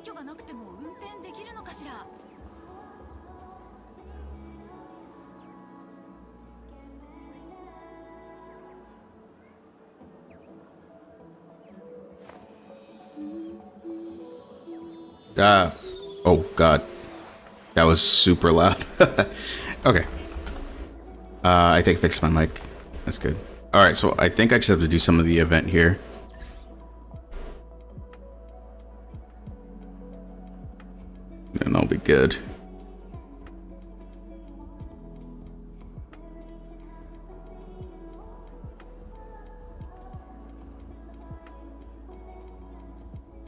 許がなくても運転できるのかしら。Oh god. That was super loud. Okay. I think I fixed my mic. That's good. Alright, so I think I just have to do some of the event here. And I'll be good.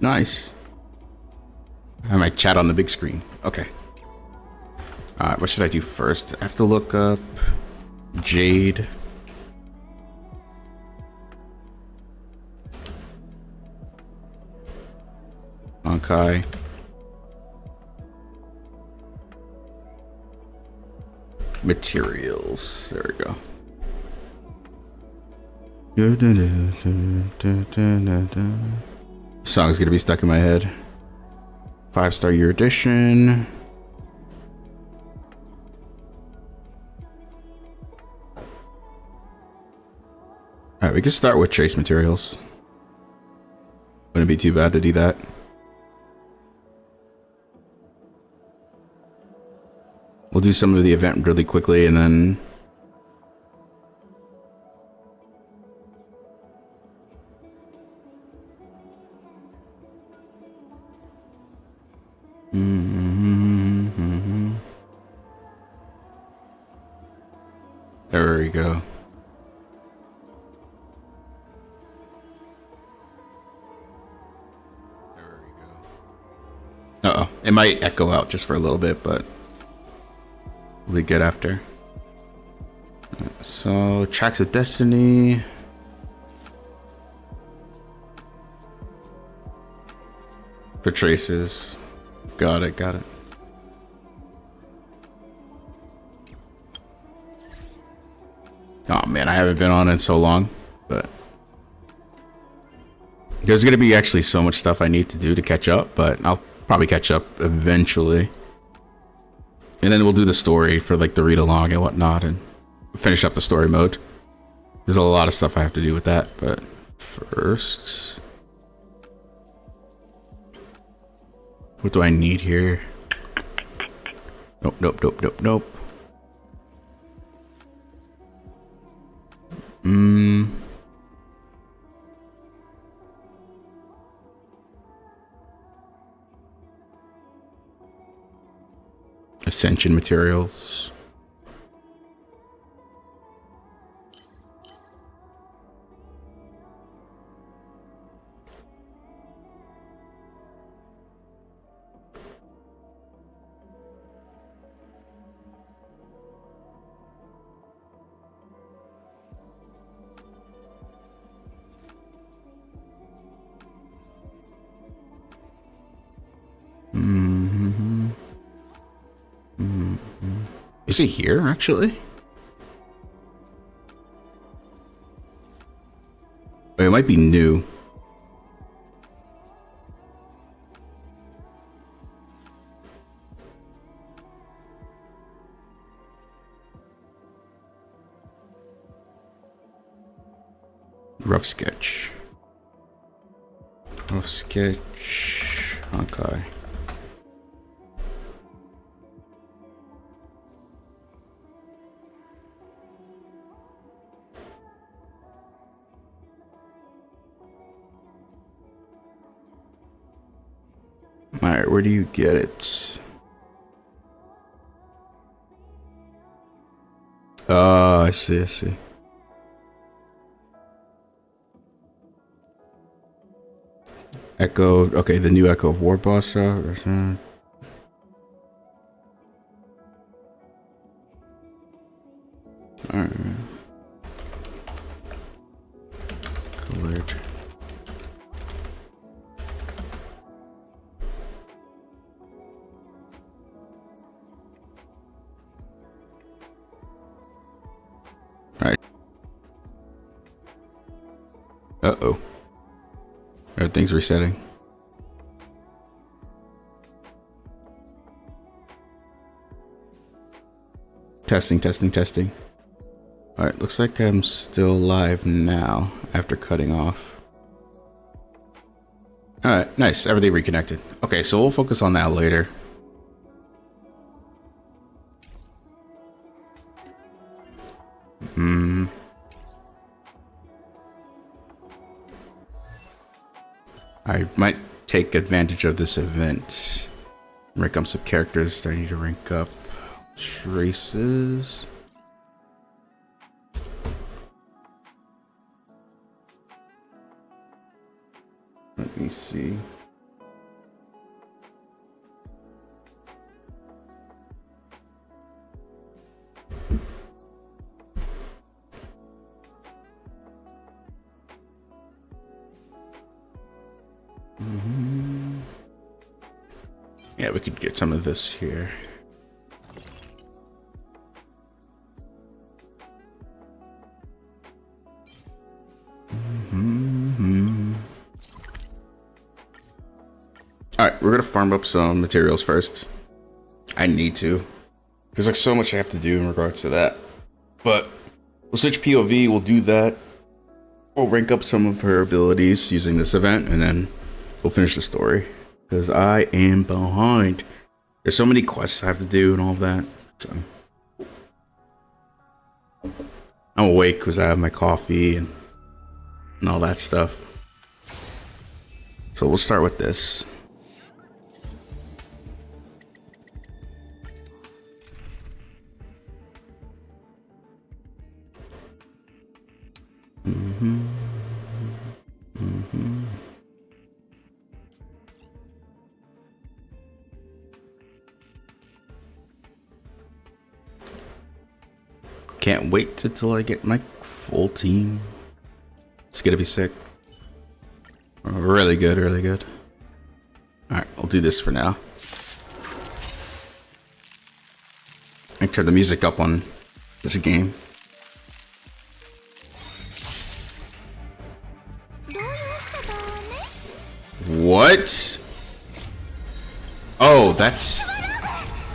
Nice. I might chat on the big screen. Okay. Alright, what should I do first? I have to look up Jade. Honkai. Materials. There we go. Song's gonna be stuck in my head. 5-star year edition. Alright, we can start with trace materials. Wouldn't be too bad to do that. We'll do some of the event really quickly and then... There we go. Uh-oh. It might echo out just for a little bit, but we'll be good after. So, Tracks of Destiny. For traces. Got it, got it. Oh man, I haven't been on it in so long, but there's gonna be actually so much stuff I need to do to catch up, but I'll probably catch up eventually. And then we'll do the story for like the read along and whatnot and finish up the story mode. There's a lot of stuff I have to do with that, but first, what do I need here? Nope, nope, nope, nope, nope. Ascension materials. Is it here, actually? It might be new. Rough sketch. Rough sketch. Okay. Alright, where do you get it? Oh, I see, I see. Echo, okay, the new Echo of War boss. Alright. Colored. Alright. Uh-oh. Everything's resetting. Testing, testing, testing. Alright, looks like I'm still live now after cutting off. Alright, nice. Everything reconnected. Okay, so we'll focus on that later. I might take advantage of this event. Rank up some characters that I need to rank up. Traces. Let me see. Yeah, we could get some of this here. Alright, we're gonna farm up some materials first. I need to. There's like so much I have to do in regards to that. But we'll switch POV, we'll do that. We'll rank up some of her abilities using this event, and then we'll finish the story. Because I am behind. There's so many quests I have to do and all of that. So I'm awake because I have my coffee and all that stuff. So we'll start with this. Can't wait until I get my full team. It's gonna be sick. Really good, really good. Alright, I'll do this for now. I turn the music up on this game. What? Oh, that's...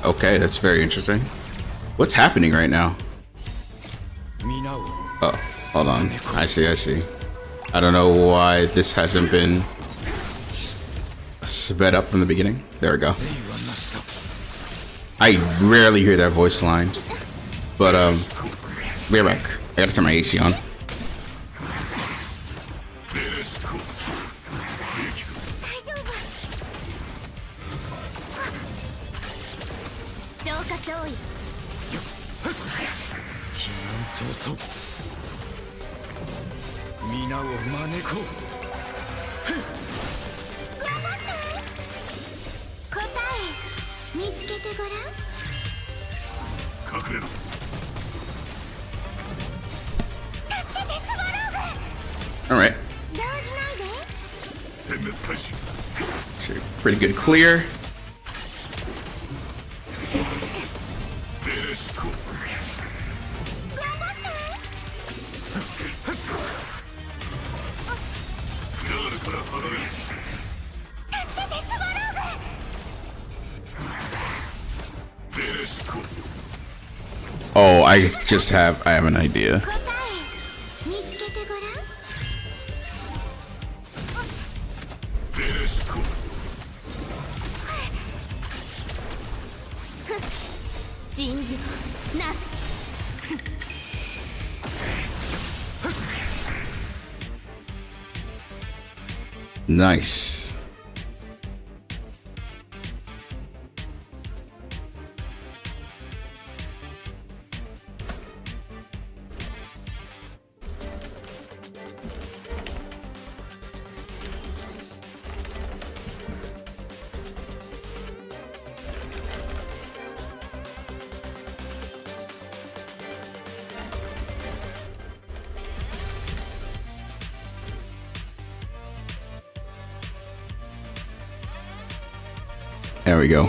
Okay, that's very interesting. What's happening right now? Oh, hold on. I see, I see. I don't know why this hasn't been sped up from the beginning. There we go. I rarely hear that voice line. But, we're back. I gotta turn my AC on. Alright. Pretty good clear. Oh, I have an idea. Nice. There we go.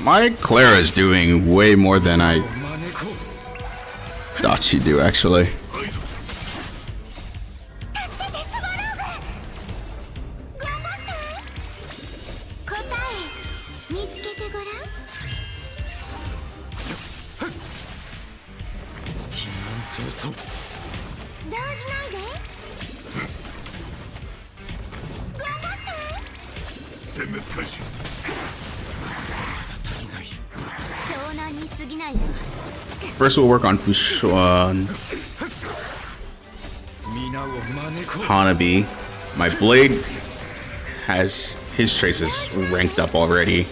My Clara is doing way more than I thought she'd do, actually. First we'll work on Fushuan Hanabi. My blade has his traces ranked up already.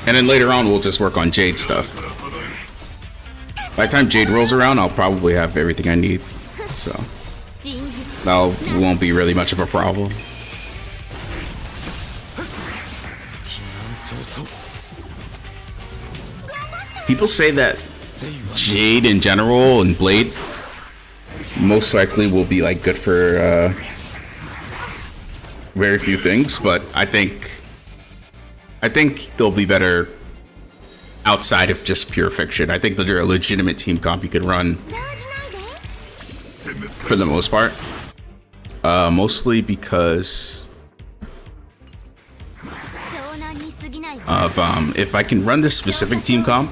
And then later on we'll just work on Jade stuff. By the time Jade rolls around, I'll probably have everything I need. So that won't be really much of a problem. People say that Jade in general and Blade most likely will be like good for very few things, but I think they'll be better outside of just pure fiction. I think they're a legitimate team comp you could run for the most part. Mostly because of if I can run this specific team comp,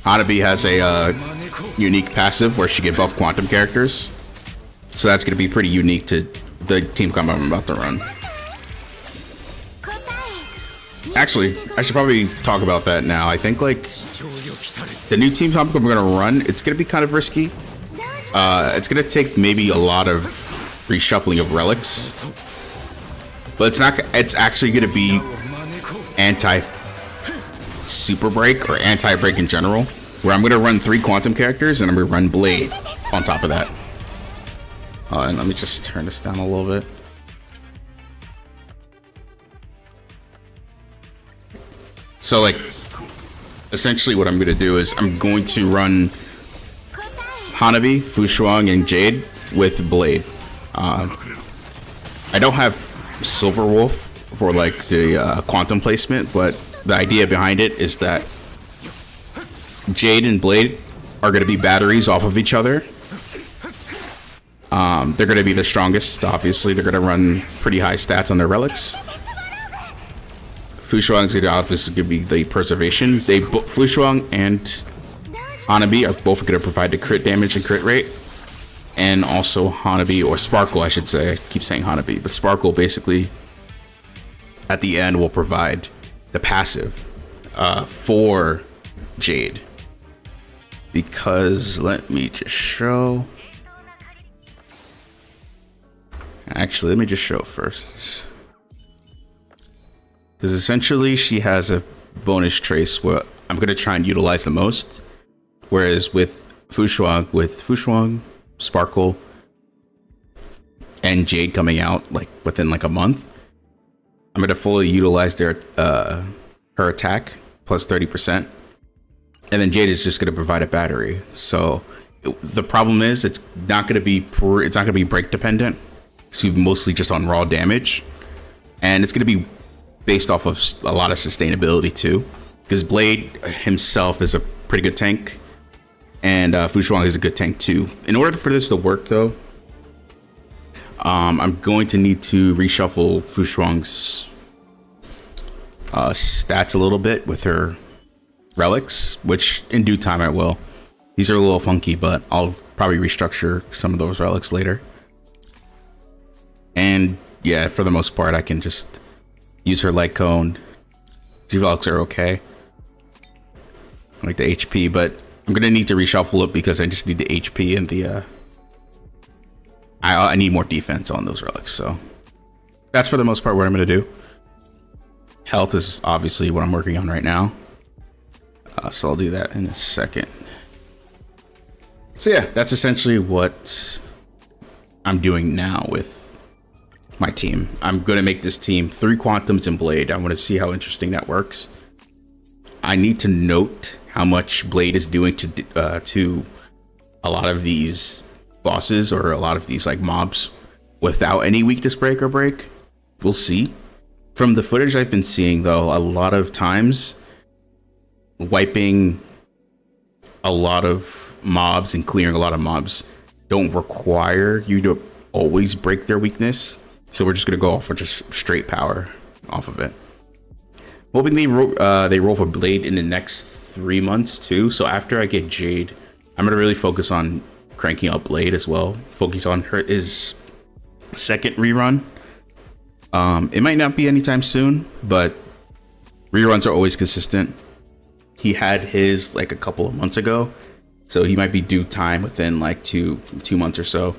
Hanabi has a unique passive where she can buff quantum characters. So that's going to be pretty unique to the team comp I'm about to run. Actually, I should probably talk about that now. I think like the new team comp I'm going to run, it's going to be kind of risky. It's going to take maybe a lot of reshuffling of relics, but it's not. It's actually going to be anti super break or anti break in general, where I'm going to run 3 quantum characters and I'm going to run Blade on top of that. And let me just turn this down a little bit. So like, essentially what I'm going to do is I'm going to run Hanabi, Fushuang, and Jade with Blade. I don't have Silver Wolf for like the quantum placement, but the idea behind it is that Jade and Blade are going to be batteries off of each other. They're going to be the strongest, obviously. They're going to run pretty high stats on their relics. Fushuang is going to be the preservation. Fushuang and Hanabi are both going to provide the crit damage and crit rate. And also Hanabi, or Sparkle, I should say. I keep saying Hanabi, but Sparkle basically at the end will provide the passive for Jade. Because let me just show. Actually, let me just show first. Because essentially she has a bonus trace where I'm going to try and utilize the most. Whereas with Fushuang, Sparkle, and Jade coming out like within like a month, I'm going to fully utilize their her attack plus 30%. And then Jade is just going to provide a battery. So the problem is it's not going to be break dependent. It's mostly just on raw damage. And it's going to be based off of a lot of sustainability too, because Blade himself is a pretty good tank, and Fushuang is a good tank too. In order for this to work though, I'm going to need to reshuffle Fushuang's stats a little bit with her relics, which in due time I will. These are a little funky, but I'll probably restructure some of those relics later. And yeah, for the most part, I can just use her light cone. These relics are okay. I like the HP, but I'm gonna need to reshuffle it because I just need the HP and the I need more defense on those relics. So that's for the most part what I'm gonna do. Health is obviously what I'm working on right now. So I'll do that in a second. So yeah, that's essentially what I'm doing now with my team. I'm going to make this team 3 Quantums and Blade. I want to see how interesting that works. I need to note how much Blade is doing to a lot of these bosses or a lot of these like mobs without any weakness break or break. We'll see. From the footage I've been seeing though, a lot of times wiping a lot of mobs and clearing a lot of mobs don't require you to always break their weakness. So we're just gonna go off with just straight power off of it. Hoping they roll for Blade in the next 3 months too. So after I get Jade, I'm gonna really focus on cranking up Blade as well. Focus on his second rerun. It might not be anytime soon, but reruns are always consistent. He had his like a couple of months ago, so he might be due time within like two months or so,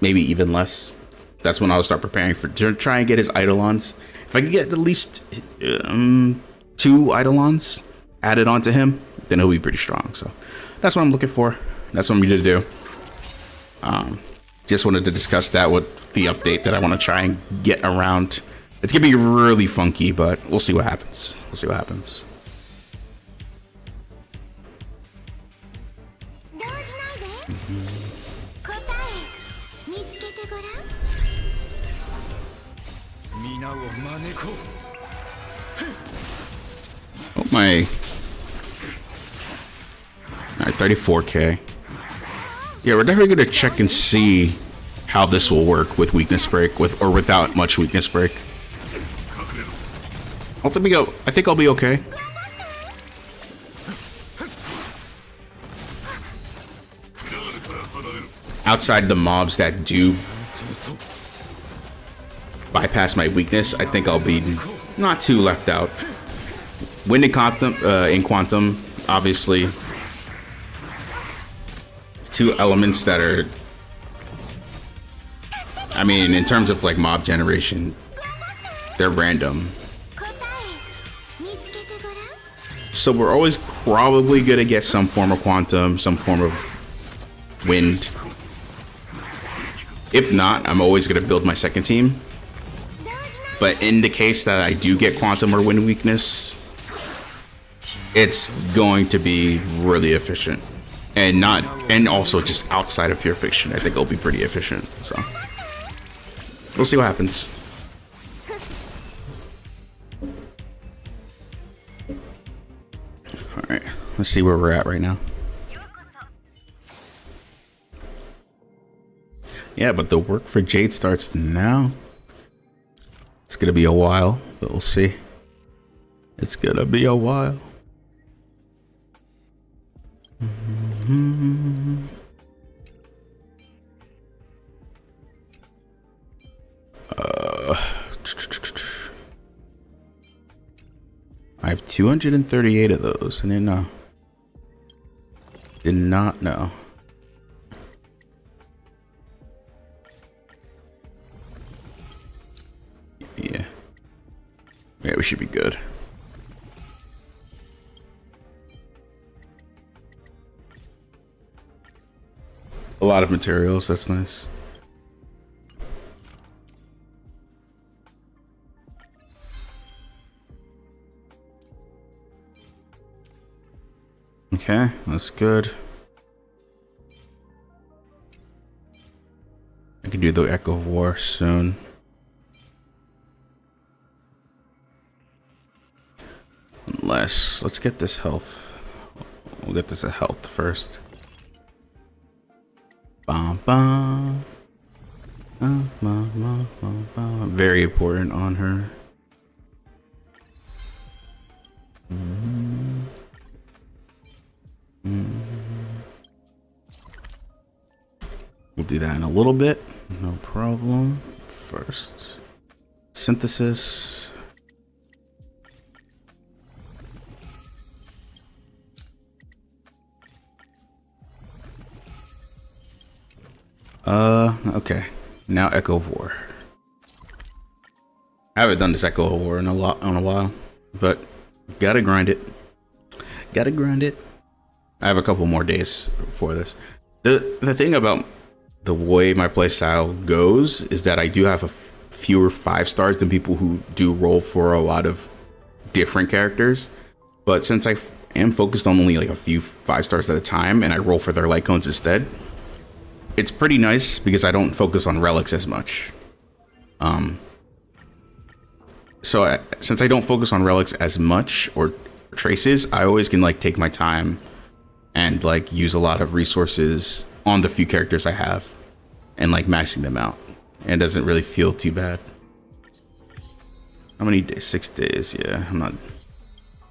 maybe even less. That's when I'll start preparing to try and get his Eidolons. If I can get at least 2 Eidolons added onto him, then he'll be pretty strong. So that's what I'm looking for. That's what I'm going to do. Just wanted to discuss that with the update that I want to try and get around. It's going to be really funky, but we'll see what happens. We'll see what happens. Oh my. Alright, 34k. Yeah, we're definitely gonna check and see how this will work with weakness break, with or without much weakness break. I think I'll be okay. Outside the mobs that do bypass my weakness, I think I'll be not too left out. Wind and Quantum, obviously, 2 elements that are, I mean, in terms of like mob generation, they're random. So we're always probably gonna get some form of Quantum, some form of Wind. If not, I'm always gonna build my second team. But in the case that I do get Quantum or Wind weakness, it's going to be really efficient, and also just outside of pure fiction, I think it'll be pretty efficient. So we'll see what happens. All right, let's see where we're at right now. Yeah, but the work for Jade starts now. It's gonna be a while, but we'll see. It's gonna be a while. I have 238 of those. I didn't know. Did not know. Yeah. Yeah, we should be good. A lot of materials, that's nice. Okay, that's good. I can do the Echo of War soon. Unless, let's get this health. We'll get this at health first. Bum, bum. Very important on her. We'll do that in a little bit. No problem. First, synthesis. Okay. Now Echo of War. I haven't done this Echo of War in a while, but gotta grind it. Gotta grind it. I have a couple more days for this. The thing about the way my playstyle goes is that I do have fewer 5 stars than people who do roll for a lot of different characters. But since I am focused on only like a few 5 stars at a time, and I roll for their light cones instead, it's pretty nice because I don't focus on relics as much. Since I don't focus on relics as much or traces, I always can like take my time and like use a lot of resources on the few characters I have and like maxing them out. And it doesn't really feel too bad. How many days? 6 days. Yeah,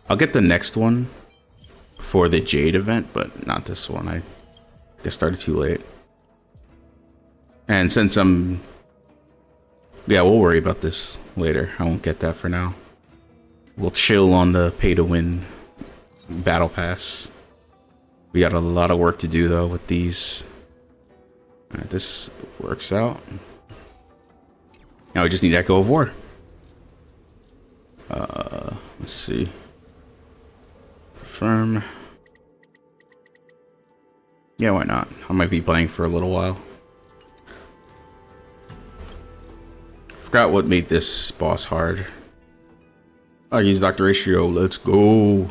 I'll get the next one for the Jade event, but not this one. I guess started too late. And since yeah, we'll worry about this later. I won't get that for now. We'll chill on the pay to win battle pass. We got a lot of work to do though with these. Alright, this works out. Now we just need Echo of War. Let's see. Confirm. Yeah, why not? I might be playing for a little while. Forgot what made this boss hard. I use Dr. Ratio. Let's go.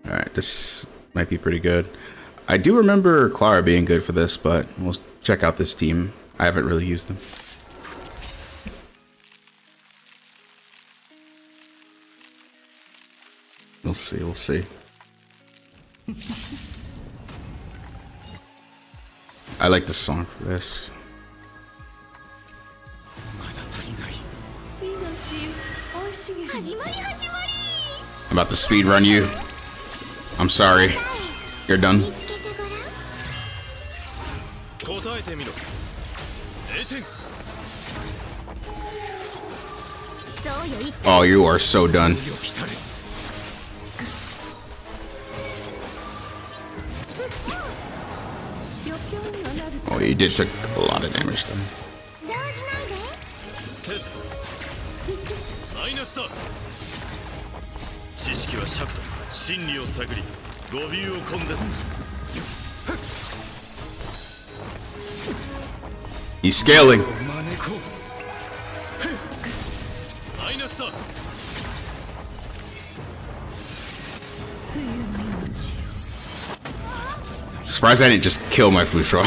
Alright, this might be pretty good. I do remember Clara being good for this, but we'll check out this team. I haven't really used them. We'll see, we'll see. I like the song for this. I'm about to speedrun you. I'm sorry. You're done. Oh, you are so done. Oh, you did take a lot of damage though. He's scaling. Surprised I didn't just kill my Fushra.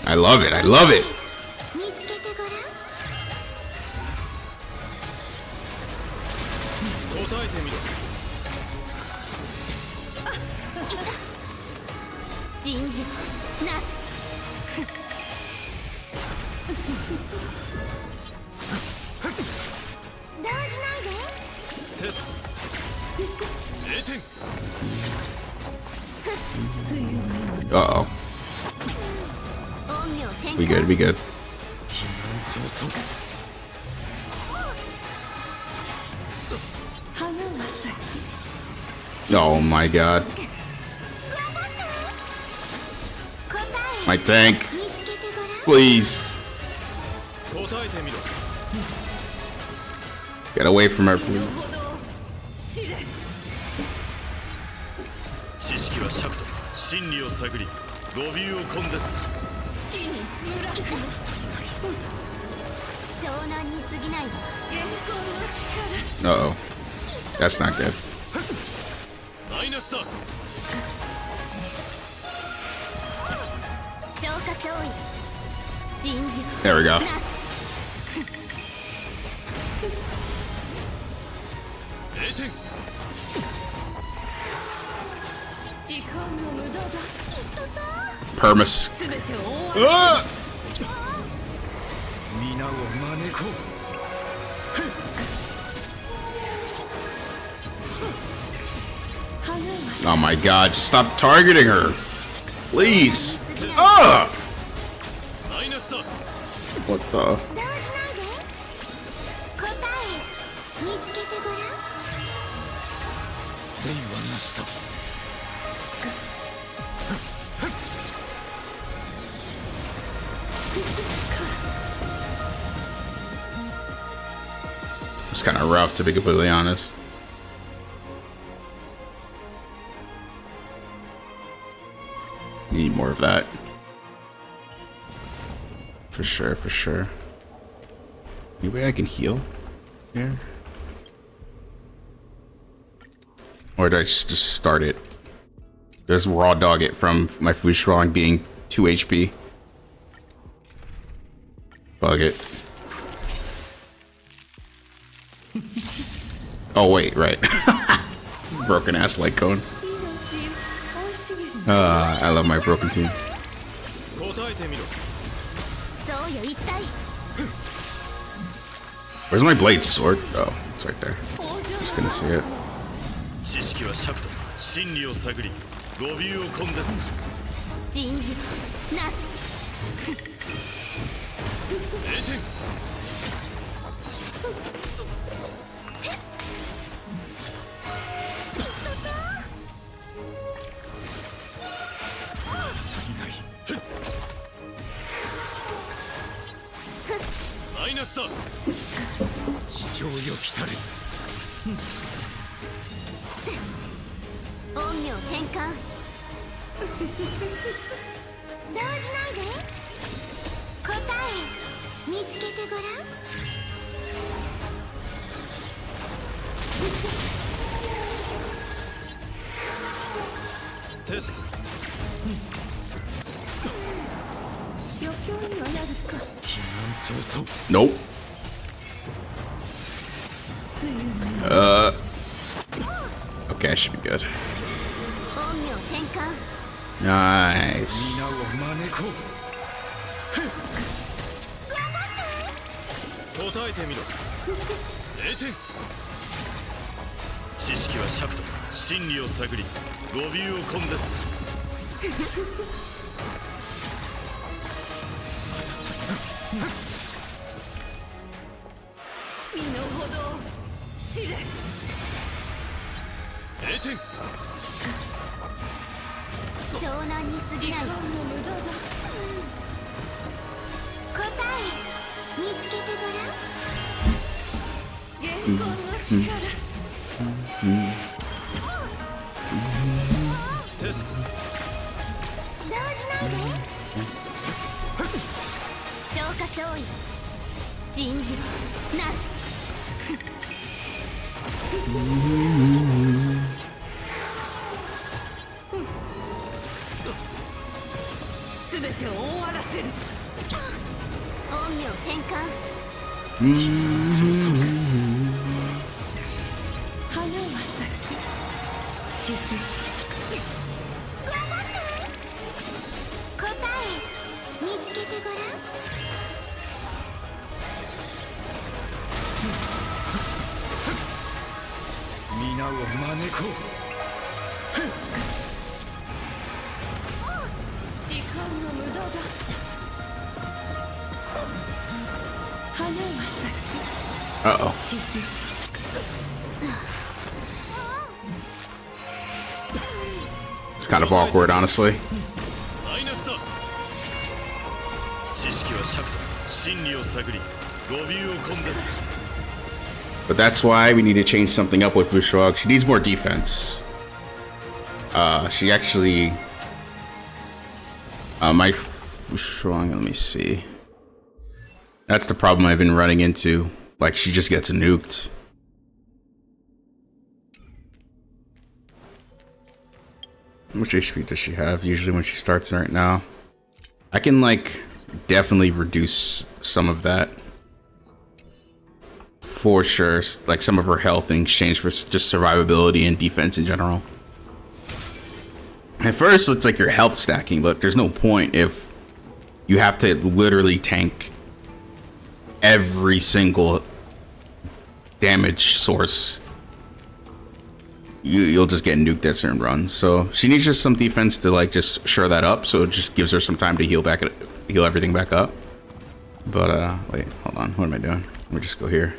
I love it, I love it. Uh-oh. We good, we good. Oh my god. My tank. Please. Get away from her, please. Uh-oh. That's not good. There we go. Permas. Oh my god, just stop targeting her. Please. Ah! What the? It's kind of rough, to be completely honest. Need more of that. For sure, for sure. Any way I can heal here? Or did I just start it? There's raw dog it from my food strong being 2 HP. Bug it. Oh wait, right. Broken ass light cone. I love my broken team. Where's my blade sword? Oh, it's right there. Just gonna see it. Nope. Okay, I should be good. Nice. Uh-oh. It's kind of awkward, honestly. But that's why we need to change something up with Vushog. She needs more defense. She actually... my Vushog, let me see. That's the problem I've been running into. Like, she just gets nuked. How much HP does she have usually when she starts right now? I can, like, definitely reduce some of that. For sure. Like, some of her health in exchange for just survivability and defense in general. At first, it's like you're health stacking, but there's no point if you have to literally tank every single damage source. You'll just get nuked at certain runs. So she needs just some defense to like just shore that up, so it just gives her some time to heal everything back up. But wait, hold on, what am I doing? Let me just go here.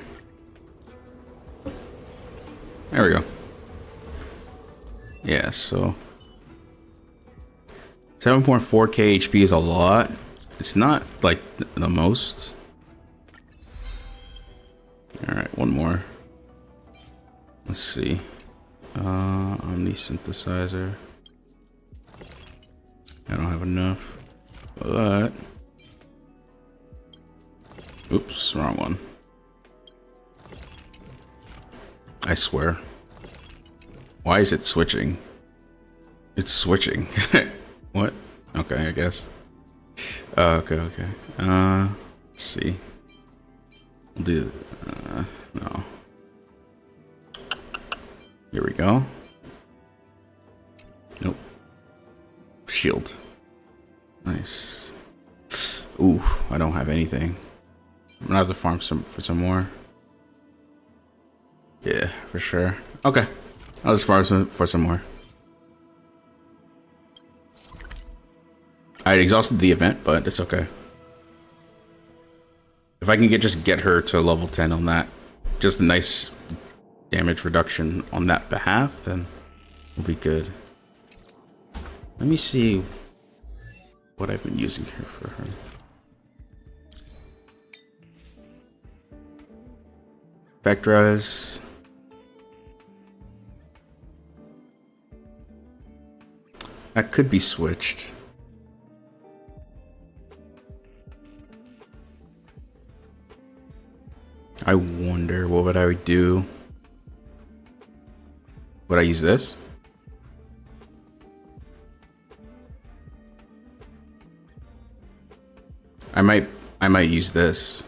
There we go. Yeah, so 7.4k HP is a lot. It's not like the most. Alright, one more. Let's see. Omni synthesizer. I don't have enough. But oops, wrong one. I swear. Why is it switching? It's switching. What? Okay, I guess. Okay. Let's see. We'll do. No. Here we go. Nope. Shield. Nice. Ooh, I don't have anything. I'm gonna have to farm for some more. Yeah, for sure. Okay. I'll just farm for some more. I exhausted the event, but it's okay. If I can just get her to level 10 on that, just a nice damage reduction on that behalf, then we'll be good. Let me see what I've been using here for her. Vectras. That could be switched. I wonder what would I do? Would I use this? I might use this.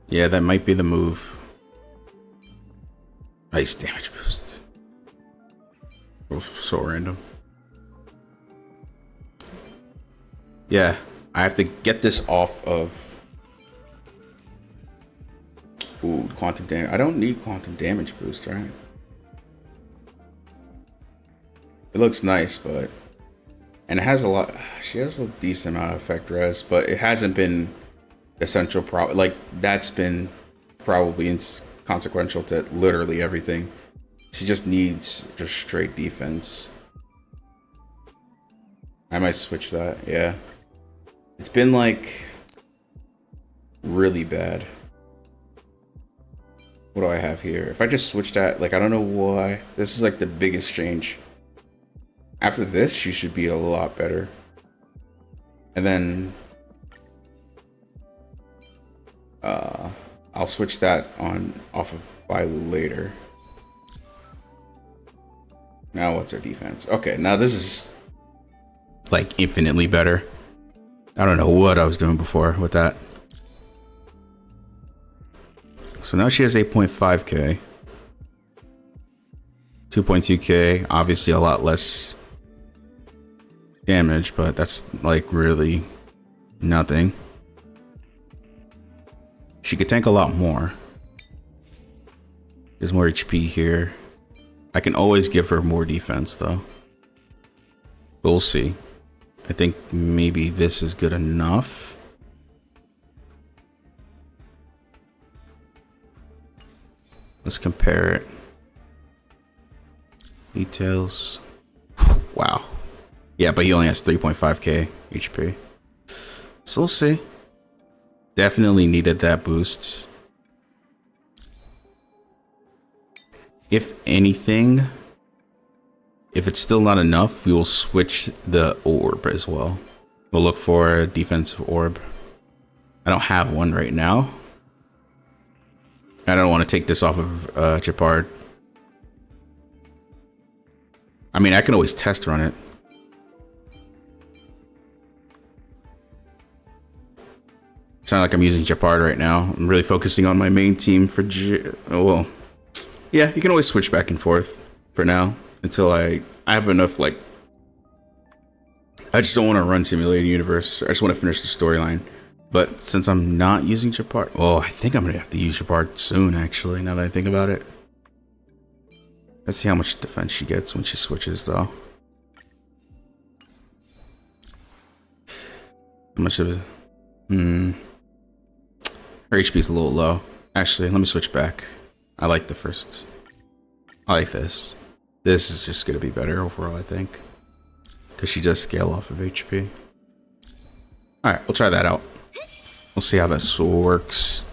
Yeah, that might be the move. Nice damage boost. Oh, so random. Yeah, I have to get this off of... Ooh, quantum damage. I don't need quantum damage boost, right? It looks nice, but... And it has a lot... She has a decent amount of effect res, but it hasn't been essential problem. Like, that's been probably inconsequential to literally everything. She just needs just straight defense. I might switch that, yeah. It's been like really bad. What do I have here? If I just switch that, like, I don't know why. This is like the biggest change. After this, she should be a lot better. And then I'll switch that on off of Bailu later. Now what's her defense? Okay, now this is like infinitely better. I don't know what I was doing before with that. So now she has 8.5k. 2.2k, obviously a lot less damage, but that's like really nothing. She could tank a lot more. There's more HP here. I can always give her more defense though. But we'll see. I think maybe this is good enough. Let's compare it. Details. Wow. Yeah, but he only has 3.5k HP. So we'll see. Definitely needed that boost. If anything, if it's still not enough, we will switch the orb as well. We'll look for a defensive orb. I don't have one right now. I don't want to take this off of Japard. I mean, I can always test run it. It's not like I'm using Japard right now. I'm really focusing on my main team for oh, well, yeah, you can always switch back and forth for now until I have enough, like, I just don't want to run Simulated Universe. I just want to finish the storyline. But since I'm not using Japard, well, I think I'm going to have to use Japard soon, actually, now that I think about it. Let's see how much defense she gets when she switches, though. How much of it? Her HP is a little low. Actually, let me switch back. I like the first. I like this. This is just going to be better overall, I think. Because she does scale off of HP. Alright, we'll try that out. We'll see how this works.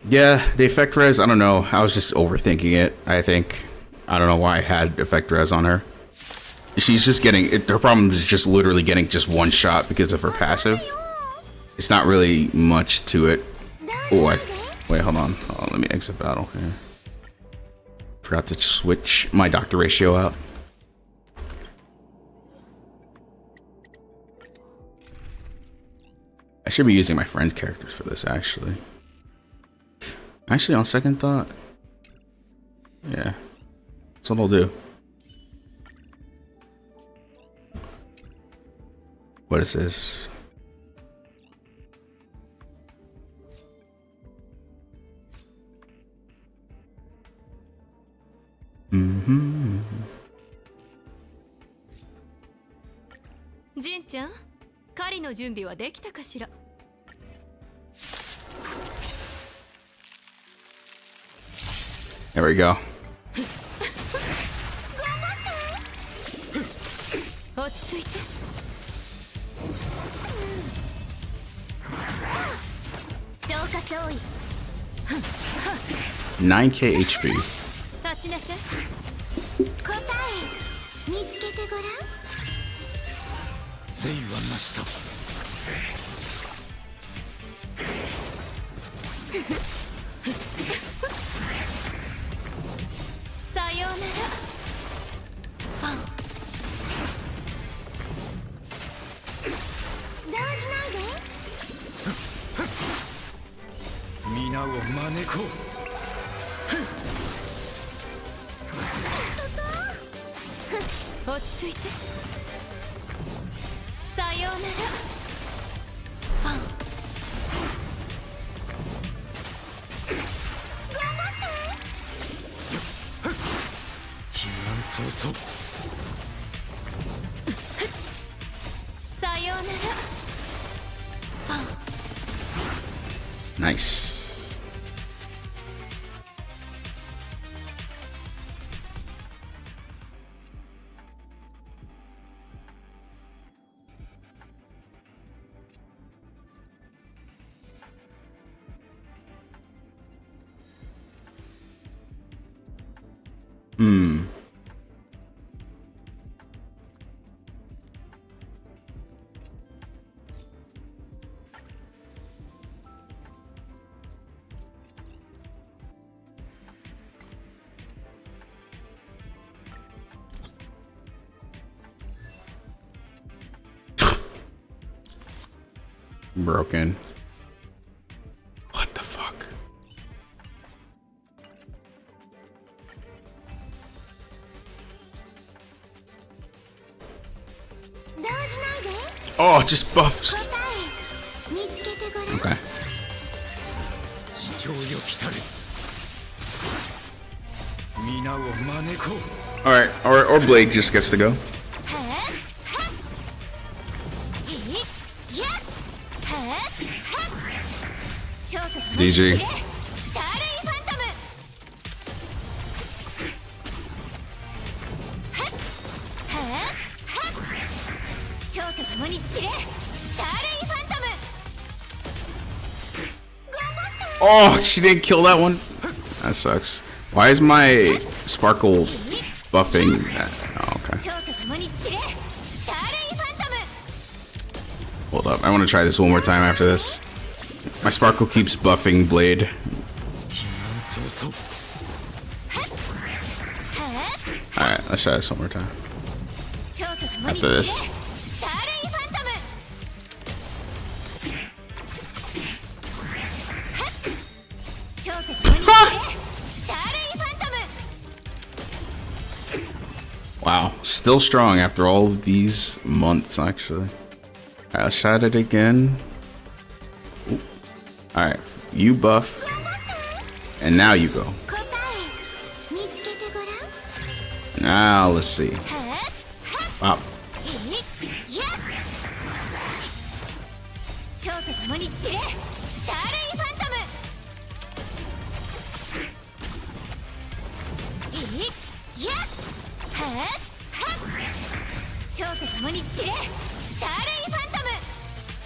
Yeah, the effect res, I don't know. I was just overthinking it, I think. I don't know why I had effect res on her. She's just getting it. Her problem is just literally getting just one shot because of her passive. It's not really much to it. Oh, wait, hold on. Let me exit battle here. Forgot to switch my doctor ratio out. I should be using my friend's characters for this, actually. Actually, on second thought, yeah, that's what I'll do. What is this? Jin-chan, 狩りの準備はできたかしら? There we go. 落ち着いて。消化勝利。 9k HP. 立ちなさい。答え見つけてごらん。せいはなしだ。さようなら。パン。動じないで。皆を招こう。落ち着いて。さようなら。パン。避難早々。さようなら。パン。 Nice. Broken. What the fuck? Oh, it just buffs. Okay. Alright, or Blade just gets to go. DG. Oh, she didn't kill that one. That sucks. Why is my sparkle buffing that? Oh, okay. Hold up. I want to try this one more time after this. My sparkle keeps buffing Blade. Alright, let's try this one more time. After this. Wow, still strong after all of these months, actually. Alright, let's try it again. Alright, you buff. And now you go. Now, let's see. Wow.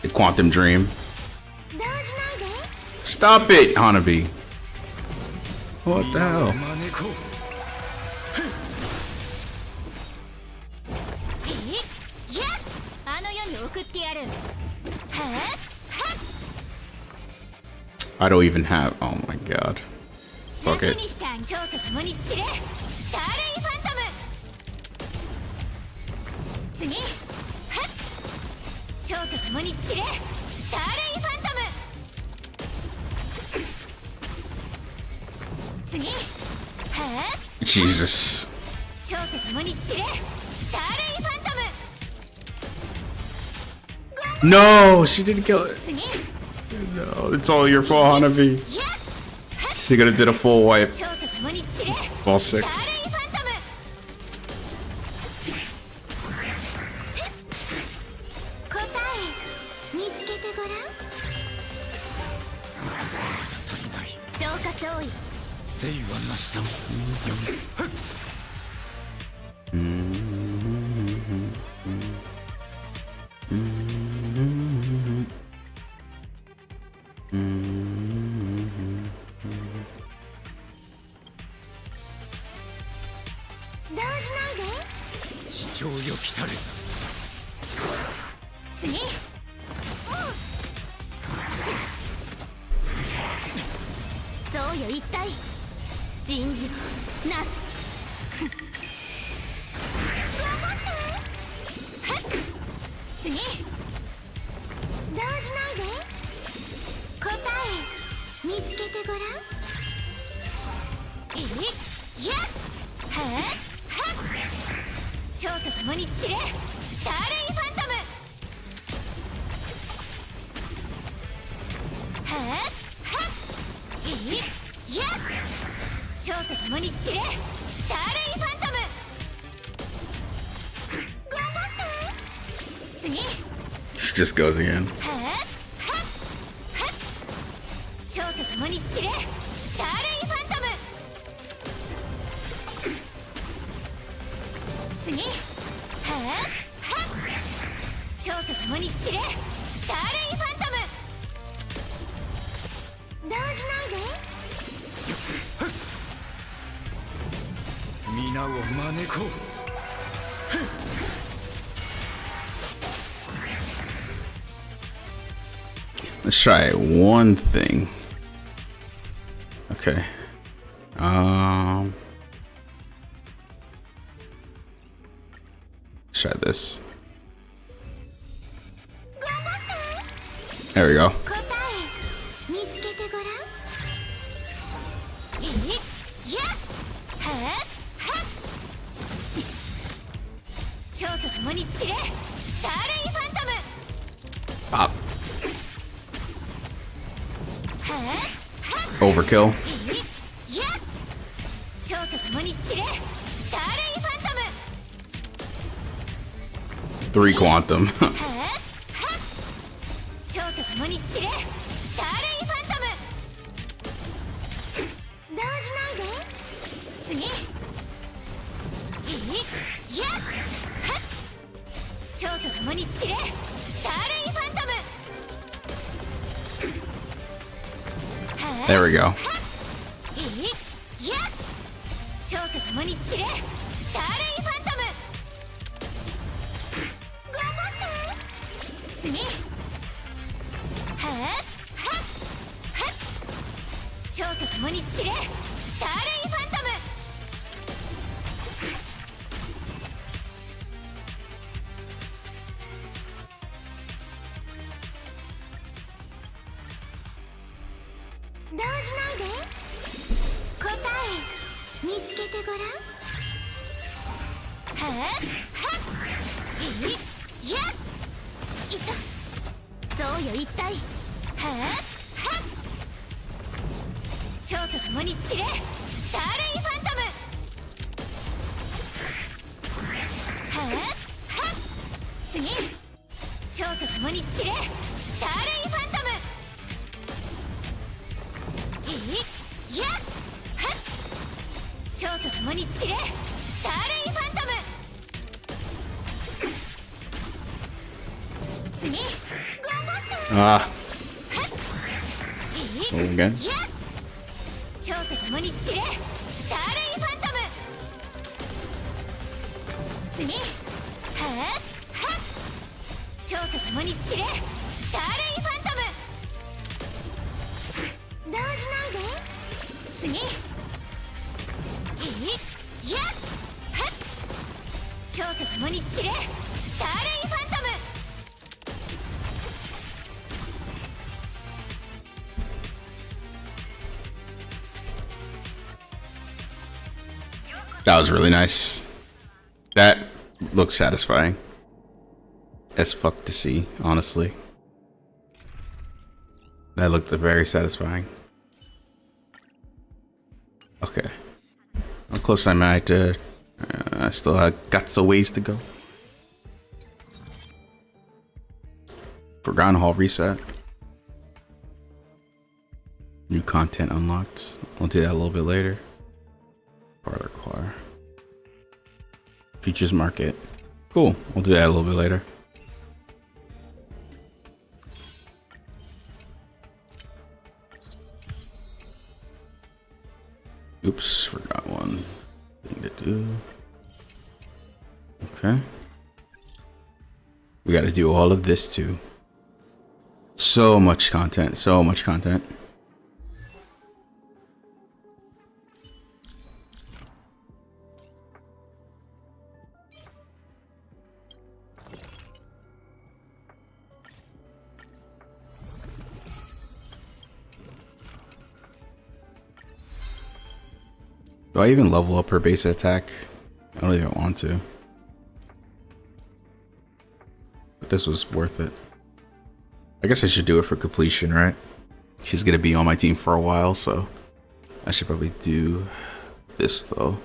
The Quantum Dream. Stop it, Hanabi. What the hell? やる。はっ I don't even have. Oh my god. Fuck 楽 it. にした蝶と共に散れ、スターレイファントム。次、はっ蝶と共に散れ、スターレイファントム。次、はっ Jesus. 蝶と共に散れ、スターレイファントム。 No, she didn't kill it. 次、 No, it's all your fault, Hanabi. やっ She could have did a full wipe. 蝶と共に散れ、 Ball スタ 6. ーレイファントム。答え見つけてごらん。足りない。消化勝利。誠意はなしだ。動じないで。地上よ来たれ。次、そうよ一体人事なす。頑張ってはっ次、動じないで。答え見つけてごらん。やっはっはっ蝶と共に散れ、スターレイファントム。はっはっやっ蝶と共に散れ、スターレイファントム。頑張って次、 She just goes again. はっはっはっ蝶と共に散れ、スターレイファントム。次、はっはっ蝶と共に散れ、スターレイファントム。動じないで。皆を招こう。 Let's try one thing. Okay. Let's try this. There we go. 答え見つけてごらん。やっはっはっ蝶と共に散れ、スターレイファントム。 Pop. はっはっ Overkill. やっ蝶と共に散れ、スターレイファントム。 3 quantum. はっはっ蝶と共に散れ、スターレイファントム。動じないで。次、やっはっ蝶と共に散れ、スターレイファントム。 There we go. やっ蝶と共に散れ、スターレイファントム。頑張って次、はっはっはっ蝶と共に散れ、スターレイファントム。動じないで。答え見つけてごらん。はっはっやっいったそうよ一体。はっはっ蝶と共に散れ、スターレイファントム。はっはっ次、蝶と共に散れ、スターレイファントム。やっはっ蝶と共に散れ、スターレイファントム。次、頑張って Ah. Again. やっ蝶と共に散れ、スターレイファントム。次、はっはっ蝶と共に散れスターレイファントム。動じないで。次いやっはっ。蝶と共に散れスターレイファントム。That was really nice. That looks satisfying as fuck to see, honestly. That looked very satisfying. Okay. How close am I to... I still got some ways to go. Forgotten Hall reset. New content unlocked. I'll do that a little bit later. Parlor Choir. Futures Market. Cool. We'll do that a little bit later. Oops, forgot one thing to do. Okay. We got to do all of this too. So much content. So much content. Do I even level up her base attack? I don't even want to. But this was worth it. I guess I should do it for completion, right? She's gonna be on my team for a while, so I should probably do this though.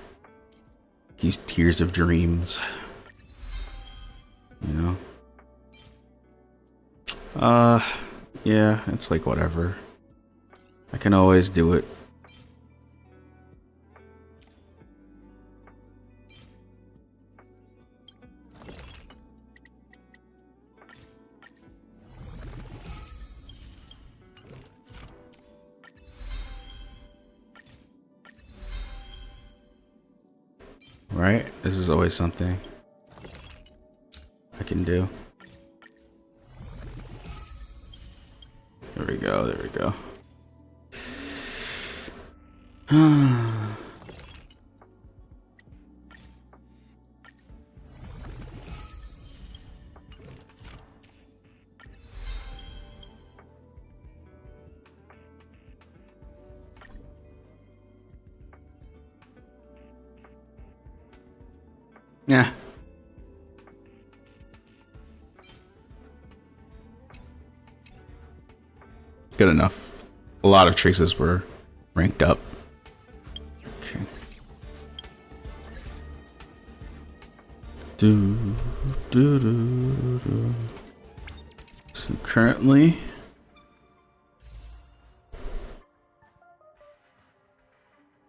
These Tears of Dreams. You know? Yeah, it's like whatever. I can always do it. Right? This is always something I can do. There we go, there we go. Yeah. Good enough. A lot of traces were ranked up. Okay. So currently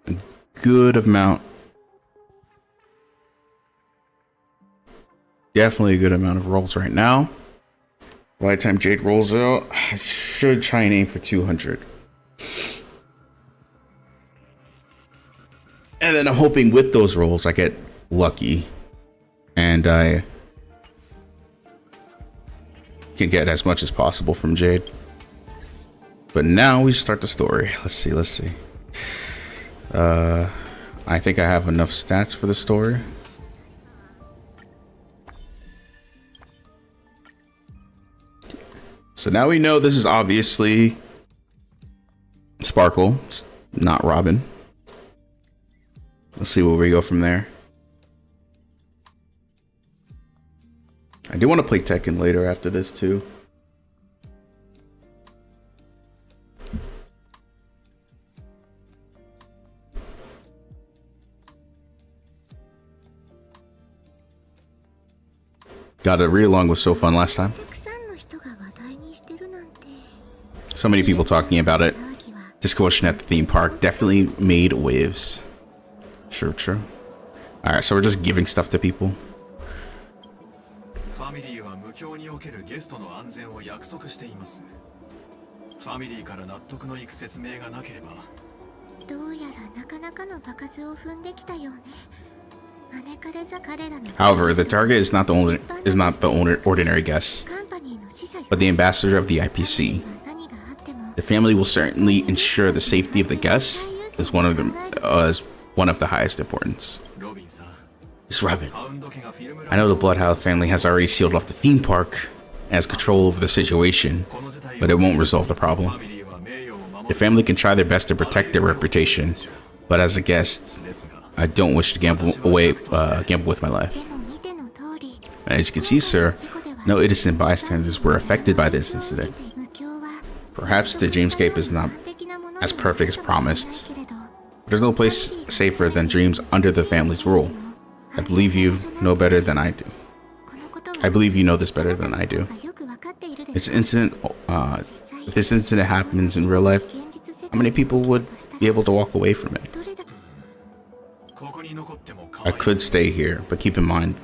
a good amount. Definitely a good amount of rolls right now. By the time Jade rolls out, I should try and aim for 200. And then I'm hoping with those rolls I get lucky and I can get as much as possible from Jade. But now we start the story. Let's see, let's see. I think I have enough stats for the story. So now we know this is obviously Sparkle, it's not Robin. Let's see where we go from there. I do want to play Tekken later after this too. God, the read-along was so fun last time. So many people talking about it. Discussion at the theme park definitely made waves. True, true. Alright, so we're just giving stuff to people. However, the target is not the ordinary guest, but the ambassador of the IPC. The family will certainly ensure the safety of the guests is one of the highest importance. Miss Robin, I know the Bloodhound family has already sealed off the theme park and has control over the situation, but it won't resolve the problem. The family can try their best to protect their reputation, but as a guest, I don't wish to gamble with my life. As you can see, sir, no innocent bystanders were affected by this incident. Perhaps the dreamscape is not as perfect as promised, but there's no place safer than dreams under the family's rule. I believe you know better than I do. I believe you know this better than I do. If this incident happens in real life, how many people would be able to walk away from it? I could stay here, but keep in mind,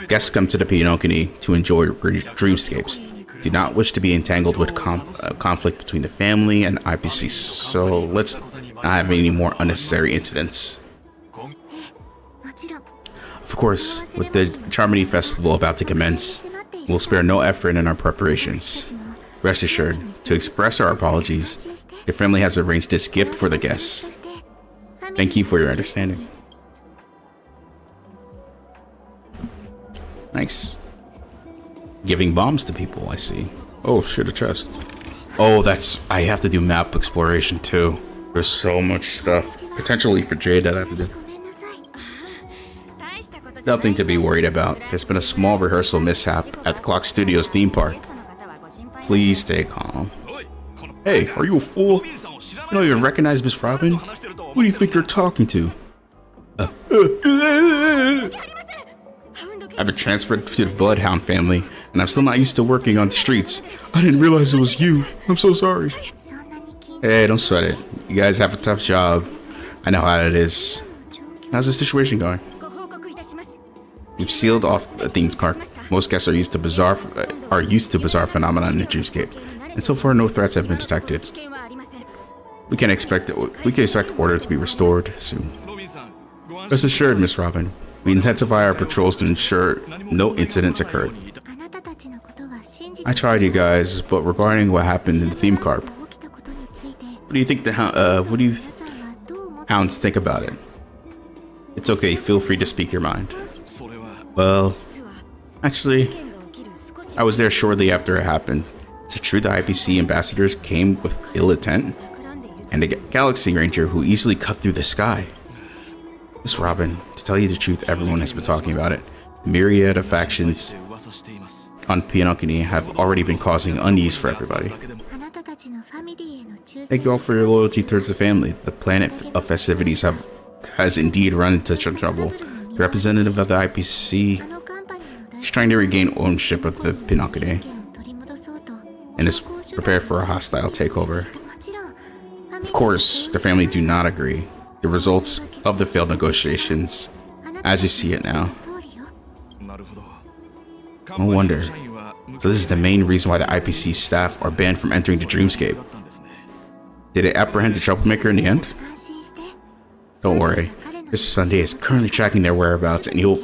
guests come to the Pinokini to enjoy dreamscapes. Do not wish to be entangled with conflict between the family and IPC, so let's not have any more unnecessary incidents. Of course, with the Charmony Festival about to commence, we'll spare no effort in our preparations. Rest assured, to express our apologies, your family has arranged this gift for the guests. Thank you for your understanding. Nice. Giving bombs to people, I see. Oh, shit, a chest. Oh, I have to do map exploration too. There's so much stuff. Potentially for Jade that I have to do. Nothing to be worried about. There's been a small rehearsal mishap at the Clock Studios theme park. Please stay calm. Hey, are you a fool? You don't even recognize Miss Robin? Who do you think you're talking to? I've been transferred to the Bloodhound family, and I'm still not used to working on the streets. I didn't realize it was you. I'm so sorry. Hey, don't sweat it. You guys have a tough job. I know how it is. How's the situation going? We've sealed off the theme park. Most guests are used to bizarre phenomena in the dreamscape, and so far no threats have been detected. We can expect order to be restored soon. Rest assured, Miss Robin, we intensify our patrols to ensure no incidents occurred. I tried, you guys, but regarding what happened in the theme park, what do you think hounds think about it? It's okay, feel free to speak your mind. Well, actually, I was there shortly after it happened. Is it true the IPC ambassadors came with ill intent? And a Galaxy Ranger who easily cut through the sky? Miss Robin, to tell you the truth, everyone has been talking about it. Myriad of factions on Pinokini have already been causing unease for everybody. Thank you all for your loyalty towards the family. The planet of festivities has indeed run into trouble. The representative of the IPC is trying to regain ownership of the Pinokini and is prepared for a hostile takeover. Of course, the family do not agree. The results of the failed negotiations, as you see it now. No wonder. So this is the main reason why the IPC staff are banned from entering the dreamscape. Did it apprehend the troublemaker in the end? Don't worry. Mr. Sunday is currently tracking their whereabouts, and he'll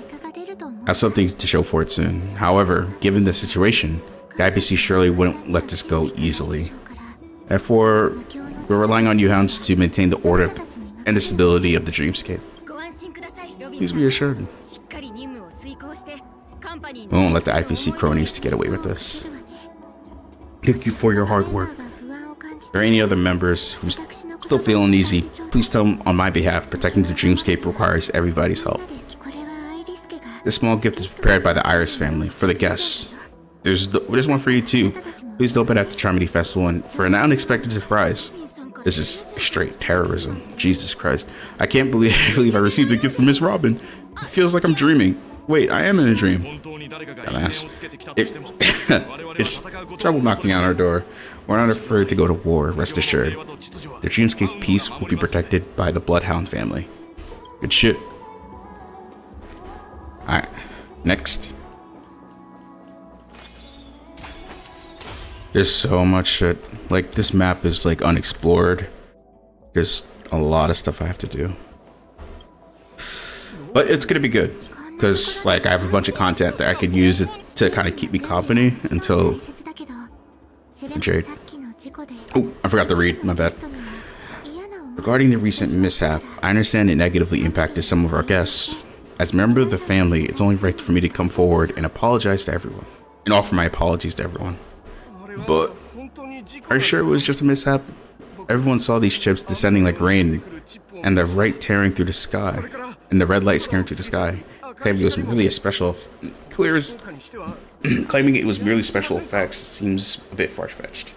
have something to show for it soon. However, given the situation, the IPC surely wouldn't let this go easily. Therefore, we're relying on you hounds to maintain the order and the stability of the dreamscape. Please be assured. We won't let the IPC cronies to get away with this. Thank you for your hard work. If there are any other members who still feel uneasy, please tell them on my behalf protecting the dreamscape requires everybody's help. This small gift is prepared by the Iris family for the guests. There's one for you too. Please open at the Charmony Festival and for an unexpected surprise. This is straight terrorism. Jesus Christ. I can't believe I received a gift from Miss Robin. It feels like I'm dreaming. Wait, I am in a dream. Dumbass. It's trouble knocking on our door. We're not afraid to go to war, rest assured. The dreamscape's peace will be protected by the Bloodhound family. Good shit. Alright, next. There's so much shit. Like, this map is like unexplored. There's a lot of stuff I have to do. But it's gonna be good because like I have a bunch of content that I could use it to kind of keep me company until Jade. Oh, I forgot to read. My bad. Regarding the recent mishap, I understand it negatively impacted some of our guests. As a member of the family, it's only right for me to come forward and apologize to everyone, and offer my apologies to everyone. But are you sure it was just a mishap? Everyone saw these chips descending like rain, and the right tearing through the sky, and the red light scaring through the sky. Claiming it was merely a special, claiming it was merely special effects seems a bit far-fetched.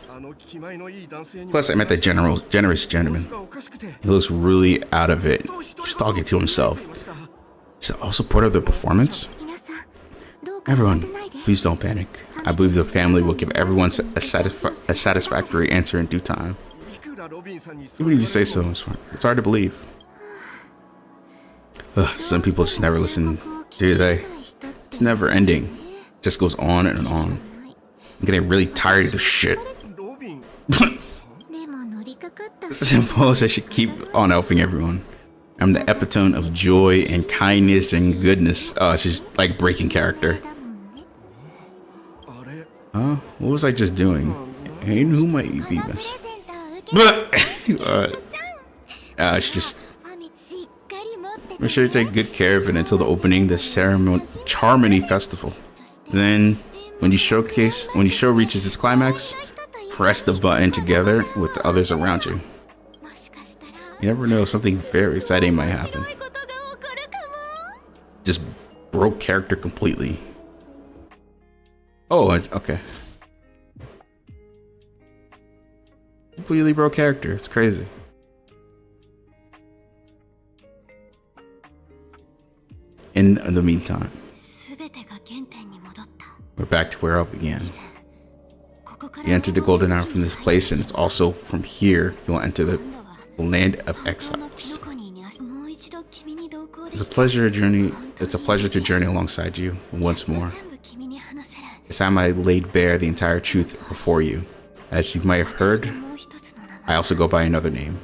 Plus, I met that generous gentleman. He looks really out of it. He's talking to himself. Is it also part of the performance? Everyone, please don't panic. I believe the family will give everyone a satisfactory answer in due time. Even if you say so, it's hard to believe. Some people just never listen, do they? It's never ending. It just goes on and on. I'm getting really tired of this shit. Suppose I should keep on helping everyone. I'm the epitome of joy and kindness and goodness. Oh, it's just like breaking character. What was I just doing? And who might you be, miss? I should just make sure to take good care of it until the opening of the Charmony Festival. Then, when your show reaches its climax, press the button together with the others around you. You never know, something very exciting might happen. Just broke character completely. Oh, okay. Completely broke character. It's crazy. In the meantime, we're back to where I began. You entered the golden hour from this place, and it's also from here you will enter the land of exiles. It's a pleasure to journey alongside you once more. This time I laid bare the entire truth before you. As you might have heard, I also go by another name.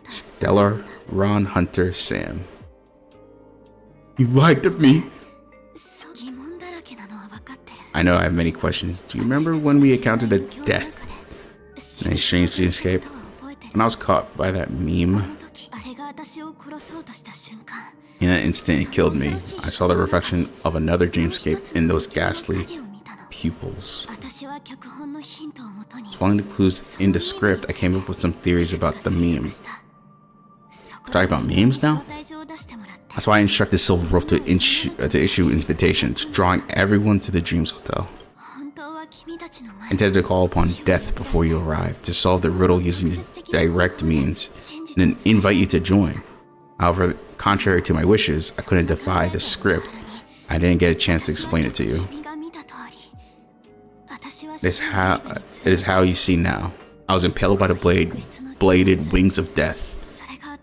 Stellar Ron Hunter Sam. You lied to me. I know I have many questions. Do you remember when we encountered a death in a strange dreamscape? When I was caught by that meme, in an instant it killed me. I saw the reflection of another dreamscape in those ghastly pupils. Following the clues in the script, I came up with some theories about the meme. We're talking about memes now? That's why I instructed Silver Wolf to issue invitations, drawing everyone to the Dreams Hotel. I intended to call upon death before you arrive, to solve the riddle using the direct means, and then invite you to join. However, contrary to my wishes, I couldn't defy the script. I didn't get a chance to explain it to you. It is how you see now. I was impaled by the bladed wings of death.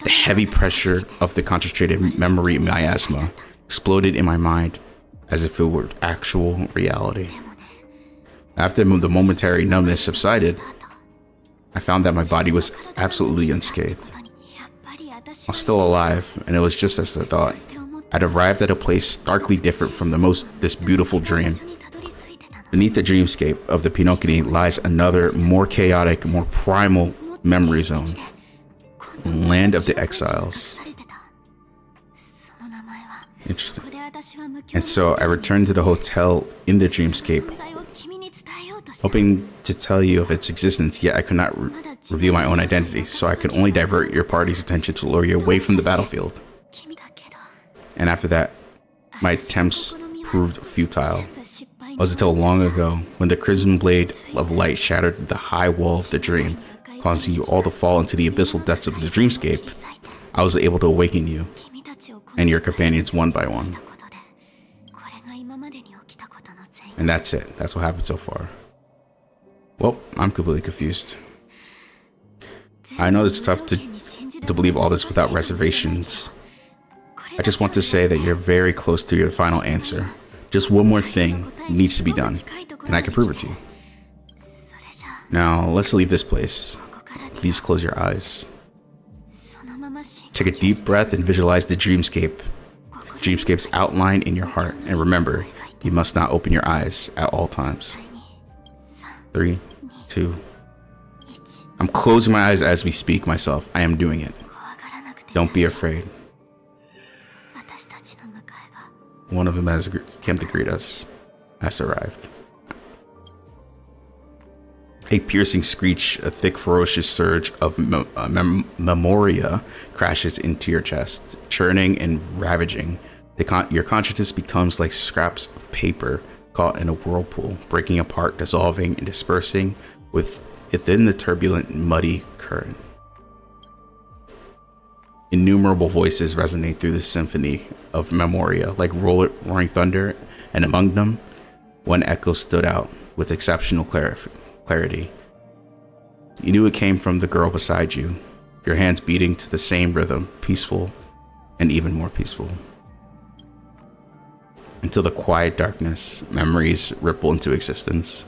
The heavy pressure of the concentrated memory miasma exploded in my mind as if it were actual reality. After the momentary numbness subsided, I found that my body was absolutely unscathed. I was still alive, and it was just as I thought. I'd arrived at a place starkly different from this beautiful dream. Beneath the dreamscape of the Pinocchio lies another, more chaotic, more primal memory zone. Land of the Exiles. Interesting. And so I returned to the hotel in the dreamscape, hoping to tell you of its existence, yet I could not reveal my own identity, so I could only divert your party's attention to lure you away from the battlefield. And after that, my attempts proved futile. It was until long ago, when the crimson blade of light shattered the high wall of the dream, causing you all to fall into the abyssal depths of the dreamscape, I was able to awaken you and your companions one by one. And that's it. That's what happened so far. Well, I'm completely confused. I know it's tough to believe all this without reservations. I just want to say that you're very close to your final answer. Just one more thing needs to be done, and I can prove it to you. Now, let's leave this place. Please close your eyes. Take a deep breath and visualize the dreamscape dreamscapes outline in your heart. And remember, you must not open your eyes at all times. 3, 2. I'm closing my eyes as we speak myself. I am doing it. Don't be afraid. One of them has come to greet us. Has arrived. A piercing screech, a thick, ferocious surge of memoria crashes into your chest, churning and ravaging. Your consciousness becomes like scraps of paper caught in a whirlpool, breaking apart, dissolving, and dispersing within the turbulent, muddy current. Innumerable voices resonate through the symphony of memoria, like roaring thunder, and among them, one echo stood out with exceptional clarity. You knew it came from the girl beside you, your hands beating to the same rhythm, peaceful and even more peaceful. Until the quiet darkness, memories ripple into existence.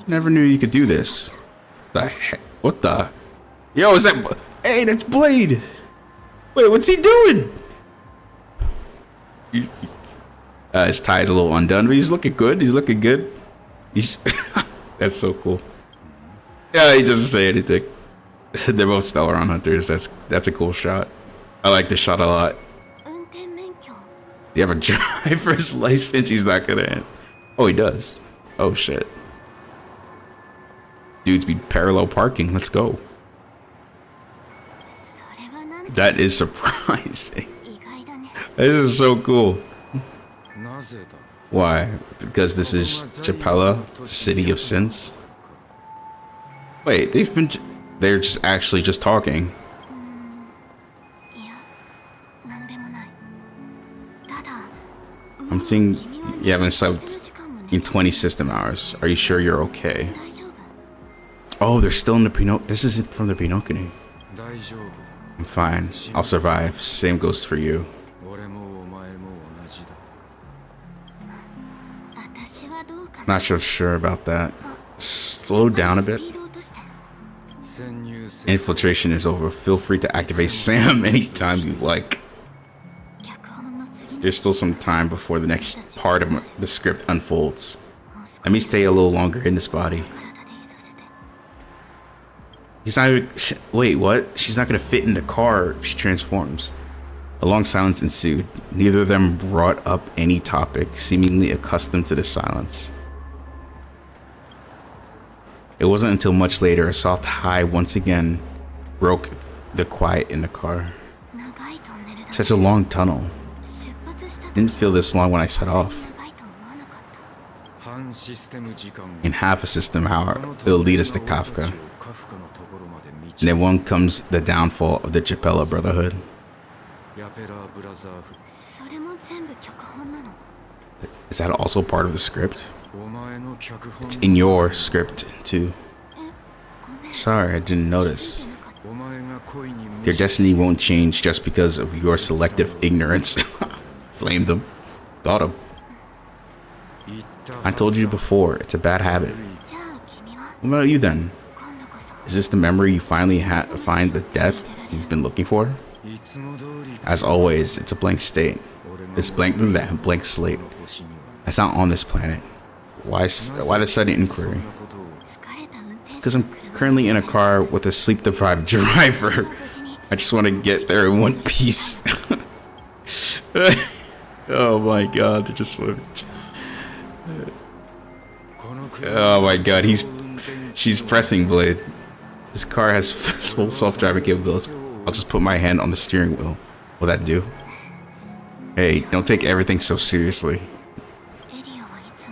Never knew you could do this. The heck? What the? Yo, is that? Hey, that's Blade. Wait, what's he doing? His tie is a little undone, but he's looking good. He's looking good. He's that's so cool. Yeah, he doesn't say anything. They're both Stellaron hunters. That's a cool shot. I like the shot a lot. Do you have a driver's license? He's not gonna answer. Oh, he does. Oh shit. Dudes be parallel parking. Let's go. That is surprising. This is so cool. Why? Because this is Chapella, the city of sins? Wait, they're just actually just talking. I'm seeing you haven't slept in 20 system hours. Are you sure you're okay? Oh, they're still in the Pinocchio. This is it from the Pinocchio. I'm fine. I'll survive. Same goes for you. Not so sure about that. Slow down a bit. Infiltration is over. Feel free to activate Sam anytime you like. There's still some time before the next part of the script unfolds. Let me stay a little longer in this body. He's not even, wait, what? She's not gonna fit in the car if she transforms. A long silence ensued. Neither of them brought up any topic, seemingly accustomed to the silence. It wasn't until much later a soft high once again broke the quiet in the car. Such a long tunnel. Didn't feel this long when I set off. In half a system hour, it'll lead us to Kafka. And then one comes the downfall of the Chapella Brotherhood. Is that also part of the script? It's in your script too. Sorry, I didn't notice. Their destiny won't change just because of your selective ignorance. Flamed them. Thought him. I told you before, it's a bad habit. What about you then? Is this the memory you finally find the death you've been looking for? As always, it's a blank state. It's blank slate. It's not on this planet. Why the sudden inquiry? Because I'm currently in a car with a sleep-deprived driver. I just want to get there in one piece. Oh my god, I just want. Oh my god, she's pressing Blade. This car has full self-driving capabilities. I'll just put my hand on the steering wheel. Will that do? Hey, don't take everything so seriously.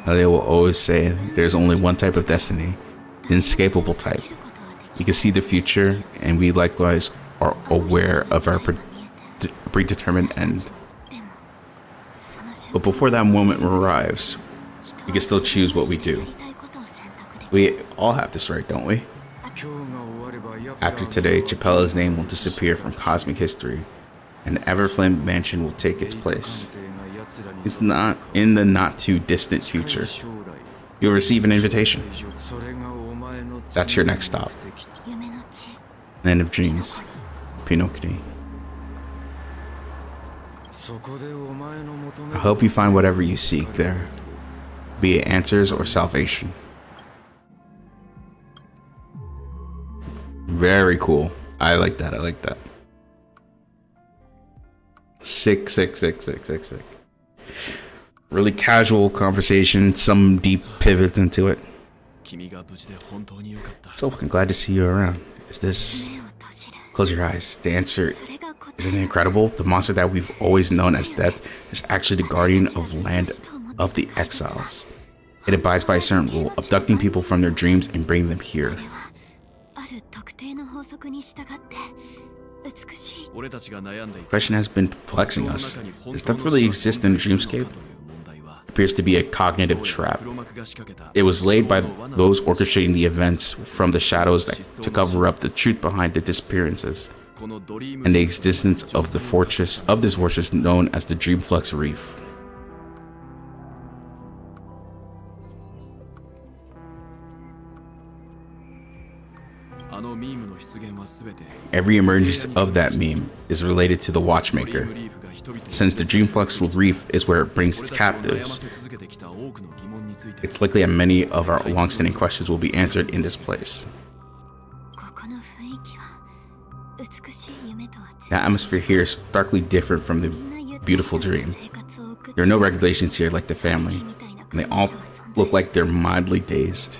They will always say there's only one type of destiny, the inescapable type. You can see the future, and we likewise are aware of our predetermined end. But before that moment arrives, we can still choose what we do. We all have this right, don't we? After today, Chapella's name will disappear from cosmic history, and the Everflame Mansion will take its place. It's not in the not too distant future. You'll receive an invitation. That's your next stop. Land of Dreams. Pinokini. I hope you find whatever you seek there, be it answers or salvation. Very cool. I like that. I like that. Sick. Really casual conversation, some deep pivots into it. So I'm glad to see you around. Is this... Close your eyes. The answer... Isn't it incredible? The monster that we've always known as Death is actually the guardian of land of the exiles. It abides by a certain rule, abducting people from their dreams and bringing them here. The question has been perplexing us. Does Death really exist in a dreamscape? It appears to be a cognitive trap. It was laid by those orchestrating the events from the shadows to cover up the truth behind the disappearances and the existence of this fortress known as the Dreamflux Reef. Every emergence of that meme is related to the Watchmaker, since the Dreamflux Reef is where it brings its captives. It's likely that many of our long-standing questions will be answered in this place. The atmosphere here is starkly different from the beautiful dream. There are no regulations here like the family, and they all look like they're mildly dazed.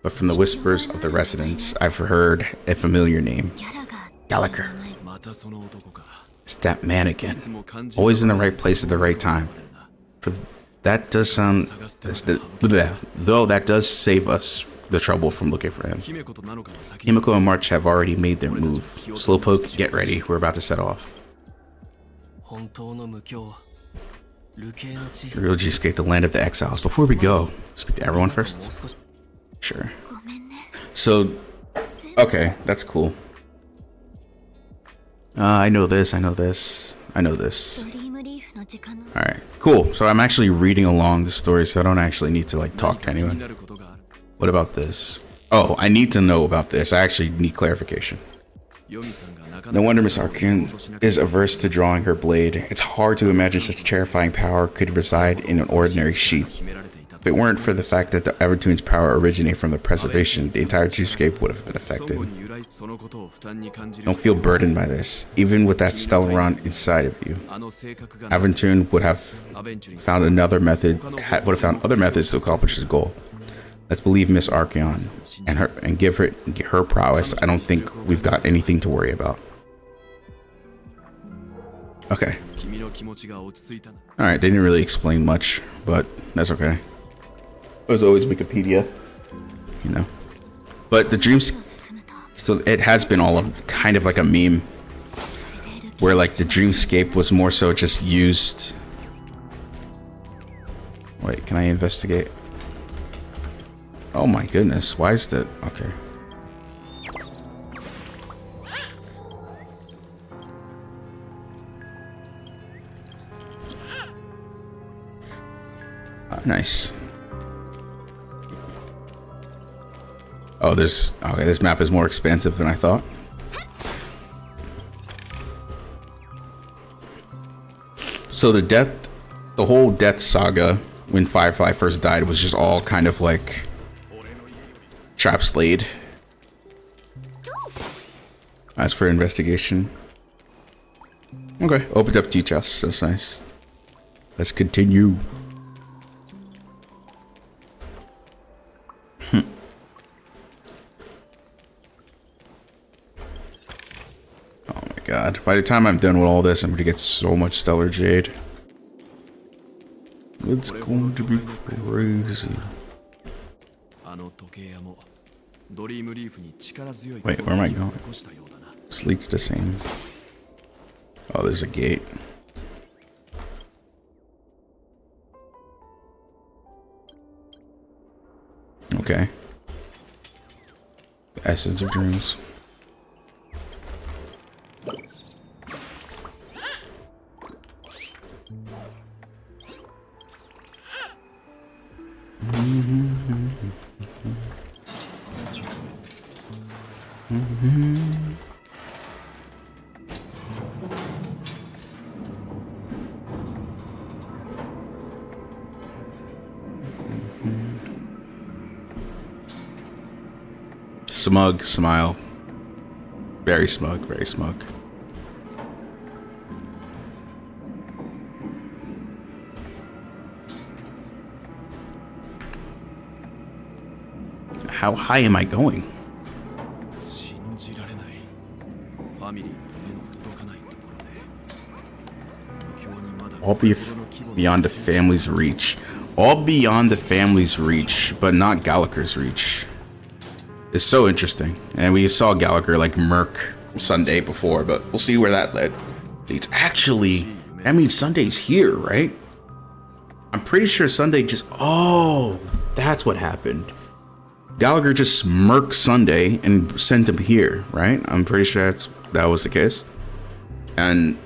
But from the whispers of the residents, I've heard a familiar name. Gallagher. It's that man again. Always in the right place at the right time. For that does sound... Though that does save us the trouble from looking for him. Himiko and March have already made their move. Slowpoke, get ready. We're about to set off. Real G-Skate, the land of the exiles. Before we go, speak to everyone first? Sure. So, okay, that's cool. I know this. Alright, cool. So I'm actually reading along the story, so I don't actually need to like talk to anyone. What about this? Oh, I need to know about this. I actually need clarification. No wonder Miss Arcane is averse to drawing her blade. It's hard to imagine such terrifying power could reside in an ordinary sheath. If it weren't for the fact that the Evertoon's power originated from the preservation, the entire dreamscape would have been affected. Don't feel burdened by this. Even with that Stellaron inside of you, Evertoon would have found other methods to accomplish his goal. Let's believe Miss Archeon and give her prowess. I don't think we've got anything to worry about. Okay. Alright, they didn't really explain much, but that's okay. There's always Wikipedia, you know. But the dreams, so it has been all of kind of like a meme where like the dreamscape was more so just used. Wait, can I investigate? Oh my goodness, why is that? Okay. Nice. Oh, okay, this map is more expansive than I thought. So the whole death saga when Firefly first died was just all kind of like traps laid. As for investigation. Okay, opened up two chests, that's nice. Let's continue. Oh my god. By the time I'm done with all this, I'm gonna get so much Stellar Jade. It's going to be crazy. Wait, where am I going? This leads to the same. Oh, there's a gate. Okay. The essence of dreams. Smug smile. Very smug, very smug. How high am I going? 信じられない。ファミリーの目の届かないところで。無境にまだ All beyond the family's reach. All beyond the family's reach, but not Gallagher's reach. It's so interesting. And we saw Gallagher like murk Sunday before, but we'll see where that led. It's actually, I mean, Sunday's here, right? I'm pretty sure Sunday just, oh, that's what happened. Gallagher just murked Sunday and sent him here, right? I'm pretty sure that was the case. And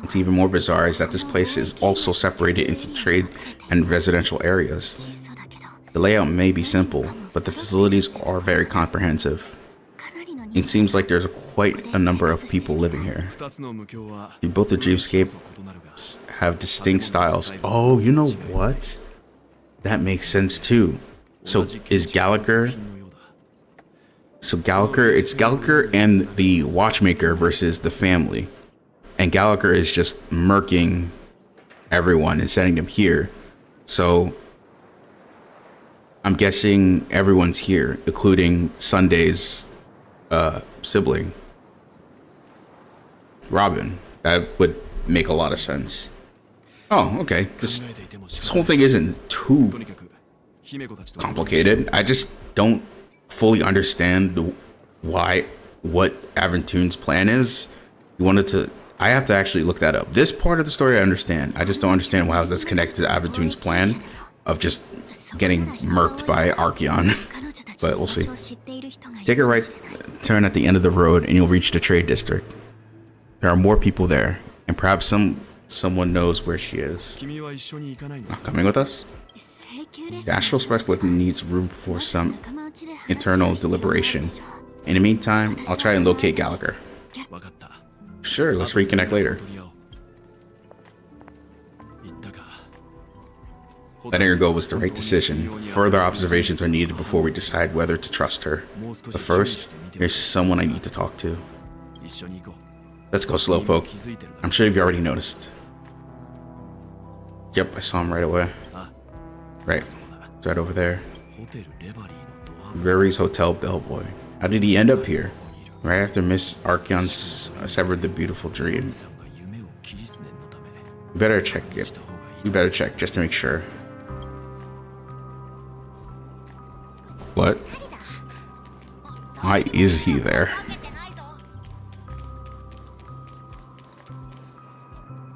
what's even more bizarre is that this place is also separated into trade and residential areas. The layout may be simple, but the facilities are very comprehensive. It seems like there's quite a number of people living here. Both the dreamscapes have distinct styles. Oh, you know what? That makes sense too. So is Gallagher... So it's Gallagher and the watchmaker versus the family. And Gallagher is just murking everyone and sending them here. So I'm guessing everyone's here, including Sunday's sibling, Robin. That would make a lot of sense. Oh, okay. This whole thing isn't too complicated. I just don't fully understand what Aventoon's plan is. You wanted to... I have to actually look that up. This part of the story I understand. I just don't understand how that's connected to Aventoon's plan of just getting murked by Archeon. But we'll see. Take a right turn at the end of the road and you'll reach the trade district. There are more people there, and perhaps someone knows where she is. Not coming with us? The astral specialist needs room for some internal deliberation. In the meantime, I'll try and locate Gallagher. Sure, let's reconnect later. Letting her go was the right decision. Further observations are needed before we decide whether to trust her. But first, there's someone I need to talk to. Let's go, Slowpoke. I'm sure you've already noticed. Yep, I saw him right away. Right, it's right over there. Very's Hotel Bellboy. How did he end up here? Right after Miss Archeon severed the beautiful dream. You better check it. You better check just to make sure. What? Why is he there?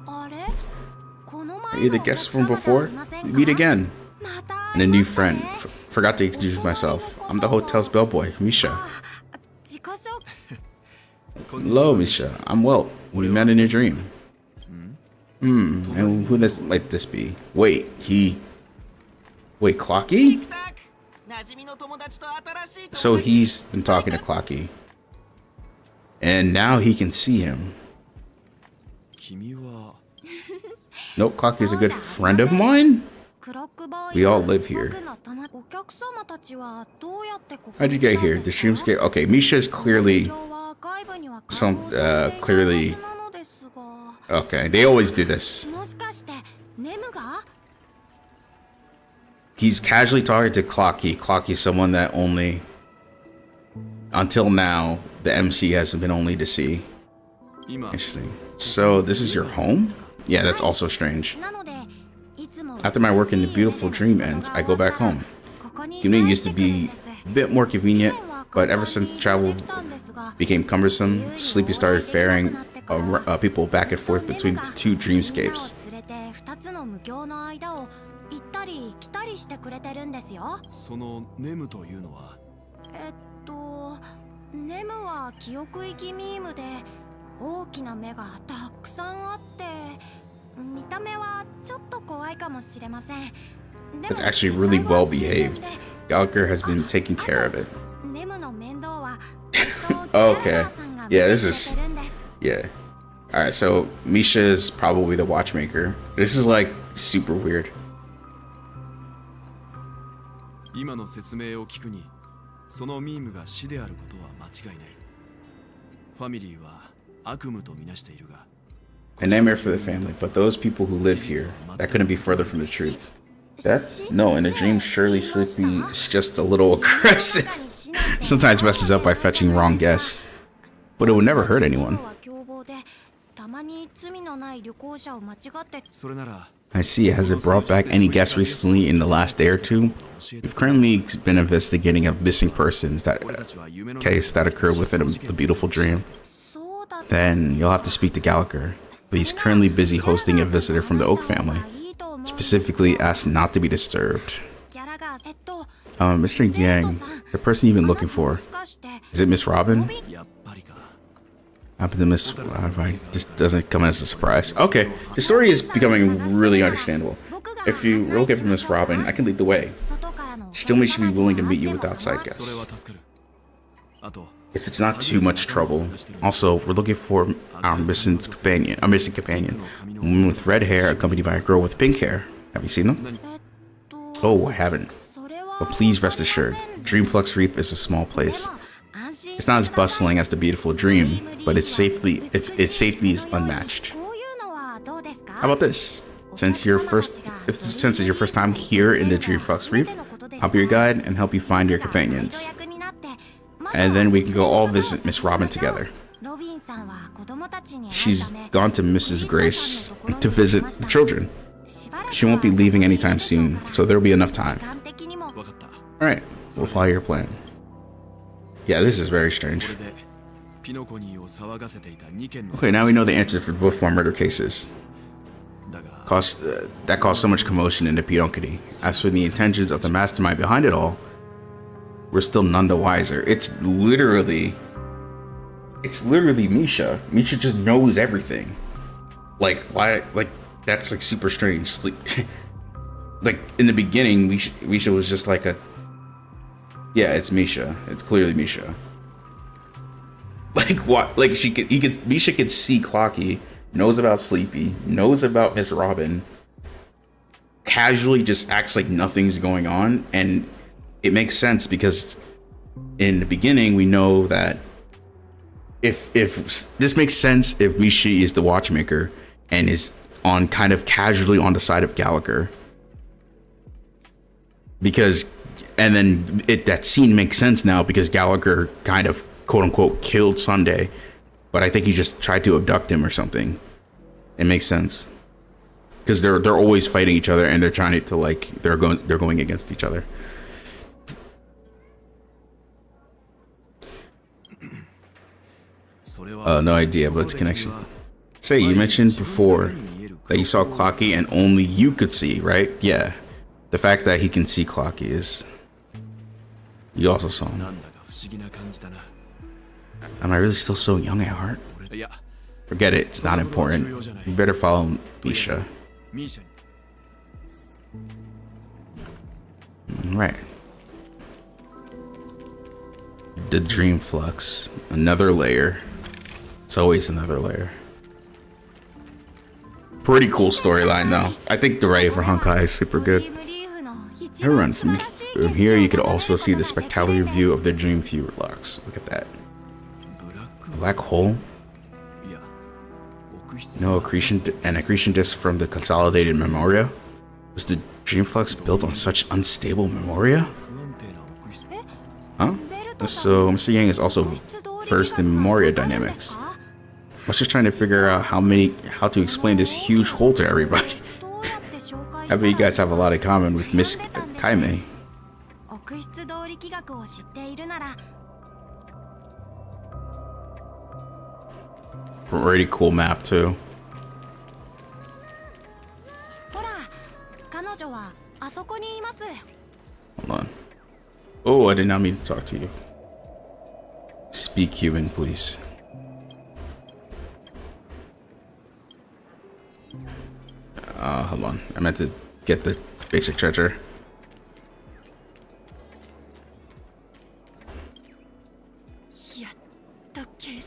Are you the guest from before? We meet again. And a new friend. Forgot to introduce myself. I'm the hotel's bellboy, Misha. Hello, Misha. I'm Welt. We met in your dream. And who might this be? Wait, Clocky? So he's been talking to Clocky. And now he can see him. Nope, Clocky's a good friend of mine? We all live here. How'd you get here? The streamscape? Okay, Misha is clearly... clearly... Okay, they always do this. He's casually talking to Clocky. Clocky's someone that only... Until now, the MC hasn't been only to see. Interesting. So, this is your home? Yeah, that's also strange. After my work in the beautiful dream ends, I go back home. Commuting used to be a bit more convenient, but ever since travel became cumbersome, Sleepy started ferrying people back and forth between the two dreamscapes. It's actually really well behaved. Gallagher has been taking care of it. Okay. Yeah, this is... Yeah. Alright, so Misha is probably the watchmaker. This is like super weird. 今の説明を聞くに、そのミームが死であることは間違いない。ファミリーは悪夢とみなしているが、A nightmare for the family, but those people who live here, that couldn't be further from the truth. That's... No, in a dream, surely Sleepy is just a little aggressive. Sometimes messes up by fetching wrong guests. But it would never hurt anyone. それなら I see. Has it brought back any guests recently in the last day or two? We've currently been investigating a missing persons case that occurred within the beautiful dream. Then you'll have to speak to Gallagher. But he's currently busy hosting a visitor from the Oak family. Specifically asked not to be disturbed. Mr. Yang, the person you've been looking for, is it Miss Robin? やっぱりか。 Happened to miss. This doesn't come as a surprise. Okay, the story is becoming really understandable. If you were looking for Miss Robin, I can lead the way. She told me she'd be willing to meet you with outside それ guests. は助かる。あと、 If it's not too much trouble. Also, we're looking for our missing companion. A woman with red hair accompanied by a girl with pink hair. Have you seen them? Oh, I haven't. But please rest assured, Dreamflux Reef is a small place. It's not as bustling as the beautiful dream, but its safety is unmatched. How about this? Since it's your first time here in the Dreamflux Reef, I'll be your guide and help you find your companions. And then we can go all visit Miss Robin together. She's gone to Mrs. Grace to visit the children. She won't be leaving anytime soon, so there'll be enough time. わかった。 Alright, we'll follow your plan. Yeah, this is very strange. これでピノコニーを騒がせていた2件の Okay, now we know the answer for both of our murder cases. だが、 That caused so much commotion in the Pidonkity. As for the intentions of the mastermind behind it all, we're still none the wiser. It's literally Misha. Misha just knows everything. Like, why? Like, that's like super strange. Like in the beginning, Misha was just like a... Yeah, it's Misha. It's clearly Misha. Like what? Like Misha could see Clocky, knows about Sleepy, knows about Miss Robin, casually just acts like nothing's going on, and it makes sense because in the beginning we know that if this makes sense if Misha is the watchmaker and is on kind of casually on the side of Gallagher. Because, and then that scene makes sense now because Gallagher kind of quote unquote killed Sunday, but I think he just tried to abduct him or something. It makes sense because they're always fighting each other and they're trying to like they're going against each other. No idea, but it's a connection. Say, you mentioned before that you saw Clocky and only you could see, right? Yeah. The fact that he can see Clocky is... You also saw him. なんだか不思議な感じだな。 Am I really still so young at heart? いや、 Forget it, it's not important. You better follow Misha. ミーシャに Right. The Dream Flux. Another layer. It's always another layer. Pretty cool storyline though. I think the writing for Honkai is super good. Everyone, from here you could also see the spectacular view of the Dream Flux. Look at that. ブラック A black hole? いや、奥室 No an accretion disk from the consolidated Memoria? Was the Dream Flux built on such unstable Memoria? 不安定な奥室 Huh? So Mr. Yang is also versed in Memoria dynamics. I was just trying to figure out how to explain this huge hole to everybody. I bet you guys have a lot in common with Miss Kaime. 奥室通り気学を知っているなら Pretty cool map too. ほら彼女はあそこにいます Hold on. Oh, I did not mean to talk to you. Speak human, please. Hold on. I meant to get the basic treasure.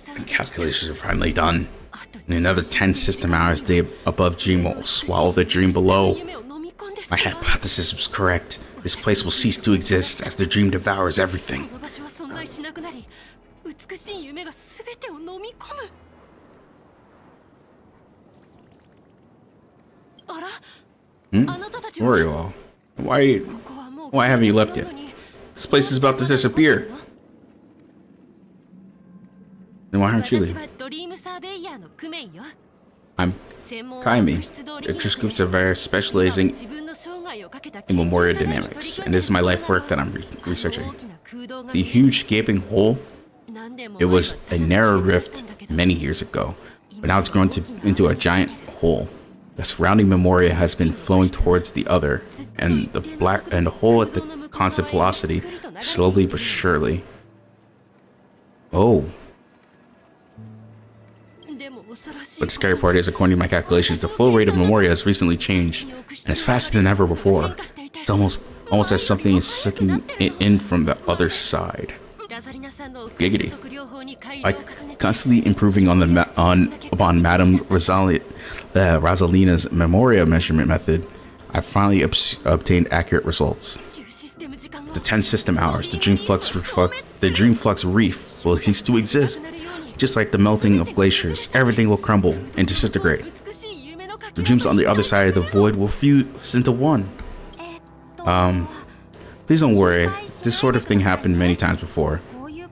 And calculations are finally done. In another 10 system hours, the above dream will swallow the dream below. My hypothesis was correct. This place will cease to exist as the dream devours everything. Where are you all? Why haven't you left yet? This place is about to disappear. Then why aren't you leaving? I'm Kaimi. Interest groups are very specializing in memorial dynamics, and this is my life work that I'm researching. The huge gaping hole, it was a narrow rift many years ago, but now it's grown into a giant hole. The surrounding memoria has been flowing towards the other, and the hole at the constant velocity, slowly but surely. Oh. But the scary part is, according to my calculations, the flow rate of memoria has recently changed, and it's faster than ever before. It's almost as something is sucking it in from the other side. Giggity. By constantly improving upon Madame Rosalina's memoria measurement method, I finally obtained accurate results. The 10 system hours, the dream flux reef will cease to exist. Just like the melting of glaciers, everything will crumble and disintegrate. The dreams on the other side of the void will fuse into one. Please don't worry. This sort of thing happened many times before.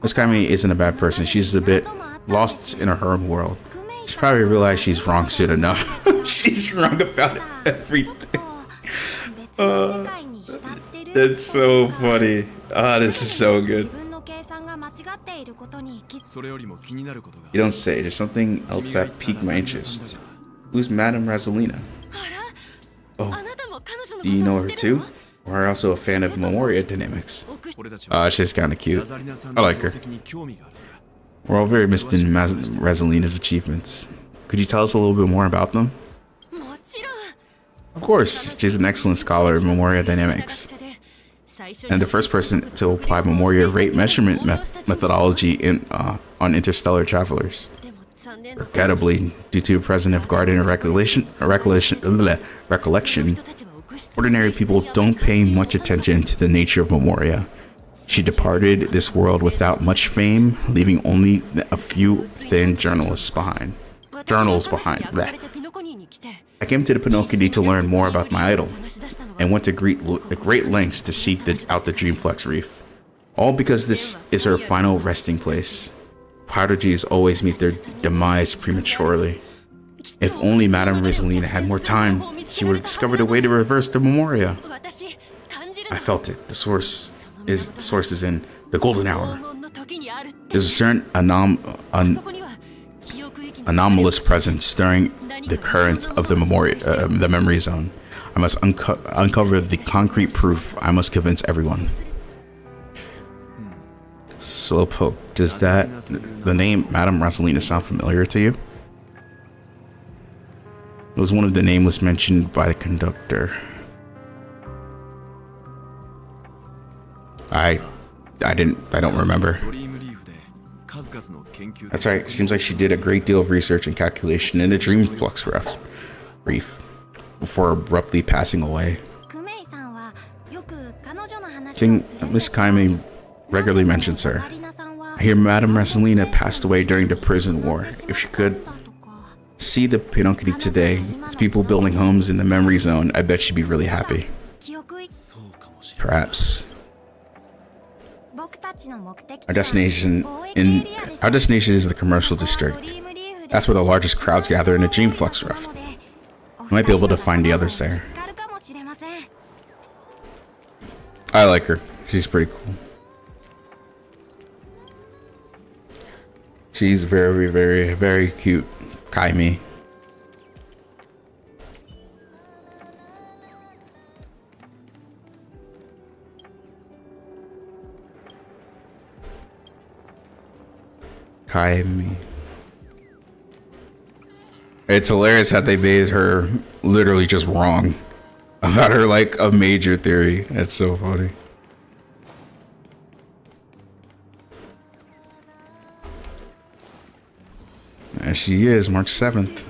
Miss Kaimi isn't a bad person. She's a bit lost in her own world. She's probably realized she's wrong soon enough. She's wrong about everything. That's so funny. This is so good. You don't say. There's something else that piqued my interest. Who's Madame Rosalina? Oh, do you know her too? Or are you also a fan of memoria dynamics? She's kind of cute. I like her. We're all very interested in Rosalina's achievements. Could you tell us a little bit more about them? Of course, she's an excellent scholar in memoria dynamics, and the first person to apply memoria rate measurement methodology on interstellar travelers. Regrettably, due to a president of guarding recollection, ordinary people don't pay much attention to the nature of memoria. She departed this world without much fame, leaving only a few thin journals behind. Blech. I came to the Pinocchio to learn more about my idol, and went to great lengths to seek out the Dreamflux Reef. All because this is her final resting place. Prodigies always meet their demise prematurely. If only Madame Rosalina had more time, she would have discovered a way to reverse the memoria. I felt it. The source is in the golden hour. There's a certain anomalous presence stirring the currents of the memory zone. I must uncover the concrete proof. I must convince everyone. Slowpoke, does the name Madame Rosalina sound familiar to you? It was one of the nameless mentioned by the conductor. I don't remember. That's right. Seems like she did a great deal of research and calculation in the Dreamflux Reef before abruptly passing away. Miss Kaimi regularly mentions her. I hear Madame Rosalina passed away during the prison war. If she could see the Pinocchio today, with people building homes in the memory zone, I bet she'd be really happy. Perhaps. Our destination is the commercial district. That's where the largest crowds gather in the Dreamflux Reef. We might be able to find the others there. I like her. She's pretty cool. She's very, very, very cute. Kaimi. Kaimi. It's hilarious that they made her literally just wrong about her like a major theory. That's so funny. There she is, March 7th.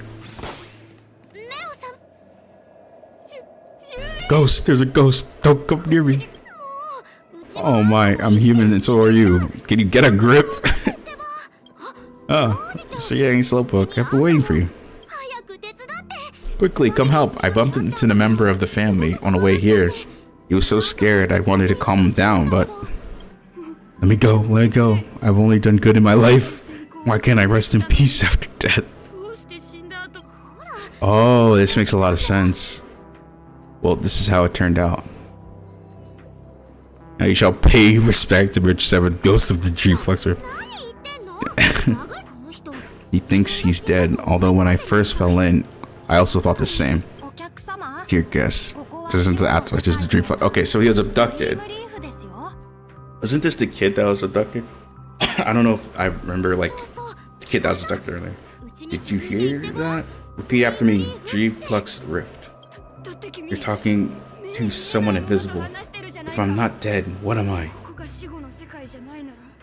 Ghost, there's a ghost. Don't come near me. Oh my, I'm human and so are you. Can you get a grip? Oh, so yeah, ain't slowpoke. I've been waiting for you. Quickly, come help. I bumped into the member of the family on the way here. He was so scared I wanted to calm him down, but... Let me go. I've only done good in my life. Why can't I rest in peace after death? Oh, this makes a lot of sense. Well, this is how it turned out. Now you shall pay respect to Rich 7th, Ghost of the Dream Flexor. He thinks he's dead, although when I first fell in, I also thought the same. Dear guest, this isn't the afterlife, just the dream flex. Okay, so he was abducted. Wasn't this the kid that was abducted? I don't know if I remember, like, the kid that was abducted earlier. Did you hear that? Repeat after me. Dream Flux Rift. You're talking to someone invisible. If I'm not dead, what am I?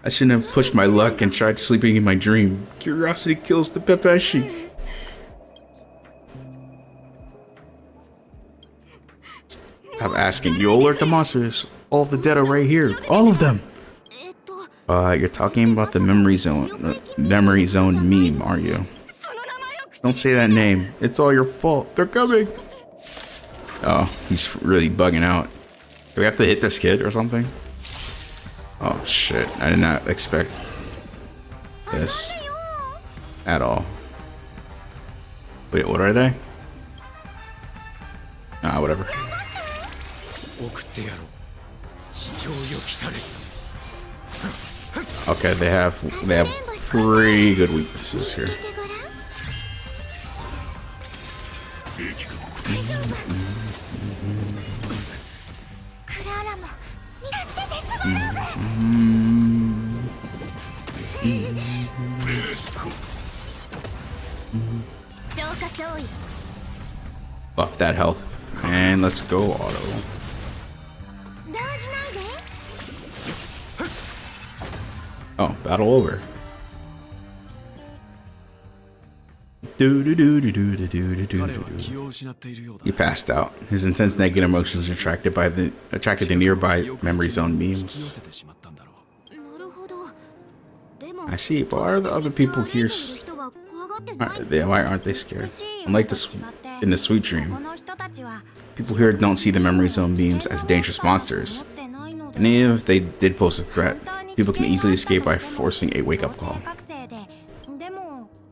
I shouldn't have pushed my luck and tried sleeping in my dream. Curiosity kills the Pepeshi. Stop asking. You alert the monsters. All of the dead are right here. All of them. You're talking about the memory zone meme, aren't you? Don't say that name. It's all your fault. They're coming. Oh, he's really bugging out. Do we have to hit this kid or something? Oh shit, I did not expect this at all. Wait, what are they? Ah, whatever. Okay, they have pretty good weaknesses here. Buff that health and let's go auto. Oh, battle over. He passed out. His intense negative emotions attracted the nearby memory zone memes. I see, but why are the other people here? Why aren't they scared? Unlike in the Sweet Dream, people here don't see the memory zone memes as dangerous monsters. And even if they did pose a threat, people can easily escape by forcing a wake-up call.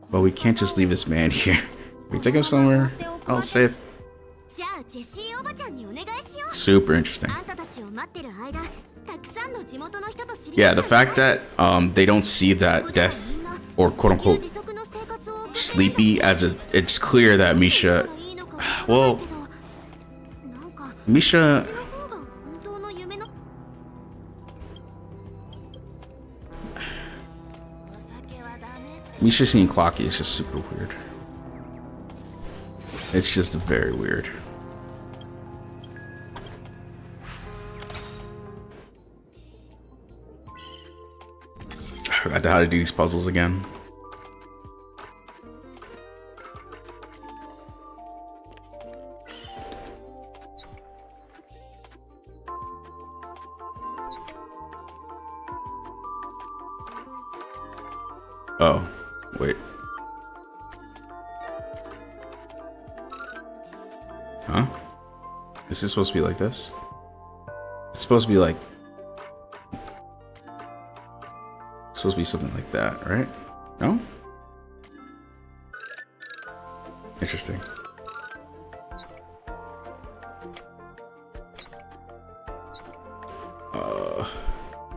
But we can't just leave this man here. We take him somewhere else safe. Super interesting. Yeah, the fact that they don't see that death or quote-unquote sleepy as it's clear that Misha, well, Misha seeing Clocky is just super weird. It's just very weird. I forgot how to do these puzzles again. Oh, wait. Huh? Is this supposed to be like this? It's supposed to be like... It's supposed to be something like that, right? No? Interesting.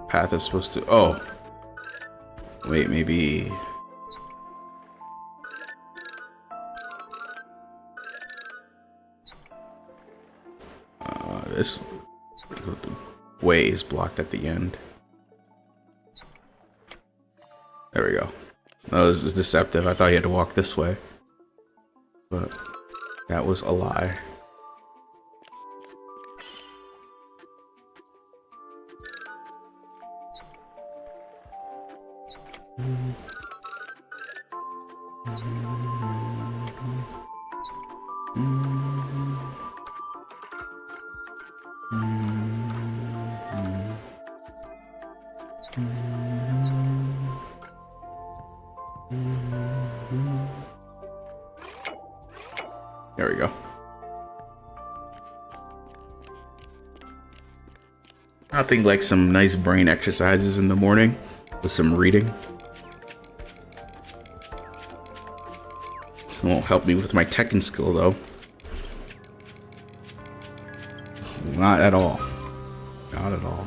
Path is supposed to... Oh. Wait, maybe... This... The way is blocked at the end. There we go. No, this is deceptive. I thought you had to walk this way. But that was a lie. There we go. I think like some nice brain exercises in the morning with some reading. It won't help me with my tekken skill though. Not at all. Not at all.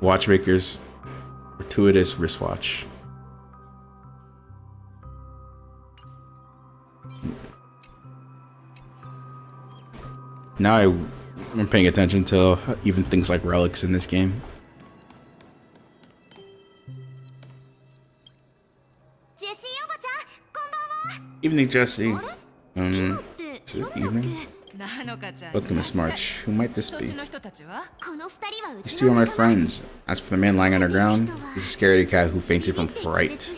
Watchmaker's gratuitous wristwatch. Now I'm paying attention to even things like relics in this game. Evening, Jesse. Is it evening? Welcome, Miss March. Who might this be? These two are my friends. As for the man lying on the ground, he's a scaredy cat who fainted from fright.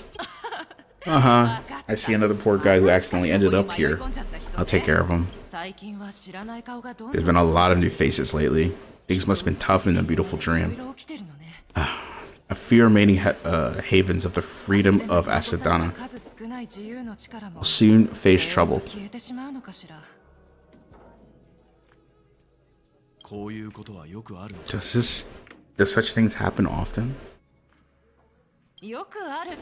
I see another poor guy who accidentally ended up here. I'll take care of him. There's been a lot of new faces lately. Things must have been tough in a beautiful dream. A few remaining havens of the freedom of Asadana will soon face trouble. Does such things happen often?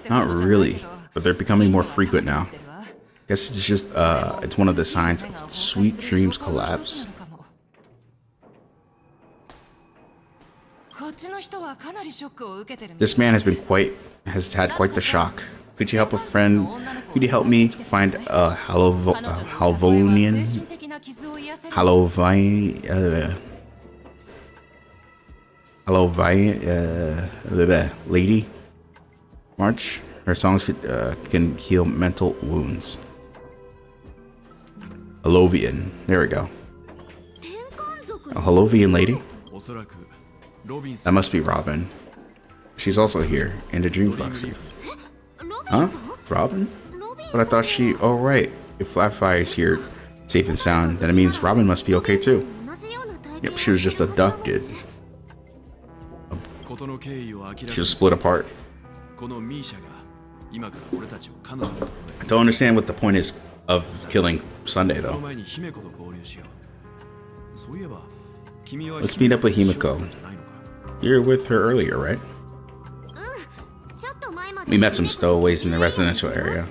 Not really, but they're becoming more frequent now. Guess it's just it's one of the signs of sweet dreams collapse. This man has had quite the shock. Could you help a friend? Could you help me find a lady? March. Her songs can heal mental wounds. Halovian. There we go. A Halovian lady? That must be Robin. She's also here in the Dreamflux Reef. Huh? Robin? But I thought she... Oh, right. If Flatfire is here, safe and sound, then it means Robin must be okay too. Yep, she was just abducted. She was split apart. I don't understand what the point is of killing Sunday, though. Let's meet up with Himiko. You were with her earlier, right? We met some stowaways in the residential area.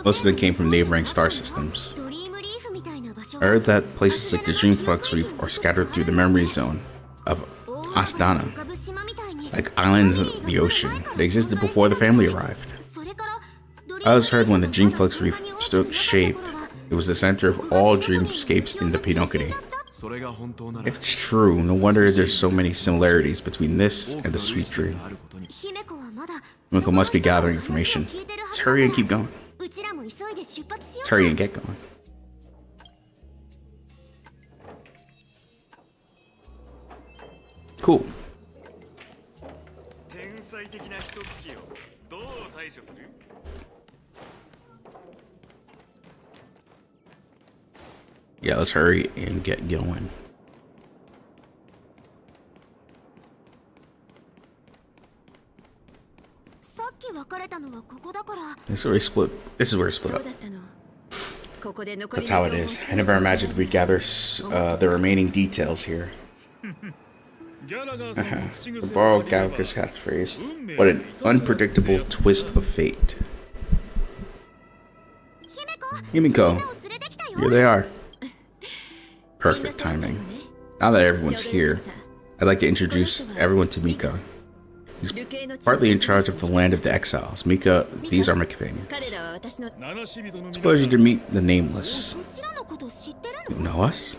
Most of them came from neighboring star systems. I heard that places like the Dreamflux Reef are scattered through the memory zone of Astana, like islands of the ocean. They existed before the family arrived. I was heard when the Dreamflux Reef took shape, it was the center of all dreamscapes in the Pinocchio. If it's true, no wonder there's so many similarities between this and the sweet dream. Himiko must be gathering information. Let's hurry and keep going. Let's hurry and get going. Cool. Yeah, let's hurry and get going. This is where we split. This is where we split up. That's how it is. I never imagined we'd gather the remaining details here. Borrow Gauker's catchphrase. What an unpredictable twist of fate. Himiko, here they are. Perfect timing. Now that everyone's here, I'd like to introduce everyone to Mika. He's partly in charge of the land of the exiles. Mika, these are my companions. It's a pleasure to meet the Nameless. You know us?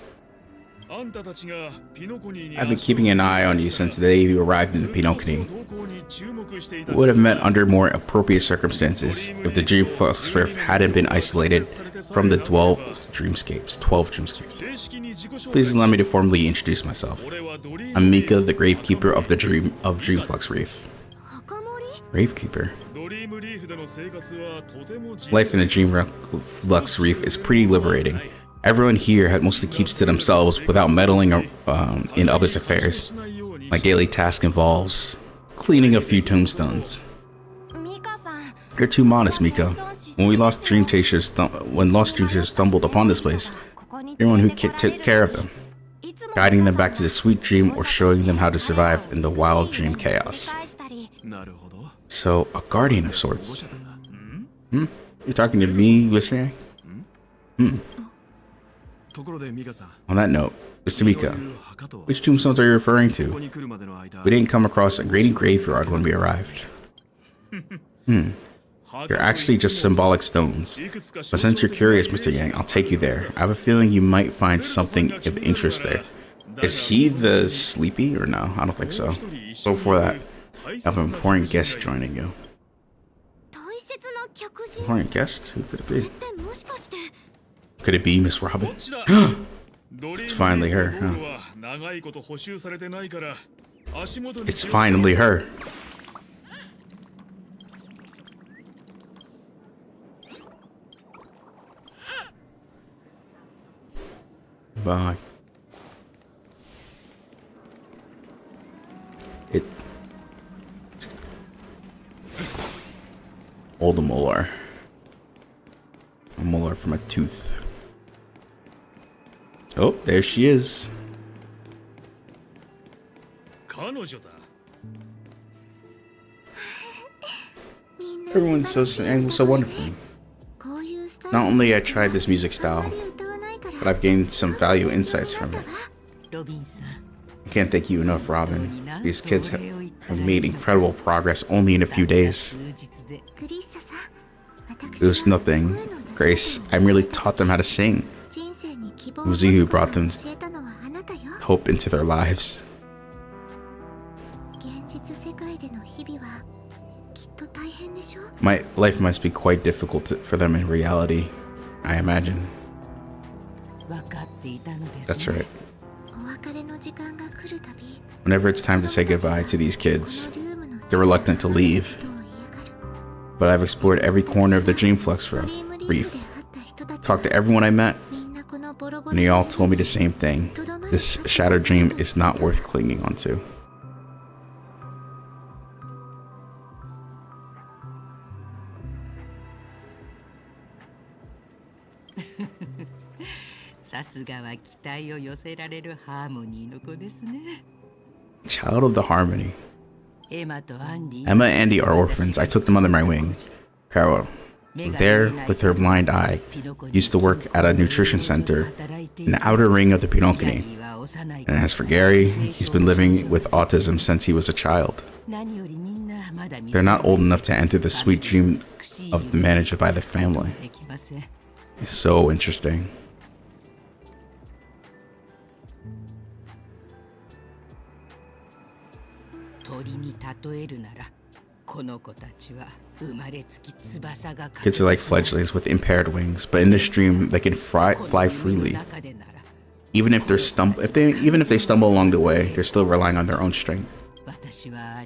I've been keeping an eye on you since the day you arrived in the Pinocchio. We would have met under more appropriate circumstances if the Dreamflux Rift hadn't been isolated from the 12 dreamscapes. Please allow me to formally introduce myself. I'm Mika, the Gravekeeper of the Dreamflux Reef. Gravekeeper. Life in the Dreamlux Reef is pretty liberating. Everyone here mostly keeps to themselves without meddling in others' affairs. My daily task involves cleaning a few tombstones. You're too modest, Miko. When Lost Dream Chasers stumbled upon this place, you're one who took care of them, guiding them back to the sweet dream or showing them how to survive in the wild dream chaos. So, a guardian of sorts. You're talking to me, listener? On that note, Mr. Mika, which tombstones are you referring to? We didn't come across a grading graveyard when we arrived. They're actually just symbolic stones. But since you're curious, Mr. Yang, I'll take you there. I have a feeling you might find something of interest there. Is he the sleepy or no? I don't think so. But before that, I have an important guest joining you. Important guest? Who could it be? Could it be Miss Robin? It's finally her, huh? It's finally her. Bye. Hold a molar. A molar from a tooth. Oh, there she is. Everyone's so wonderful. Not only I tried this music style, but I've gained some value insights from it. I can't thank you enough, Robin. These kids have made incredible progress only in a few days. It was nothing, Grace. I merely taught them how to sing. It was you who brought them hope into their lives. My life must be quite difficult for them in reality, I imagine. That's right. Whenever it's time to say goodbye to these kids, they're reluctant to leave. But I've explored every corner of the Dreamflux Reef. Talked to everyone I met, and they all told me the same thing. This shattered dream is not worth clinging onto. Child of the harmony. Emma and Andy are orphans. I took them under my wing. Carol, there with her blind eye, used to work at a nutrition center in the outer ring of the Pinocchio. And as for Gary, he's been living with autism since he was a child. They're not old enough to enter the sweet dream of the managed by the family. It's so interesting. Kids are like fledglings with impaired wings, but in this dream they can fly freely. Even if they stumble along the way, they're still relying on their own strength.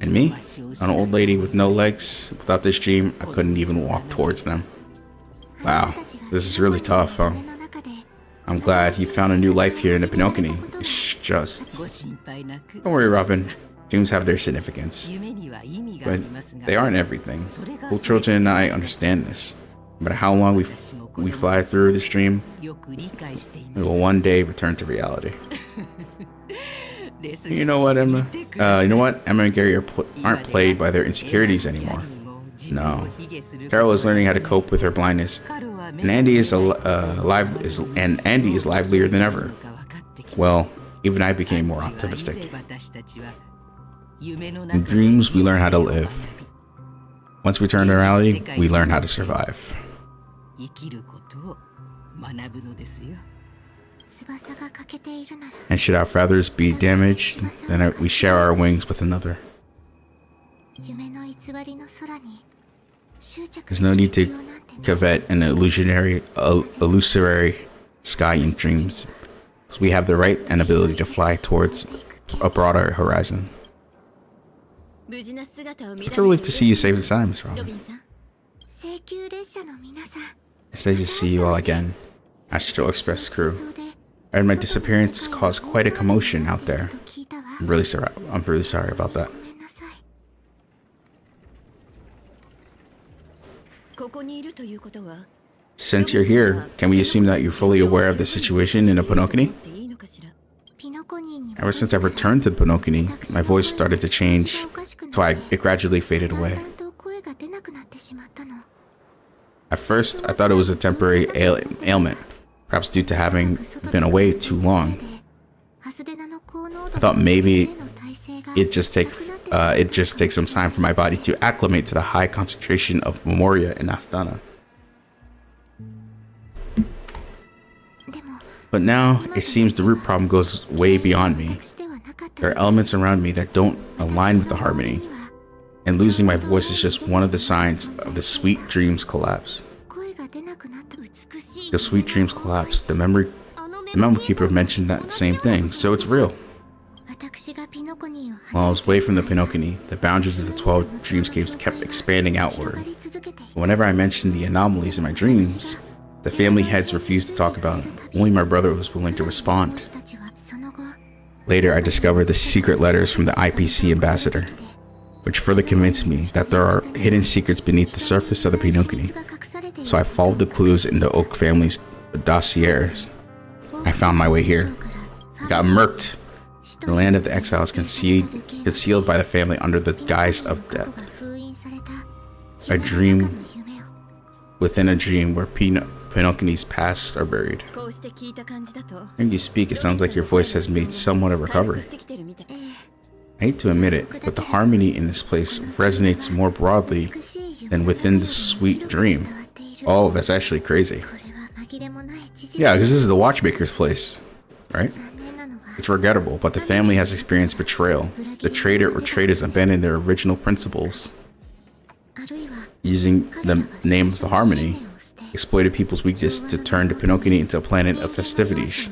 And me, an old lady with no legs, without this dream, I couldn't even walk towards them. Wow, this is really tough, huh? I'm glad you found a new life here in the Pinocchio. It's just... Don't worry, Robin. Dreams have their significance, but they aren't everything. Both children and I understand this. No matter how long we fly through this dream, we will one day return to reality. You know what, Emma? Emma and Gary aren't plagued by their insecurities anymore. No. Carol is learning how to cope with her blindness, and Andy is livelier than ever. Well, even I became more optimistic. In dreams, we learn how to live. Once we return to reality, we learn how to survive. And should our feathers be damaged, then we share our wings with another. There's no need to covet an illusory sky in dreams, because we have the right and ability to fly towards a broader horizon. It's a relief to see you save the time, Miss ロ Robin. ビンさん、請求列車の皆さん、 It's nice to see you all again. Astral Express crew. I heard my disappearance caused quite a commotion out there. I'm really sorry about that. ごめんなさい。ここにいるということは、 Since you're here, can we assume that you're fully aware of the situation in the Pinokini? いいのかしら。ピノコニーに Ever since I've returned to Pinokini, my voice started to change, so it gradually faded だ away. んだんと声が出なくなってしまったの。 At first, I thought it was a temporary ailment, perhaps due to having been away too long. I thought maybe it just takes some time for my body to acclimate to the high concentration of Memoria in Astana. But now, it seems the root problem goes way beyond me. There are elements around me that don't align with the harmony, and losing my voice is just one of the signs of the sweet dreams collapse. The sweet dreams collapse. The memory keeper mentioned that same thing, so it's real. While I was away from the Pinokini, the boundaries of the 12 dreamscapes kept expanding outward. Whenever I mentioned the anomalies in my dreams, the family heads refused to talk about it. Only my brother was willing to respond. Later, I discovered the secret letters from the IPC ambassador, which further convinced me that there are hidden secrets beneath the surface of the Pinokini. So I followed the clues in the Oak family's dossiers. I found my way here. I got murked. The land of the exiles concealed by the family under the guise of death. A dream within a dream where Pinokini's past are buried. Hearing you speak, it sounds like your voice has made somewhat of a recovery. I hate to admit it, but the harmony in this place resonates more broadly than within the sweet dream. Oh, that's actually crazy. Yeah, because this is the watchmaker's place, right? It's regrettable, but the family has experienced betrayal. The traitor or traitors abandoned their original principles. Using the name of the harmony, exploited people's weakness to turn the Pinokini into a planet of festivities.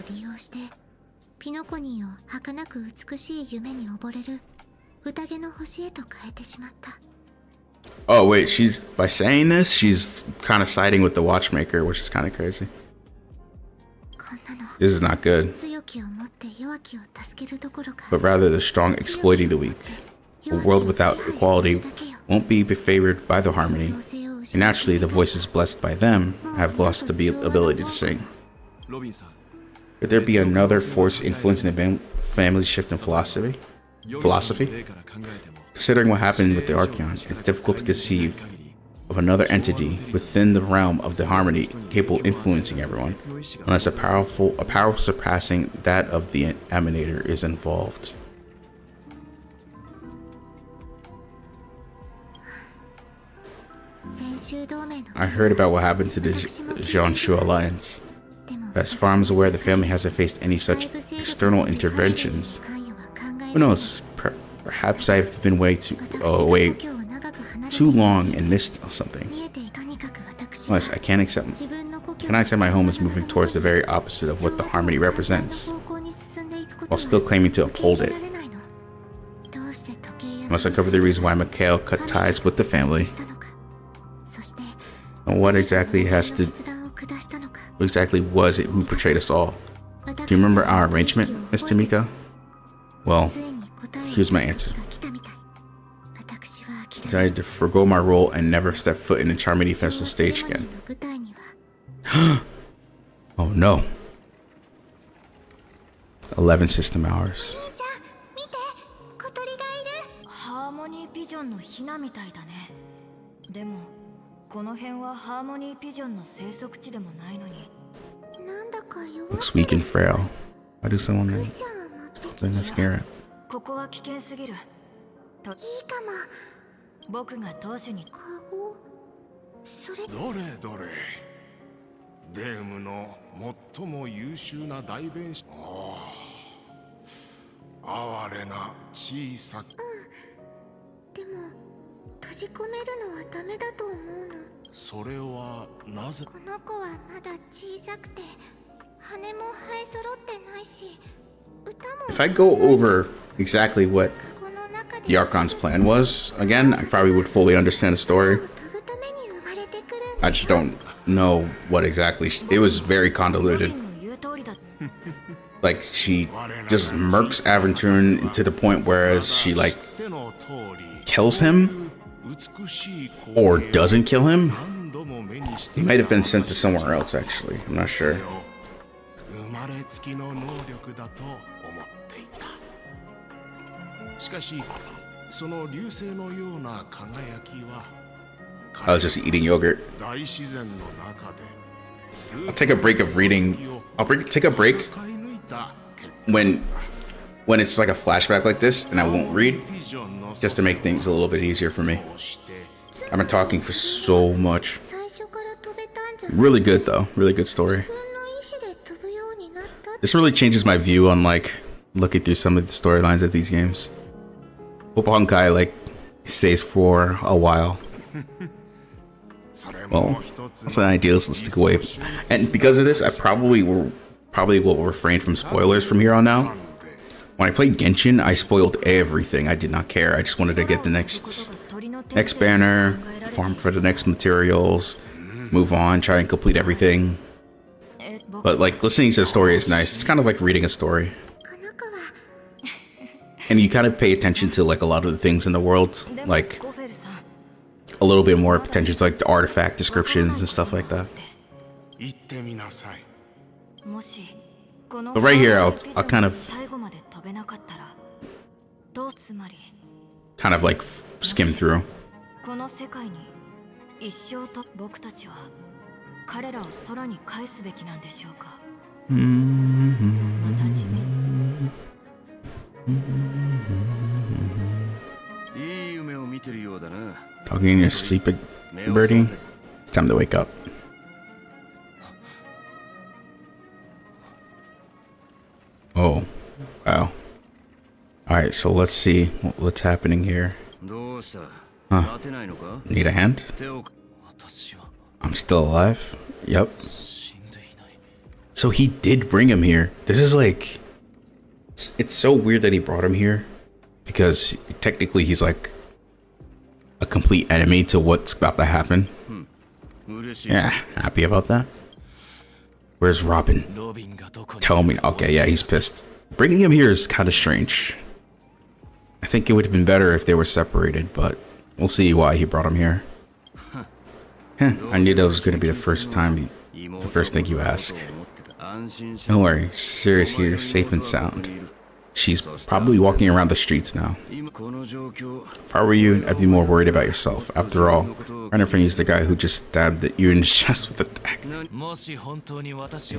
Oh wait, by saying this, she's kind of siding with the watchmaker, which is kind of crazy. This is not good. But rather the strong exploiting the weak. A world without equality won't be favored by the harmony, and naturally the voices blessed by them have lost the ability to sing. Could there be another force influencing the family's shift in philosophy? Considering what happened with the Archeon, it's difficult to conceive of another entity within the realm of the harmony capable of influencing everyone, unless a power surpassing that of the Emanator is involved. I heard about what happened to the Jianshu Alliance. As far as I'm aware, the family hasn't faced any such external interventions. Who knows? Perhaps I've been away too long and missed something. Unless I cannot accept my home is moving towards the very opposite of what the harmony represents, while still claiming to uphold it. I must uncover the reason why Mikhail cut ties with the family. And what exactly was it who betrayed us all? Do you remember our arrangement, Mr. Mika? Well, here's my answer. I decided to forgo my role and never step foot in the Charmony Festival stage again. Oh no. 11 system hours. この辺はハーモニーピジョンの生息地でもないのに。 Looks weak and frail. Why do someone stare at? ここは危険すぎる。といいかも。僕が当主に。それ。どれどれ。ゲームの最も優秀な代弁者。哀れな小さく。でも。 閉じ込めるのはダメだと思うの。それはなぜ？この子はまだ小さくて羽も生え揃ってないし、歌も。If I go over exactly what the Archon's plan was. Again, I probably would fully understand the story. I just don't know what exactly. It was very convoluted. Like, she just murks Aventurine to the point whereas she, like, kills him or doesn't kill him. He might have been sent to somewhere else, actually. I'm not sure. I was just eating yogurt. I'll take a break of reading. Take a break when it's like a flashback like this, and I won't read, just to make things a little bit easier for me. I've been talking for so much. Really good though. Really good story. This really changes my view on like looking through some of the storylines of these games. Hope Honkai like stays for a while. Well, that's an idealistic way. And because of this, I probably will refrain from spoilers from here on out. When I played Genshin, I spoiled everything. I did not care. I just wanted to get the next banner, farm for the next materials, move on, try and complete everything. But like listening to the story is nice. It's kind of like reading a story. And you kind of pay attention to like a lot of the things in the world, like a little bit more attention to like the artifact descriptions and stuff like that. But right here, I'll kind of like skim through. Talking in your sleep, birdie. It's time to wake up. Oh, wow. Alright, so let's see what's happening here. Huh. Need a hand? I'm still alive? Yep. So he did bring him here. This is like... It's so weird that he brought him here. Because technically he's like a complete enemy to what's about to happen. Yeah, happy about that. Where's Robin? Tell me. Okay, yeah, he's pissed. Bringing him here is kind of strange. I think it would have been better if they were separated, but we'll see why he brought him here. I knew that was going to be the first thing you ask. Don't worry, Sirius here, safe and sound. She's probably walking around the streets now. If I were you, I'd be more worried about yourself. After all, running from you is the guy who just stabbed you in the chest with a dagger.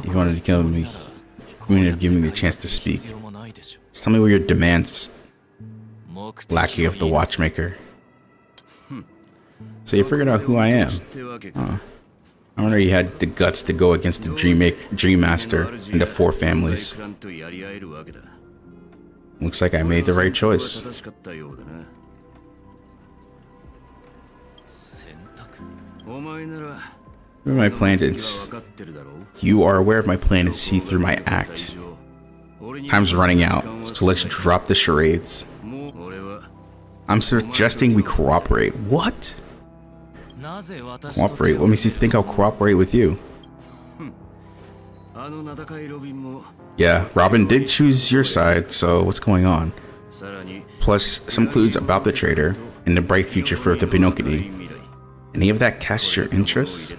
You wanted to kill me. You wouldn't have given me the chance to speak. Just tell me what your demands, lackey of the watchmaker. So you figured out who I am. I wonder you had the guts to go against the Dream Master and the 4 families. Looks like I made the right choice. My plan is... You are aware of my plan to see through my act. Time's running out, so let's drop the charades. I'm suggesting we cooperate. What? Cooperate? What makes you think I'll cooperate with you? Yeah, Robin did choose your side, so what's going on? Plus, some clues about the traitor and the bright future for the Binokini. Any of that catch your interest? I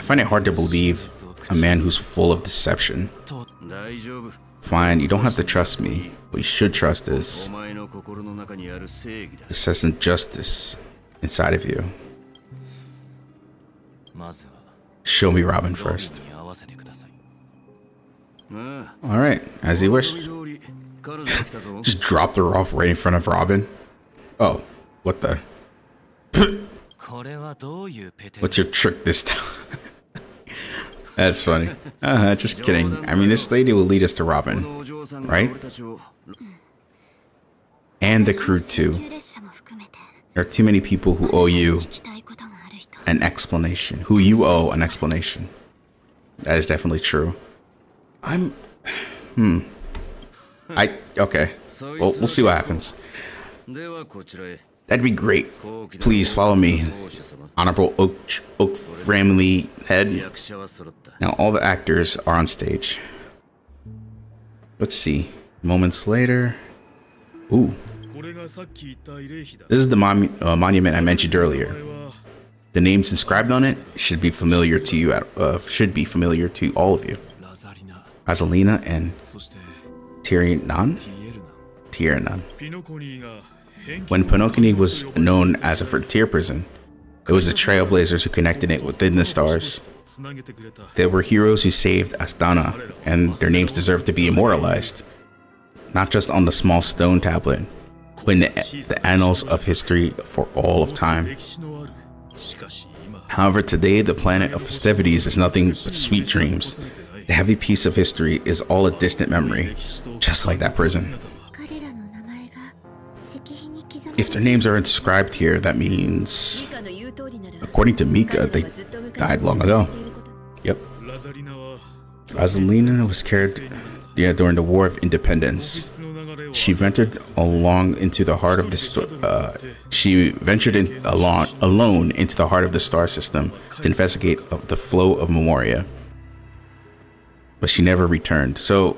find it hard to believe a man who's full of deception. Fine, you don't have to trust me. What you should trust is the sense of justice inside of you. Show me Robin first. Alright, as you wish. Just dropped her off right in front of Robin. Oh, what the? What's your trick this time? That's funny. Just kidding. I mean, this lady will lead us to Robin, right? And the crew too. There are too many people who owe you an explanation. Who you owe an explanation. That is definitely true. Okay. Well, we'll see what happens. That'd be great. Please follow me, Honorable Oak Family Head. Now all the actors are on stage. Let's see. Moments later. Ooh. This is the monument I mentioned earlier. The names inscribed on it should be familiar to you. Should be familiar to all of you. Rosalina and Tiernan. When Pinocchio was known as a frontier prison, it was the trailblazers who connected it within the stars. There were heroes who saved Astana, and their names deserve to be immortalized, not just on the small stone tablet, but in the annals of history for all of time. However, today the planet of festivities is nothing but sweet dreams. The heavy piece of history is all a distant memory, just like that prison. If their names are inscribed here, that means, according to Mika, they died long ago. Yep. Rosalina was carried during the War of Independence. She ventured alone into the heart of the star system to investigate the flow of Memoria, but she never returned. So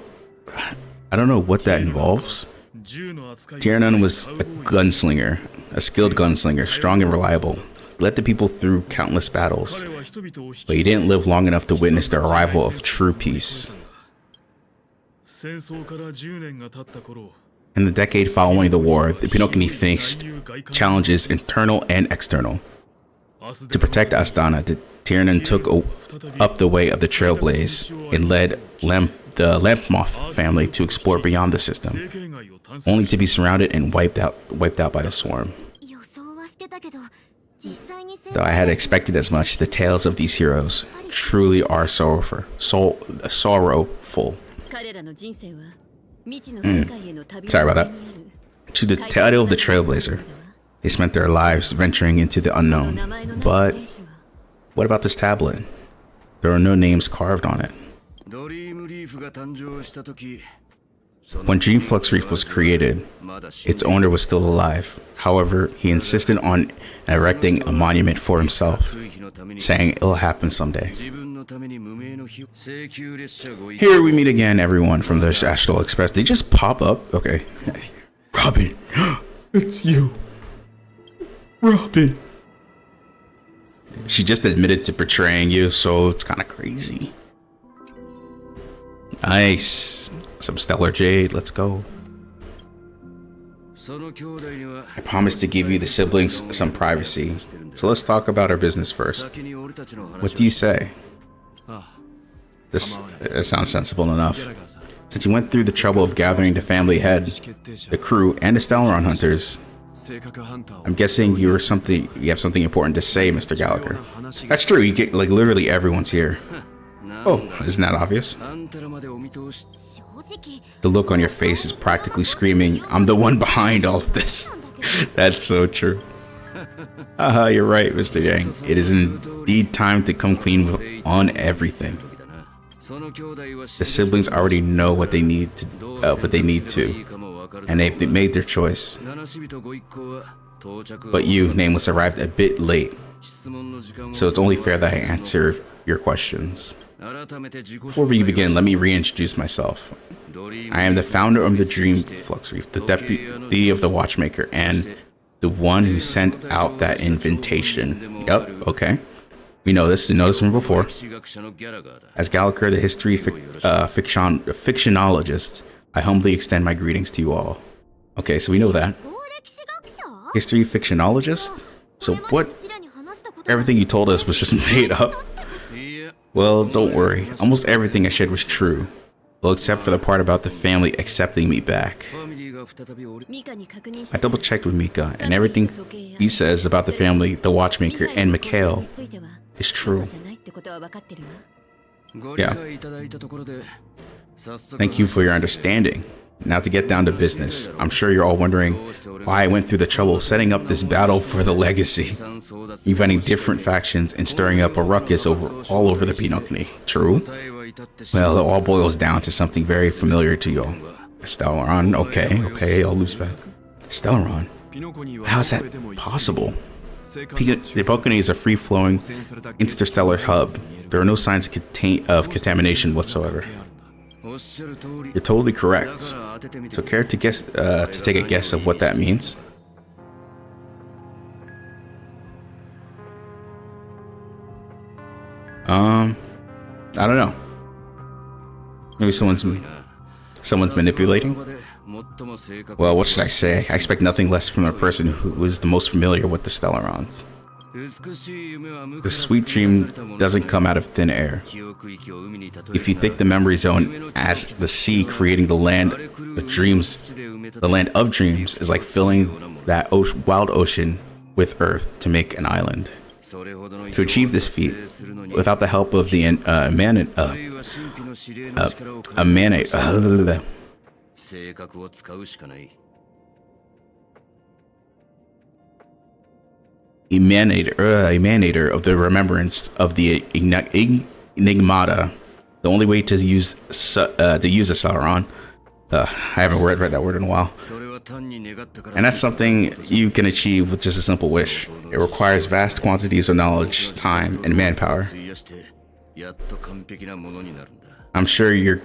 I don't know what that involves. Tiernan was a gunslinger, a skilled gunslinger, strong and reliable. He led the people through countless battles, but he didn't live long enough to witness the arrival of true peace. In the decade following the war, the Pinocchio faced challenges internal and external. To protect Astana, Tiernan took up the way of the Trailblaze and led the Lampmoth family to explore beyond the system, only to be surrounded and wiped out by the swarm. Though I had expected as much, the tales of these heroes truly are sorrowful. Sorry about that. To the title of the Trailblazer, they spent their lives venturing into the unknown. But what about this tablet? There are no names carved on it. When Dream Flux Reef was created, its owner was still alive. However, he insisted on erecting a monument for himself, saying it'll happen someday. Here we meet again, everyone from the Astral Express. They just pop up. Okay. Robin, it's you. Robin. She just admitted to betraying you, so it's kind of crazy. Nice. Some stellar jade, let's go. I promised to give you the siblings some privacy, so let's talk about our business first. What do you say? This sounds sensible enough. Since you went through the trouble of gathering the family head, the crew, and the Stellaron hunters, I'm guessing you have something important to say, Mr. Gallagher. That's true, you get, like, literally everyone's here. Oh, isn't that obvious? The look on your face is practically screaming, I'm the one behind all of this. That's so true. Haha, you're right, Mr. Yang. It is indeed time to come clean on everything. The siblings already know what they need to, and they've made their choice. But you, Nameless, arrived a bit late, so it's only fair that I answer your questions. Before we begin, let me reintroduce myself. I am the founder of the Dream Flux Reef, the deputy of the Watchmaker, and the one who sent out that invitation. Yup, okay. We know this. We know this from before. As Gallagher, the history fictionologist, I humbly extend my greetings to you all. Okay, so we know that. History fictionologist? So what? Everything you told us was just made up? Well, don't worry. Almost everything I said was true. Well, except for the part about the family accepting me back. I double checked with Mika, and everything he says about the family, the Watchmaker, and Mikhail is true. Yeah. Thank you for your understanding. Now to get down to business. I'm sure you're all wondering why I went through the trouble of setting up this battle for the legacy, inviting different factions and stirring up a ruckus all over the Pinocchio. True? Well, it all boils down to something very familiar to you all. Stellaron, okay, I'll lose back. Stellaron? How's that possible? The Pokene is a free-flowing interstellar hub. There are no signs of contamination whatsoever. You're totally correct. So care to guess to take a guess of what that means? I don't know. Maybe someone's manipulating? Well, what should I say? I expect nothing less from a person who is the most familiar with the Stellarons. The sweet dream doesn't come out of thin air. If you think the memory zone as the sea creating the land of dreams is like filling that wild ocean with earth to make an island. To achieve this feat, without the help of the emanator of the remembrance of the enigmata, the only way to use a Sauron. I haven't read that word in a while. And that's something you can achieve with just a simple wish. It requires vast quantities of knowledge, time, and manpower. I'm sure you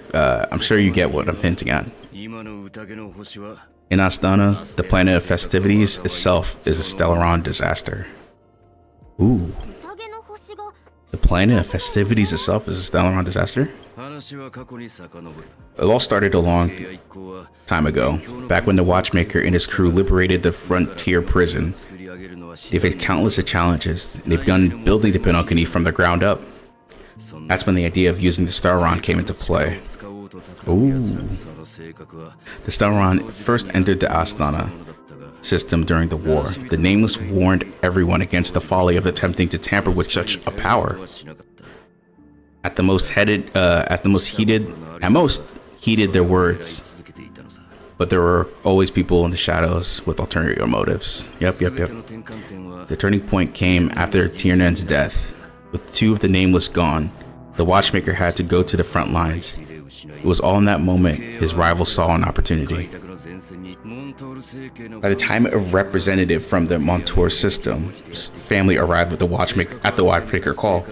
get what I'm hinting at. In Astana, the planet of festivities itself is a Stellaron disaster. Ooh. The planet of festivities itself is a Stellaron disaster? It all started a long time ago, back when the Watchmaker and his crew liberated the frontier prison. They faced countless challenges, and they begun building the Pinokini from the ground up. That's when the idea of using the Stellaron came into play. Ooh. The Stellaron first entered the Astana system during the war. The Nameless warned everyone against the folly of attempting to tamper with such a power. At most heeded their words, but there were always people in the shadows with ulterior motives. Yep. The turning point came after Tiernan's death. With two of the Nameless gone, the Watchmaker had to go to the front lines. It was all in that moment his rival saw an opportunity. By the time a representative from the Montour system's family arrived with the Watchmaker call,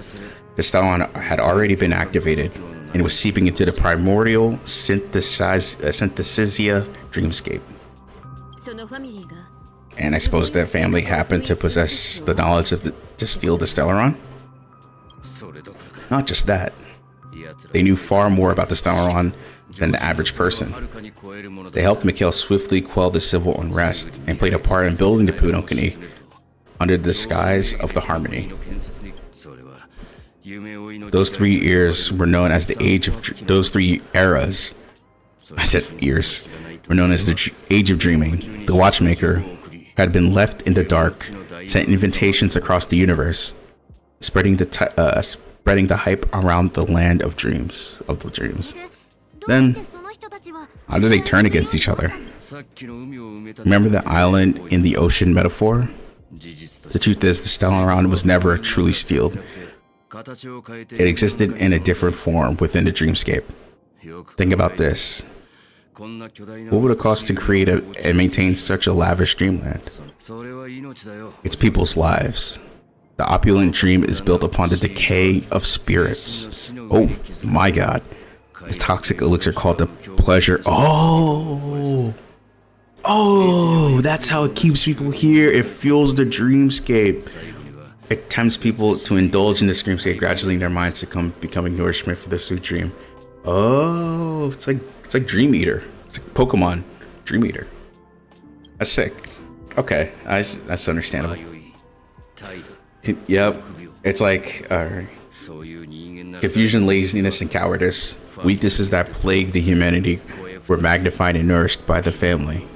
the Stellaron had already been activated and was seeping into the primordial synthesia dreamscape. And I suppose that family happened to possess the knowledge to steal the Stellaron? Not just that. They knew far more about the Stellaron than the average person. They helped Mikhail swiftly quell the civil unrest and played a part in building the Pinokini under the disguise of the Harmony. Those 3 years were known as the age of those 3 eras. I said years. Were known as the age of dreaming. The Watchmaker had been left in the dark, sent invitations across the universe, spreading the hype around the land of dreams. Then, how did they turn against each other? Remember the island in the ocean metaphor? The truth is, the Stellaron was never truly sealed. It existed in a different form within the dreamscape. Think about this. What would it cost to create and maintain such a lavish dreamland? It's people's lives. The opulent dream is built upon the decay of spirits. Oh my god. The toxic elixir called the pleasure. Oh, that's how it keeps people here. It fuels the dreamscape. It tempts people to indulge in the dreamscape, gradually their minds becoming nourishment for the sweet dream. Oh, it's like Dream Eater. It's like Pokemon Dream Eater. That's sick. Okay, that's understandable. Yep, it's like confusion, laziness, and cowardice. Weaknesses that plagued the humanity were magnified and nourished by the family.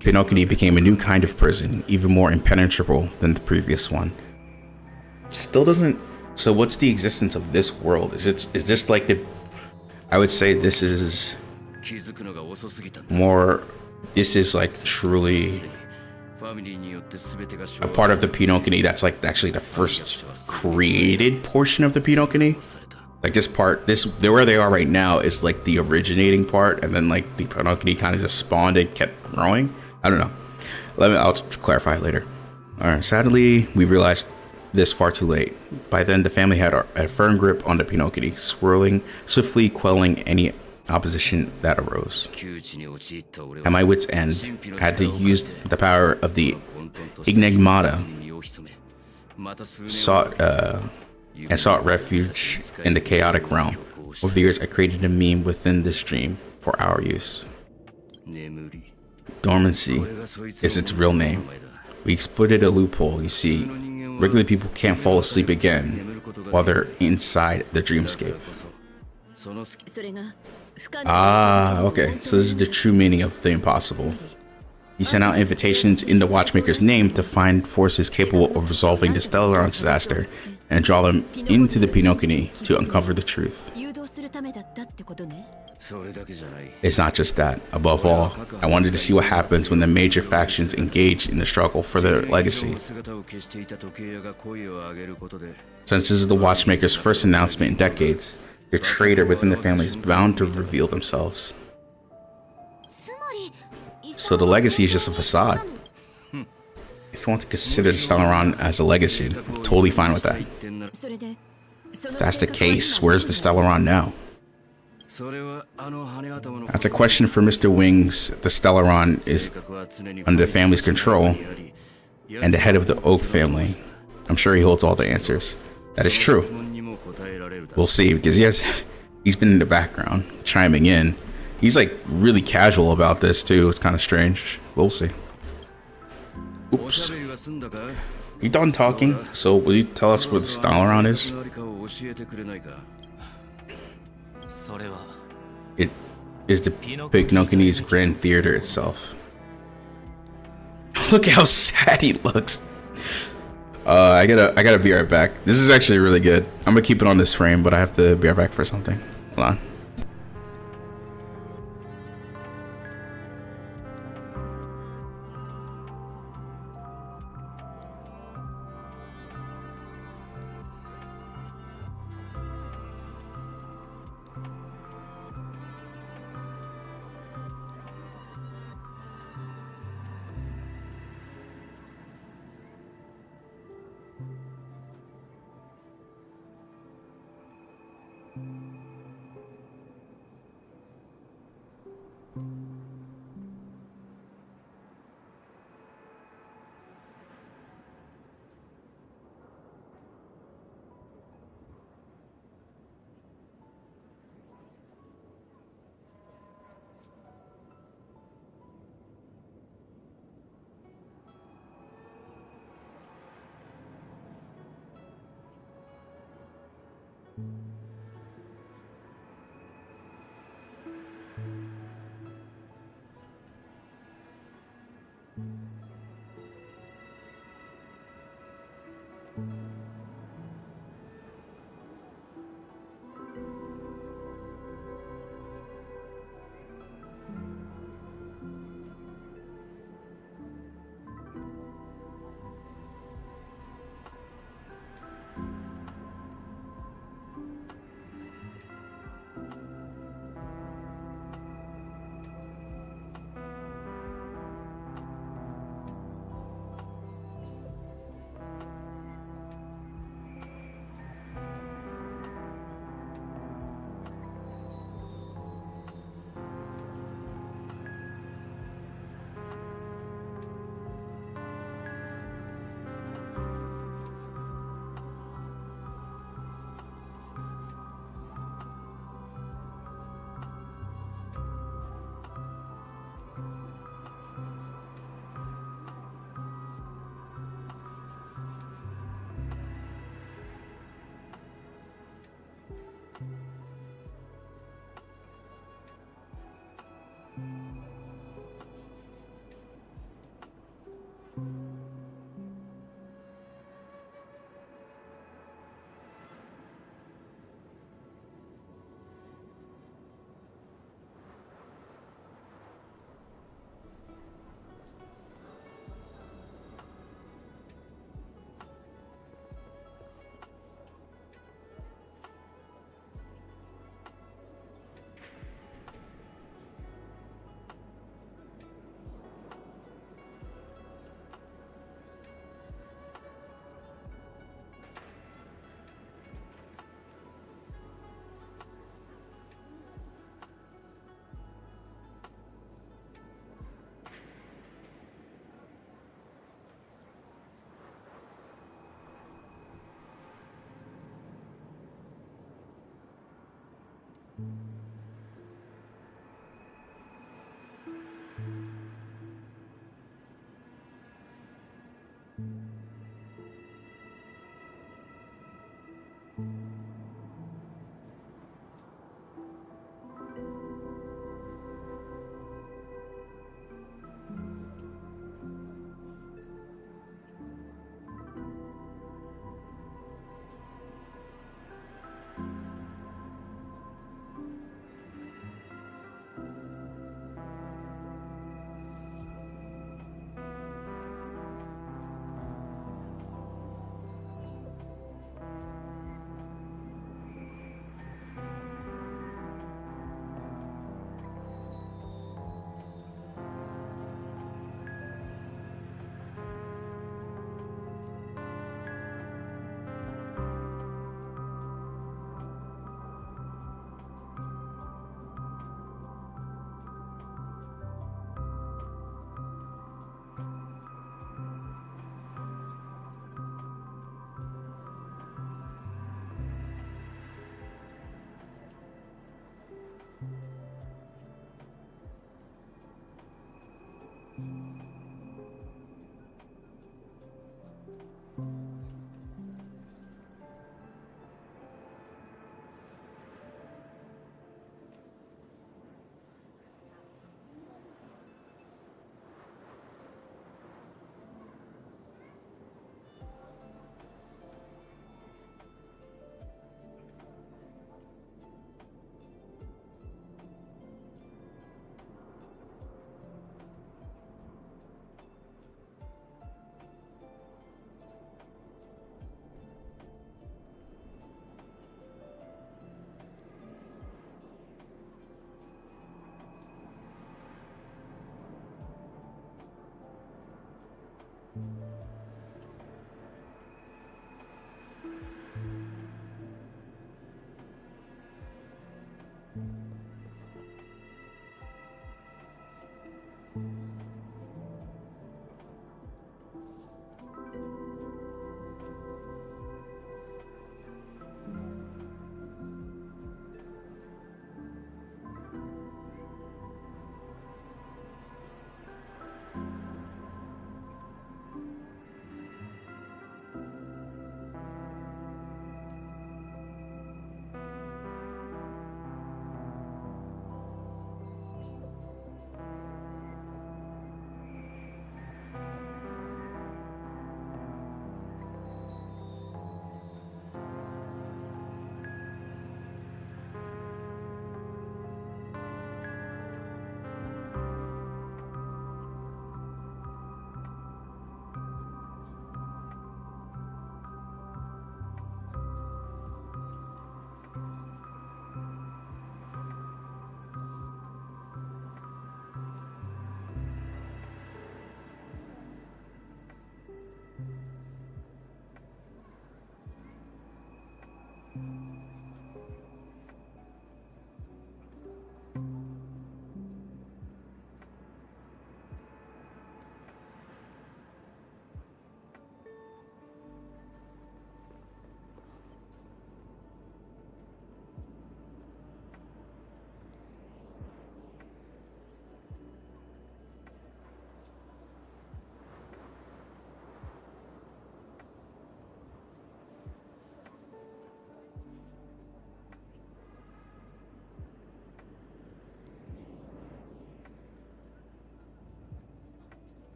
Pinokini became a new kind of prison, even more impenetrable than the previous one. Still doesn't. So, what's the existence of this world? Is this like the? I would say this is more. This is like truly a part of the Pinokini that's like actually the first created portion of the Pinokini. Like this part, where they are right now is like the originating part, and then like the Pinocchio kind of just spawned and kept growing. I don't know. I'll clarify it later. All right. Sadly, we realized this far too late. By then, the family had a firm grip on the Pinocchio, swiftly quelling any opposition that arose. At my wit's end, I had to use the power of the Enigmata, sought refuge in the chaotic realm. Over the years, I created a meme within this dream for our use. Dormancy is its real name. We exploited a loophole, you see. Regular people can't fall asleep again while they're inside the dreamscape. Ah, okay. So this is the true meaning of the impossible. He sent out invitations in the Watchmaker's name to find forces capable of resolving the Stellaron disaster and draw them into the Pinocchio to uncover the truth. It's not just that. Above all, I wanted to see what happens when the major factions engage in the struggle for their legacy. Since this is the Watchmaker's first announcement in decades, the traitor within the family is bound to reveal themselves. So the legacy is just a facade. If you want to consider the Stellaron as a legacy, I'm totally fine with that. If that's the case, where's the Stellaron now? That's a question for Mr. Wings. The Stellaron is under the family's control and the head of the Oak family. I'm sure he holds all the answers. That is true. We'll see, because he's been in the background, chiming in. He's like really casual about this too. It's kind of strange. We'll see. Oops. You done talking? So will you tell us where the Stellaron is? It is the Pinocchio's Grand Theater itself. Look how sad he looks. I gotta be right back. This is actually really good. I'm gonna keep it on this frame, but I have to be right back for something. Hold on.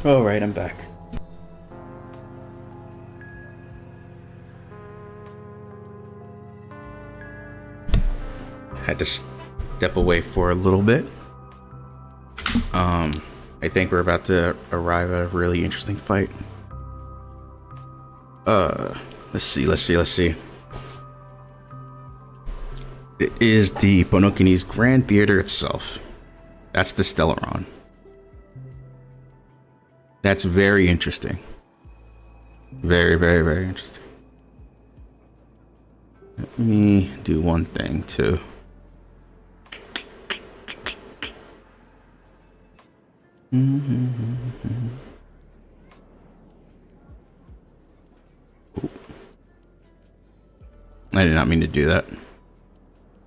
All right, I'm back. Had to step away for a little bit. I think we're about to arrive at a really interesting fight. Let's see. It is the Ponokini's Grand Theater itself. That's the Stellaron. That's very interesting. Very, very, very interesting. Let me do one thing too. I did not mean to do that.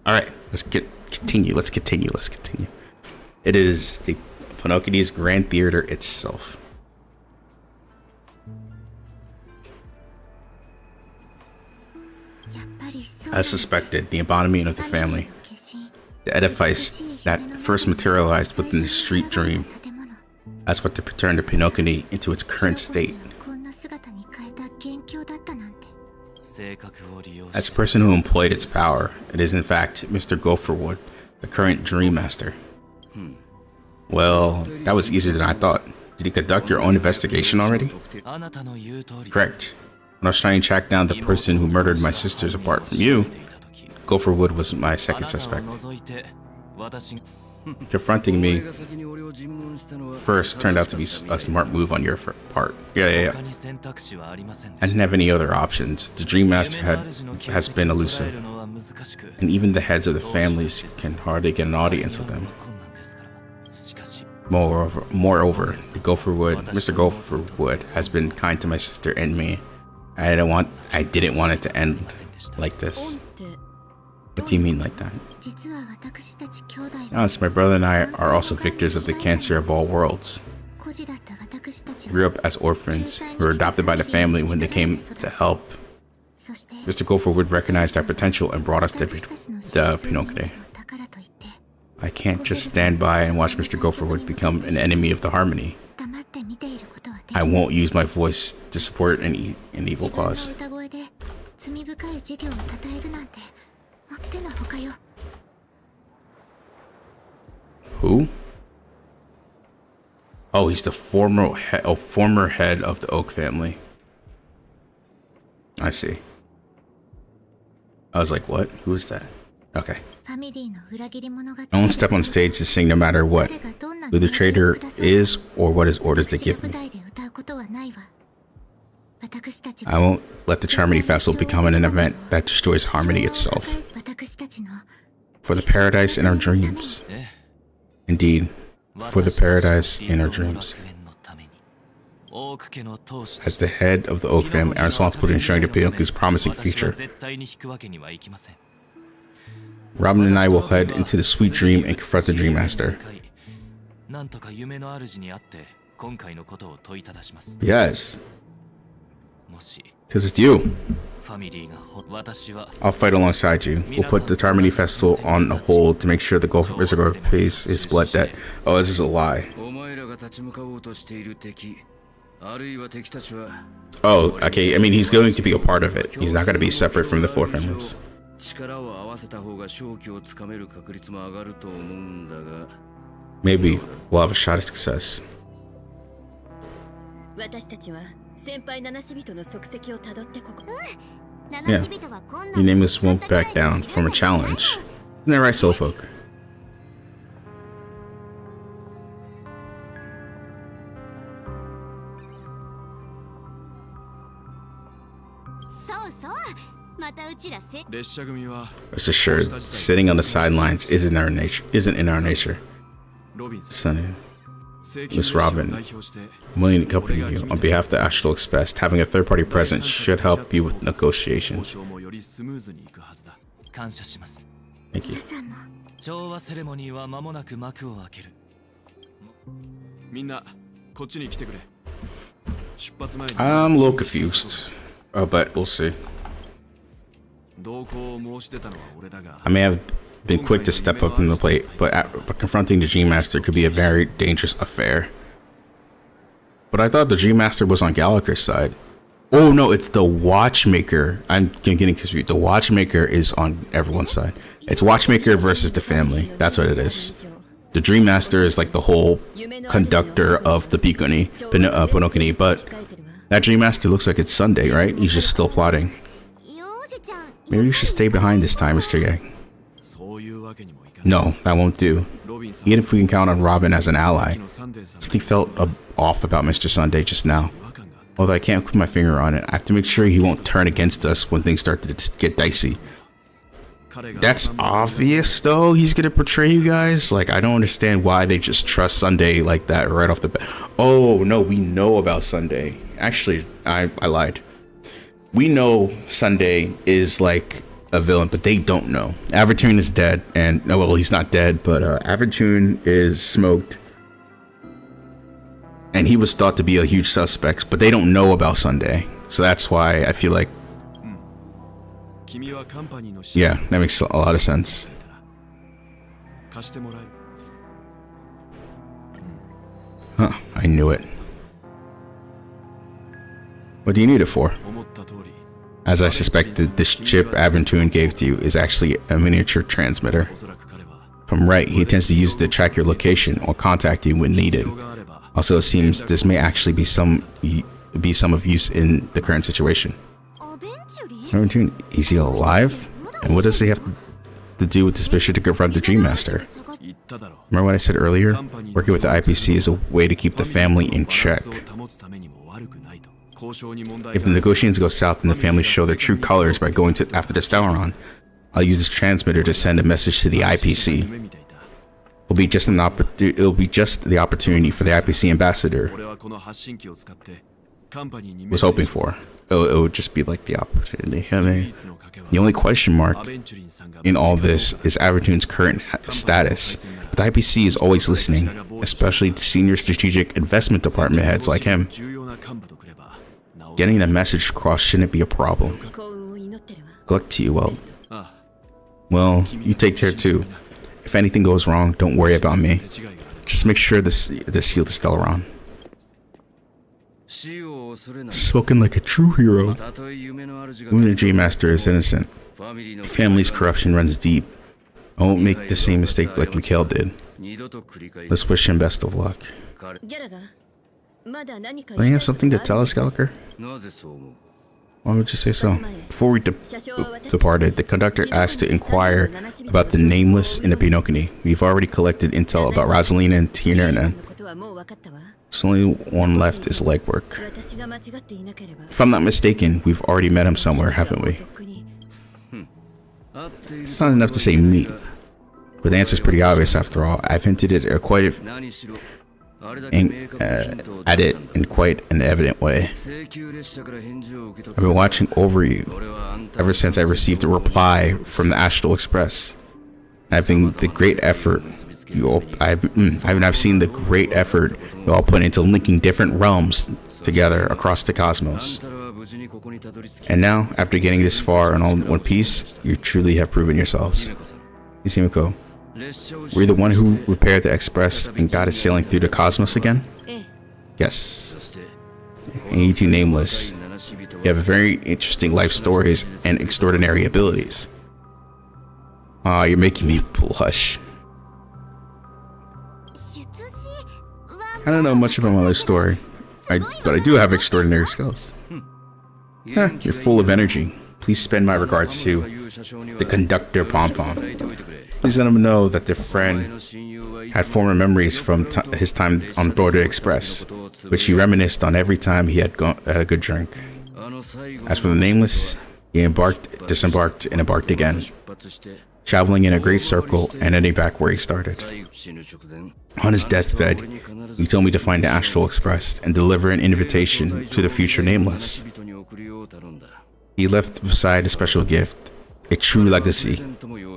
All right, let's continue. It is the Ponokini's Grand Theater itself. As suspected, the embodiment of the family, the edifice that first materialized within the street dream, that's what to return the Ponokini into its current state. As a person who employed its power, it is in fact Mr. Gopherwood, the current Dream Master. Well, that was easier than I thought. Did you conduct your own investigation already? Correct. When I was trying to track down the person who murdered my sisters apart from you, Gopherwood was my second suspect. Confronting me first turned out to be a smart move on your part. Yeah. I didn't have any other options. The Dream Master has been elusive, and even the heads of the families can hardly get an audience with them. Moreover, Mr. Gopherwood has been kind to my sister and me. I didn't want it to end like this. What do you mean like that? Honestly, my brother and I are also victors of the cancer of all worlds. We grew up as orphans who were adopted by the family when they came to help. Mr. Gopherwood recognized our potential and brought us to the Pinocchio. I can't just stand by and watch Mr. Gopherwood become an enemy of the harmony. I won't use my voice to support an evil cause. Who? Oh, he's the former head of the Oak family. I see. I was like, what? Who is that? Okay. I won't step on stage to sing no matter what, who the traitor is or what his orders they give me. I won't let the Charmony Festival become an event that destroys harmony itself. For the paradise in our dreams. Indeed, for the paradise in our dreams. As the head of the Oak family, I'm responsible for ensuring the Pinocchio's promising future. Robin and I will head into the sweet dream and confront the Dream Master. Yes. Because it's you. I'll fight alongside you. We'll put the Harmony Festival on hold to make sure the Gopher pays his blood debt. Oh, this is a lie. Oh, okay. I mean, he's going to be a part of it. He's not going to be separate from the four families. Maybe we'll have a shot at success. Yeah. Your nameless won't back down from a challenge. Isn't that right, Slowpoke? Rest assured, sitting on the sidelines isn't in our nature. Sonny, Miss Robin, I'm willing to accompany you. On behalf of the Astral Express, having a third-party presence should help you with negotiations. Thank you. I'm a little confused, but we'll see. I may have been quick to step up from the plate, but confronting the Dream Master could be a very dangerous affair. But I thought the Dream Master was on Gallagher's side. Oh no, it's the Watchmaker. I'm getting confused. The Watchmaker is on everyone's side. It's Watchmaker versus the family. That's what it is. The Dream Master is like the whole conductor of the Pinokini, but that Dream Master looks like it's Sunday, right? He's just still plotting. Maybe you should stay behind this time, Mr. Yang. No, that won't do. Even if we can count on Robin as an ally. Something felt off about Mr. Sunday just now. Although I can't put my finger on it, I have to make sure he won't turn against us when things start to get dicey. That's obvious though, he's gonna portray you guys. Like, I don't understand why they just trust Sunday like that right off the bat. Oh no, we know about Sunday. Actually, I lied. We know Sunday is like a villain, but they don't know. Avertune is dead, and well, he's not dead, but Avertune is smoked. And he was thought to be a huge suspect, but they don't know about Sunday. So that's why I feel like, yeah, that makes a lot of sense. Huh, I knew it. What do you need it for? As I suspected, this chip Avertune gave to you is actually a miniature transmitter. If I'm right, he tends to use it to track your location or contact you when needed. Also, it seems this may actually be some of use in the current situation. Avertune, is he alive? And what does he have to do with this mission to confront the Dream Master? Remember what I said earlier? Working with the IPC is a way to keep the family in check. If the negotiations go south and the family show their true colors by going after the Stellaron, I'll use this transmitter to send a message to the IPC. It'll be just the opportunity for the IPC ambassador was hoping for. It would just be like the opportunity. I mean, the only question mark in all this is Avertune's current status. But the IPC is always listening, especially to senior strategic investment department heads like him. Getting the message across shouldn't be a problem. Good luck to you, well, you take care too. If anything goes wrong, don't worry about me. Just make sure to seal the Stellaron. Spoken like a true hero. Even the Dream Master is innocent. Family's corruption runs deep. I won't make the same mistake like Mikhail did. Let's wish him best of luck. Don't you have something to tell us, Gallagher? Why would you say so? Before we departed, the conductor asked to inquire about the nameless in the Pinokini. We've already collected intel about Rosalina and Tina. There's only one left is legwork. If I'm not mistaken, we've already met him somewhere, haven't we? It's not enough to say meet. But the answer's pretty obvious after all. I've hinted at it in quite an evident way. I've been watching over you ever since I received a reply from the Astral Express. I've seen the great effort you all put into linking different realms together across the cosmos. And now, after getting this far in all one piece, you truly have proven yourselves. Isimiko, were you the one who repaired the Express and got it sailing through the cosmos again? Yes. And you two nameless. You have very interesting life stories and extraordinary abilities. Aw, you're making me blush. I don't know much about my life story, but I do have extraordinary skills. You're full of energy. Please send my regards to the conductor Pom Pom. Please let him know that their friend had former memories from his time on board the Express, which he reminisced on every time he had a good drink. As for the nameless, he disembarked and embarked again, traveling in a great circle and ending back where he started. On his deathbed, he told me to find the Astral Express and deliver an invitation to the future nameless. He left beside a special gift, a true legacy,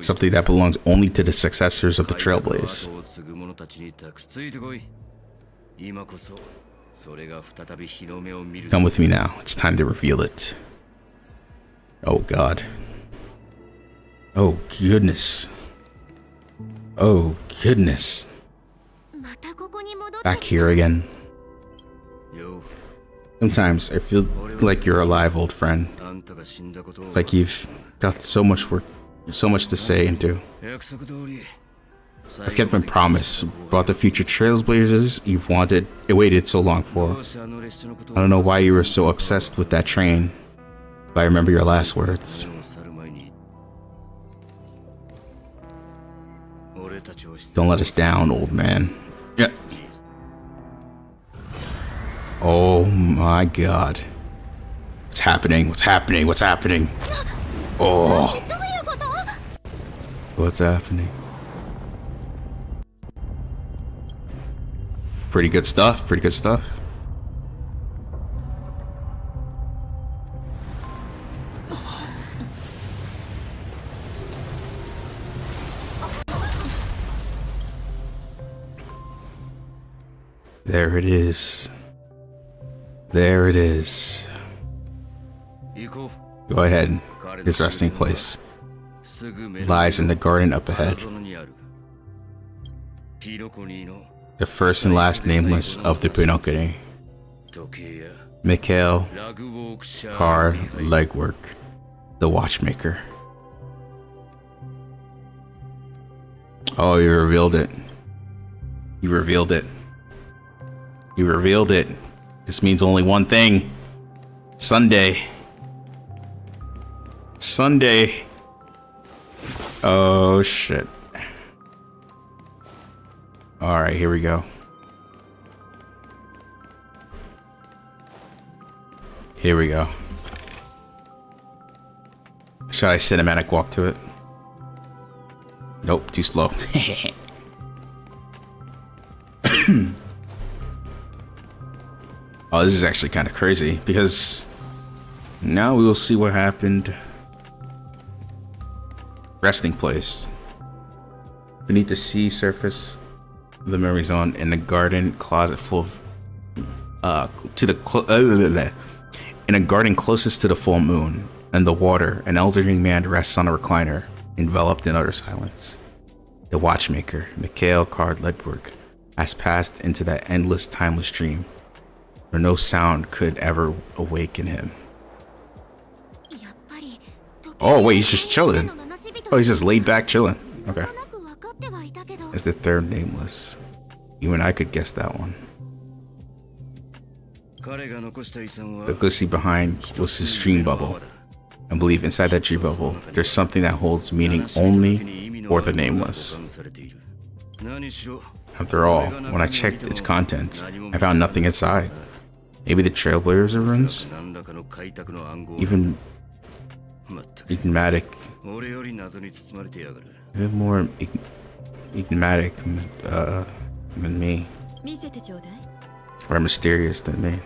something that belongs only to the successors of the Trailblaze. Come with me now, it's time to reveal it. Oh God. Oh goodness. Oh goodness. Back here again. Sometimes I feel like you're alive, old friend. Like you've got so much work, so much to say and do. I've kept my promise, brought the future trailblazers you've waited so long for. I don't know why you were so obsessed with that train, but I remember your last words. Don't let us down, old man. Yeah. Oh my god. What's happening? What's happening? What's happening? Oh. What's happening? Pretty good stuff. Pretty good stuff. There it is. There it is. Go ahead. His resting place lies in the garden up ahead. The first and last nameless of the Pinocchio. Mikhail Car Legwork, the watchmaker. Oh, you revealed it. You revealed it. You revealed it. This means only one thing. Sunday. Sunday. Oh, shit. Alright, here we go. Here we go. Should I cinematic walk to it? Nope, too slow. Oh, this is actually kind of crazy because now we will see what happened. Resting place. Beneath the sea surface, the memory zone in the garden closet full of in a garden closest to the full moon and the water, an elderly man rests on a recliner, enveloped in utter silence. The watchmaker, Mikhail Card Ledberg, has passed into that endless, timeless dream where no sound could ever awaken him. Oh wait, he's just chilling. Oh, he's just laid back chilling. Okay. It's the third nameless. Even I could guess that one. The glistening behind was his dream bubble. I believe inside that dream bubble, there's something that holds meaning only for the nameless. After all, when I checked its contents, I found nothing inside. Maybe the Trailblazer ruins? Even enigmatic. Even more enigmatic than me. Or mysterious than me.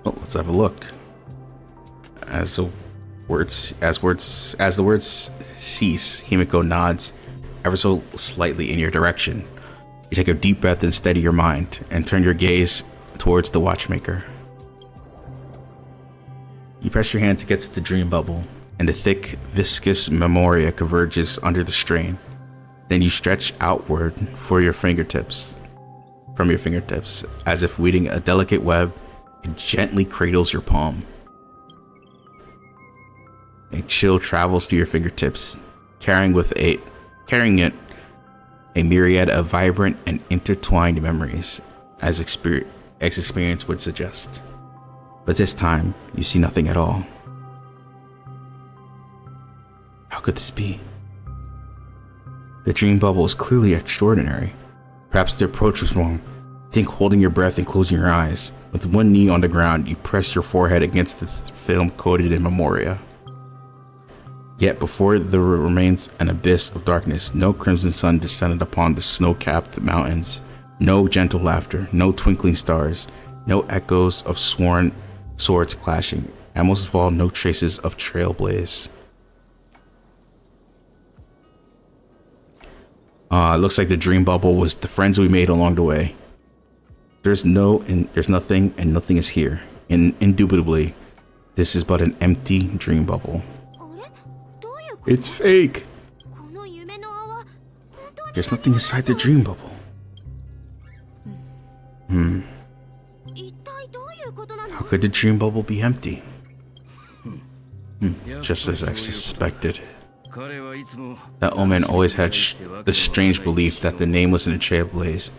Oh, let's have a look. As the words cease, Himiko nods ever so slightly in your direction. You take a deep breath and steady your mind, and turn your gaze towards the watchmaker. You press your hand to get to the dream bubble, and the thick, viscous memoria converges under the strain. Then you stretch outward from your fingertips, as if weaving a delicate web. It gently cradles your palm. A chill travels through your fingertips, carrying it a myriad of vibrant and intertwined memories, as experience would suggest. But this time, you see nothing at all. How could this be? The dream bubble is clearly extraordinary. Perhaps the approach was wrong. Think holding your breath and closing your eyes. With one knee on the ground, you press your forehead against the film coated in memoria. Yet before there remains an abyss of darkness. No crimson sun descended upon the snow-capped mountains. No gentle laughter, no twinkling stars, no echoes of sworn swords clashing, and most of all, no traces of trailblaze. It looks like the dream bubble was the friends we made along the way. There's nothing, and nothing is here. Indubitably, this is but an empty dream bubble. It's fake. There's nothing inside the dream bubble. How Could the dream bubble be empty? Just as I suspected. That old man always had the strange belief that the name was in a trailblaze,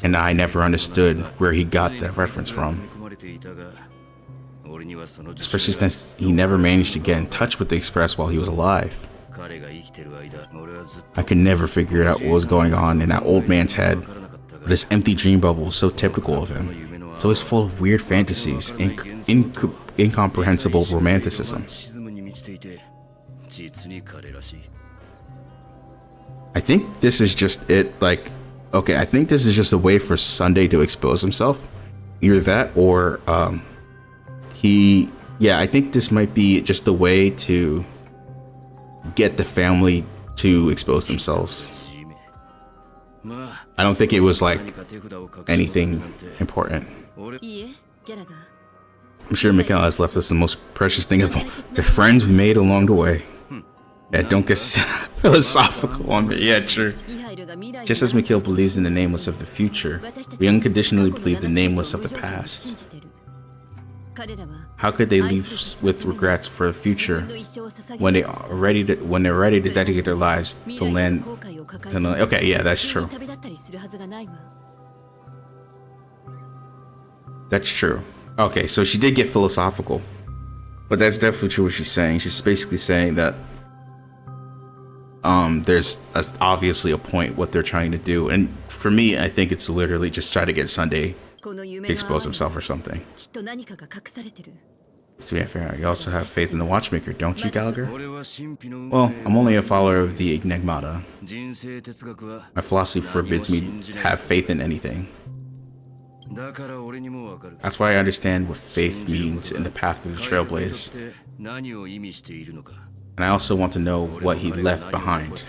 and I never understood where he got that reference from. Especially since he never managed to get in touch with the Express while he was alive. I could never figure out what was going on in that old man's head. But this empty dream bubble was so typical of him. So it's full of weird fantasies and incomprehensible romanticism. I think this is just it, like, okay, I think this is just a way for Sunday to expose himself. Either that or, I think this might be just a way to get the family to expose themselves. I don't think it was like anything important. I'm sure Mikhail has left us the most precious thing of all, the friends we made along the way. Yeah, don't get philosophical on me. Yeah, true. Just as Mikhail believes in the nameless of the future, we unconditionally believe the nameless of the past. How could they leave with regrets for the future when they're ready to dedicate their lives to land? Okay, yeah, that's true. That's true. Okay, so she did get philosophical, but that's definitely true what she's saying. She's basically saying that there's obviously a point what they're trying to do, and for me, I think it's literally just try to get Sunday to expose himself or something. To be fair, you also have faith in the Watchmaker, don't you, Gallagher? Well, I'm only a follower of the Enigmata. My philosophy forbids me to have faith in anything. That's why I understand what faith means in the path of the Trailblaze. And I also want to know what he left behind.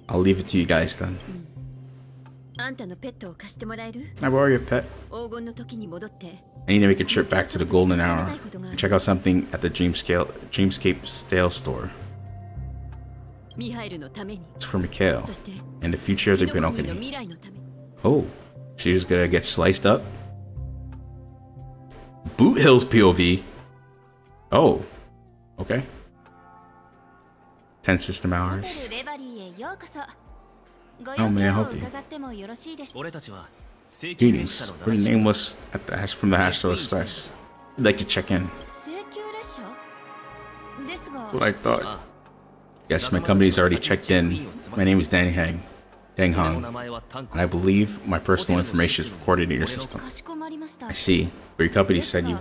I'll leave it to you guys then. Can I borrow your pet? I need to make a trip back to the Golden Hour and check out something at the Dreamscape Stale store. It's for Mikhail and the future of the Pinocchio. Oh, she's gonna get sliced up? Boot Hill's POV? Oh, okay. 10 system hours. Oh man, I hope you. Greetings. We're nameless at the from the Astro Express. We'd like to check in. What I thought. Yes, my company's already checked in. My name is Dang Hang. And I believe my personal information is recorded in your system. I see. But your company said you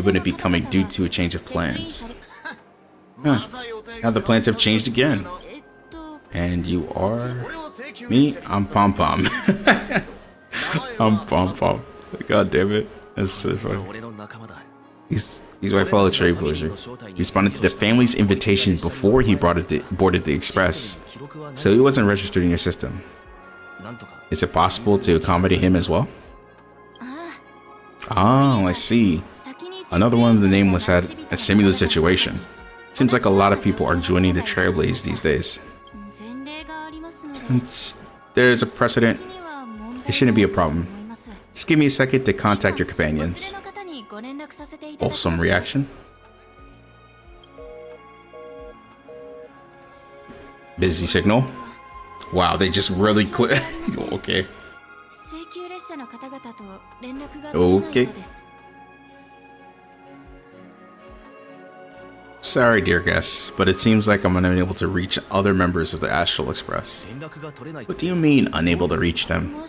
wouldn't be coming due to a change of plans. Huh. Now the plans have changed again. And you are... Me? I'm Pom Pom. I'm Pom Pom. God damn it. That's so funny. He's my fellow trailblazer. He responded to the family's invitation before he boarded the Express, so he wasn't registered in your system. Is it possible to accommodate him as well? Oh, I see. Another one of the nameless had a similar situation. Seems like a lot of people are joining the Trailblaze these days. Since there's a precedent, it shouldn't be a problem. Just give me a second to contact your companions. Wholesome reaction. Busy signal. Wow, they just really click. Okay. Okay. Sorry, dear guests, but it seems like I'm unable to reach other members of the Astral Express. What do you mean, unable to reach them?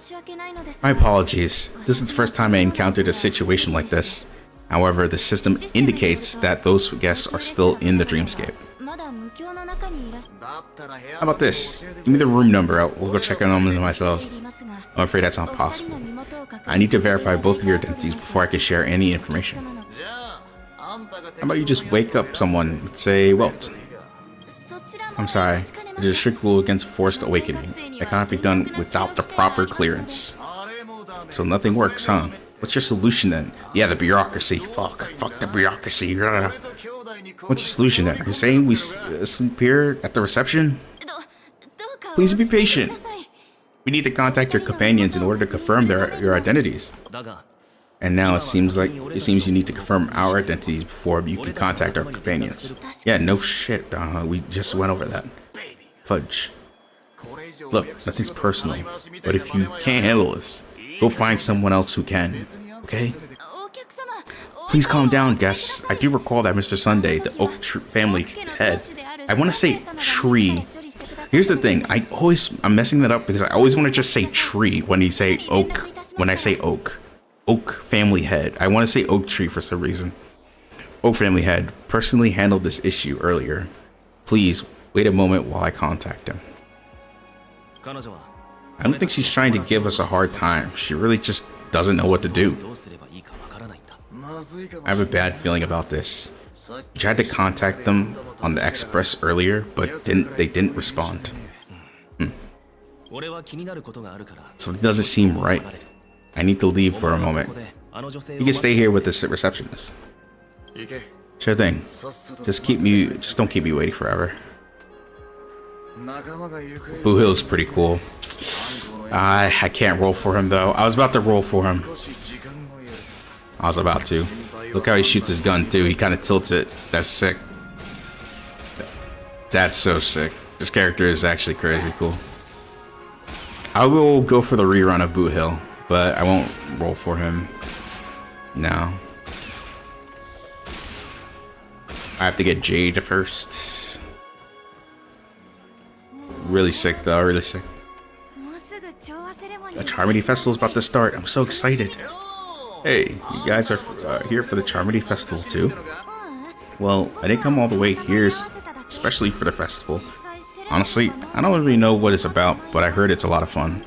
My apologies. This is the first time I encountered a situation like this. However, the system indicates that those guests are still in the dreamscape. How about this? Give me the room number. We'll go check on them myself. I'm afraid that's not possible. I need to verify both of your identities before I can share any information. How about you just wake up someone, let's say Welt? I'm sorry, there's a strict rule against forced awakening. That cannot be done without the proper clearance. So nothing works, huh? What's your solution then? Yeah, the bureaucracy. Fuck the bureaucracy. What's your solution then? Are you saying we sleep here at the reception? Please be patient. We need to contact your companions in order to confirm your identities. and now it seems you need to confirm our identities before you can contact our companions. Yeah, no shit. We just went over that. Fudge. Look, nothing's personal, but if you can't handle this, go find someone else who can. Okay? Please calm down, guests. I do recall that Mr. Sunday, the Oak family head. I want to say tree. Here's the thing. I'm messing that up because I always want to just say tree when you say oak. When I say oak. Oak family head. I want to say oak tree for some reason. Oak family head personally handled this issue earlier. Please wait a moment while I contact him. I don't think she's trying to give us a hard time. She really just doesn't know what to do. I have a bad feeling about this. I tried to contact them on the express earlier, but they didn't respond. Something doesn't seem right. I need to leave for a moment. You can stay here with the receptionist. Sure thing. Just don't keep me waiting forever. Boo Hill's pretty cool. I can't roll for him though. I was about to roll for him. I was about to. Look how he shoots his gun too. He kind of tilts it. That's sick. That's so sick. This character is actually crazy cool. I will go for the rerun of Boo Hill, but I won't roll for him. No. I have to get Jade first. Really sick though, really sick. The Charmony Festival is about to start. I'm so excited. Hey, you guys are here for the Charmony Festival too? Well, I didn't come all the way here, especially for the festival. Honestly, I don't really know what it's about, but I heard it's a lot of fun.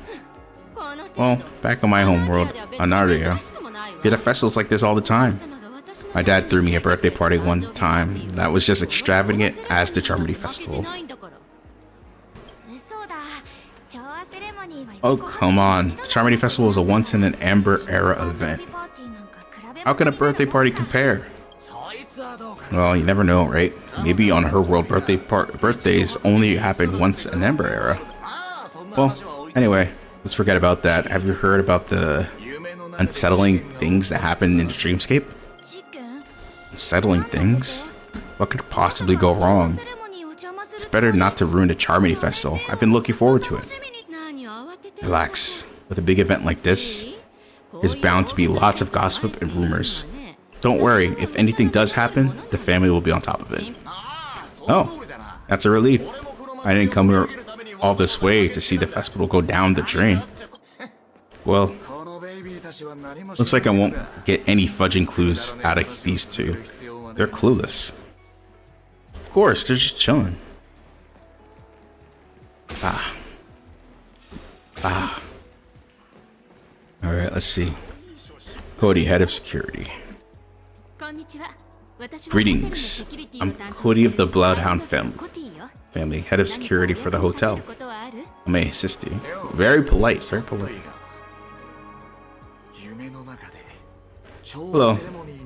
Well, back in my homeworld, Anaria, we get festivals like this all the time. My dad threw me a birthday party one time that was just extravagant as the Charmony Festival. Oh, come on. The Charmony Festival is a once-in-an-Amber era event. How can a birthday party compare? Well, you never know, right? Maybe on her world, birthdays only happen once in Amber era. Well, anyway, let's forget about that. Have you heard about the unsettling things that happen in the Dreamscape? Unsettling things? What could possibly go wrong? It's better not to ruin the Charmony Festival. I've been looking forward to it. Relax. With a big event like this, there's bound to be lots of gossip and rumors. Don't worry, if anything does happen, the family will be on top of it. Oh, that's a relief. I didn't come here all this way to see the festival go down the drain. Well, looks like I won't get any fudging clues out of these two. They're clueless. Of course, they're just chilling. Alright, let's see. Cody, head of security. Greetings. I'm Cody of the Bloodhound family, head of security for the hotel. I may assist you. Very polite, very polite. Hello.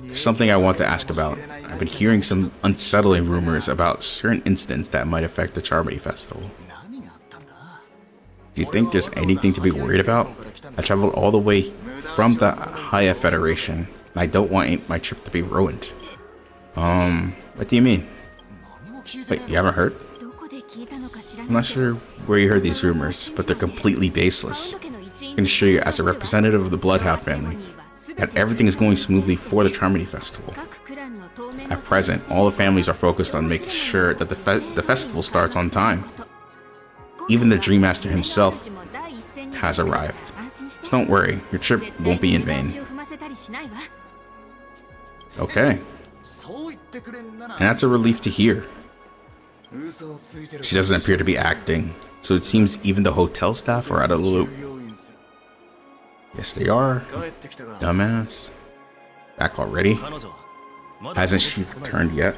There's something I want to ask about. I've been hearing some unsettling rumors about certain incidents that might affect the Charmony Festival. Do you think there's anything to be worried about? I traveled all the way from the Haya Federation, and I don't want my trip to be ruined. What do you mean? Wait, you haven't heard? I'm not sure where you heard these rumors, but they're completely baseless. I can assure you, as a representative of the Bloodhound family, that everything is going smoothly for the Charmony Festival. At present, all the families are focused on making sure that the festival starts on time. Even the Dream Master himself has arrived. So don't worry, your trip won't be in vain. Okay. And that's a relief to hear. She doesn't appear to be acting, so it seems even the hotel staff are out of the loop. Yes, they are. Dumbass. Back already? Hasn't she returned yet?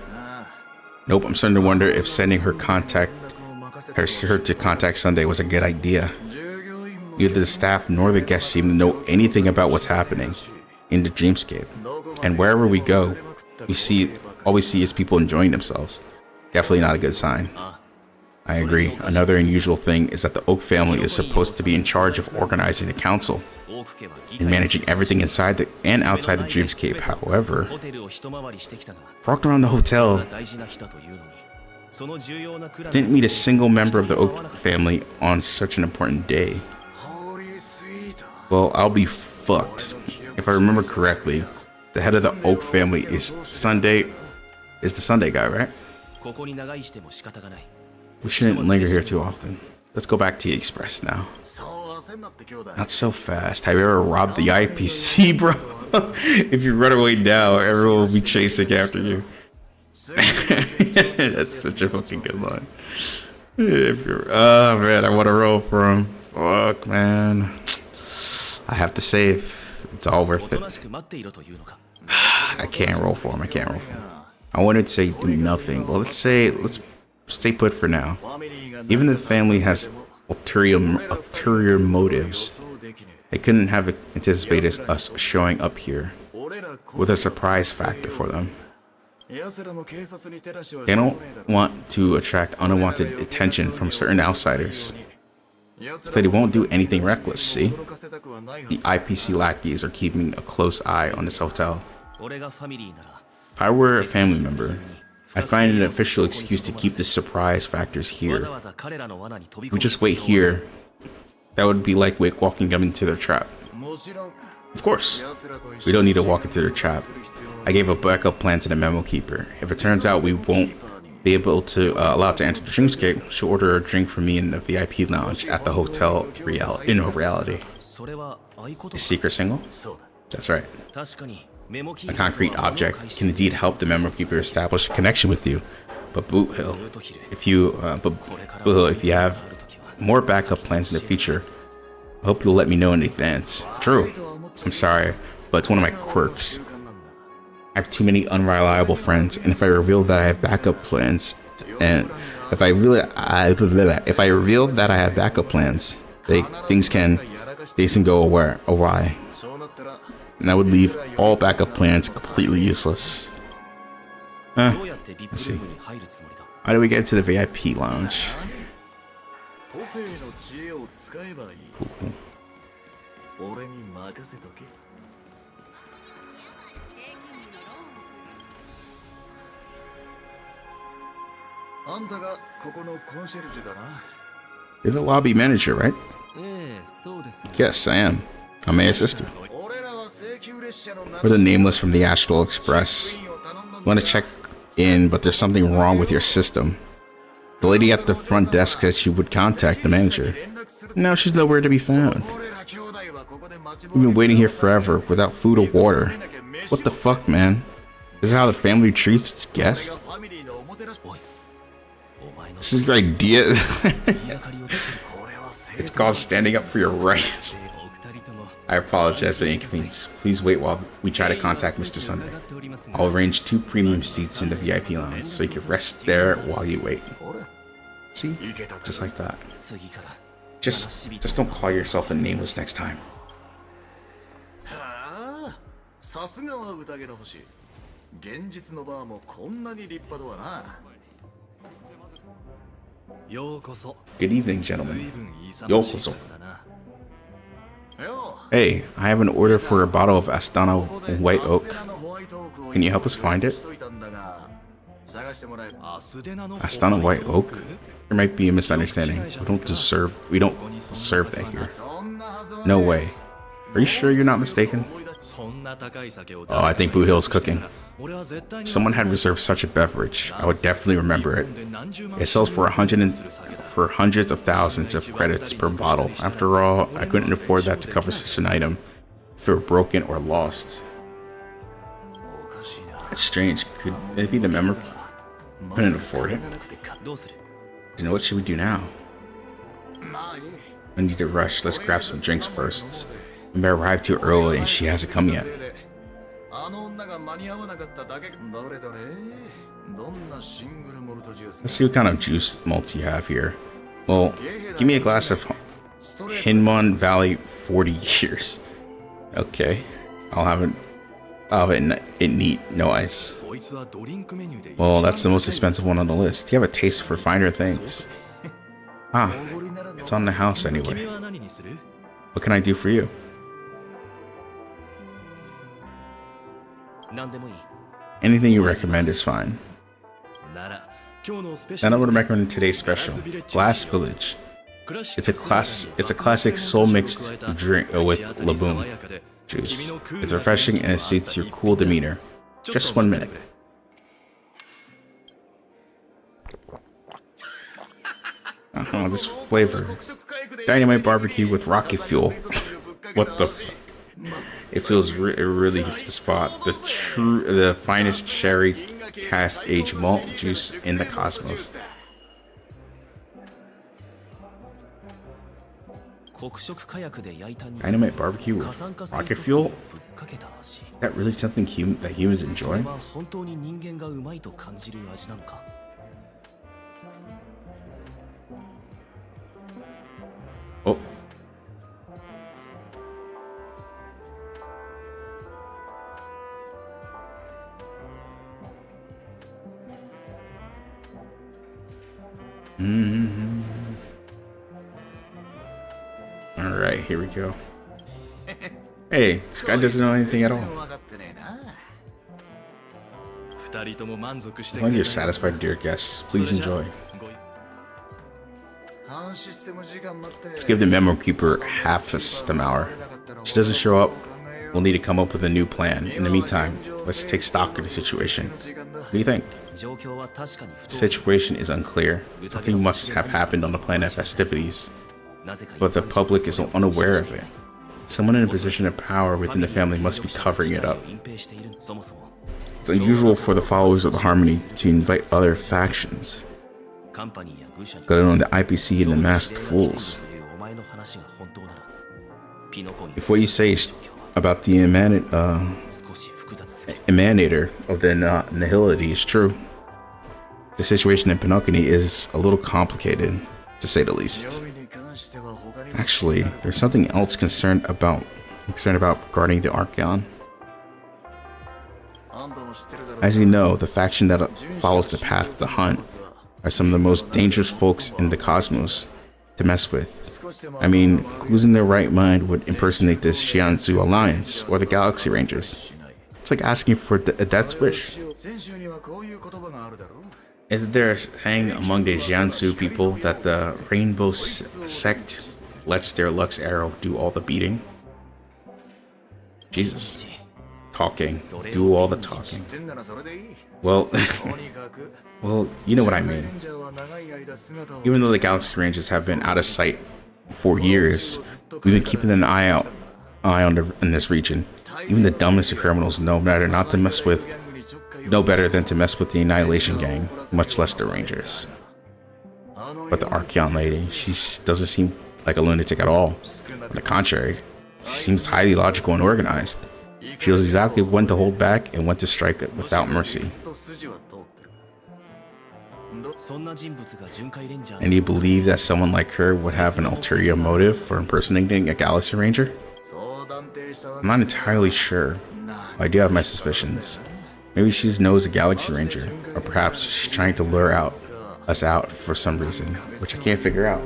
Nope, I'm starting to wonder if sending her to contact Sunday was a good idea. Neither the staff nor the guests seem to know anything about what's happening in the Dreamscape. And wherever we go, all we see is people enjoying themselves. Definitely not a good sign. I agree. Another unusual thing is that the Oak family is supposed to be in charge of organizing the council. in managing everything inside and outside the dreamscape. However, walked around the hotel, didn't meet a single member of the Oak family on such an important day. Well, I'll be fucked. If I remember correctly, the head of the Oak family is the Sunday guy, right? We shouldn't linger here too often. Let's go back to the Express now. Not so fast. Have you ever robbed the IPC, bro? If you run away now, everyone will be chasing after you. That's such a fucking good line. Oh man, I want to roll for him. Fuck, man. I have to save. It's all worth it. I can't roll for him. I wanted to say do nothing. Well, let's stay put for now. Even if the family has ulterior motives, they couldn't have anticipated us showing up here with a surprise factor for them. They don't want to attract unwanted attention from certain outsiders, so they won't do anything reckless, see? The IPC lackeys are keeping a close eye on this hotel. If I were a family member, I'd find an official excuse to keep the surprise factors here. We just wait here. That would be like walking them into their trap. Of course, we don't need to walk into their trap. I gave a backup plan to the memo keeper. If it turns out we won't be able to allow it to enter the dreamscape, she'll order a drink for me in the VIP lounge at the hotel in reality. A secret single? That's right. A concrete object can indeed help the memo keeper establish a connection with you. But Boot Hill, if you have more backup plans in the future, I hope you'll let me know in advance. True. I'm sorry, but it's one of my quirks. I have too many unreliable friends, and if I reveal that I have backup plans, things can go awry. And that would leave all backup plans completely useless. Let's see. How do we get to the VIP lounge? Cool. You're the lobby manager, right? Yes, I am. I may assist you. We're the nameless from the Astral Express. Want to check in, but there's something wrong with your system. The lady at the front desk said she would contact the manager. Now she's nowhere to be found. We've been waiting here forever without food or water. What the fuck, man? This is how the family treats its guests? This is your idea. It's called standing up for your rights. I apologize for the inconvenience. Please wait while we try to contact Mr. Sunday. I'll arrange 2 premium seats in the VIP lounge so you can rest there while you wait. See? Just like that. Just don't call yourself a nameless next time. Good evening, gentlemen. Yokoso. Hey, I have an order for a bottle of Astana White Oak. Can you help us find it? Astana White Oak? There might be a misunderstanding. We don't serve that here. No way. Are you sure you're not mistaken? Oh, I think Blue Hill's cooking. If someone had reserved such a beverage, I would definitely remember it. It sells for hundreds of thousands of credits per bottle. After all, I couldn't afford that to cover such an item if it were broken or lost. That's strange. Could it be the member couldn't afford it? You know, what should we do now? I need to rush. Let's grab some drinks first. We may arrive too early and she hasn't come yet. Let's see what kind of juice malts you have here. Well, give me a glass of Hinmon Valley 40 years. Okay, I'll have it neat, no ice. Well, that's the most expensive one on the list. You have a taste for finer things. Ah, it's on the house anyway. What can I do for you? Anything you recommend is fine. なら今日のスペシ Then ャ I ル would recommend today's special, Glass Village. It's a classic soul mixed drink with laboon juice. It's refreshing and it suits your cool demeanor. Just 1 minute. This flavor. Dynamite barbecue with rocket fuel. What the fuck? It feels it really hits the spot. The finest cherry cask aged malt juice in the cosmos. Dynamite barbecue with rocket fuel? Is that really something that humans enjoy? Oh. Alright, here we go. Hey, this guy doesn't know anything at all. As long as you're satisfied, dear guests, please enjoy. Let's give the memo keeper half a system hour. If she doesn't show up, we'll need to come up with a new plan. In the meantime, let's take stock of the situation. What do you think? The situation is unclear. Something must have happened on the planet festivities, but the public is unaware of it. Someone in a position of power within the family must be covering it up. It's unusual for the followers of the Harmony to invite other factions, let alone the IPC and the masked fools. If what you say about the emanator of the nihility is true, the situation in Pinocchio is a little complicated, to say the least. Actually, there's something else concerned about regarding the Archeon. As you know, the faction that follows the path of the hunt are some of the most dangerous folks in the cosmos to mess with. I mean, who's in their right mind would impersonate this Jianzhu Alliance or the Galaxy Rangers? It's like asking for a death wish. Isn't there a saying among the Jianzhu people that the Rainbow Sect lets their Lux Arrow do all the beating? Jesus. Talking. Do all the talking. Well, well, you know what I mean. Even though the Galaxy Rangers have been out of sight for years, we've been keeping an eye on in this region. Even the dumbest of criminals know better than to mess with the Annihilation Gang, much less the Rangers. But the Archeon lady, she doesn't seem like a lunatic at all. On the contrary, she seems highly logical and organized. She knows exactly when to hold back and when to strike without mercy. And you believe that someone like her would have an ulterior motive for impersonating a Galaxy Ranger? I'm not entirely sure, but I do have my suspicions. Maybe she knows a Galaxy Ranger, or perhaps she's trying to lure us out for some reason, which I can't figure out.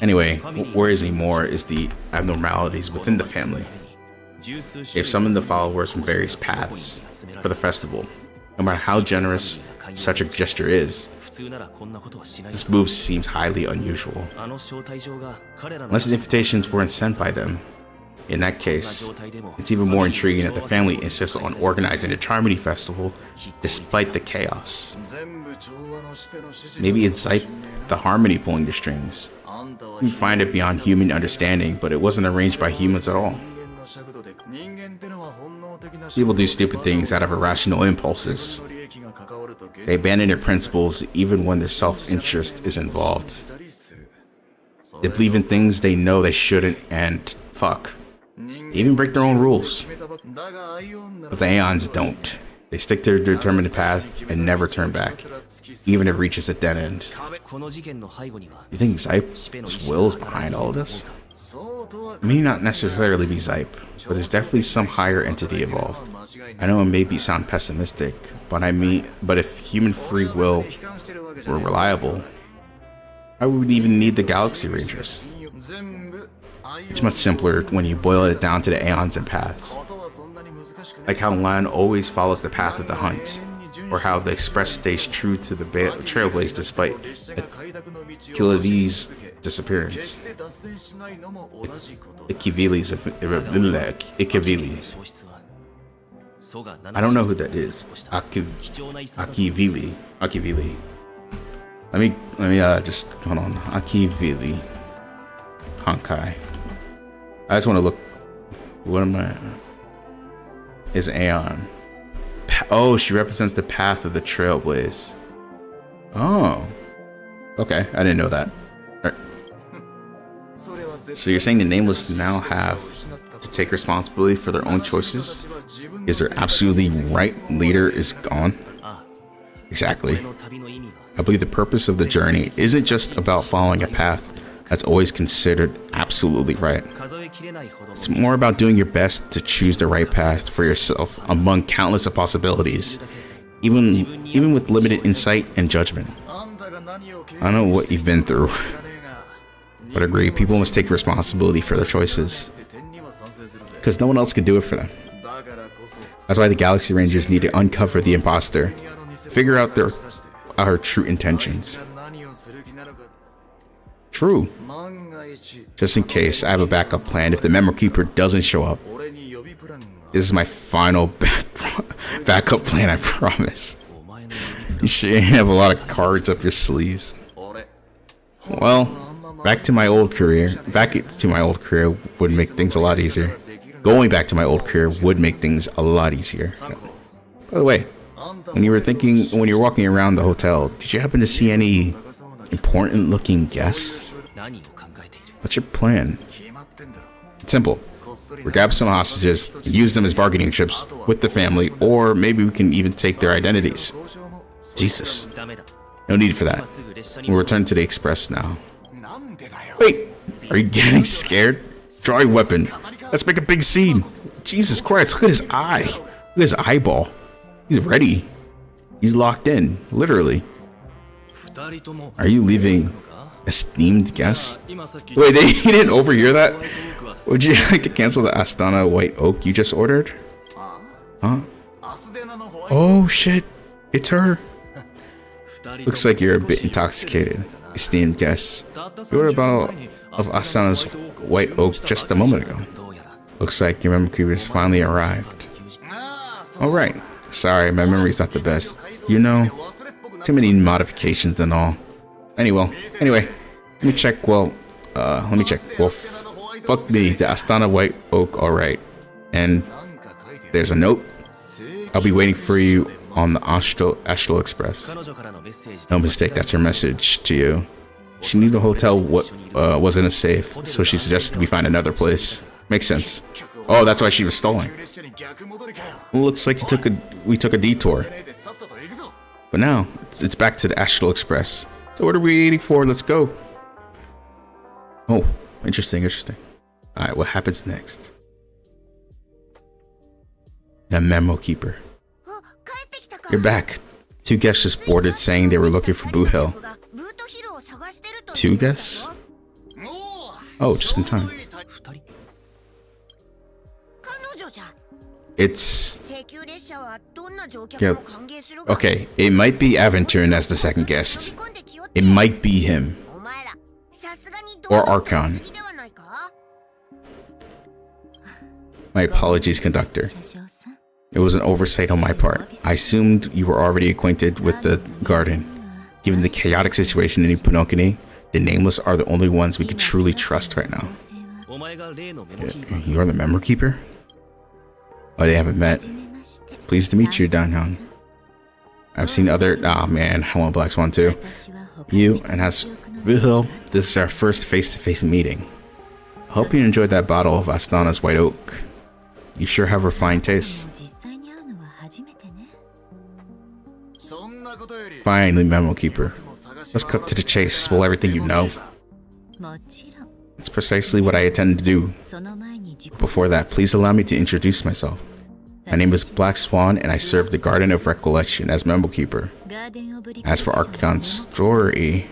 Anyway, what worries me more is the abnormalities within the family. They've summoned the followers from various paths for the festival. No matter how generous such a gesture is, this move seems highly unusual. Unless the invitations weren't sent by them. In that case, it's even more intriguing that the family insists on organizing the Charmony Festival despite the chaos. Maybe it's Zype the Harmony pulling the strings. We find it beyond human understanding, but it wasn't arranged by humans at all. People do stupid things out of irrational impulses. They abandon their principles even when their self-interest is involved. They believe in things they know they shouldn't, and fuck. They even break their own rules. But the Aeons don't. They stick to their determined path and never turn back, even if it reaches a dead end. You think Zype's will is behind all of this? It may not necessarily be Zype, but there's definitely some higher entity involved. I know it may sound pessimistic, but if human free will were reliable, I would even need the Galaxy Rangers. It's much simpler when you boil it down to the aeons and paths. Like how Lan always follows the path of the hunt, or how the Express stays true to the Trailblaze despite Kilavi's disappearance. Ikivili. I don't know who that is. Akivili. Let me just hold on. Akivili. Honkai. I just want to look. What am I? Is Aeon? Oh, she represents the path of the Trailblaze. Oh. Okay, I didn't know that. All right. So you're saying the Nameless now have to take responsibility for their own choices? Is their absolutely right leader is gone? Exactly. I believe the purpose of the journey isn't just about following a path that's always considered absolutely right. It's more about doing your best to choose the right path for yourself among countless of possibilities, even with limited insight and judgment. I don't know what you've been through, but I agree, people must take responsibility for their choices, because no one else can do it for them. That's why the Galaxy Rangers need to uncover the imposter, figure out our true intentions. True. Just in case, I have a backup plan if the Memo Keeper doesn't show up. This is my final backup plan, I promise. You should have a lot of cards up your sleeves. Well, back to my old career would make things a lot easier. Going back to my old career would make things a lot easier. By the way, when you were walking around the hotel, did you happen to see any important looking guests? What's your plan? It's simple. We grab some hostages and use them as bargaining chips with the family, or maybe we can even take their identities. Jesus. No need for that. We'll return to the Express now. Wait, are you getting scared? Draw your weapon. Let's make a big scene. Jesus Christ, look at his eye. Look at his eyeball. He's ready. He's locked in, literally. Are you leaving esteemed guests? Wait, he didn't overhear that? Would you like to cancel the Astana White Oak you just ordered? Huh? Oh shit, it's her. Looks like you're a bit intoxicated, esteemed guests. You ordered a bottle of Astana's White Oak just a moment ago. Looks like your memory keepers finally arrived. Alright, sorry, my memory's not the best. You know, too many modifications and all. Anyway, let me check. Well, fuck me, the Astana White Oak, alright. And there's a note. I'll be waiting for you on the Astral Express. No mistake, that's her message to you. She knew the hotel wasn't a safe, so she suggested we find another place. Makes sense. Oh, that's why she was stolen. Well, looks like we took a detour. But now, it's back to the Astral Express. So what are we waiting for? Let's go. Oh, interesting. Alright, what happens next? The Memo Keeper. You're back. 2 guests just boarded saying they were looking for Boot Hill. 2 guests? Oh, just in time. It's... yeah. Okay, it might be Aventurine as the second guest. It might be him. Or Archon. My apologies, conductor. It was an oversight on my part. I assumed you were already acquainted with the garden. Given the chaotic situation in Ipponokini, the Nameless are the only ones we could truly trust right now. You're the Memory Keeper? Oh, they haven't met. Pleased to meet you, Dan-hyun. I've seen other... oh man, I want Black Swan too. You and has Vilhil, this is our first face-to-face meeting. Hope you enjoyed that bottle of Astana's White Oak. You sure have refined taste. Finally, Memo Keeper. Let's cut to the chase, spill everything you know. It's precisely what I intend to do. Before that, please allow me to introduce myself. My name is Black Swan, and I serve the Garden of Recollection as Memo Keeper. As for HONKAI Story...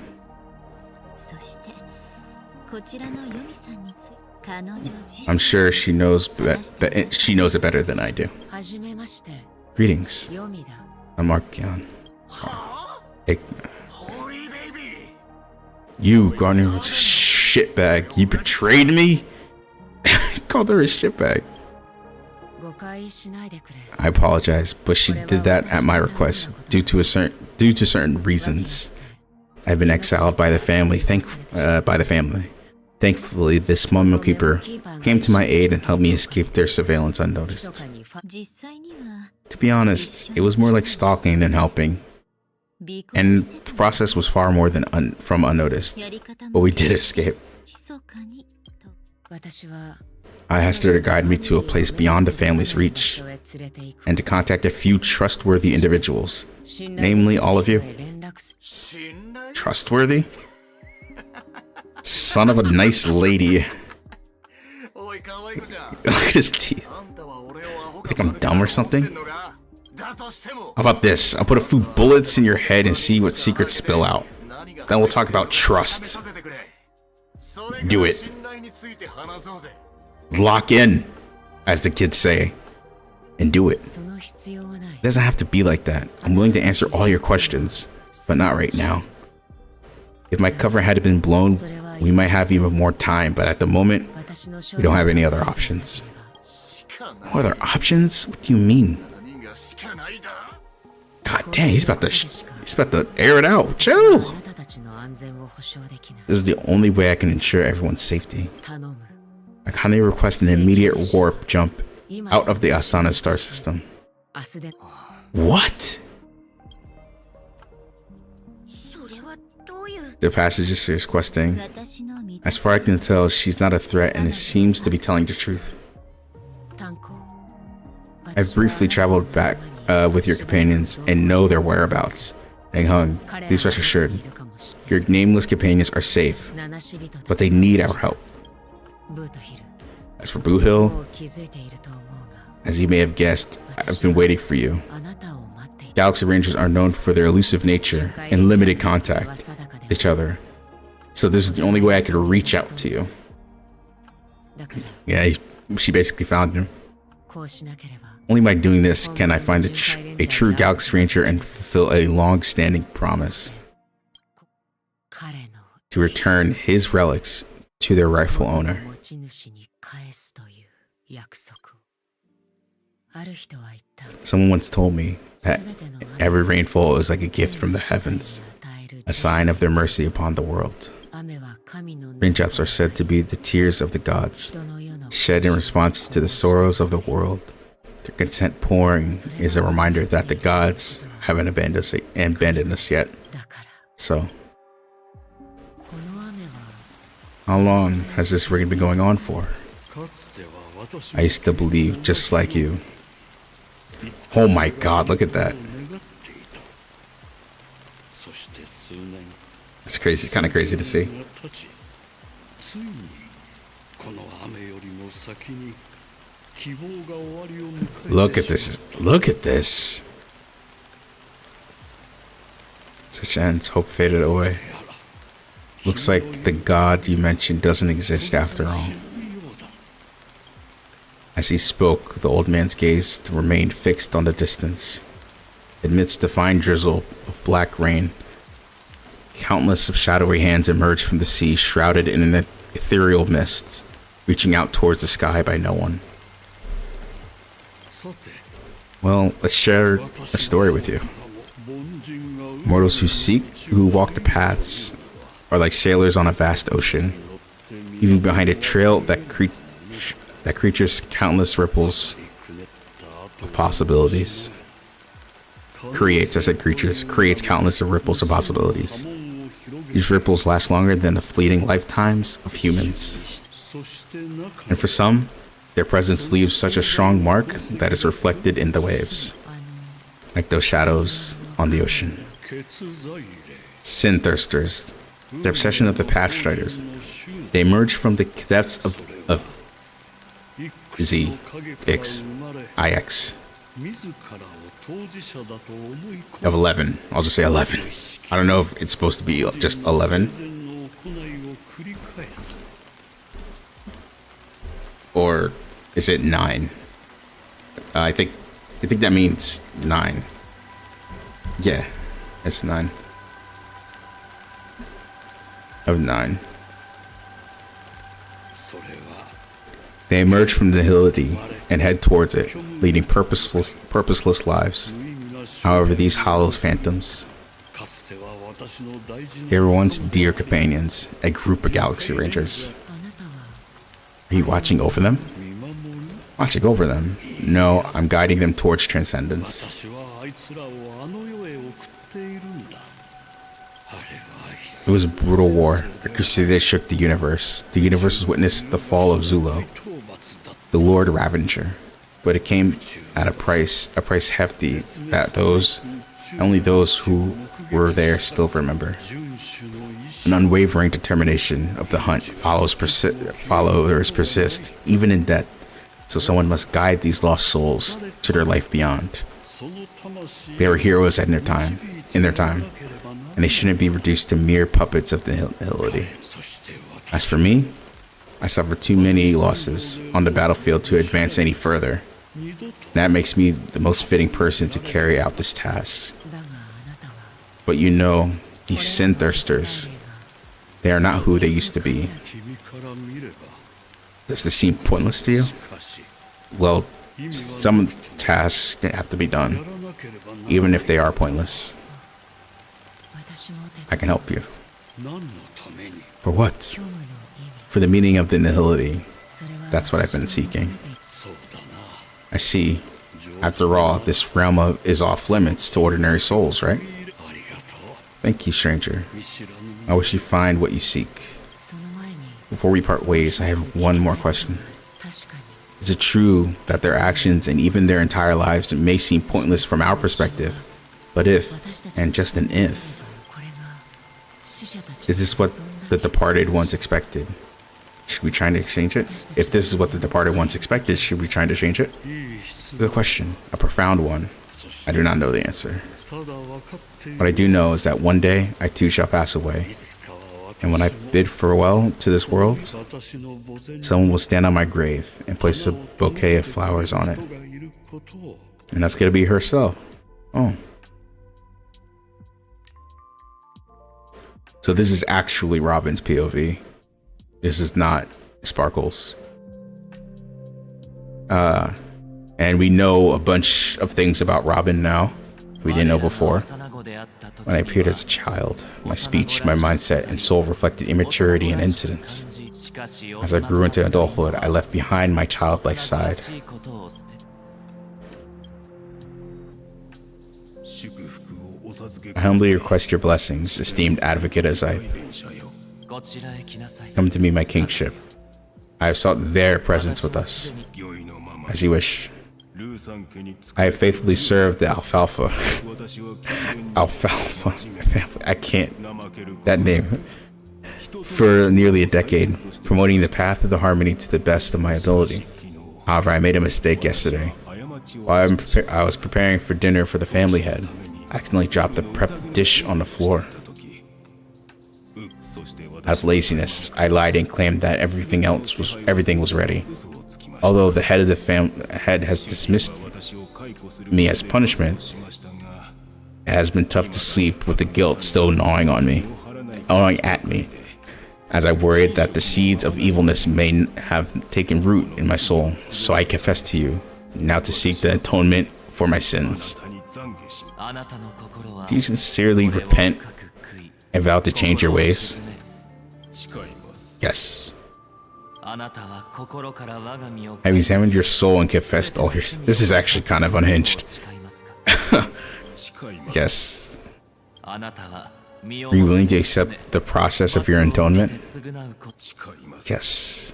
I'm sure she knows she knows it better than I do. はじめまして Greetings. ヨミだ I'm Markion. Hey, Holy baby! you, Garner, shitbag. You betrayed me? Called her a shitbag. 誤解しないでくれ I apologize, but she did that at my request due to certain reasons. I've been exiled by the family. Thankfully, this Momo Keeper came to my aid and helped me escape their surveillance unnoticed. 実際には To be honest, it was more like stalking than helping, 尾行 and して the process was far more than from unnoticed. やり方 But も we did escape. 密かにと 私は I asked her to guide me to a place beyond the family's reach 場所へ連れて行く and to contact a few trustworthy individuals. Namely, all of you. 連絡す Trustworthy? Son of a nice lady. おい可愛い子ちゃん Look at his teeth. あんたは俺をアホ Think I'm dumb or something? だとしても How about this? I'll put a few bullets in your head and see what secrets spill out. Then we'll talk about trust. Do it. Lock in, as the kids say, and do it. その必要はない It doesn't have to be like that. I'm willing to answer all your questions, but not right now. If my cover had been blown, we might have even more time, but at the moment, 私の we don't have any other options. No other options? What do you mean? God damn, he's about to air it out. Chill. あなたたちの安全を保証できない This is the only way I can ensure everyone's safety. 頼む I kindly request an immediate warp jump out of the Asana star system. 明日で What? それはどういう The passage is questing. 私の見 As far as I can tell, she's not a threat and it seems to be telling the truth. 炭鉱 I've briefly traveled back with your companions and know their whereabouts. Deng Hung, please rest assured, your nameless companions are safe, 七死人 but they need our help. ブートヒル As for Boo Hill, もう気づいていると思うが as you may have guessed, I've been waiting for you. あなたを待っていた Galaxy Rangers are known for their elusive nature and limited contact with each other. So this is the only way I could reach out to you. だから Yeah, she basically found him. こうしなければ Only by doing this can I find a true Galaxy Ranger and fulfill a long-standing promise 彼の to return his relics to their rightful owner. 持ち主に返すという約束をある人は言った Someone once told me that 全ての every rainfall is like a gift from the heavens, 与える a sign of their mercy upon the world. 雨は神の Raindrops are said to be the tears of the gods, 人の世の shed in response to the sorrows of the world. Their consent pouring is a reminder that the gods haven't abandoned us yet. だから So, この雨は how long has this rain been going on for? I used to believe just like you. Oh my god, look at that. That's crazy, kind of crazy to see. Look at this. Look at this. Such ends, hope faded away. Looks like the god you mentioned doesn't exist after all. As he spoke, the old man's gaze remained fixed on the distance. Amidst the fine drizzle of black rain, countless of shadowy hands emerged from the sea, shrouded in an ethereal mist, reaching out towards the sky by no one. Well, let's share a story with you. Mortals who walk the paths are like sailors on a vast ocean, leaving behind a trail that creatures countless ripples of possibilities. Creates countless of ripples of possibilities. These ripples last longer than the fleeting lifetimes of humans. And for some, their presence leaves such a strong mark that is reflected in the waves, like those shadows on the ocean. Sin thirsters, the obsession of the path striders. They emerge from the depths of Z, X, IX. Of 11. I'll just say 11. I don't know if it's supposed to be just 11. Or is it 9? I think that means 9. Yeah, it's 9. Of 9. They emerge from the nihility and head towards it, leading purposeless lives. However, these hollow phantoms, they were once dear companions, a group of galaxy rangers. Are you watching over them? Watching over them? No, I'm guiding them towards transcendence. It was a brutal war. A crusade shook the universe. The universe has witnessed the fall of Zulo, the Lord Ravager. But it came at a price hefty that only those who were there still remember. An unwavering determination of the hunt followers persist, even in death. So someone must guide these lost souls to their life beyond. They were heroes in their time, and they shouldn't be reduced to mere puppets of the nihility. As for me, I suffered too many losses on the battlefield to advance any further. That makes me the most fitting person to carry out this task. But you know, these sin thirsters, they are not who they used to be. Does this seem pointless to you? Well, some tasks have to be done, even if they are pointless. I can help you. For what? For the meaning of the nihility. That's what I've been seeking. I see. After all, this realm is off limits to ordinary souls, right? Thank you, stranger. I wish you find what you seek. Before we part ways, I have one more question. Is it true that their actions and even their entire lives may seem pointless from our perspective? But if, and just an if, is this what the departed once expected? Should we try to exchange it? If this is what the departed once expected, should we try to change it? Good question, a profound one. I do not know the answer. What I do know is that one day I too shall pass away. And when I bid farewell to this world, someone will stand on my grave and place a bouquet of flowers on it. And that's gonna be herself. Oh. So this is actually Robin's POV. This is not Sparkle's. And we know a bunch of things about Robin now we didn't know before. When I appeared as a child, my speech, my mindset, and soul reflected immaturity and incidence. As I grew into adulthood, I left behind my childlike side. I humbly request your blessings, esteemed advocate as I come to me my kingship. I have sought their presence with us. As you wish. I have faithfully served the Alfalfa. I can't. That name. For nearly a decade, promoting the path of the harmony to the best of my ability. However, I made a mistake yesterday. While I was preparing for dinner for the family head, I accidentally dropped the prepped dish on the floor. Out of laziness, I lied and claimed that everything was ready. Although the head of the head has dismissed me as punishment, it has been tough to sleep with the guilt still gnawing at me, as I worried that the seeds of evilness may have taken root in my soul. So I confess to you, now to seek the atonement for my sins. Do you sincerely repent and vow to change your ways? Yes. Have examined your soul and confessed all your... This is actually kind of unhinged. Yes. Are you willing to accept the process of your atonement? Yes.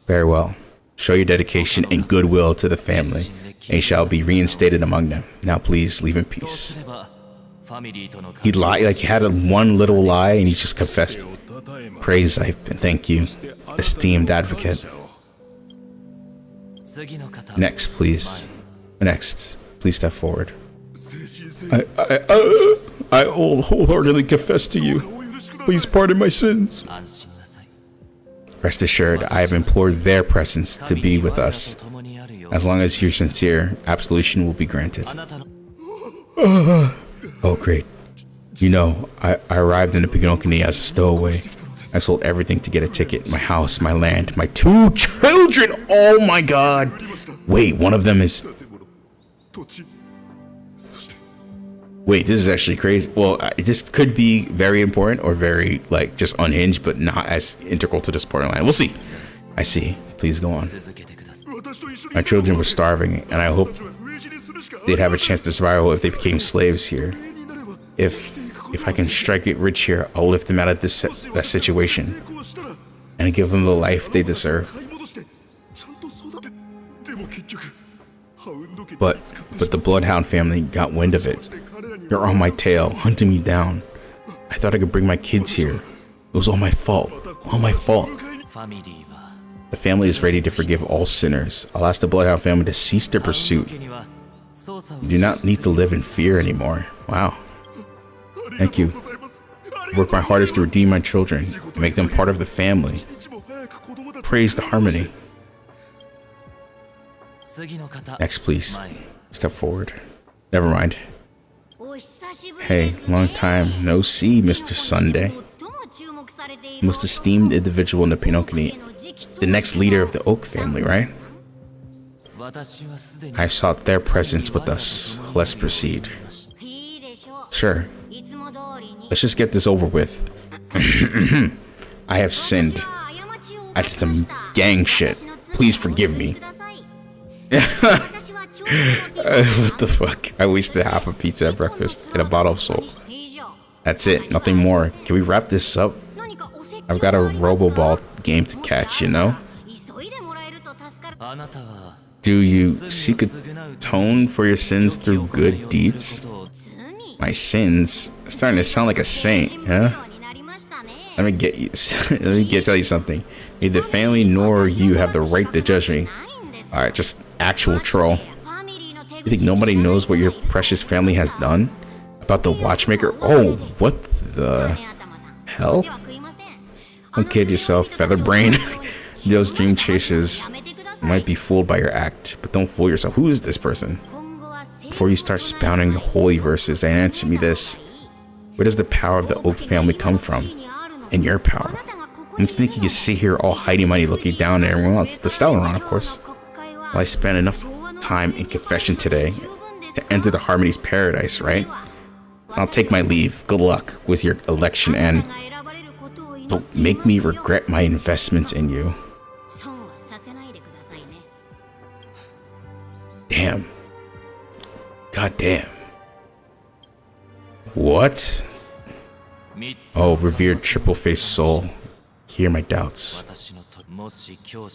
Very well. Show your dedication and goodwill to the family, and you shall be reinstated among them. Now please leave in peace. He lied, like he had one little lie and he just confessed. Praise I thank you, esteemed advocate. Next, please. Next, please step forward. I wholeheartedly confess to you. Please pardon my sins. Rest assured, I have implored their presence to be with us. As long as you're sincere, absolution will be granted. Oh, great. You know, I arrived in the Pinokini as a stowaway. I sold everything to get a ticket. My house, my land, my 2 children. Oh my god. Wait, one of them is... Wait, this is actually crazy. Well, this could be very important or very, like, just unhinged, but not as integral to the storyline. We'll see. I see. Please go on. My children were starving, and I hope they'd have a chance to survive if they became slaves here. If I can strike it rich here, I'll lift them out of that situation and give them the life they deserve. But the Bloodhound family got wind of it. They're on my tail, hunting me down. I thought I could bring my kids here. It was all my fault. All my fault. The family is ready to forgive all sinners. I'll ask the Bloodhound family to cease their pursuit. You do not need to live in fear anymore. Wow. Thank you. I work my hardest to redeem my children and make them part of the family. Praise the harmony. Next, please. Step forward. Never mind. Hey, long time no see, Mr. Sunday. Most esteemed individual in the Pinokini. The next leader of the Oak family, right? I sought their presence with us. Let's proceed. Sure. Let's just get this over with. I have sinned. I did some gang shit. Please forgive me. What the fuck? I wasted half a pizza at breakfast and a bottle of salt. That's it. Nothing more. Can we wrap this up? I've got a Roboball game to catch, you know? Do you seek atone for your sins through good deeds? My sins? Starting to sound like a saint, huh? Let me tell you something. Neither family nor you have the right to judge me. Alright, just actual troll. You think nobody knows what your precious family has done? About the watchmaker? Oh, what the hell? Don't kid yourself, Featherbrain. Those dream chasers might be fooled by your act, but don't fool yourself. Who is this person? Before you start spouting holy verses, and answer me this. Where does the power of the Oak family come from? And your power? You think you can sit here all hidey-mighty looking down at everyone else? The Stellaron, of course. Well, I spent enough time in confession today to enter the Harmony's paradise, right? I'll take my leave. Good luck with your election, and don't make me regret my investments in you. Damn. God damn. What? Oh, revered triple-faced soul. Hear my doubts.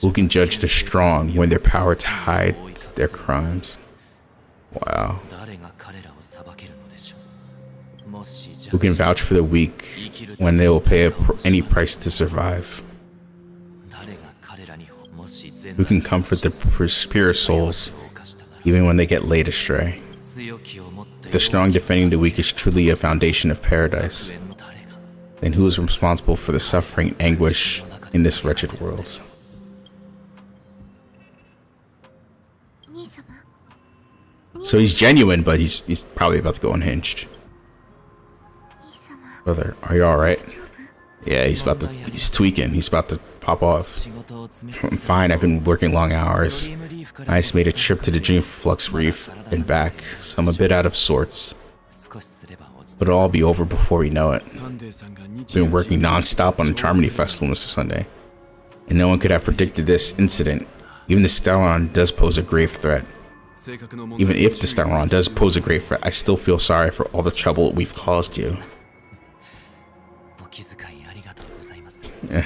Who can judge the strong when their power hides their crimes? Wow. Who can vouch for the weak when they will pay any price to survive? Who can comfort the pure souls even when they get laid astray? The strong defending the weak is truly a foundation of paradise. Then who is responsible for the suffering and anguish in this wretched world? So he's genuine, but he's probably about to go unhinged. Brother, are you alright? Yeah, he's tweaking. He's about to pop off. I'm fine. I've been working long hours. I just made a trip to the Dream Flux Reef and back, so I'm a bit out of sorts. But it'll all be over before we know it. Been working non-stop on the Charmony Festival, Mr. Sunday. And no one could have predicted this incident. Even the Stellaron does pose a grave threat. Even if the Stellaron does pose a grave threat, I still feel sorry for all the trouble we've caused you.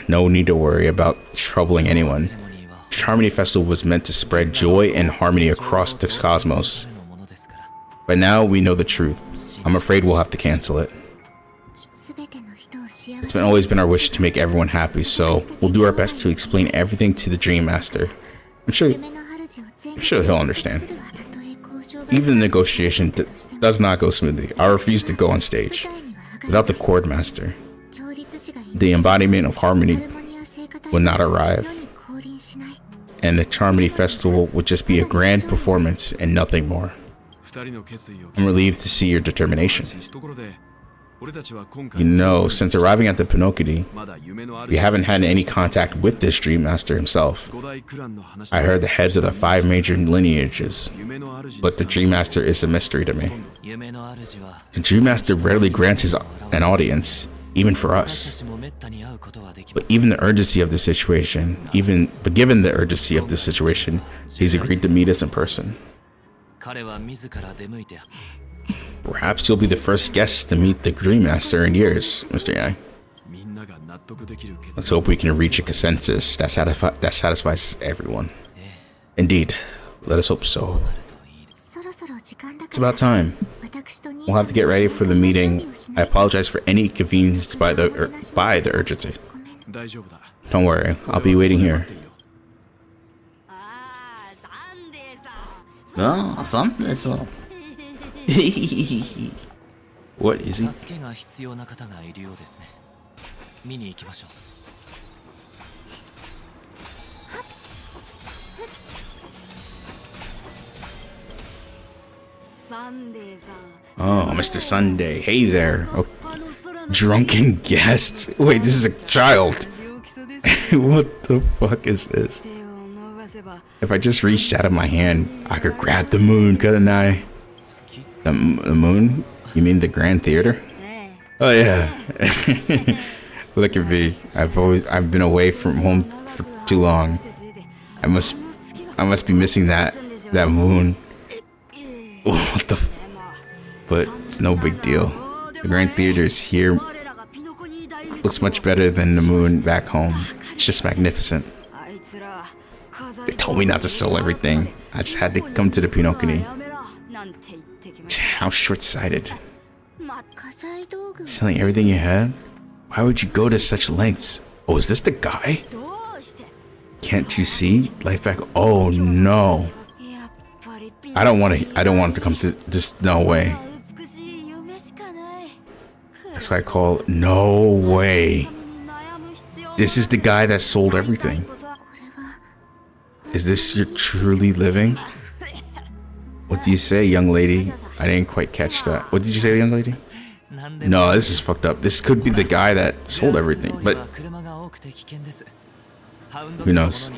No need to worry about troubling anyone. The Charmony Festival was meant to spread joy and harmony across the cosmos. But now we know the truth. I'm afraid we'll have to cancel it. It's always been our wish to make everyone happy, so we'll do our best to explain everything to the Dream Master. I'm sure he'll understand. Even the negotiation does not go smoothly. I refuse to go on stage without the Chord Master, the embodiment of harmony. would not arrive, and the Charmony Festival would just be a grand performance and nothing more. I'm relieved to see your determination. You know, since arriving at the Pinocchio, we haven't had any contact with this Dream Master himself. I heard the heads of the 5 major lineages, but the Dream Master is a mystery to me. The Dream Master rarely grants an audience, even for us. But given the urgency of the situation, he's agreed to meet us in person. Perhaps you'll be the first guest to meet the Dream Master in years, Mr. Yang. Let's hope we can reach a consensus that satisfies everyone. Indeed, let us hope so. It's about time. We'll have to get ready for the meeting. I apologize for any inconvenience by the urgency. Don't worry, I'll be waiting here. No, something so. What is he? Oh, Mr. Sunday. Hey there. Oh, drunken guest. Wait, this is a child. What the fuck is this? If I just reached out of my hand, I could grab the moon, couldn't I? The moon? You mean the Grand Theater? Oh yeah. Look at me. I've been away from home for too long. I must be missing that moon. What the but it's no big deal. The Grand Theater's here. Looks much better than the moon back home. It's just magnificent. They told me not to sell everything. I just had to come to the Pinocchio. How short-sighted. Selling everything you had? Why would you go to such lengths? Oh, is this the guy? Can't you see? Life back. Oh no. I don't want to come to this. No way. That's what I call it. No way. This is the guy that sold everything. Is this your truly living? What do you say, young lady? I didn't quite catch that. What did you say, young lady? No, this is fucked up. This could be the guy that sold everything, but who knows?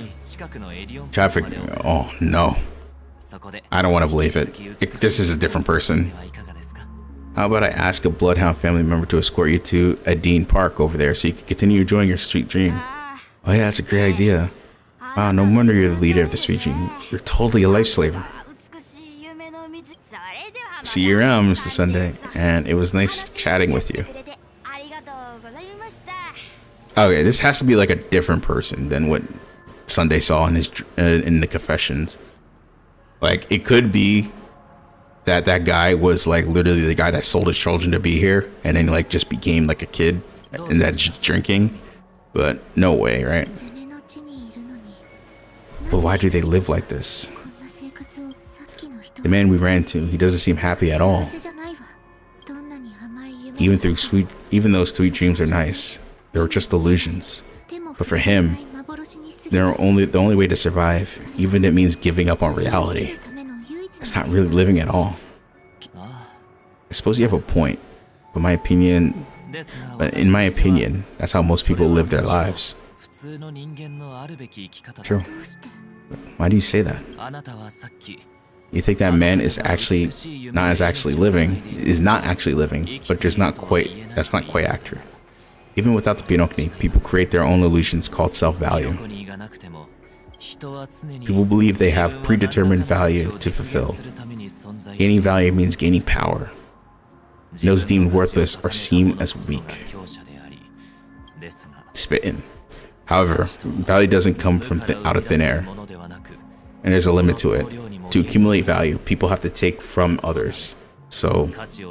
Traffic. Oh no. I don't want to believe it. This is a different person. How about I ask a Bloodhound family member to escort you to Adine Park over there so you can continue enjoying your sweet dream? Oh yeah, that's a great idea. Wow, no wonder you're the leader of the sweet dream. You're totally a lifeslaver. See you around, Mr. Sunday, and it was nice chatting with you. Okay, this has to be like a different person than what Sunday saw in his in the confessions. Like, it could be that guy was like literally the guy that sold his children to be here, and then like just became like a kid and that's just drinking. But no way, right? But why do they live like this? The man we ran into, he doesn't seem happy at all. Even those sweet dreams are nice. They're just illusions. But for him, the only way to survive, even if it means giving up on reality. It's not really living at all. I suppose you have a point, but in my opinion, that's how most people live their lives. True. Why do you say that? You think that man is not actually living, but that's not quite accurate. Even without the Pinocchio, people create their own illusions called self-value. People believe they have predetermined value to fulfill. Gaining value means gaining power. Those deemed worthless are seen as weak. Spitting. However, value doesn't come from out of thin air, and there's a limit to it. To accumulate value, people have to take from others, so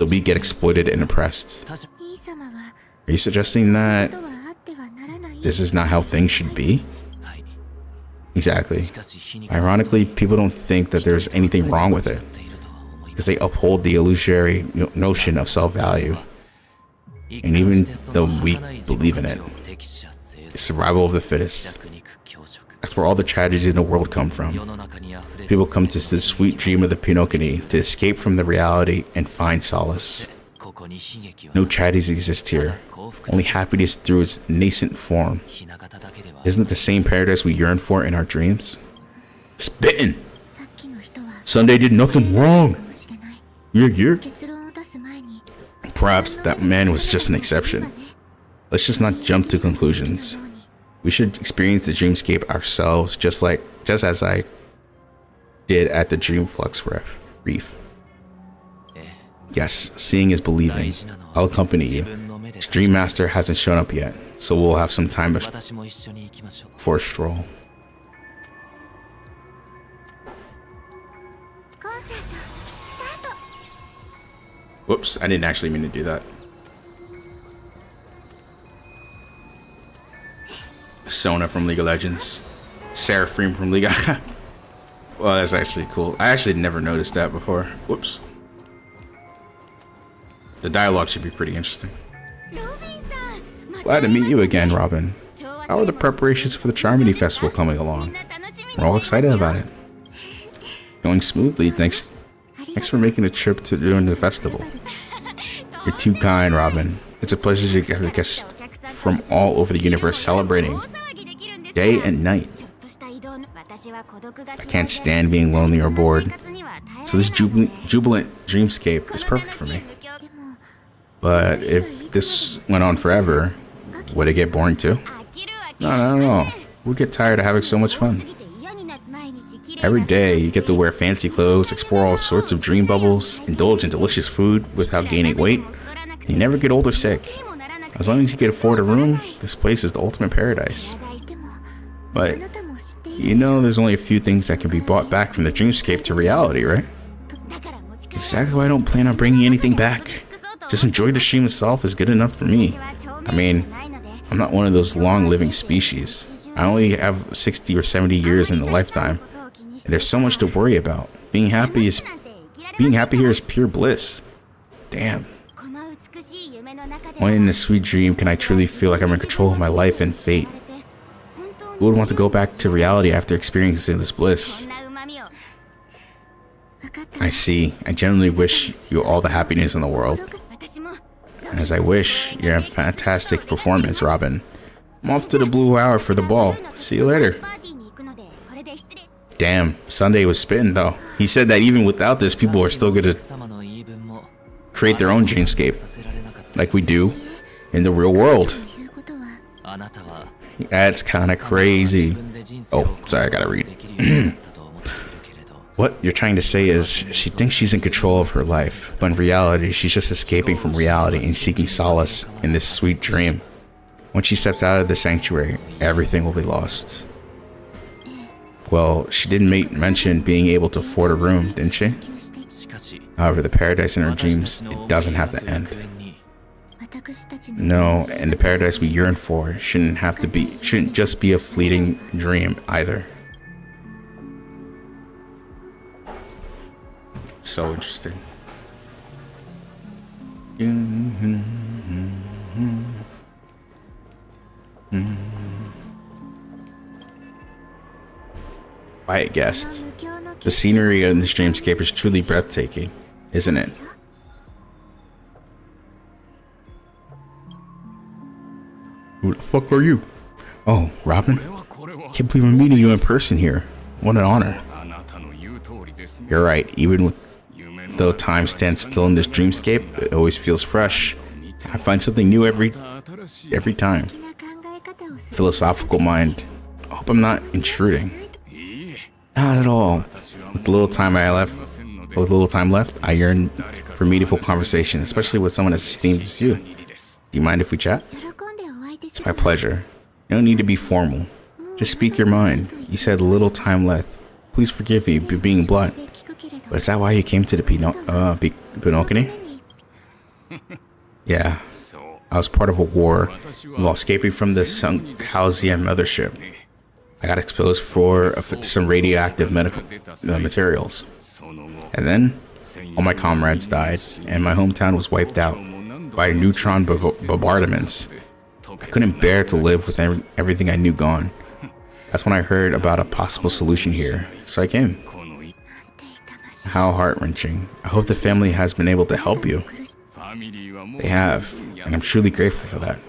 we get exploited and oppressed. Are you suggesting that this is not how things should be? Exactly. Ironically, people don't think that there's anything wrong with it, because they uphold the illusory notion of self-value, and even the weak believe in it. survival of the fittest. That's where all the tragedies in the world come from. People come to this sweet dream of the Pinokini to escape from the reality and find solace. No tragedies exist here, only happiness through its nascent form. Isn't it the same paradise we yearn for in our dreams? Spittin'! Sunday did nothing wrong! Yeah. Perhaps that man was just an exception. Let's just not jump to conclusions. We should experience the dreamscape ourselves, just as I did at the Dreamflux Reef. Yes, seeing is believing. I'll accompany you. Dream Master hasn't shown up yet, so we'll have some time for a stroll. Whoops, I didn't actually mean to do that. Sona from League of Legends. Seraphim from League of... Well, that's actually cool. I actually never noticed that before. Whoops. The dialogue should be pretty interesting. Glad to meet you again, Robin. How are the preparations for the Charmony Festival coming along? We're all excited about it. Going smoothly, thanks for making a trip to during the festival. You're too kind, Robin. It's a pleasure to have guests from all over the universe celebrating day and night. I can't stand being lonely or bored, so this jubilant dreamscape is perfect for me. But if this went on forever, would it get boring too? No. We'll get tired of having so much fun. Every day, you get to wear fancy clothes, explore all sorts of dream bubbles, indulge in delicious food without gaining weight, and you never get old or sick. As long as you can afford a room, this place is the ultimate paradise. But, you know, there's only a few things that can be brought back from the dreamscape to reality, right? Exactly why I don't plan on bringing anything back. Just enjoy the stream itself is good enough for me. I mean, I'm not one of those long-living species. I only have 60 or 70 years in a lifetime. And there's so much to worry about. Being happy here is pure bliss. Damn. When in this sweet dream can I truly feel like I'm in control of my life and fate? Who would want to go back to reality after experiencing this bliss? I see. I genuinely wish you all the happiness in the world. And as I wish you a fantastic performance, Robin. I'm off to the Blue Hour for the ball. See you later. Damn, Sunday was spitting though. He said that even without this, people are still gonna create their own dreamscape, like we do in the real world. That's kind of crazy. Oh, sorry, I gotta read. What you're trying to say is she thinks she's in control of her life, but in reality, she's just escaping from reality and seeking solace in this sweet dream. Once she steps out of the sanctuary, everything will be lost. Well, she didn't mention being able to afford a room, didn't she? However, the paradise in her dreams, it doesn't have to end. No, and the paradise we yearn for shouldn't just be a fleeting dream either. So interesting. Quiet guest. The scenery in this dreamscape is truly breathtaking, isn't it? Who the fuck are you? Oh, Robin? Can't believe I'm meeting you in person here. What an honor. You're right, even though time stands still in this dreamscape, it always feels fresh. I find something new every time. Philosophical mind. I hope I'm not intruding. Not at all. With the little time left, I yearn for meaningful conversation, especially with someone as esteemed as you. Do you mind if we chat? It's my pleasure. You don't need to be formal. Just speak your mind. You said little time left. Please forgive me for being blunt. But is that why you came to the Pinokini? Yeah. I was part of a war while escaping from the sunk Halcyon mothership. I got exposed for some radioactive materials. And then, all my comrades died, and my hometown was wiped out by neutron bombardments. I couldn't bear to live with everything I knew gone. That's when I heard about a possible solution here, so I came. How heart-wrenching. I hope the family has been able to help you. They have, and I'm truly grateful for that.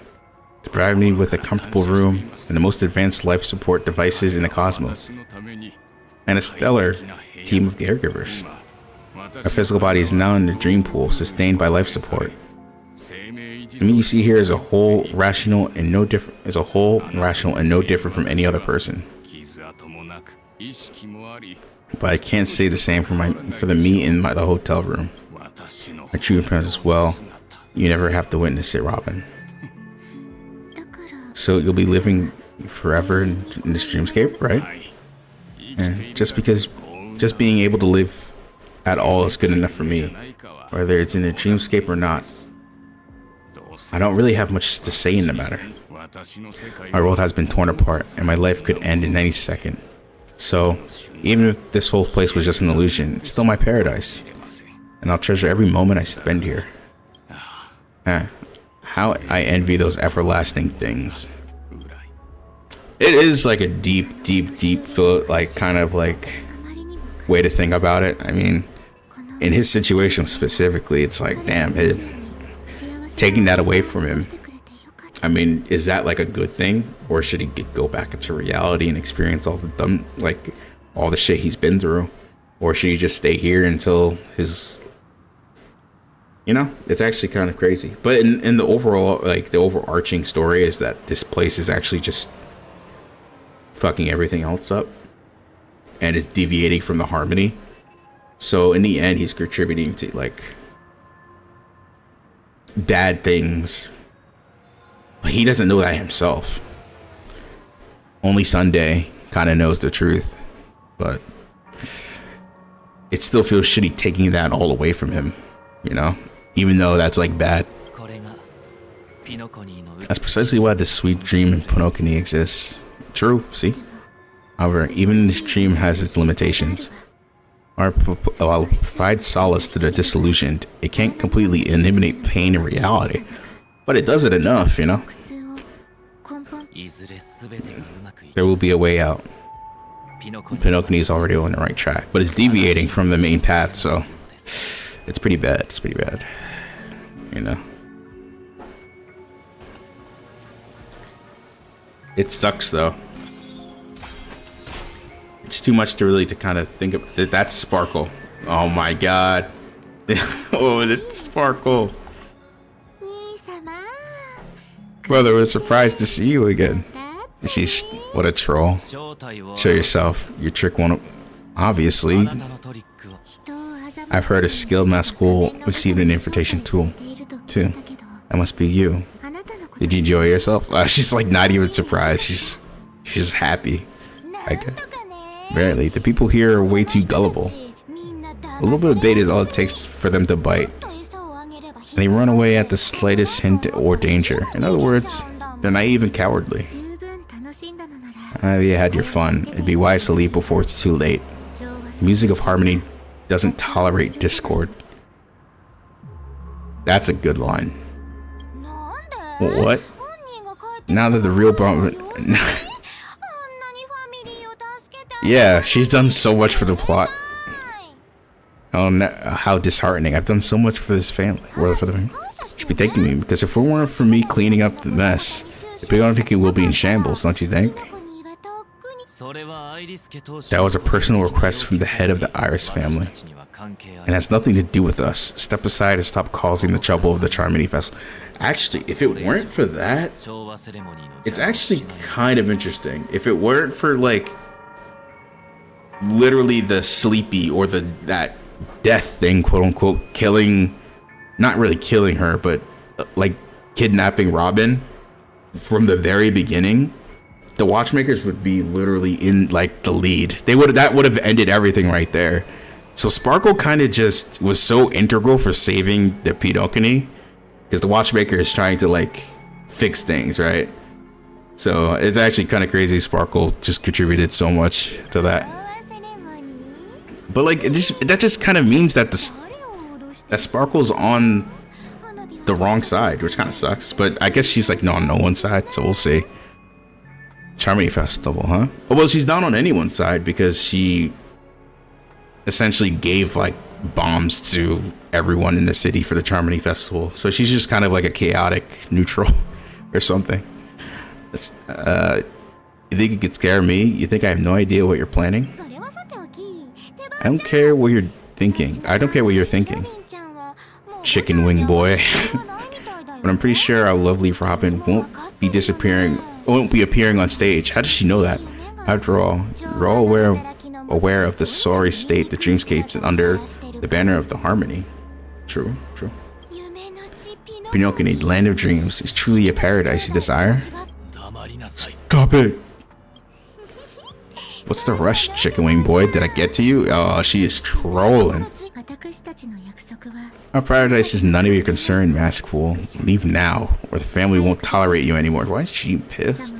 They provided me with a comfortable room and the most advanced life support devices in the cosmos, and a stellar team of caregivers. My physical body is now in the dream pool, sustained by life support. The me you see here is a whole rational and no different from any other person. But I can't say the same for the me in the hotel room. My true parents as well. You never have to witness it, Robin. So you'll be living forever in this dreamscape, right? And just being able to live at all is good enough for me, whether it's in a dreamscape or not. I don't really have much to say in the matter. My world has been torn apart, and my life could end in any second. So, even if this whole place was just an illusion, it's still my paradise, and I'll treasure every moment I spend here. How I envy those everlasting things. It is like a deep kind of way to think about it. I mean, in his situation specifically, it's like, damn, taking that away from him. I mean, is that like a good thing, or should he go back into reality and experience all the shit he's been through, or should he just stay here until his? It's actually kind of crazy. But in the overall, the overarching story is that this place is actually just fucking everything else up, and is deviating from the harmony. So in the end, he's contributing to bad things. But he doesn't know that himself. Only Sunday kind of knows the truth. But it still feels shitty taking that all away from him, even though that's bad. That's precisely why this sweet dream in Pinocchio exists. True, see? However, even this dream has its limitations. While it provides solace to the disillusioned, it can't completely eliminate pain in reality. But it does it enough, There will be a way out. Pinocchio is already on the right track, but it's deviating from the main path, so it's pretty bad. It's pretty bad, It sucks though. It's too much to kind of think of. That's Sparkle. Oh my god. Oh, that's Sparkle. Brother, we're surprised to see you again. What a troll. Show yourself. Your trick won't. Obviously. I've heard a skilled math school received an invitation too. That must be you. Did you enjoy yourself? She's not even surprised. She's just happy. Barely. The people here are way too gullible. A little bit of bait is all it takes for them to bite. And they run away at the slightest hint or danger. In other words, they're naive and cowardly. You had your fun. It'd be wise to leave before it's too late. The music of harmony doesn't tolerate discord. That's a good line. What? Now that the real problem... Yeah, she's done so much for the plot. Oh, no, how disheartening. I've done so much for this family. For the family. Should be thanking me, because if it weren't for me cleaning up the mess, the big Pinocchio will be in shambles, don't you think? That was a personal request from the head of the Iris family, and has nothing to do with us. Step aside and stop causing the trouble of the Charmony Festival. Actually, if it weren't for that, it's actually kind of interesting. If it weren't for literally the sleepy or that death thing, quote unquote, not really killing her, but kidnapping Robin from the very beginning, the Watchmakers would be literally in the lead. That would have ended everything right there. So Sparkle kind of just was so integral for saving the Pinocchio, because the Watchmaker is trying to fix things, right? So it's actually kind of crazy. Sparkle just contributed so much to that. But that just kind of means that that Sparkle's on the wrong side, which kind of sucks. But I guess she's like not on no one's side, so we'll see. Charmony Festival, huh? Oh, well, she's not on anyone's side because she essentially gave like bombs to everyone in the city for the Charmony Festival. So she's just kind of like a chaotic neutral or something. You think you could scare me? You think I have no idea what you're planning? I don't care what you're thinking. I don't care what you're thinking. Chicken wing boy. But I'm pretty sure our lovely Robin won't be appearing on stage. How does she know that? After all, we're all aware of the sorry state the dreamscapes and under the banner of the harmony. True. Pinocchio, land of dreams, is truly a paradise you desire? Stop it! What's the rush, chicken wing boy? Did I get to you? Oh, she is trolling. Our paradise is none of your concern, mask fool. Leave now, or the family won't tolerate you anymore. Why is she pissed?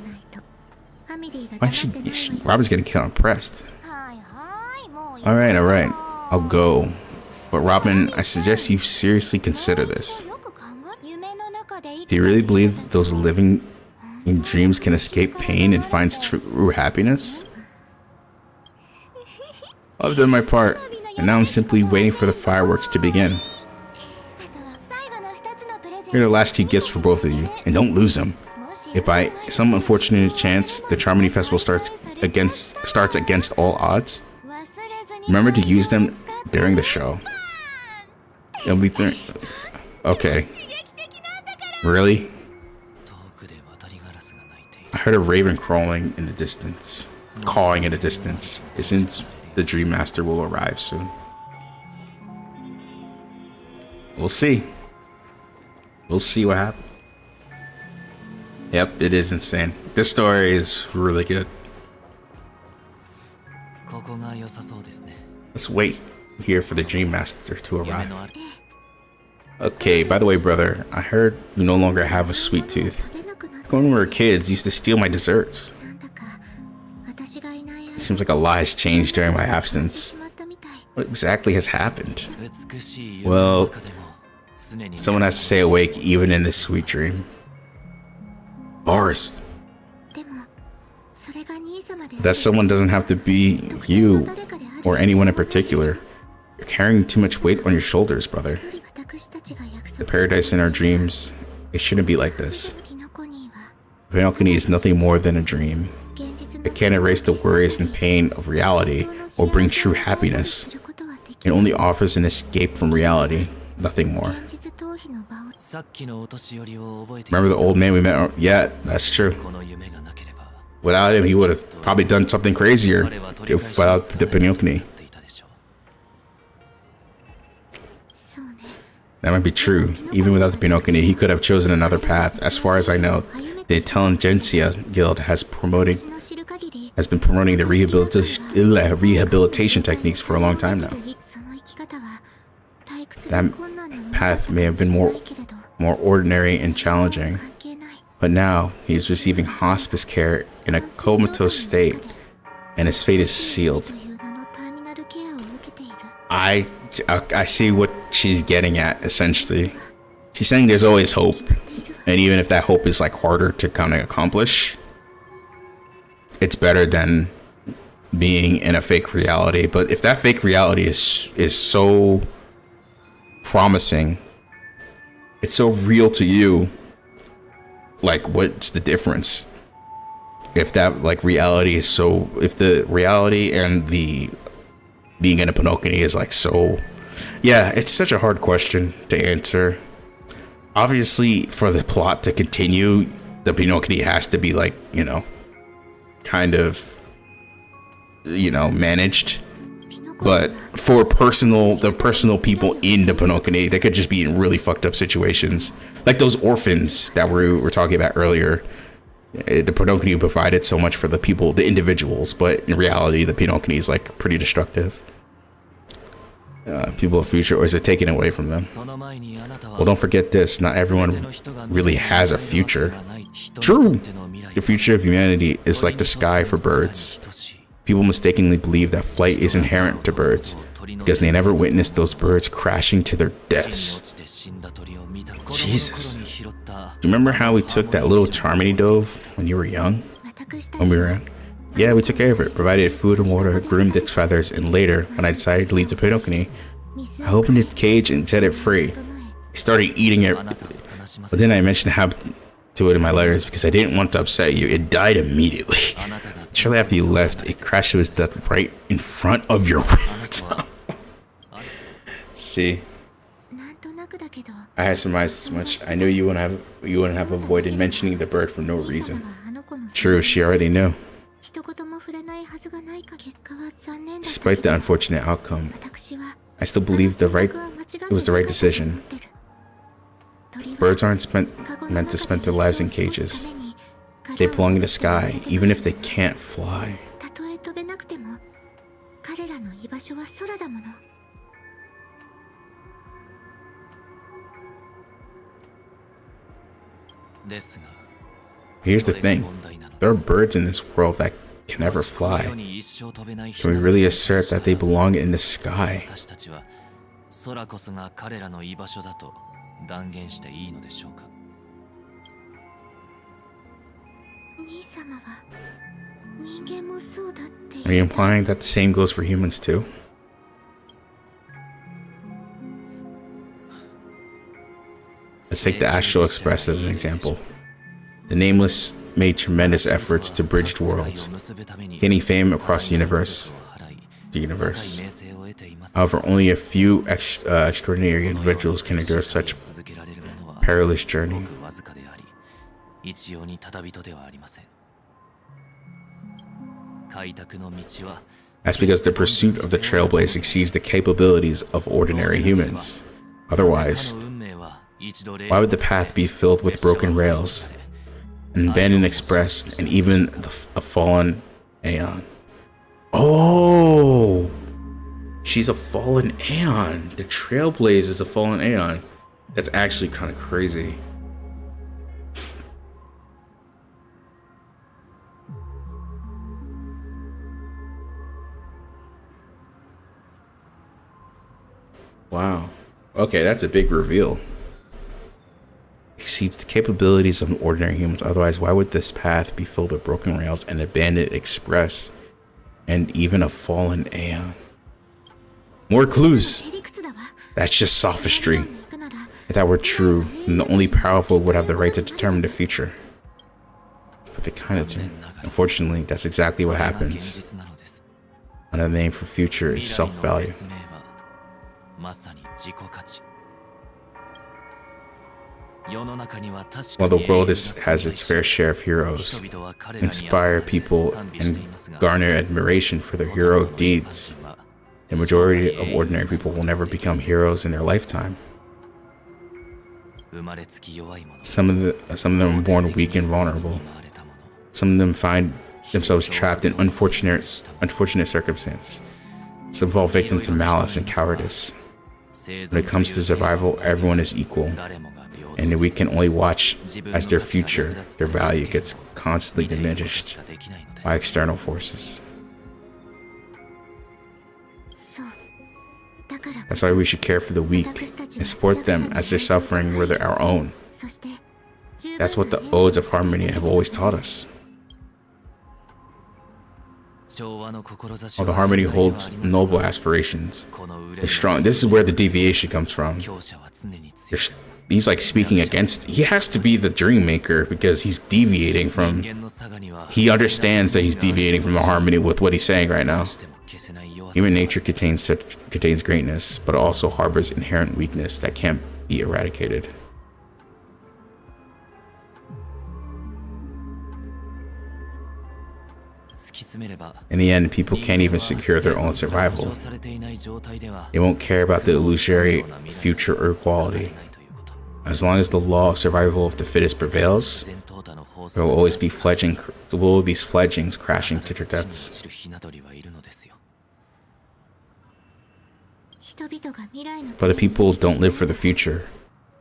Why is she Robin's getting unimpressed. Alright, I'll go. But Robin, I suggest you seriously consider this. Do you really believe those living in dreams can escape pain and find true happiness? I've done my part, and now I'm simply waiting for the fireworks to begin. Here are the last 2 gifts for both of you, and don't lose them. If by some unfortunate chance the Charmony Festival starts against all odds, remember to use them during the show. It'll be okay. Really? I heard a raven crawling in the distance, cawing in the distance. Isn't the Dream Master will arrive soon? We'll see. We'll see what happens. Yep, it is insane. This story is really good. Let's wait here for the Dream Master to arrive. Okay, by the way, brother, I heard you no longer have a sweet tooth. When we were kids, you used to steal my desserts. It seems like a lot has changed during my absence. What exactly has happened? Well, someone has to stay awake even in this sweet dream. Bars. That someone doesn't have to be you or anyone in particular. You're carrying too much weight on your shoulders, brother. The paradise in our dreams, it shouldn't be like this. Pinocchio is nothing more than a dream. It can't erase the worries and pain of reality or bring true happiness. It only offers an escape from reality, nothing more. Remember the old man we met? Yeah, that's true. Without him, he would have probably done something crazier without the Pinocchio. That might be true. Even without the Pinocchio, he could have chosen another path. As far as I know, the Intelligentsia Guild has been promoting the rehabilitation techniques for a long time now. That path may have been more ordinary and challenging, but now he's receiving hospice care in a comatose state, and his fate is sealed. I see what she's getting at, essentially. She's saying there's always hope, and even if that hope is like harder to kind of accomplish, it's better than being in a fake reality. But if that fake reality is so promising, it's so real to you, like what's the difference? If that like reality is so, if the reality and the being in a Pinocchio is like so, yeah, it's such a hard question to answer. Obviously, for the plot to continue, the Pinocchio has to be like, you know, kind of, you know, managed. But for the personal people in the Pinocchio, they could just be in really fucked up situations, like those orphans that we were talking about earlier. The Pinocchio provided so much for the people, the individuals, but in reality, the Pinocchio is like pretty destructive. People of the future, or is it taken away from them? Well, don't forget this, not everyone really has a future. True! The future of humanity is like the sky for birds. People mistakenly believe that flight is inherent to birds, because they never witnessed those birds crashing to their deaths. Jesus. Do you remember how we took that little Charmony dove when you were young? When we were young? Yeah, we took care of it, provided food and water, groomed its feathers, and later, when I decided to leave the Pinocchio, I opened its cage and set it free. I started eating it, but then I mentioned how to it in my letters because I didn't want to upset you. It died immediately. Shortly after you left, it crashed to its death right in front of your window. See, I had surmised as much. I knew you wouldn't have avoided mentioning the bird for no reason. True, she already knew. Despite the unfortunate outcome, I still believe it was the right decision. Birds aren't meant to spend their lives in cages. They belong in the sky, even if they can't fly. Here's the thing. There are birds in this world that can never fly. Can we really assert that they belong in the sky? Are you implying that the same goes for humans too? Let's take the Astral Express as an example. The Nameless made tremendous efforts to bridge worlds, gaining fame across the universe. However, only a few extraordinary individuals can endure such perilous journey. That's because the pursuit of the Trailblaze exceeds the capabilities of ordinary humans. Otherwise, why would the path be filled with broken rails, an abandoned express, and even a fallen Aeon? Oh! She's a fallen Aeon. The Trailblaze is a fallen Aeon. That's actually kind of crazy. Wow. Okay, that's a big reveal. Exceeds the capabilities of ordinary humans. Otherwise, why would this path be filled with broken rails, an abandoned express, and even a fallen Aeon? More clues. That's just sophistry. If that were true, then the only powerful would have the right to determine the future. But they kind of do. Unfortunately, that's exactly what happens. Another name for future is self-value. While the world has its fair share of heroes, inspire people and garner admiration for their heroic deeds, the majority of ordinary people will never become heroes in their lifetime. Some of them are born weak and vulnerable. Some of them find themselves trapped in unfortunate circumstances. Some fall victim to malice and cowardice. When it comes to survival, everyone is equal, and we can only watch as their future, their value gets constantly diminished by external forces. That's why we should care for the weak and support them as their suffering were our own. That's what the Odes of Harmony have always taught us. Although Harmony holds noble aspirations, they're strong. This is where the deviation comes from. He's like speaking against. He has to be the dream maker because he's deviating from. He understands that he's deviating from the harmony with what he's saying right now. Human nature contains greatness, but also harbors inherent weakness that can't be eradicated. In the end, people can't even secure their own survival. They won't care about the illusory future or equality. As long as the law of survival of the fittest prevails, there will always be fledglings crashing to their deaths. But the people don't live for the future.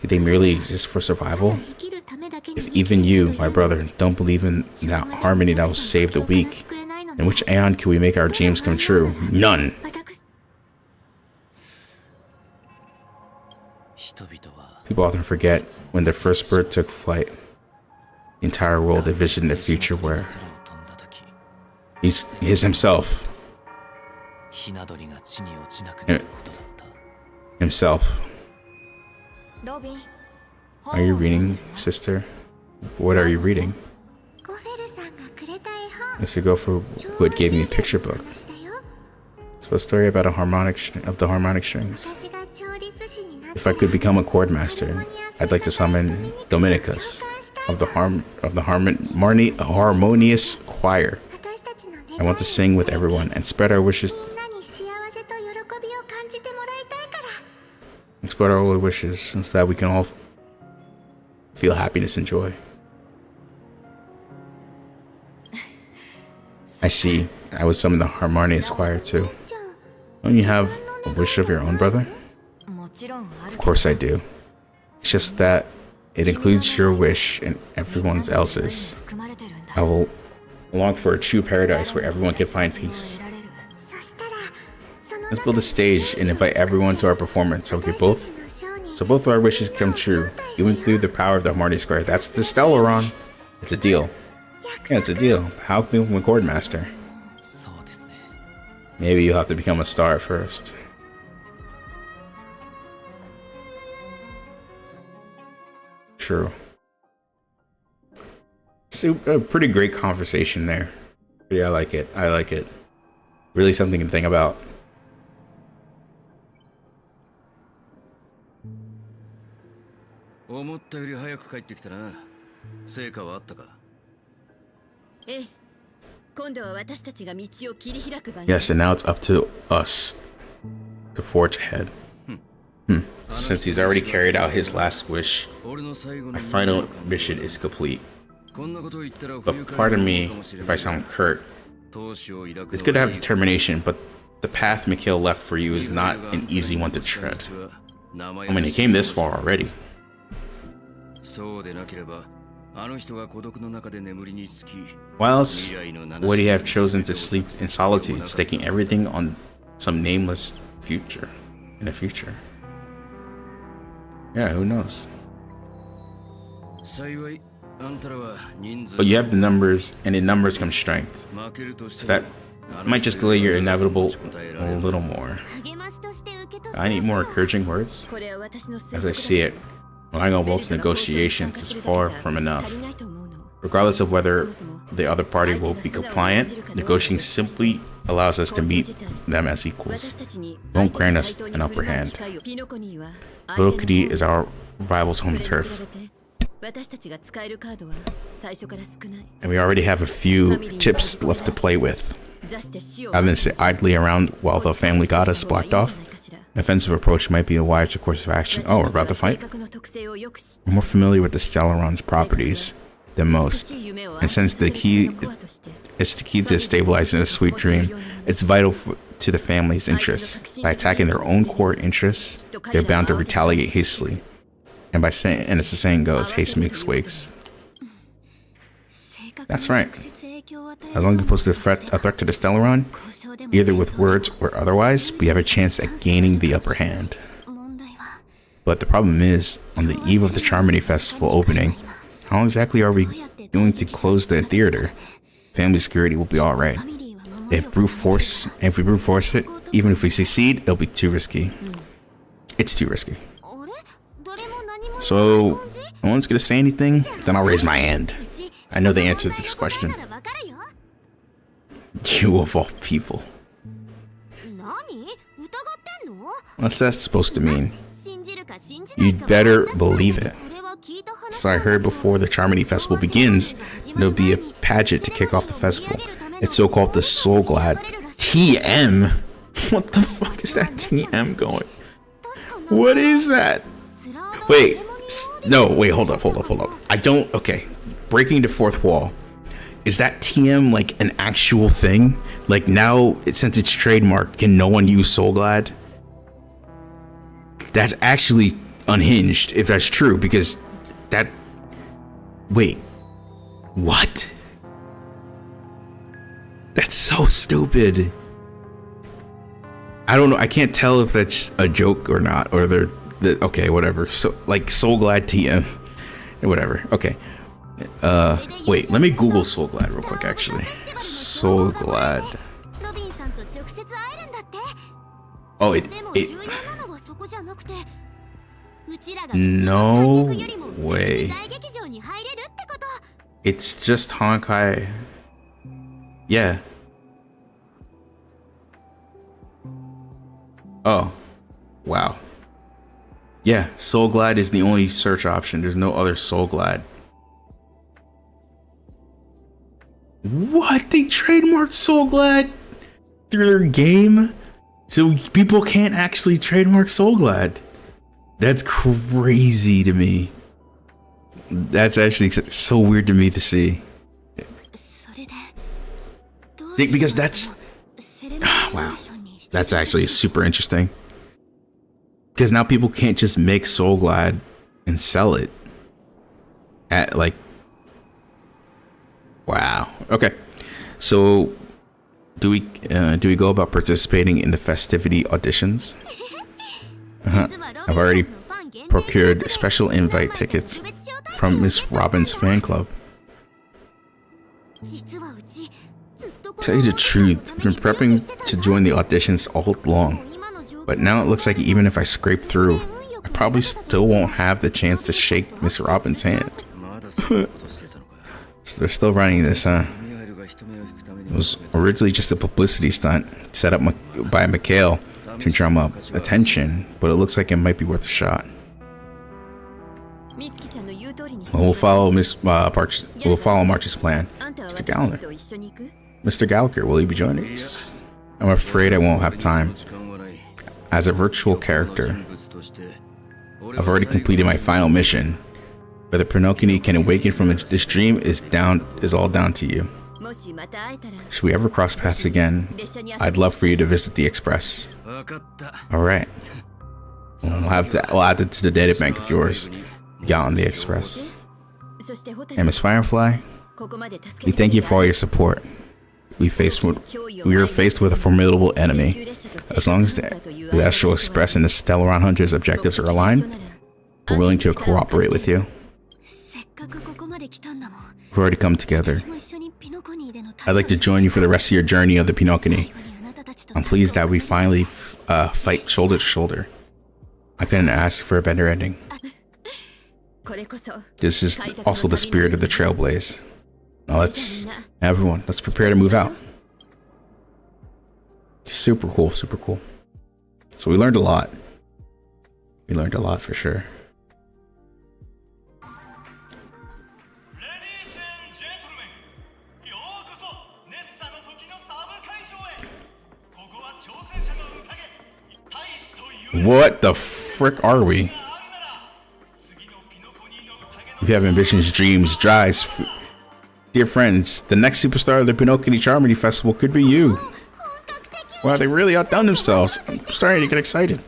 They merely exist for survival. If even you, my brother, don't believe in that harmony that will save the weak, in which aeon can we make our dreams come true? None. People often forget when their first bird took flight. The entire world envisioned a future where he is himself. Himself. ロビン Are you reading, sister? What are you reading? ゴフェルさんがくれた絵本 It's a go for what gave me a picture book. 話だよ It's a story about the harmonic strings. 私が調律師になった If I could become a chord master, I'd like to summon Dominicus of the harmonious choir. 私たちの願い I want to sing with everyone and spread our wishes. みんなに幸せと喜びを感じてもらいたいから Spread our holy wishes so that we can all feel happiness and joy. I see. I would summon the harmonious choir too. じゃあ Don't you have a wish of your own, brother? もちろんある Of course I do. It's just that it includes your wish and everyone else's. 含まれてるんだ I will long for a true paradise where everyone can find peace. 得られるそしたらその Let's build a stage and invite everyone to our performance so both of our wishes come true, even through the power of the harmonious choir. That's the Stellaron. It's a deal. Yeah, it's a deal. How can we become a chord master? Maybe you'll have to become a star first. True. So, a pretty great conversation there. Yeah, I like it. I like it. Really something to think about. 思ったより早く帰ってきたな。成果はあったか。ええ、今度は私たちが道を切り開く番 Yes, and now it's up to us to forge ahead. Since he's already carried out his last wish, 俺の最後の my final mission is complete. こんなことを言ったら But pardon me if I sound curt. 闘志を抱く It's good to have determination, but the path Mikhail left for you is not an easy one to tread. I mean, he came this far already. そうでなければあの人が孤独の中で眠りにつき Why else would he have chosen to sleep in solitude, staking everything on some nameless future in the future? Yeah, who knows? 幸いあんたらは人数 But you have the numbers, and in numbers comes strength. 負けるとし So て that might just delay your inevitable a little more. 励ましとして受け取った I need more encouraging words. これは私の推 As I 測 see it, relying on both negotiations is far from enough. Regardless of whether the other party will be compliant, negotiating simply allows us to meet them as equals. Don't grant us an upper hand. Little Kitty is our rival's home turf, 私たちが使えるカードは最初から少ない。 and we already have a few chips left to play with. 座して死を Rather than sit idly around while the family goddess is blocked off, an offensive approach might be a wiser course of action. Oh, we're about to fight? We're more familiar with the Stellaron's properties than most, and since the key is the key to stabilizing a sweet dream, it's vital to the family's interests. By attacking their own core interests, they're bound to retaliate hastily. And as the saying goes, haste makes waste. That's right. As long as we pose a threat to the Stellaron, either with words or otherwise, we have a chance at gaining the upper hand. 問題は But the problem is, on the eve of the Charmony Festival opening, how exactly are we going to close the theater? Family security will be alright. ファミリーは守る If we brute force it, even if we succeed, it'll be too risky. It's too risky. あれ誰も何も So, no one's gonna say anything? Then I'll raise my hand. I know the answer to this question. ならわかるよ You of all people. 何疑ってんの What's that supposed to mean? 信じるか信じない You'd か better は私だ believe it. これは聞いた話 So I heard before the Charmony Festival begins, there'll be a pageant to kick off the festival. It's so-called the Soul Glad TM. What the fuck is that TM going? What is that? Wait, no, wait, hold up. I don't, okay. Breaking the fourth wall. Is that TM like an actual thing? Like now, since it's trademarked, can no one use Soul Glad? That's actually unhinged, if that's true, because that... Wait. What? That's so stupid. I don't know, I can't tell if that's a joke or not, or they're Okay, whatever. So like Soul Glad TM, whatever. Okay. Wait. Let me Google Soul Glad real quick. Actually, Soul Glad. ロビンさんと直接会えるんだって Oh, でも重要なのはそこじゃなくてうちらが普通の No 観客よりも先 way. に大劇場に入れるってこと It's just Honkai. Yeah. Oh. Wow. Yeah, Soul Glad is the only search option. There's no other Soul Glad. What? They trademarked Soul Glad through their game? So people can't actually trademark Soul Glad. That's crazy to me. That's actually so weird to me to see. それでどう Because that's... セレモニー Wow. オーディションに出場 That's actually super interesting. Because now people can't just make Soul Glad and sell it. At like... Wow. Okay. So... Do we go about participating in the festivity auditions? I've already procured special invite tickets from Miss Robin's fan club. 実はうちずっとこの Tell you the truth, I've been prepping to join the auditions all along. But now it looks like even if I scrape through, I probably still won't have the chance to shake Miss Robin's hand. まだそんなことしてたのか So they're still running this, huh? ミハイルが人目を引くために It was originally just a publicity stunt set up by Mikhail to drum up attention, but it looks like it might be worth a shot. 美月ちゃんの言う通りにして We'll follow we'll follow March's plan. あんたは Mr. 私た Gallagher. ちと一緒に行く Mr. Gallagher, will you be joining us? I'm afraid I won't have time. 時間はない As a virtual character, 人物として I've already completed my final mission. Whether Pinocchio can awaken from this dream is all down to you. もしまた会えたら Should we ever cross paths again? 列車に遊び I'd love for you to visit the Express. 分かった Alright. We'll add it to the data bank of yours. Get on the Express. そしてホテ And ル Miss Firefly, ここまで助け we てくれ thank you for all your support. We are faced with a formidable enemy. As long as the Astral Express and the Stellaron Hunter's objectives are aligned, we're willing to cooperate with you. せっかくここまで来たんだもん We've already come together. 私も一緒にピノコニーでの I'd like to join you for the rest of your journey of the Pinocchio. 最後にあなたたちと I'm pleased that we finally fight shoulder to shoulder. I couldn't ask for a better ending. これこそ This is also the spirit of the Trailblaze. Now let's prepare to move out. Super cool, super cool. So we learned a lot. We learned a lot for sure. What the frick are we? If you have ambitions, dreams, drives, dear friends, the next superstar of the Pinocchio Charmony Festival could be you. Wow, they really outdone themselves. I'm starting to get excited.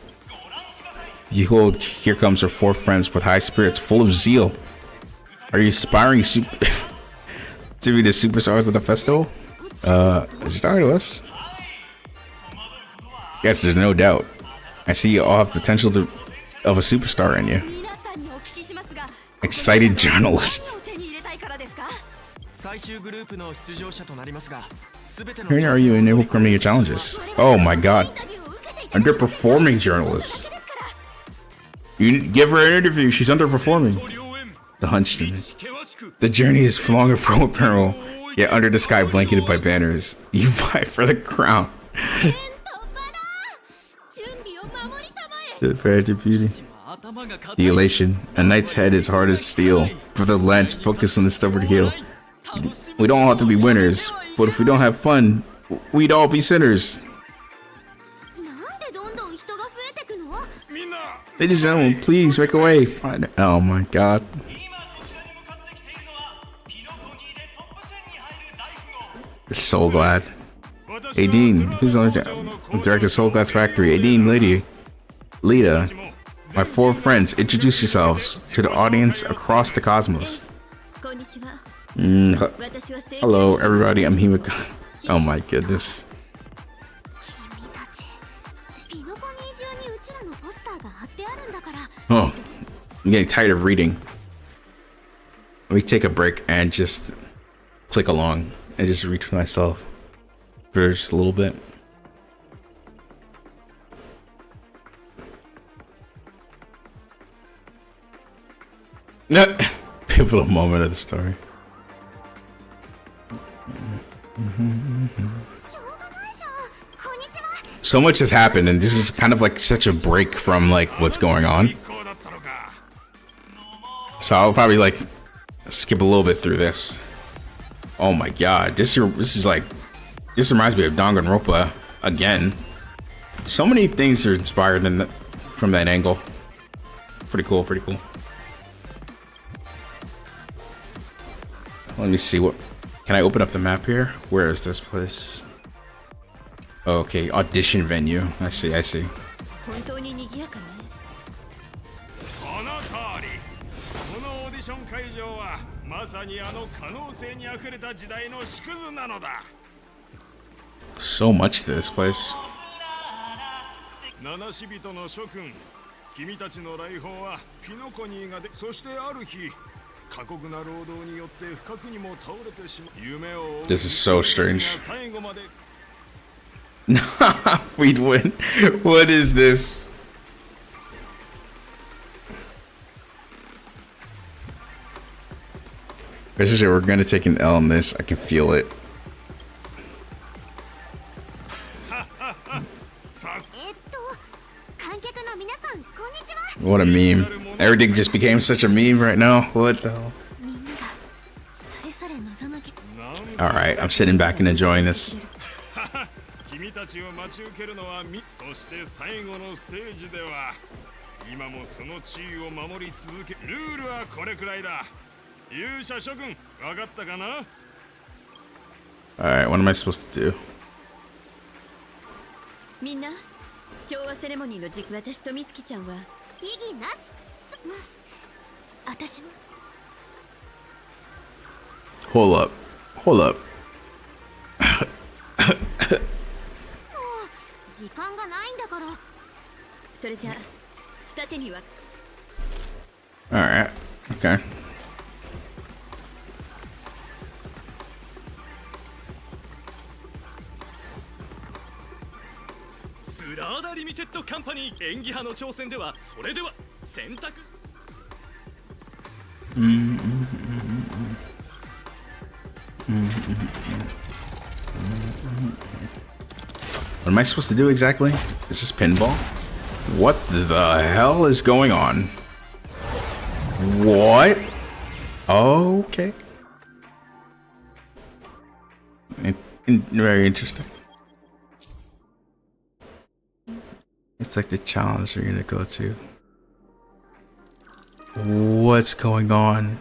Behold, here comes our four friends with high spirits, full of zeal. Are you aspiring to be the superstars of the festival? Start with us. Yes, there's no doubt. I see you all have potential of a superstar in you. 皆さんにお聞きしますが Excited journalist. 何を手に入れたいからですか最終グループの出場者となりますが全ての Here are you in overcoming your challenges? Oh my god. Underperforming journalist. You give her an interview, she's underperforming. The hunchman. The journey is long and full of peril, yet under the sky blanketed by banners. You fight for the crown. 準備を守りたまえ The fair beauty. The elation. A knight's head is hard as steel, but the lance focus on the stubborn heel. We don't have to be winners, but if we don't have fun, we'd all be sinners. なんでどんどん人が増えてくの Ladies and gentlemen, please make a way. Oh my god. So glad. Aideen, who's on director Soul Glass Factory? Aideen, Lady, Lita, my four friends, introduce yourselves to the audience across the cosmos. こんにちは Hello, everybody. I'm Himika. Oh my goodness. 君たちピノコニー中にうちらのポスターが貼ってあるんだから Oh, I'm getting tired of reading. Let me take a break and just click along and just read for myself for just a little bit. Pivotal moment of the story. So much has happened, and this is kind of like such a break from like what's going on. So I'll probably like skip a little bit through this. Oh my god, this is like, this reminds me of Danganronpa again. So many things are inspired in from that angle. Pretty cool, pretty cool. Let me see, what can I open up the map here? Where is this place? Oh, okay, audition venue. I see, I see. 本当に賑やかね。その通り。このオーディション会場はまさにあの可能性にあふれた時代の縮図なのだ。So much to this place. 七死人の諸君、君たちの来訪はピノコニーがで、そしてある日。 過酷な労働によって不覚にも倒れてしまう夢を This is so strange. We'd win. What is this? Especially, we're gonna take an L on this. I can feel it. What a meme. Everything just became such a meme right now. What the hell? Alright, I'm sitting back and enjoying this. Alright, what am I supposed to do? みんな、調和セレモニーの軸、私と美月ちゃんは異議なし。私も。Hold up. Hold up. もう時間がないんだから。それじゃあ、二手には。Alright. Okay. スラーダリミテッドカンパニー演技派の挑戦ではそれでは選択 What am I supposed to do exactly? Is this pinball? What the hell is going on? What? Okay. Very interesting. It's like the challenge you're gonna go to. What's going on?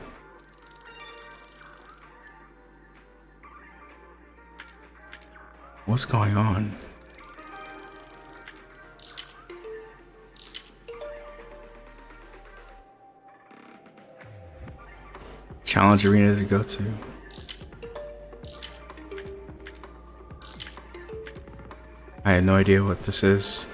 What's going on? Challenge arena to go to. I have no idea what this is.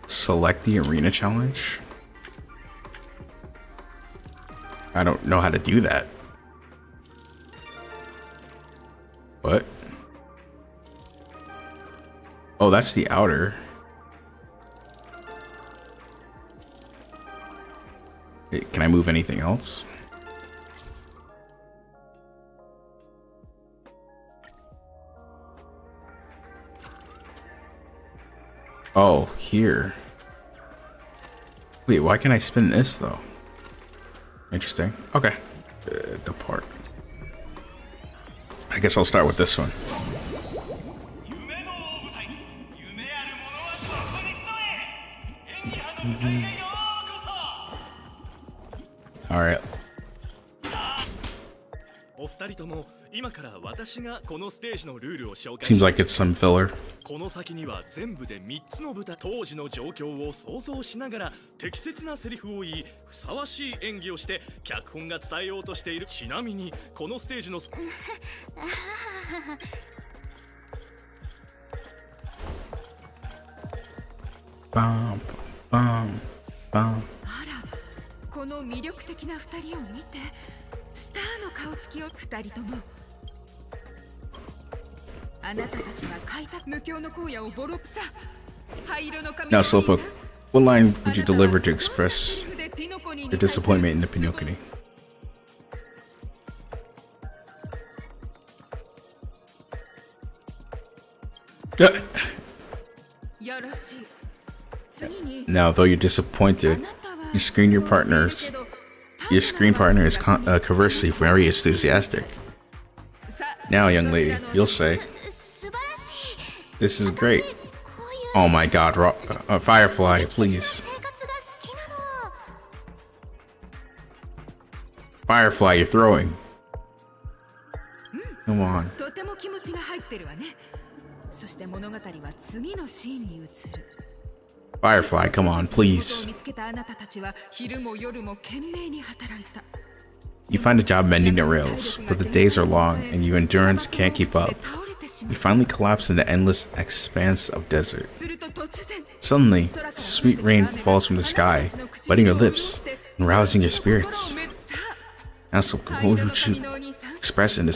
Select the arena challenge. I don't know how to do that. What? Oh, that's the outer. Wait, can I move anything else? Oh, here. Wait, why can't I spin this though? Interesting. Okay. Depart. I guess I'll start with this one. All right. お二人とも今から私がこのステージのルールを紹介 Seems like it's some filler. この先には全部で3つの舞台、当時の状況を想像しながら適切なセリフを言い、ふさわしい演技をして脚本が伝えようとしている。ちなみにこのステージのBum, bum, bum. あら、この魅力的な二人を見て、スターの顔つきを二人とも。あなたたちは開拓無教の荒野をボロクサ。灰色の髪 Now, Slowpoke, what line would you deliver to express your disappointment in the Pinocchio? Now, though you're disappointed, your screen partner is conversely very enthusiastic. Now, young lady, you'll say, "This is great." Oh my God, Firefly, please. Firefly, you're throwing. Come on. とても気持ちが入ってるわね。そして物語は次のシーンに移る。 Firefly, come on, please. 見つけたあなたたちは昼も夜も懸命に働いた。 You find a job mending the rails, but the days are long and your endurance can't keep up. You finally collapse in the endless expanse of desert. Suddenly, sweet rain falls from the sky, wetting your lips and rousing your spirits. Now, so what would you express in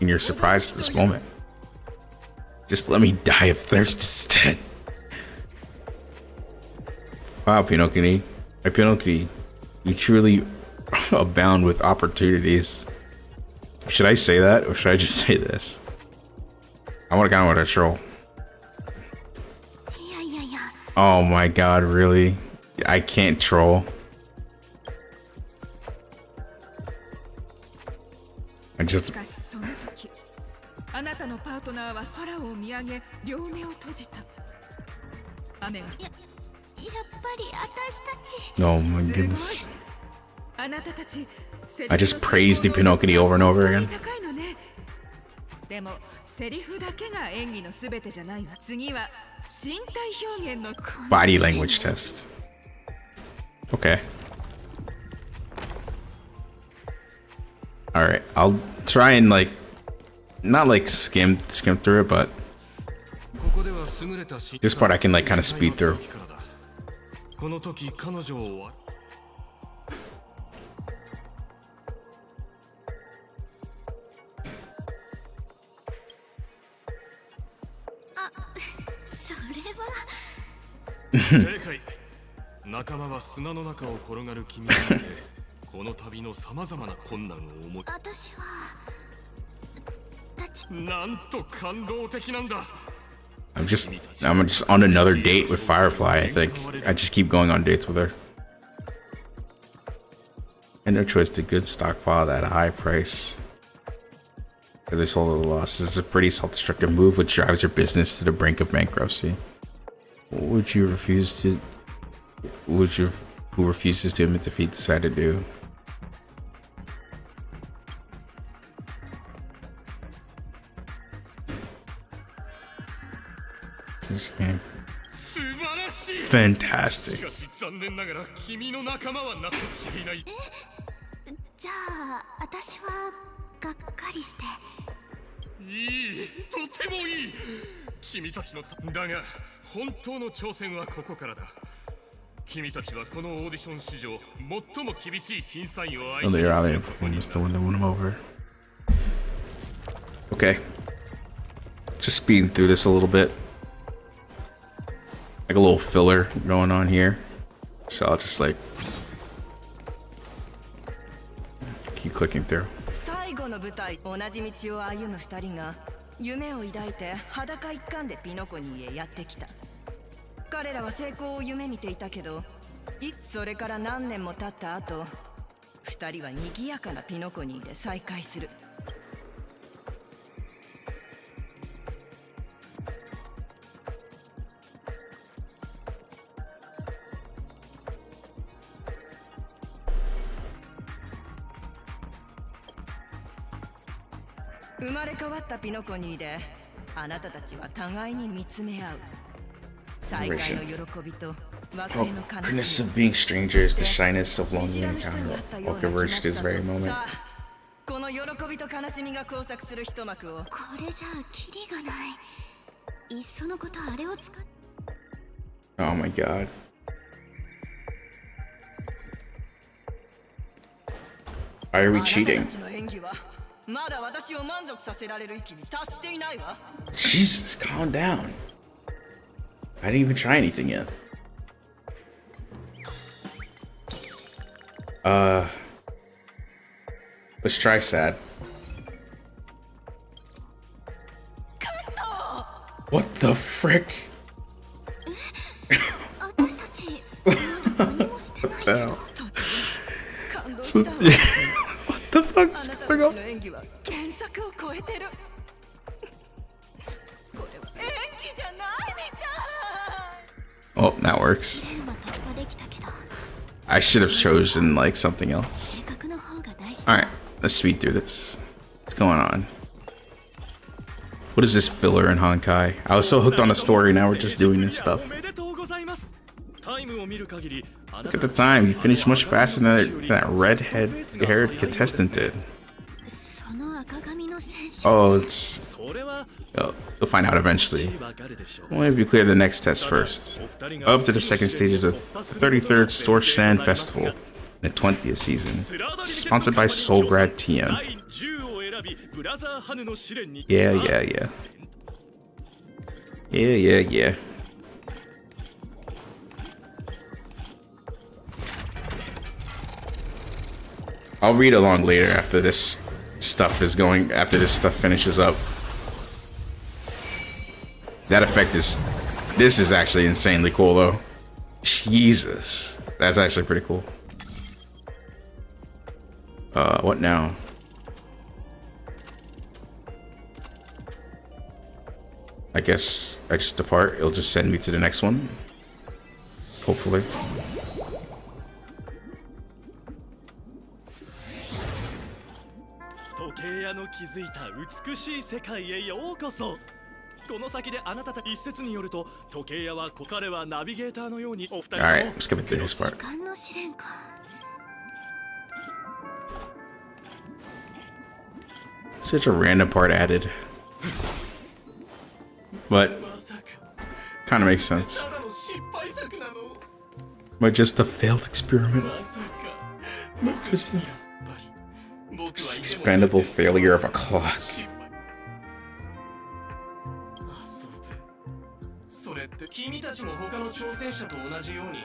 your surprise at this moment? Just let me die of thirst instead. Wow, Pinocchio, you truly abound with opportunities. Should I say that, or should I just say this? I want to kind of want to troll. Oh my God, really? I can't troll. I just. あなたのパートナーは空を見上げ、両目を閉じた。雨が。 Oh my goodness. I just praised the Pinocchio over and over again. でもセリフだけが演技のすべてじゃないわ。次は身体表現の Body language test. Okay. All right, I'll try and like, not like skim through it, but this part I can like kind of speed through. この時彼女は正解。仲間は砂の中を転がる君を見て、この旅のさまざまな困難を思い。私はなんと感動的なんだ。I'm just on another date with Firefly, I think. I just keep going on dates with her. And no choice to good stockpile at a high price. They sold at a loss. This is a pretty self-destructive move which drives your business to the brink of bankruptcy. Who refuses to admit defeat decide to do? This game. Fantastic. 残念ながら君の仲間は納得していない。じゃあ私はがっかりして。いい、とてもいい。君たちのだが本当の挑戦はここからだ。君たちはこのオーディション史上最も厳しい審査員を相手に They're out there performance to win them over. Okay. Just speeding through this a little bit. Like a little filler going on here. So I'll just like keep clicking through. 最後の舞台、同じ道を歩む二人が夢を抱いて裸一貫でピノコニーへやってきた。彼らは成功を夢見ていたけど、それから何年も経った後、二人は賑やかなピノコニーで再会する。生まれ変わったピノコニーであなたたちは互いに見つめ合う。再会の喜びと別 Oh, れの goodness 悲 of しみ。 being strangers, the shyness of 見 lonely 知らぬ人に encounter 会ったよ all うな気が converged す this る very moment. さあ、この喜びと悲しみが交錯する一幕を。これじゃあキリがない。いっそのことあれを使っ Oh my god. Why are we あなた cheating? たちの演技はまだ私を満足させられる域に達していないわ。 Jesus, calm down. I didn't even try anything yet. Let's try sad. What the frick? 私たち何もしてない What the hell? 感動したわ。 What the fuck あ is なたた going ち on? の演技は原作を超えてる。これは演技じゃないみたい。 Oh, that works. 試練は突破できたけど I should have chosen like something else. 性格の方が大事 Alright, let's speed through this. What's going on? What is this filler in Honkai? I was so hooked on the story, now we're just doing this stuff. おめでとうございます。タイムを見る限り、あな Look た at the time, you finished much faster than that red-haired contestant did. その赤髪の選手 Oh, it's... それは You'll find out eventually. わかるでしょう。 Only if you clear the next test first. Up to the second stage of the 33rd Storch Sand Festival, the 20th season. Sponsored by Soulgrad TM. 第10を選び、ブラザーハヌの試練に Yeah, yeah, yeah. Yeah, yeah, yeah. I'll read along later after this stuff is going, after this stuff finishes up. That effect is, this is actually insanely cool though. Jesus. That's actually pretty cool. What now? I guess I just depart. It'll just send me to the next one. Hopefully. 時計屋の築いた美しい世界へようこそ。この先であなたたち一説によると、時計屋は彼はナビゲーターのようにお二人とも Alright, skip it to this part. 時間の試練か Such a random part added. But kind of makes sense. ただの失敗作なの。 But just a failed experiment. まさか。 Just やっぱり僕は expendable failure of a clock. 失敗。遊ぶ。それって君たちも他の挑戦者と同じように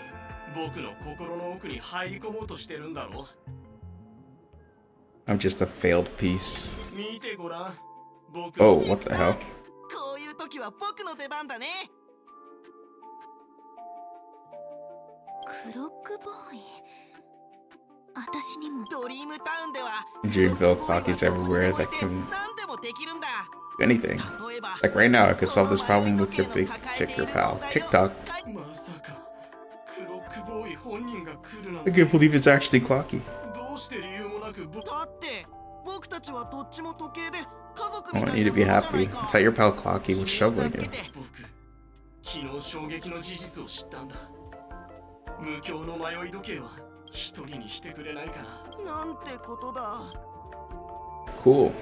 僕の心の奥に入り込もうとしてるんだろ I'm just a failed piece. 見てごらん。僕 Oh, what the hell? こういう時は僕の出番だね。クロックボーイ私にもドリームタウンでは Dreamville clock is everywhere that can 何でもできるんだ。 do anything. 例えば Like right now, I could solve this problem with your big ticker pal, TikTok. まさかクロックボーイ本人が来るなん I て can't believe it's actually clocky. どうして理由もなく僕だって僕たちはどっちも時計で家族 I み want たい you な to be ものじゃな happy. いか。 Tell your pal Clocky what's troubling you. 僕昨日衝撃の事実を知ったんだ。無境の迷い時計は一人にしてくれないかな。なんてことだ。 Cool.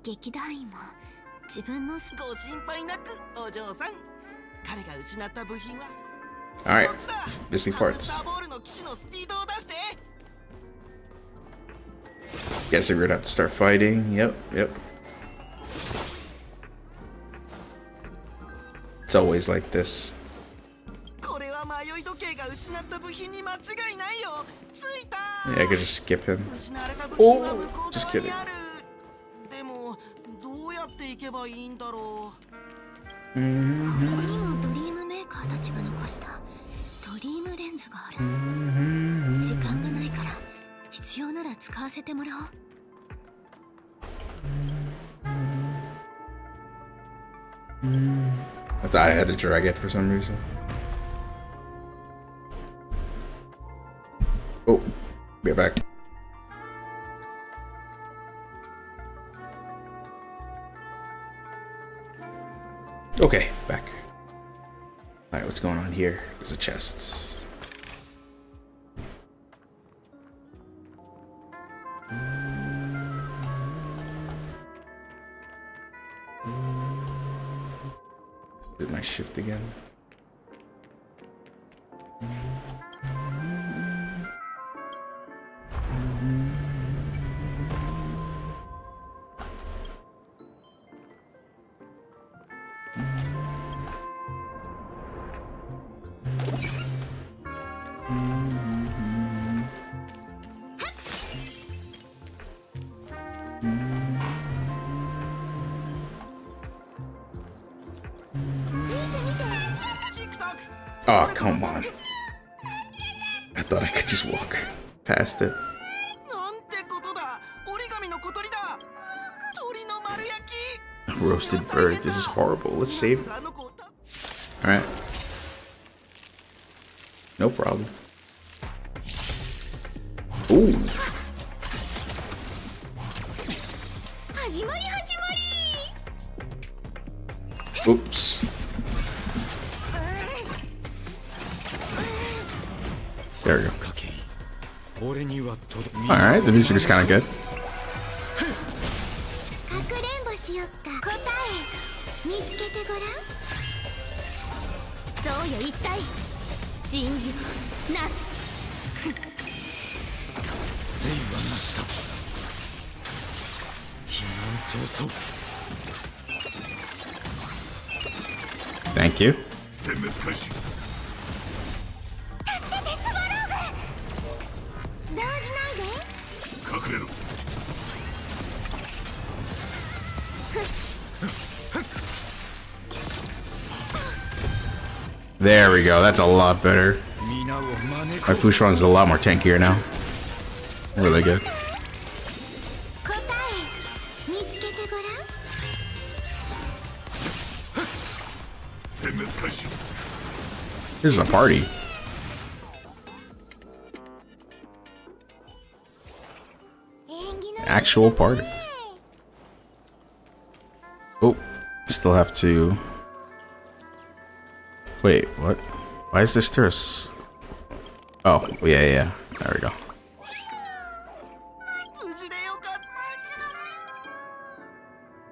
劇団員も自分のご心配なくお嬢さん。彼が失った部品は Alright, こっちだ。 missing ハム parts. スターボールの騎士のスピードを出して。 Guess we're gonna have to start fighting. Yep, yep. It's always like this. これは迷い時計が失った部品に間違いないよ。ついた。 Yeah, I could just skip him. 失われた部品は向こう just 側 kidding. にある。でもどうやって行けばいいんだろう。ここにもドリームメーカーたちが残したドリームレンズがある時間がないから必要なら使わせてもらおう I thought I had to drag it for some reason. Oh, be back. Okay, back. Alright, what's going on here? There's a chest. Did my shift again? Oh, come on. I thought I could just walk past it. A roasted bird. This is horrible. Let's save it. Alright. No problem. Ooh. Oops. There we go. Alright, the music is kind of good. Thank you. There we go. That's a lot better. My Fushuan is a lot more tankier now. Really good. This is a party. Actual party. Oh, still have to. Wait, what? Why is this terrace? Oh, yeah. There we go.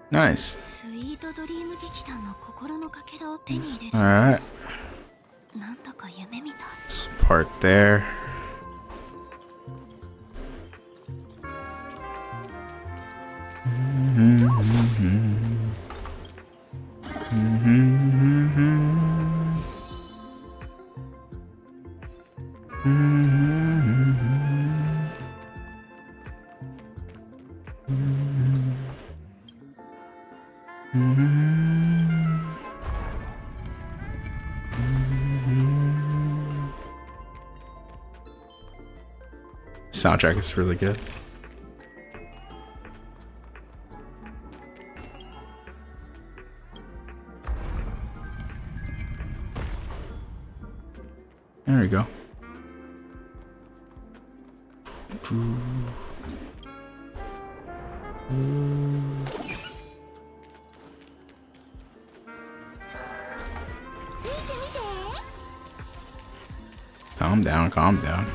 Nice. Alright. Part there. Soundtrack is really good. There we go. Calm down, calm down.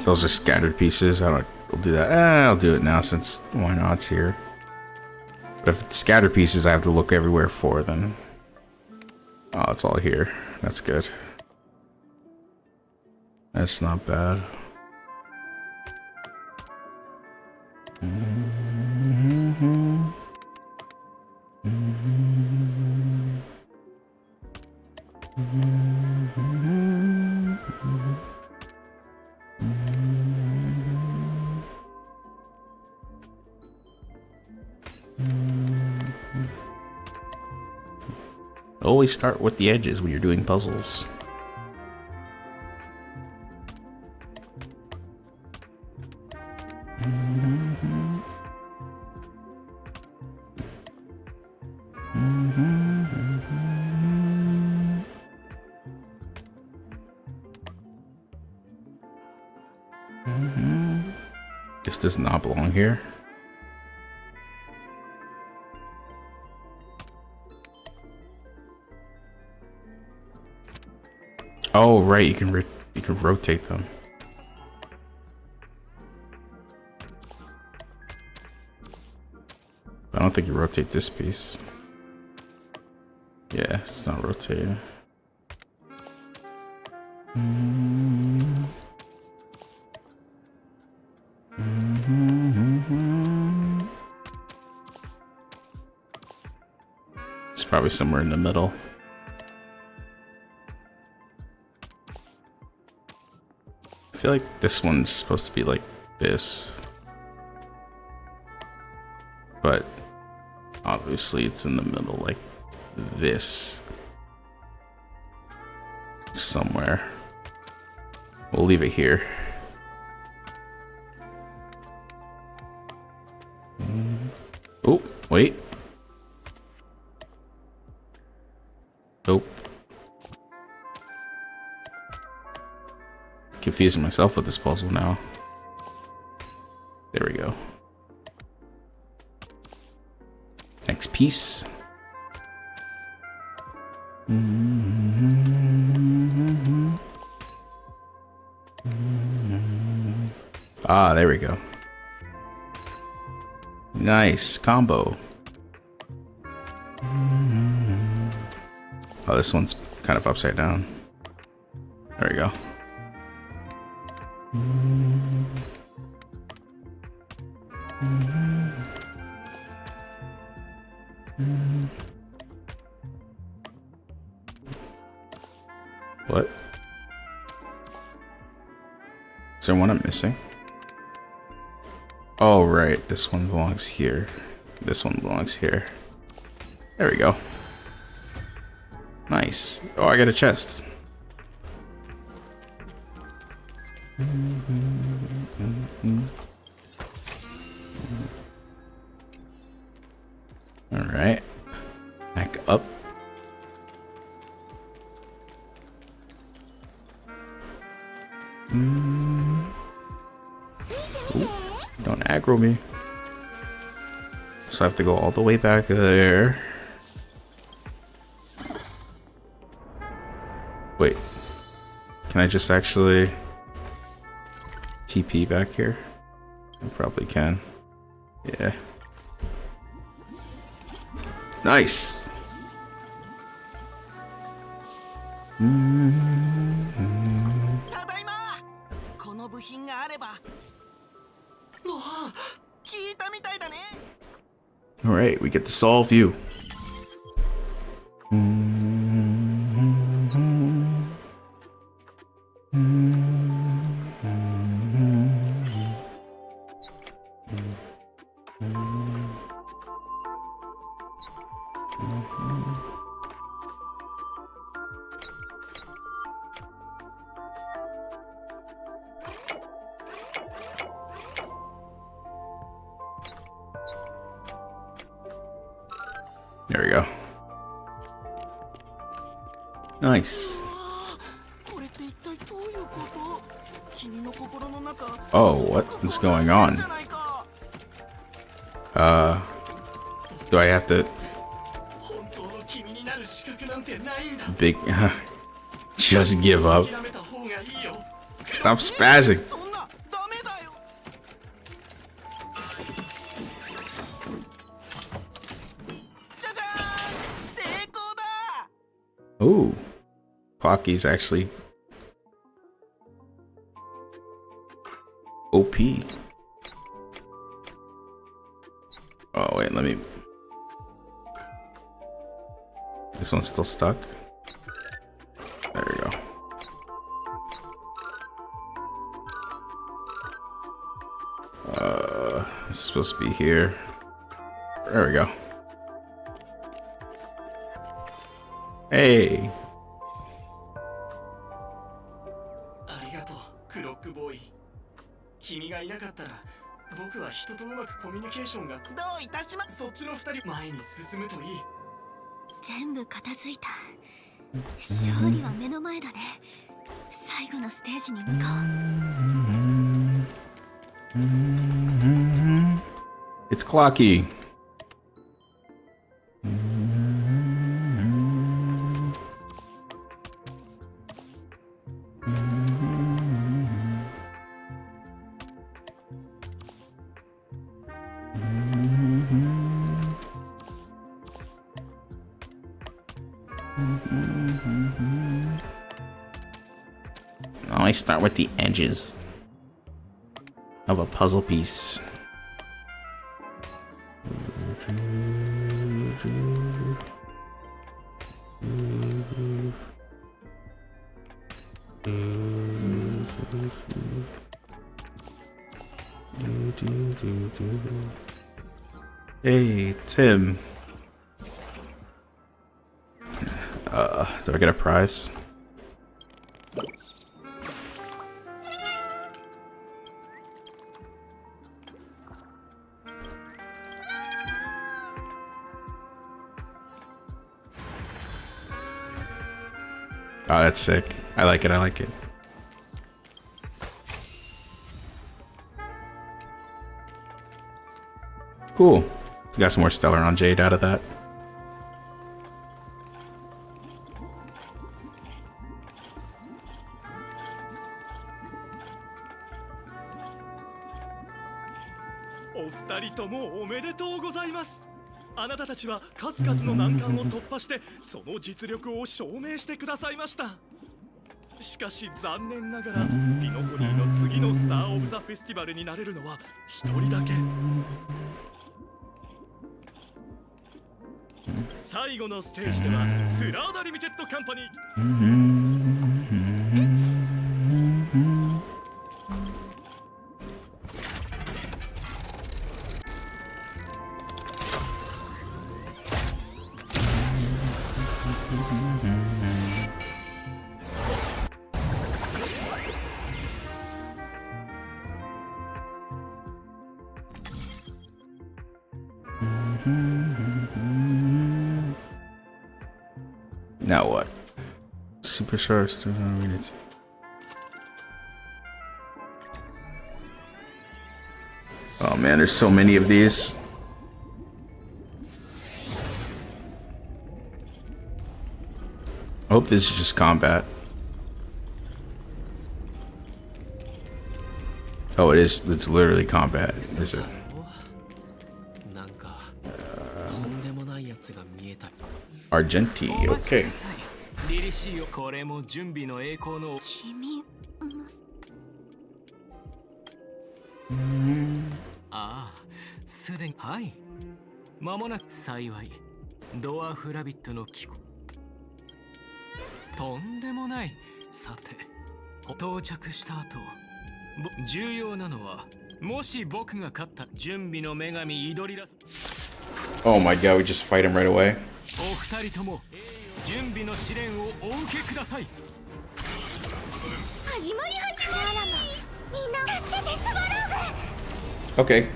Those are scattered pieces. I'll do that. I'll do it now since why not? It's here. But if it's scattered pieces I have to look everywhere for, then oh, it's all here. That's good. That's not bad. Always start with the edges when you're doing puzzles. This does not belong here. Oh right, you can rotate them. I don't think you rotate this piece. Yeah, it's not rotating. It's probably somewhere in the middle. I feel like this one's supposed to be like this. But obviously it's in the middle like this. Somewhere. We'll leave it here. Oh, wait. Nope. Confusing myself with this puzzle now. There we go. Next piece. Ah, there we go. Nice combo. Oh, this one's kind of upside down. There we go. What? Is there one I'm missing? Oh, right. This one belongs here. This one belongs here. There we go. Nice. Oh, I got a chest. All right. Back up. Ooh, don't aggro me. So I have to go all the way back there. Wait. Can I just actually TP back here? I probably can. Yeah. Nice. All right, we get to solve you. There we go. Nice. Oh, what is going on? Do I have to big just give up? Stop spazzing. Ooh, Clocky's actually OP. Oh wait, let me. This one's still stuck. There we go. It's supposed to be here. There we go. Hey. It's Clocky. I start with the edges of a puzzle piece. Hey, Tim. Do I get a prize? Oh, that's sick. I like it, I like it. Cool. We got some more Stellar on Jade out of that.お二人ともおめでとうございます。あなたたちは数々の難関を突破してその実力を証明してくださいました。しかし残念ながらピノコニーの次のスター・オブ・ザ・フェスティバルになれるのは一人だけ。最後のステージではスラーダ・リミテッド・カンパニー。Now what? Superstar still not read it. Oh man, there's so many of these. I hope this is just combat. Oh, it is. It's literally combat. Is it? Argenti, okay. これも準備の栄光の君ああすでにはい間もなく幸いドワーフラビットの帰国とんでもないさて到着した後重要なのはもし僕が勝った準備の女神イドリラ Oh my god, we just fight him right away. お二人とも準備の試練をお受けください始まりみんな助けてスバロー Okay.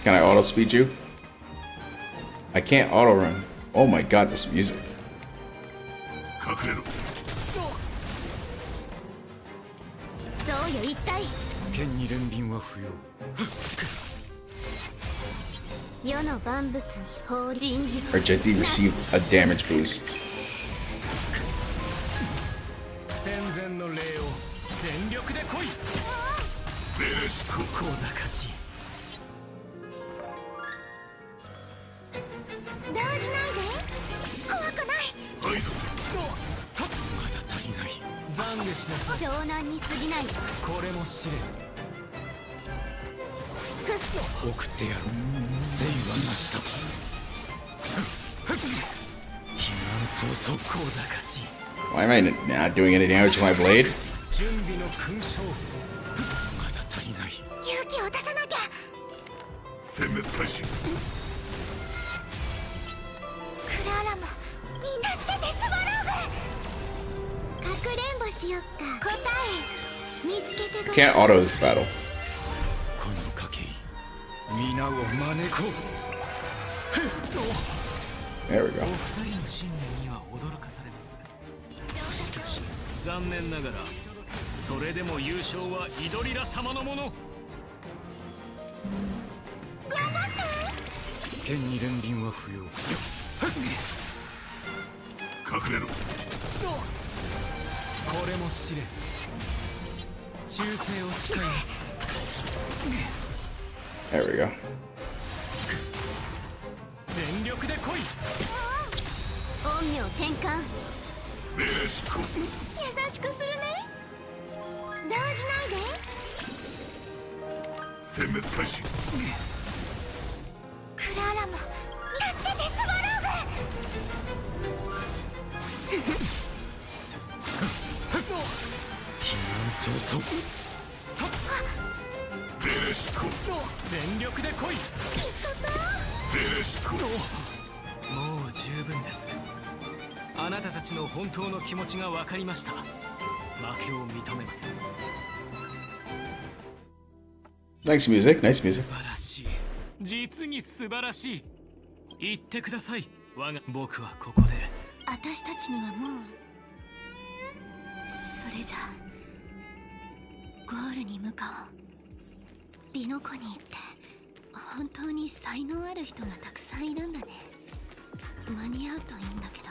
Can I auto speed you? I can't auto run. Oh my god, this music. 隠れろそうよ一体剣に連便は不要世の万物に放り人事 Argenti received a damage boost. 戦前の礼を全力で来いベレシコ小賢しい動じないで怖くない排除せまだ足りない懺悔しなさい湘南に過ぎないこれも試練送ってやる誠意はなしだ避難早々小賢しい Why am I not doing any damage to my blade? 準備の勲章まだ足りない勇気を出さなきゃ殲滅開始クララもみんな助けてスバローグかくれんぼしよっか答え見つけてご Can't auto this battle. この賭け皆を招こう There we go. お二人の信念には驚かされますしかし残念ながらそれでも優勝はイドリラ様のもの。剣に連輪は不要。隠れろ。これも試練。忠誠を誓います。 There we go. 全力で来い。陰陽転換。ベレシコ。優しくするね。動じないで。殲滅開始。クラーラも助けてスワロ避難早々。ベレシコ。全力で来い。ベレシコ。もう十分です。あなたたちの本当の気持ちが分かりました。負けを認めます。 Nice music, nice music. 素晴らしい。実に素晴らしい。言ってください。僕はここで。私たちにはもうそれじゃゴールに向かおう。美の湖に行って本当に才能ある人がたくさんいるんだね。間に合うといいんだけど。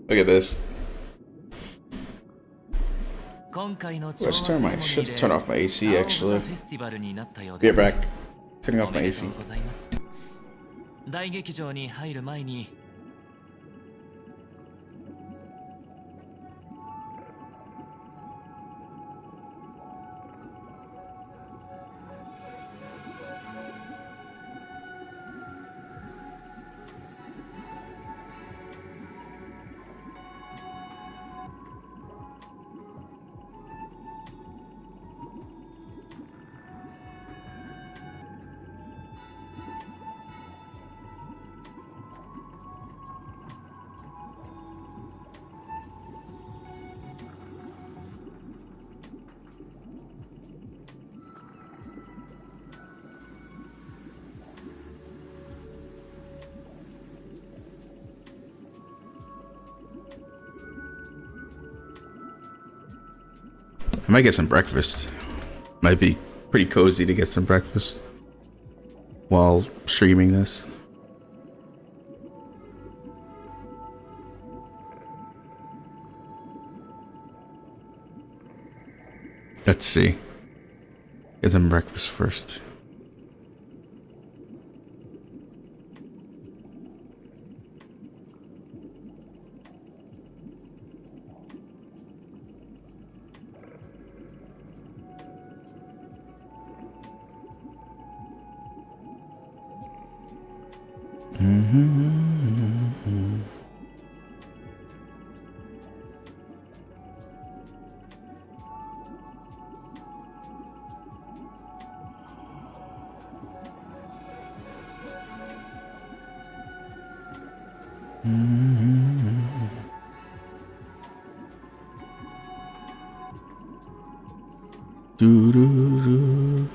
Look at this. 今回の Let's turn my should turn off my AC actually. Be right back. Turning off my AC. 大劇場に入る前に I might get some breakfast. Might be pretty cozy to get some breakfast while streaming this. Let's see. Get some breakfast first. Doo-doo-doo.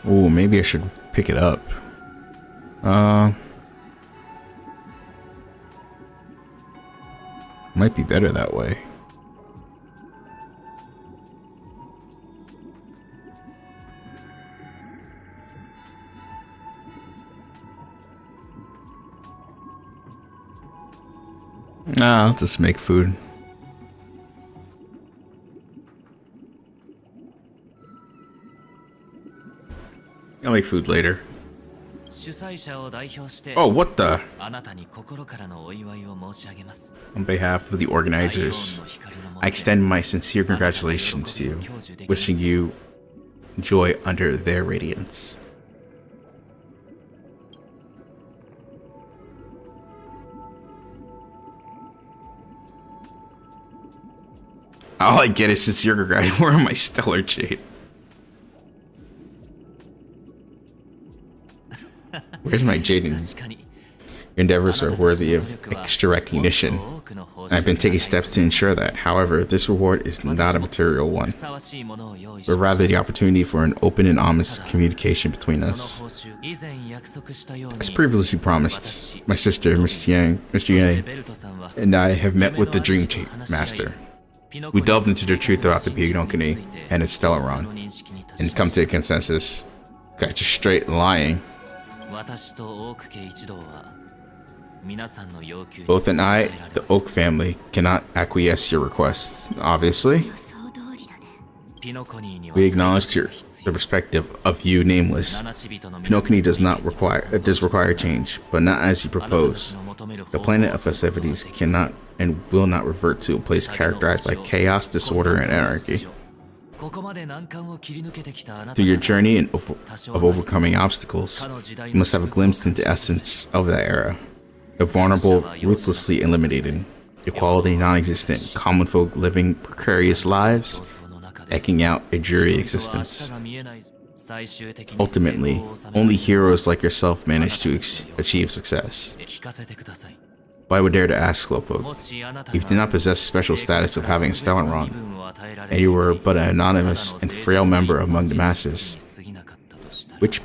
Ooh, maybe I should pick it up. Might be better that way. Nah, I'll just make food. I'll make food later. Oh, what the? On behalf of the organizers, I extend my sincere congratulations to you, wishing you joy under their radiance. All I get is sincere congratulations. Where am I, Stellar Jade? Where's my Jaden? Your endeavors are worthy of extra recognition. I've been taking steps to ensure that. However, this reward is not a material one, but rather the opportunity for an open and honest communication between us. As previously promised, my sister, Mr. Yang, and I have met with the Dream Master. We delved into the truth about the Pinokuni and its Stellaron, and come to a consensus. Got you straight lying. Both and I, the Oak family, cannot acquiesce your requests, obviously. We acknowledge the perspective of you, Nameless. Pinokuni does require change, but not as you propose. The planet of festivities cannot and will not revert to a place characterized by chaos, disorder, and anarchy. Through your journey of overcoming obstacles, you must have a glimpse into the essence of that era. The vulnerable, ruthlessly eliminated, equality non-existent, common folk living precarious lives, eking out a dreary existence. Ultimately, only heroes like yourself manage to achieve success. But I would dare to ask, Slowpoke, if you did not possess special status of having a Stellaron, and you were but an anonymous and frail member among the masses, which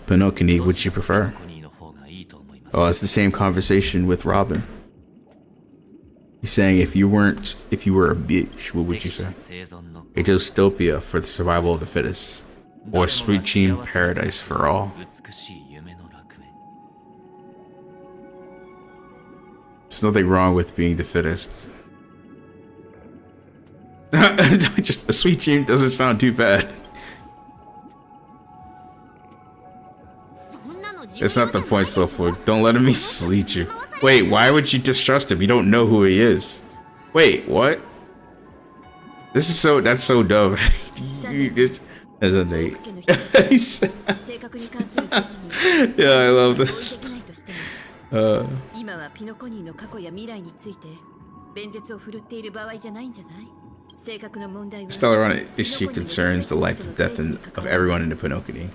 Pinokuni would you prefer? Oh, it's the same conversation with Robin. He's saying if you were a bitch, what would you say? A dystopia for the survival of the fittest, or a sweet dream paradise for all. There's nothing wrong with being the fittest. Just a sweet dream doesn't sound too bad. It's not the point, Slowpoke. Don't let him mislead you. Wait, why would you distrust him? You don't know who he is. Wait, what? That's so dumb. This is a date. Yeah, I love this. Stellaron issue concerns the life and death of everyone in the Pinokuni.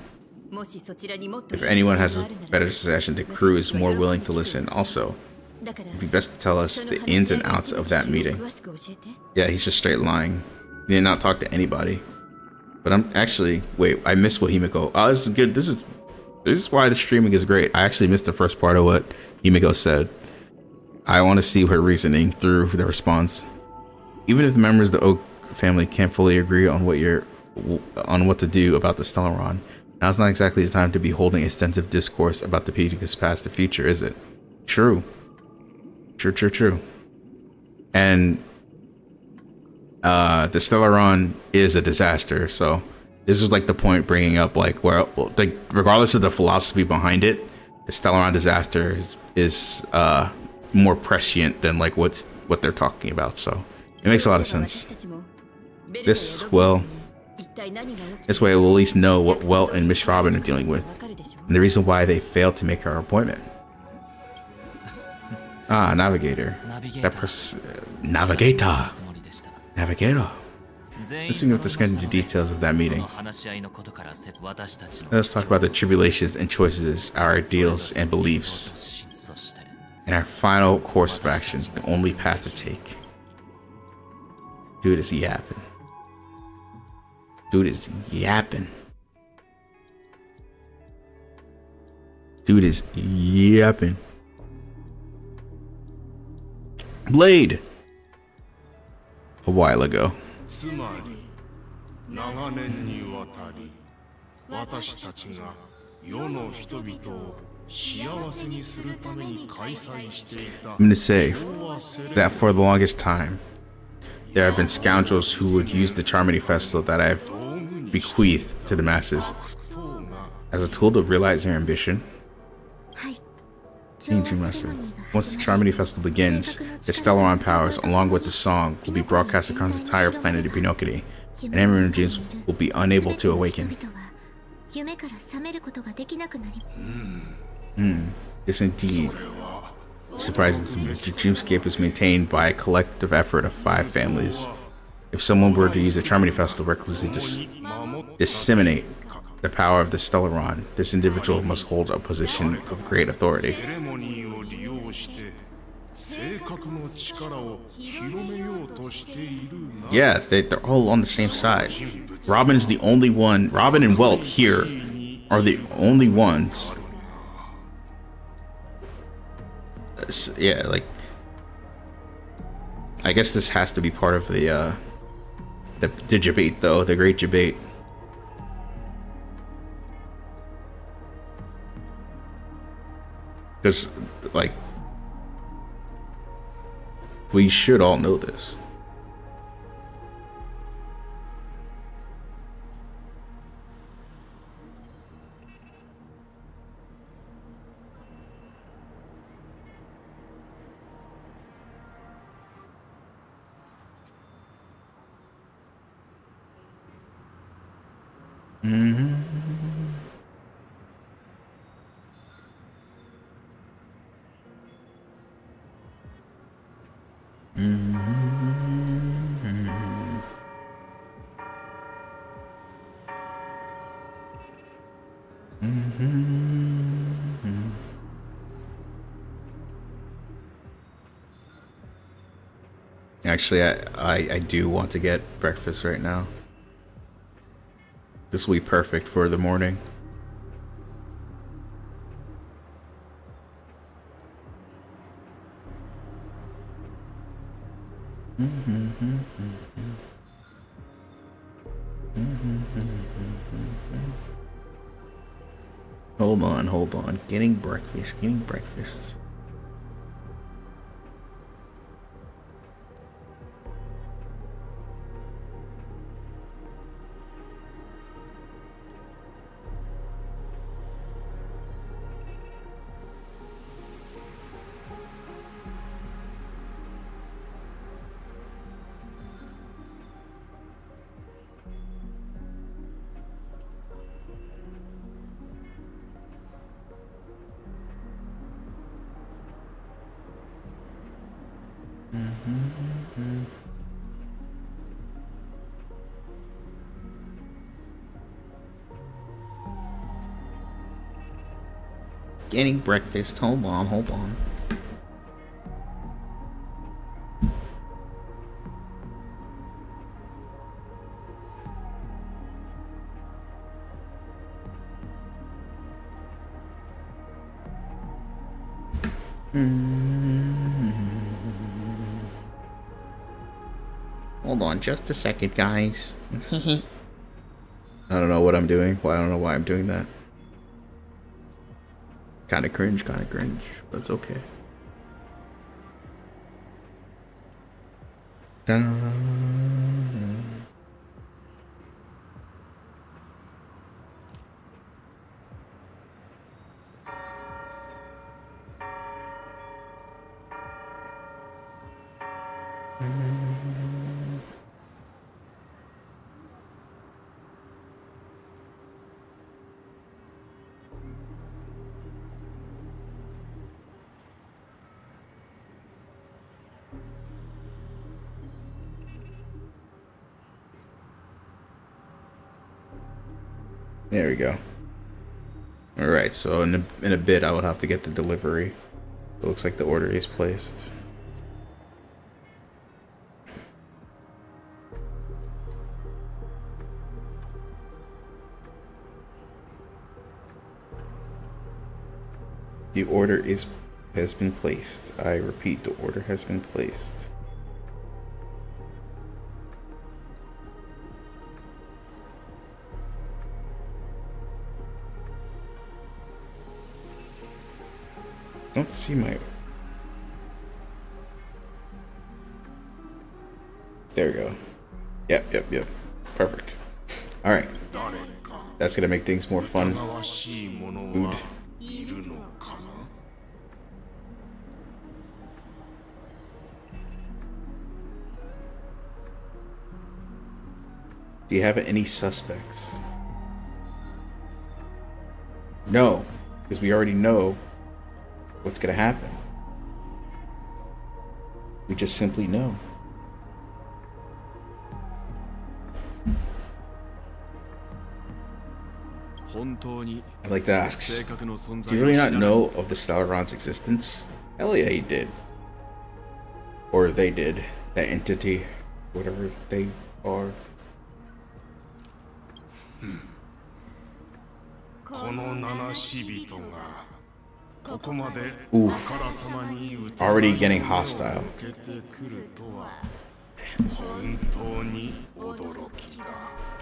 If anyone has a better suggestion, the crew is more willing to listen. Also, it'd be best to tell us the ins and outs of that meeting. Yeah, he's just straight lying. He did not talk to anybody. But I'm actually... Wait, I missed what Himiko... Oh, this is good. This is why the streaming is great. I actually missed the first part of what Himiko said. I want to see her reasoning through the response. Even if the members of the Oak family can't fully agree on what to do about the Stellaron, now's not exactly the time to be holding extensive discourse about the Pika's past and future, is it? True. True. And the Stellaron is a disaster, so this is like the point bringing up like, well, like regardless of the philosophy behind it, the Stellaron disaster is more prescient than like what they're talking about, so it makes a lot of sense. This, well, this way we'll at least know what Welt and Miss Robin are dealing with, and the reason why they failed to make our appointment. Ah, Navigator. That person... Navigator! Navigator. Let's see what to get into details of that meeting. Let's talk about the tribulations and choices, our ideals and beliefs, and our final course of action, the only path to take. Dude is yapping. Dude is yapping. Dude is yapping. Blade. A while ago. つまり長年にわたり私たちが世の人々を幸せにするために開催していた I'm gonna say that for the longest time there have been scoundrels who would use the Charmony Festival that I've bequeathed to the masses as a tool to realize their ambition. Once the Charmony Festival begins, the Stellaron powers, along with the song, will be broadcast across the entire planet of Pinocchio, and everyone's dreams will be unable to awaken. Yes, indeed. Surprising to me, the dreamscape is maintained by a collective effort of 5 families. If someone were to use the Charmony Festival to recklessly disseminate the power of the Stellaron, this individual must hold a position of great authority. Yeah, they're all on the same side. Robin's the only one. Robin and Welt here are the only ones. Yeah, like, I guess this has to be part of the debate, though, the great debate. Because, like, we should all know this. Actually, I do want to get breakfast right now. This will be perfect for the morning. Hold on. Getting breakfast. Getting breakfast. Hold on. Hold on just a second, guys. I don't know what I'm doing. Well, I don't know why I'm doing that. Kind of cringe, but it's okay. There we go. Alright, so in a bit I would have to get the delivery. It looks like the order is placed. The order has been placed. I repeat, the order has been placed. Don't see my... There we go. Yep. Perfect. Alright. That's gonna make things more fun. Food. Do you have any suspects? No, because we already know what's gonna happen. We just simply know. I'd like to ask, do you really not know of the Stellaron's existence? Hell yeah, he did. Or they did. That entity, whatever they are. Oof. Already getting hostile.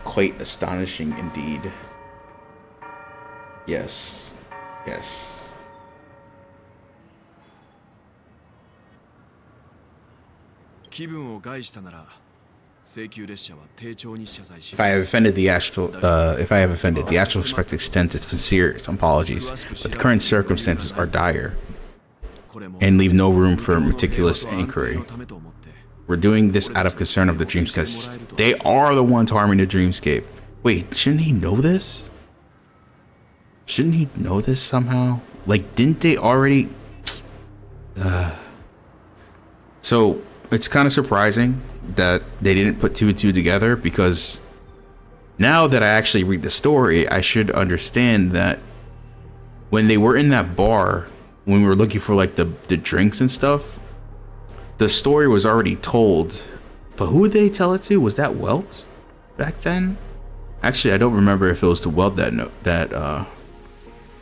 Quite astonishing indeed. Yes. If I have offended the astral expect extends its sincere apologies, but the current circumstances are dire and leave no room for meticulous inquiry. We're doing this out of concern of the dreams because they are the ones harming the dreamscape. Wait, shouldn't he know this? Shouldn't he know this somehow? Like, didn't they already... So, it's kind of surprising that they didn't put two and two together, because now that I actually read the story, I should understand that when they were in that bar, when we were looking for like the drinks and stuff, the story was already told. But who did they tell it to? Was that Welt back then? Actually, I don't remember if it was to Welt that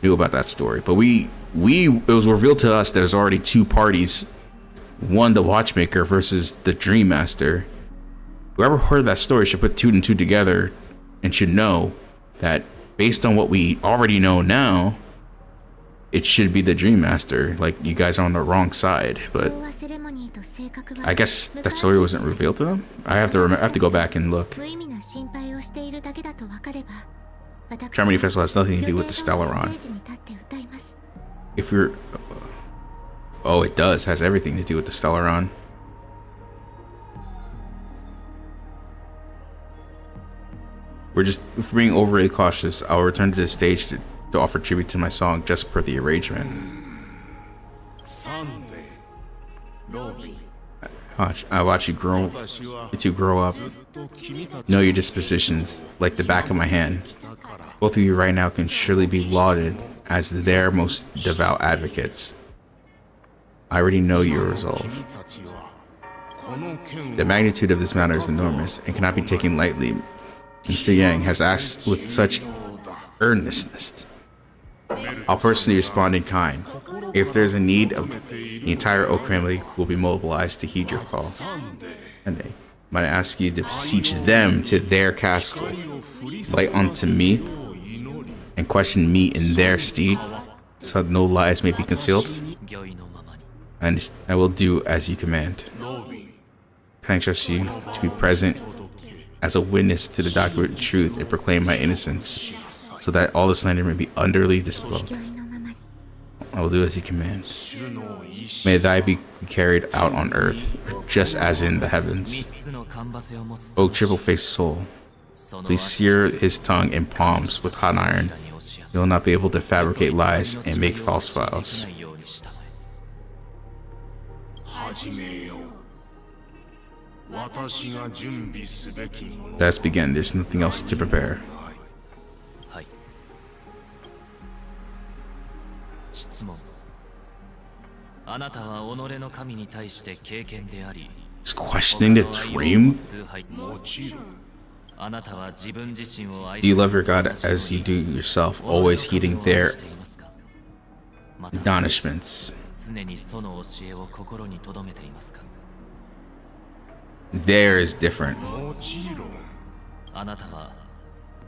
knew about that story. But it was revealed to us there's already two parties. One, the Watchmaker versus the Dream Master. Whoever heard that story should put two and two together and should know that based on what we already know now, it should be the Dream Master. Like, you guys are on the wrong side, but I guess that story wasn't revealed to them. I have to go back and look. Charmony Festival has nothing to do with the Stellaron. If you're... Oh, it does. Has everything to do with the Stellaron. We're being overly cautious. I'll return to the stage to offer tribute to my song just per the arrangement. I watch you grow up. Know your dispositions like the back of my hand. Both of you right now can surely be lauded as their most devout advocates. I already know your resolve. The magnitude of this matter is enormous and cannot be taken lightly. Mr. Yang has asked with such earnestness. I'll personally respond in kind. If there's a need, the entire Oak family will be mobilized to heed your call. And might I ask you to beseech them to their castle, light unto me, and question me in their stead, so that no lies may be concealed. And I will do as you command. Can I trust you to be present as a witness to the documented truth and proclaim my innocence, so that all the slander may be utterly dispelled? I will do as you command. May thy be carried out on earth, just as in the heavens. O triple-faced soul, please sear his tongue and palms with hot iron. He will not be able to fabricate lies and make false vows. Let's begin. There's nothing else to prepare. あなたは己の神に対して敬虔であり、 He's questioning the dream? もちろん あなたは自分自身を愛 Do you love your God as you do yourself, always heeding their admonishments? 常にその教えを心に留めていますか? There is different. もちろん あなたは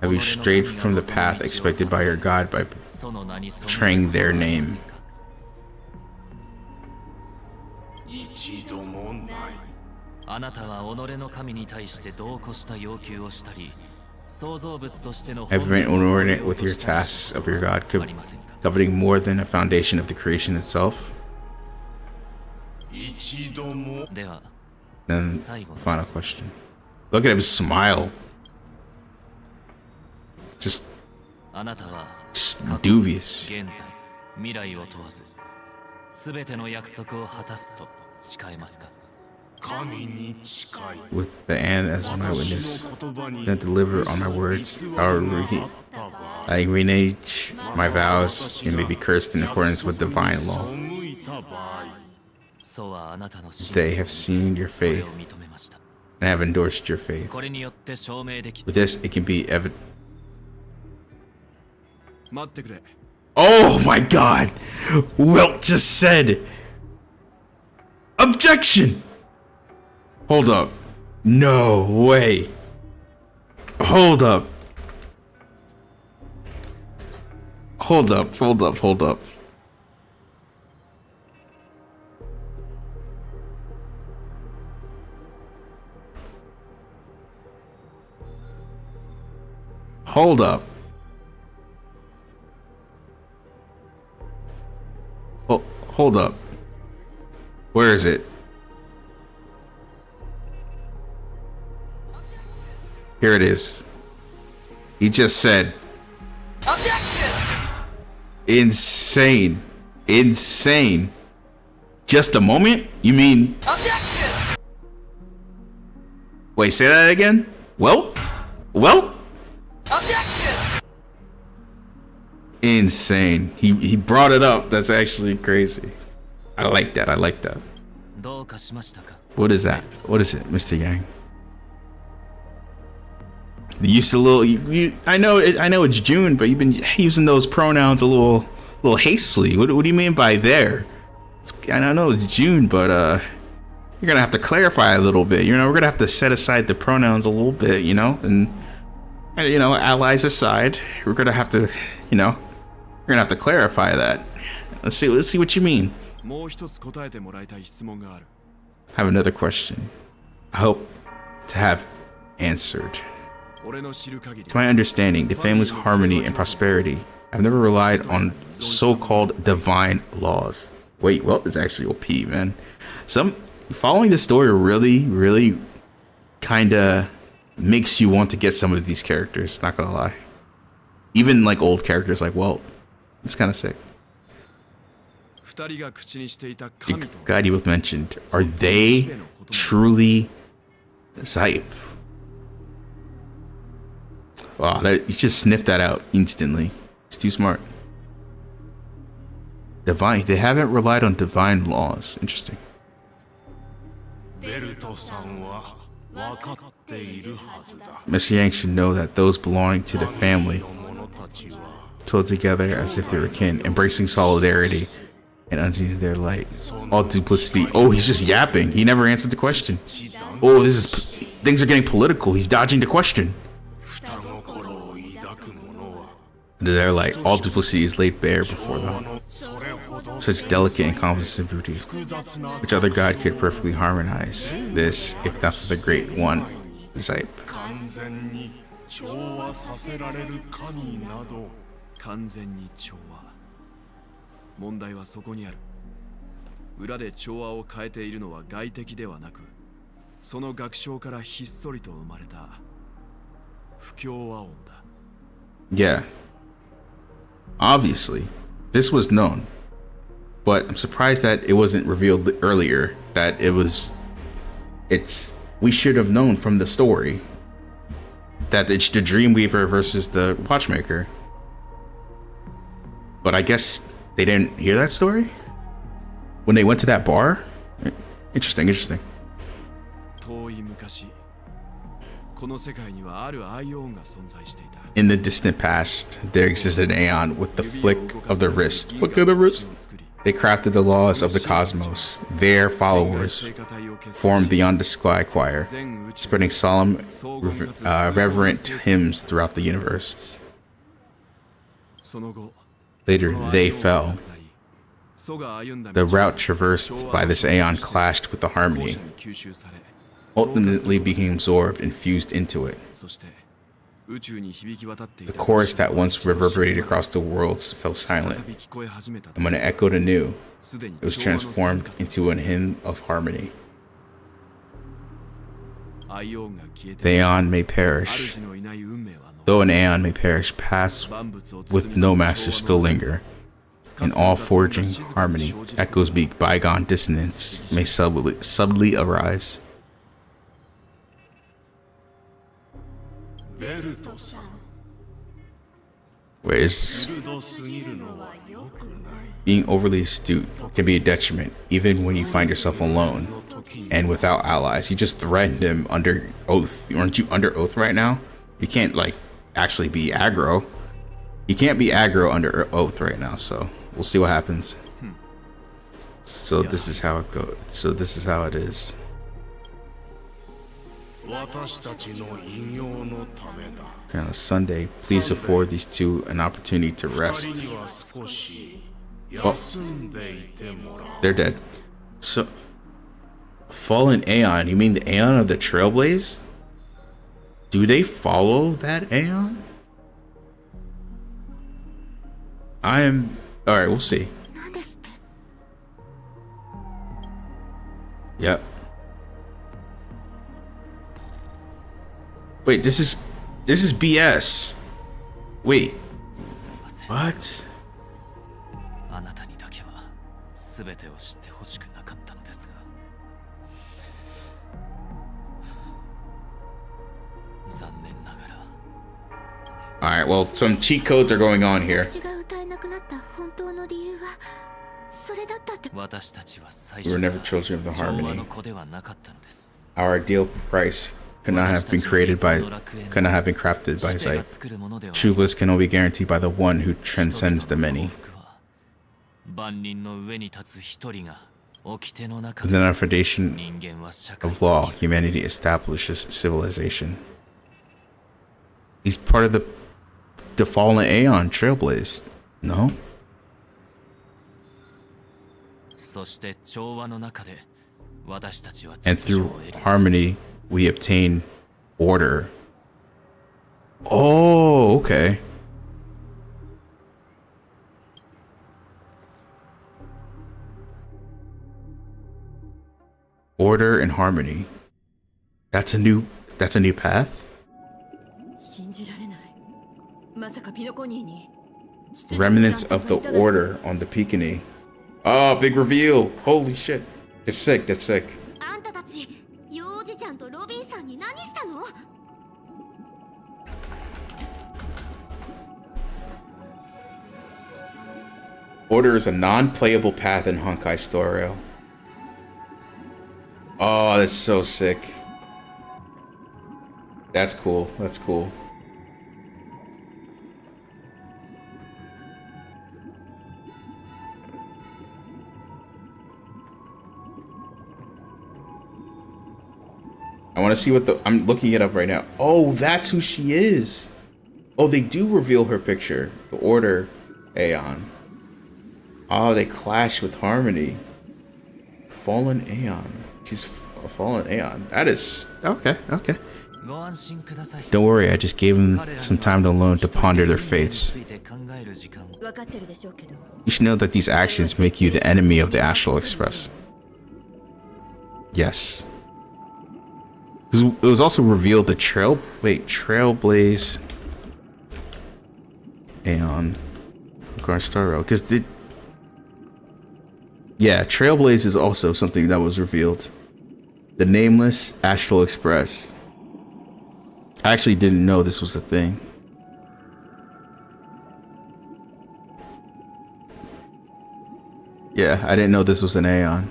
Have you strayed from the path expected by your God by その名に背い betraying their name? 一度もない。あなたは己の神に対して度を越した要求をしたり、創造物としての Have you been inordinate with your tasks of your God, coveting more than the foundation of the creation itself? 一度も では Then, final question. Look at him smile. Just あなたは dubious. 現在未来を問わず全ての約束を果たすと誓えますか? 神に誓い With the and as my witness, then deliver on my words. I renege my vows and may be cursed in accordance with divine law. 背いた場合 そうはあなたの信 They have seen your それを faith 認めました。 and have endorsed your faith. これによって証明でき With this, it can be evident. 待ってくれ。 Oh my God! Wilt just said. Objection! Hold up. No way. Hold up. Hold up, hold up, hold up. Hold up. Hold up. Where is it? Here it is. He just said. Objection! Insane. Insane. Just a moment? You mean? Objection! Wait, say that again? Well? Objection! Insane. He brought it up. That's actually crazy. I like that. I like that. どうかしましたか? What is that? What is it, Mr. Yang? You used a little. I know it's June, but you've been using those pronouns a little hastily. What do you mean by there? I know it's June, but you're gonna have to clarify a little bit. We're gonna have to set aside the pronouns a little bit, and allies aside, we're gonna have to, we're gonna have to clarify that. Let's see what you mean. もう一つ答えてもらいたい質問がある。 I have another question. I hope to have answered. 俺の知る限り To my understanding, the family's harmony and prosperity have never relied on so-called divine laws. Wait, well, it's actually OP, man. Following the story really kinda makes you want to get some of these characters, not gonna lie. Even like old characters like Walt. It's kinda sick. 二人が口にしていた神と God, you both mentioned, are they truly Zype? Wow, you just sniffed that out instantly. It's too smart. Divine, they haven't relied on divine laws. Interesting. ベルトさんは分かっているはずだ。 Mr. Yang should know that those belonging to the family 者たちは told together as if they were kin, embracing solidarity and underneath their light. All duplicity. Oh, he's just yapping. He never answered the question. Oh, things are getting political. He's dodging the question. 双心を抱く者は Their light, all duplicity is laid bare before them. それほど Such delicate and composite beauty, 複雑な which other god could perfectly harmonize this, if not for the great one, Zype. 完全に調和させられる神など完全に調和。問題はそこにある。裏で調和を変えているのは外敵ではなく、その学章からひっそりと生まれた不協和音だ。Yeah. Obviously, this was known, but I'm surprised that it wasn't revealed earlier that we should have known from the story that it's the Dreamweaver versus the Watchmaker. But I guess they didn't hear that story? when they went to that bar. Interesting, interesting. 遠い昔、この世界にはあるアイオンが存在していた。 In the distant past, there existed an Aeon with the flick of the wrist. Flick of the wrist. They crafted the laws of the cosmos. Their followers formed beyond the sky choir, spreading solemn, reverent hymns throughout the universe. Later, they fell. The route traversed by this Aeon clashed with the harmony, ultimately became absorbed and fused into it. The chorus that once reverberated across the worlds fell silent, and when it echoed anew, it was transformed into a hymn of harmony. The Aeon may perish. Though an Aeon may perish, paths with no master still linger. In all forging harmony, echoes be bygone dissonance may subtly arise. Whereas being overly astute can be a detriment, even when you find yourself alone and without allies. You just threatened him under oath. Aren't you under oath right now? You can't like actually be aggro. You can't be aggro under oath right now, so we'll see what happens. So this is how it goes. So this is how it is. Okay, on Sunday, please afford these two an opportunity to rest. Well, they're dead. So, fallen Aeon, you mean the Aeon of the Trailblaze? Do they follow that Aeon? Alright, we'll see. Yep. Wait, this is BS. Wait. What? Alright, well, some cheat codes are going on here. We were never children of the harmony. Our ideal price could not have been crafted by sight. True bliss can only be guaranteed by the one who transcends the many. Within our foundation of law, humanity establishes civilization. He's part of the fallen Aeon Trailblaze. No? And through harmony, we obtain order. Oh, okay. Order and harmony. That's a new path? Remnants of the order on the Pekini. Oh, big reveal. Holy shit. It's sick, that's sick. Order is a non-playable path in Honkai Story. Oh, that's so sick. That's cool. That's cool. I want to see what I'm looking it up right now. Oh, that's who she is. Oh, they do reveal her picture. The Order Aeon. Oh, they clash with Harmony. Fallen Aeon. She's a Fallen Aeon. That is... Okay, okay. Don't worry, I just gave them some time alone to ponder their fates. You should know that these actions make you the enemy of the Astral Express. Yes. It was also revealed the Trailblaze Aeon Garstaro, because yeah, Trailblaze is also something that was revealed. The Nameless Astral Express. I actually didn't know this was a thing. Yeah, I didn't know this was an Aeon.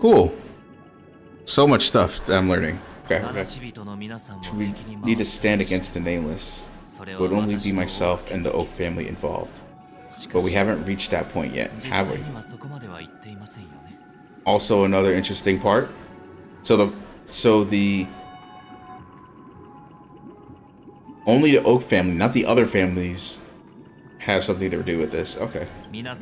Cool. So much stuff that I'm learning. Okay. We need to stand against the nameless. It would only be myself and the Oak family involved. But we haven't reached that point yet, have we? Also, another interesting part. So the only the Oak family, not the other families, have something to do with this. Okay. Your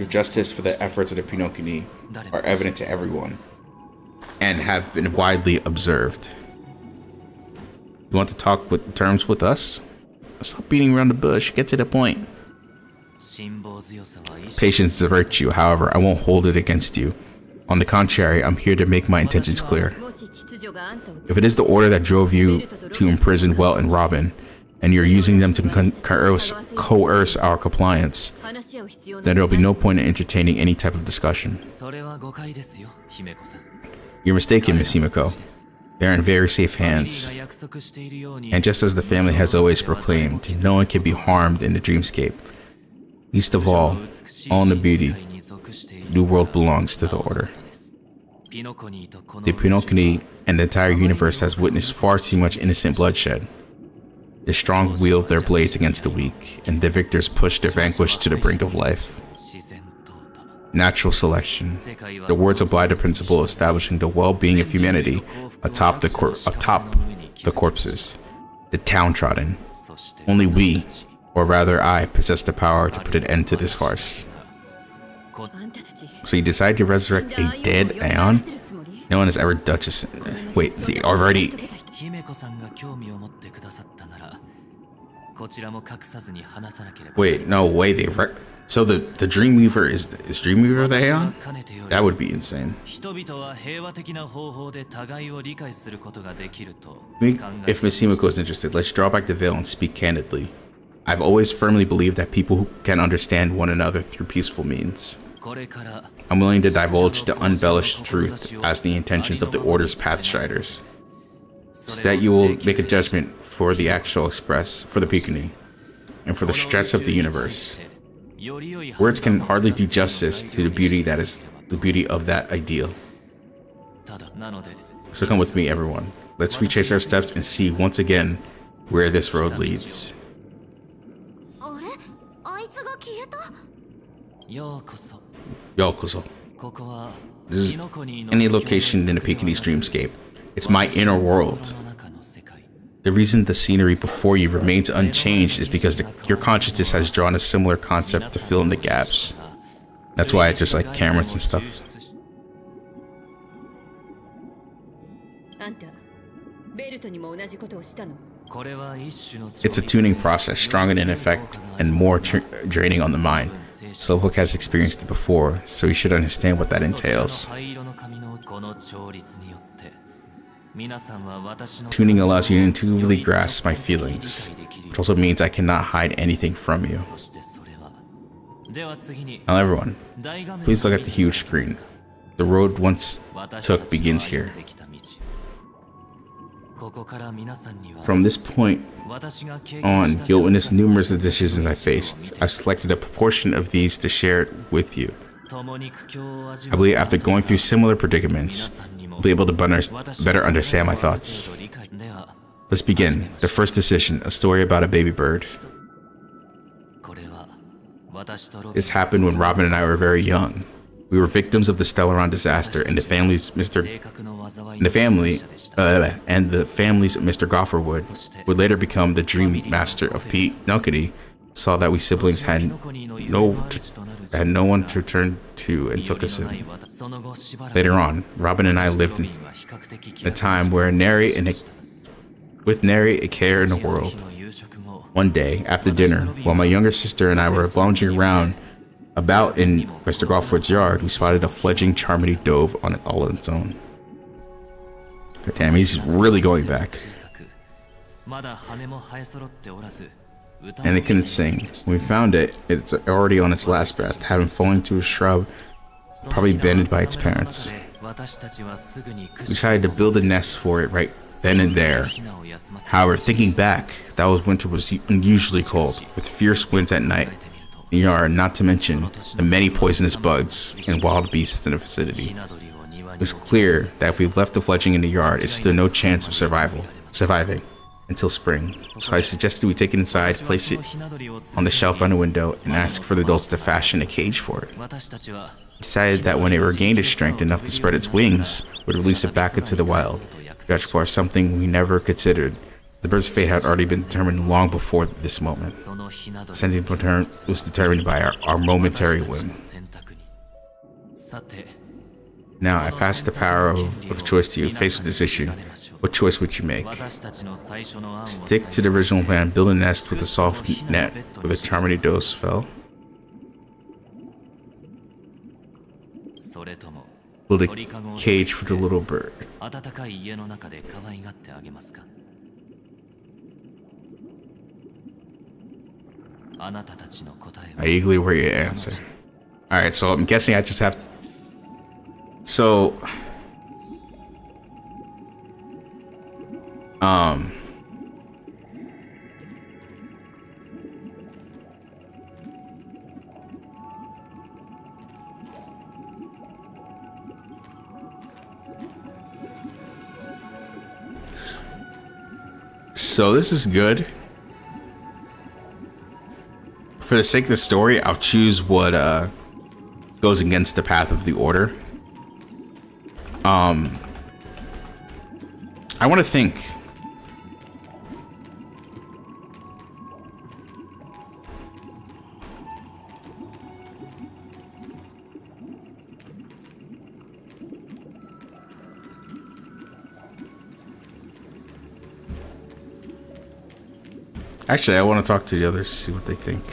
justice for the efforts of the Pinokini are evident to everyone and have been widely observed. You want to talk with terms with us? Stop beating around the bush. Get to the point. Patience is a virtue. However, I won't hold it against you. On the contrary, I'm here to make my intentions clear. If it is the order that drove you to imprison Welt and Robin, and you're using them to coerce our compliance, then there'll be no point in entertaining any type of discussion. You're mistaken, Miss Himiko. They're in very safe hands. And just as the family has always proclaimed, no one can be harmed in the dreamscape. Least of all in the beauty, New World belongs to the Order. The Pinokini and the entire universe has witnessed far too much innocent bloodshed. The strong wield their blades against the weak, and the victors push their vanquished to the brink of life. Natural selection. The words apply the principle establishing the well-being of humanity atop the corpses, the downtrodden. Only we, or rather I, possess the power to put an end to this farce. So you decide to resurrect a dead Aeon? No one has ever done this. Wait, they already... Wait, no way, so the Dreamweaver is Dreamweaver the Aeon? That would be insane. If Miss Himiko is interested, let's draw back the veil and speak candidly. I've always firmly believed that people can understand one another through peaceful means. I'm willing to divulge the unembellished truth as the intentions of the Order's Pathstriders, so that you will make a judgment for the actual express, for the Pinokini, and for the stretch of the universe. Words can hardly do justice to the beauty that is the beauty of that ideal. So come with me, everyone. Let's retrace our steps and see once again where this road leads. Yokoso. This is any location in the Pinokini's dreamscape. It's my inner world. The reason the scenery before you remains unchanged is because your consciousness has drawn a similar concept to fill in the gaps. That's why I just like cameras and stuff. It's a tuning process, stronger in effect and more draining on the mind. Slowpoke has experienced it before, so you should understand what that entails. Tuning allows you to intuitively grasp my feelings, which also means I cannot hide anything from you. Now everyone, please look at the huge screen. The road once took begins here. From this point on, you'll witness numerous decisions I faced. I've selected a proportion of these to share it with you. I believe after going through similar predicaments, you'll be able to better understand my thoughts. Let's begin. The first decision, a story about a baby bird. This happened when Robin and I were very young. We were victims of the Stellaron disaster, and the family's Mr. Gofferwood would later become the Dream Master of Pinokini. Saw that we siblings had no one to turn to and took us in. Later on, Robin and I lived in a time where with nary a care in the world. One day, after dinner, while my younger sister and I were lounging around about in Mr. Gofferwood's yard, we spotted a fledgling Charmony dove on it all on its own. Damn, he's really going back. And it couldn't sing. When we found it, it's already on its last breath, having fallen to a shrub, probably abandoned by its parents. We tried to build a nest for it right then and there. However, thinking back, that winter was unusually cold, with fierce winds at night. in the yard, not to mention the many poisonous bugs and wild beasts in the vicinity. It was clear that if we left the fledgling in the yard, it stood no chance of surviving until spring. So I suggested we take it inside, place it on the shelf by the window, and ask for the adults to fashion a cage for it. Decided that when it regained its strength enough to spread its wings, we'd release it back into the wild. Vegetable are something we never considered. The bird's fate had already been determined long before this moment. Sending return was determined by our momentary whim. Now I pass the power of choice to you. Faced with this issue, what choice would you make? Stick to the original plan, build a nest with a soft net where the charming dose fell. Build a cage for the little bird. I eagerly await your answer. Alright, so I'm guessing I just have... So... So this is good. For the sake of the story, I'll choose what goes against the path of the order. I want to think. Actually, I want to talk to the others, see what they think.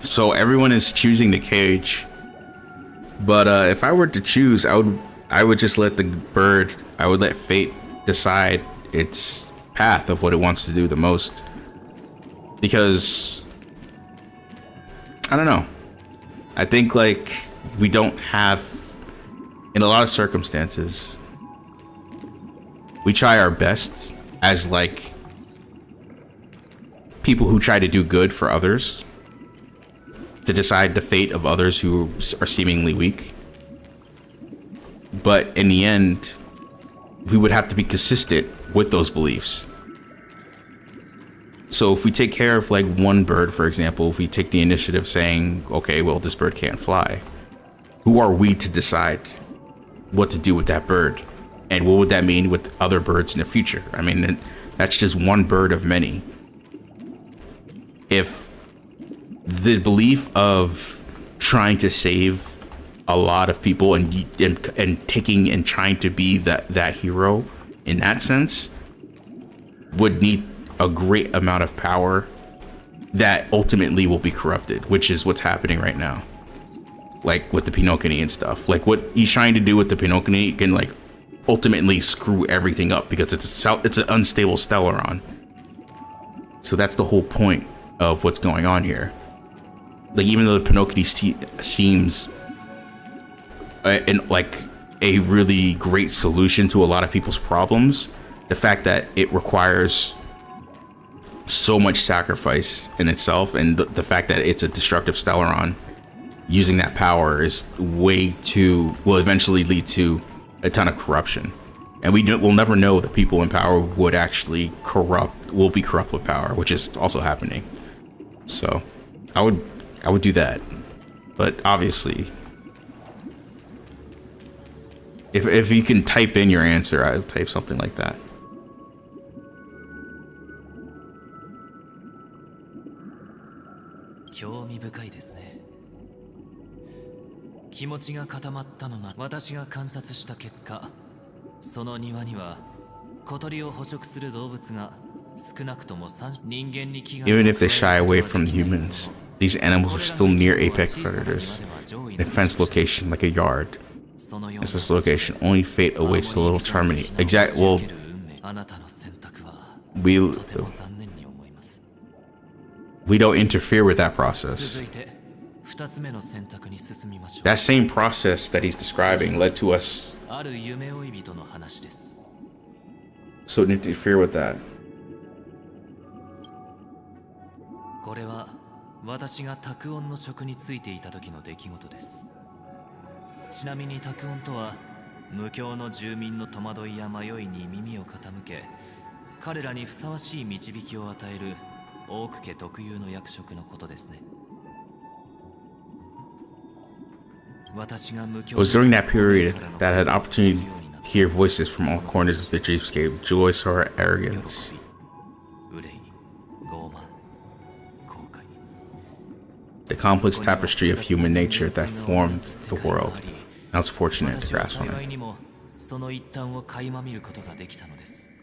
So everyone is choosing the cage, but if I were to choose, I would just let the bird, I would let fate decide its path of what it wants to do the most, because I don't know, I think like we don't have, in a lot of circumstances, we try our best as like people who try to do good for others to decide the fate of others who are seemingly weak. But in the end, we would have to be consistent with those beliefs. So if we take care of like one bird, for example, if we take the initiative saying, okay, well, this bird can't fly, who are we to decide what to do with that bird? And what would that mean with other birds in the future? I mean, that's just one bird of many. If the belief of trying to save a lot of people and taking and trying to be that hero in that sense would need a great amount of power that ultimately will be corrupted, which is what's happening right now. Like with the Pinokini and stuff. Like what he's trying to do with the Pinokini can like ultimately screw everything up because it's an unstable Stellaron. So that's the whole point of what's going on here. Like even though the Pinokini seems like a really great solution to a lot of people's problems, the fact that it requires so much sacrifice in itself, and the fact that it's a destructive Stellaron, using that power is way too, will eventually lead to a ton of corruption. And we'll never know that people in power would actually will be corrupt with power, which is also happening. So I would do that. But obviously, If you can type in your answer, I'll type something like that. Even if they shy away from humans, these animals are still near apex predators. In a fenced location like a yard. In this location, only fate awaits the little Charmony. Well, we don't interfere with that process. That same process that he's describing led to us. So don't interfere with that. これは私が卓音の職に就いていた時の出来事です。ちなみに卓音とは無教の住民の戸惑いや迷いに耳を傾け、彼らにふさわしい導きを与えるオーク家特有の役職のことですね。 It was during that period that I had opportunity to hear voices from all corners of the dreamscape, joy, sorrow, arrogance. The complex tapestry of human nature that formed the world. I was fortunate to grasp on it. その一端を垣間見ることができたのです。 「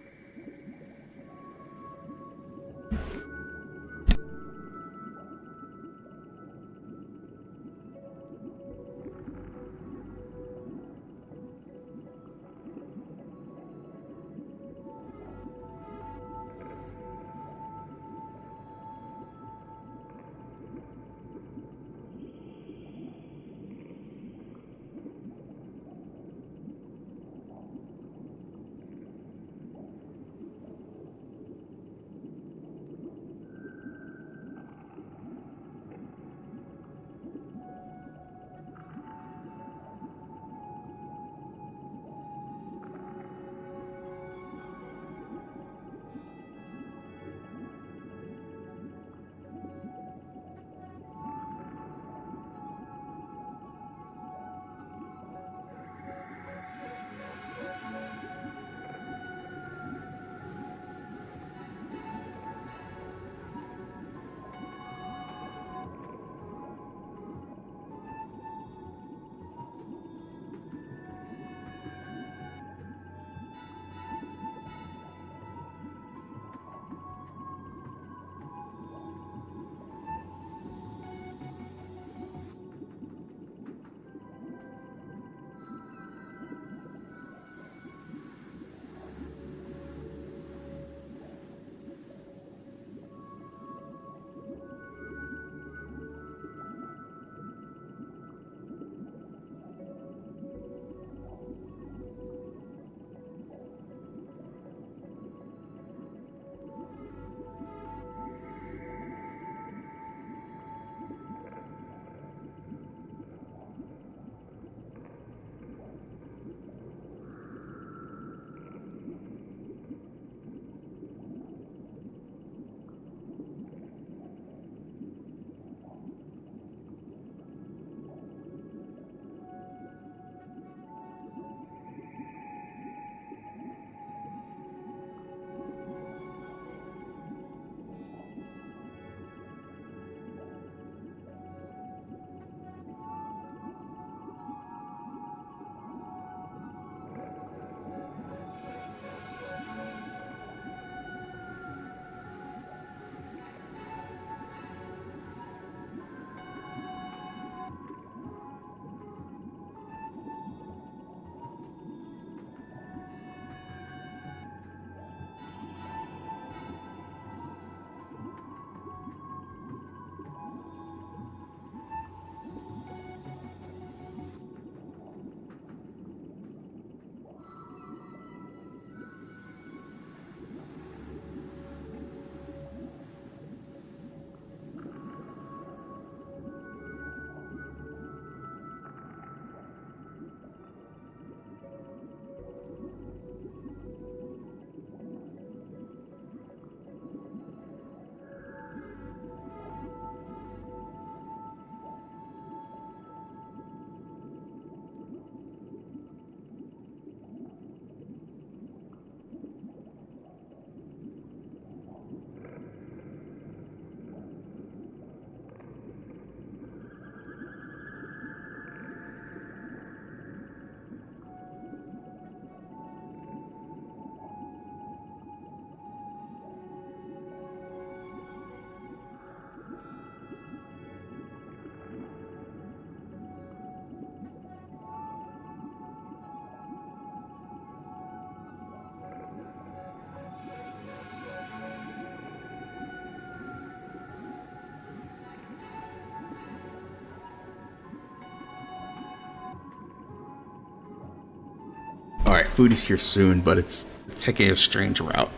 Alright, food is here soon, but it's taking a strange route.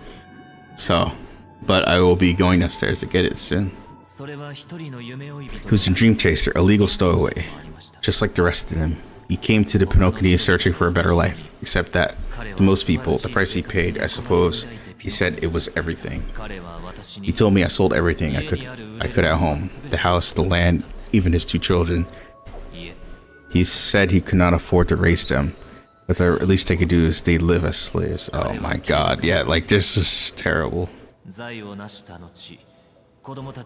So, but I will be going downstairs to get it soon. He was a dream chaser, a legal stowaway, just like the rest of them. He came to the Pinocchio searching for a better life, except that, to most people, the price he paid, I suppose, he said it was everything. He told me I sold everything I could at home, the house, the land, even his 2 children. He said he could not afford to raise them, but the least they could do is they live as slaves. Oh my god, yeah, like this is terrible.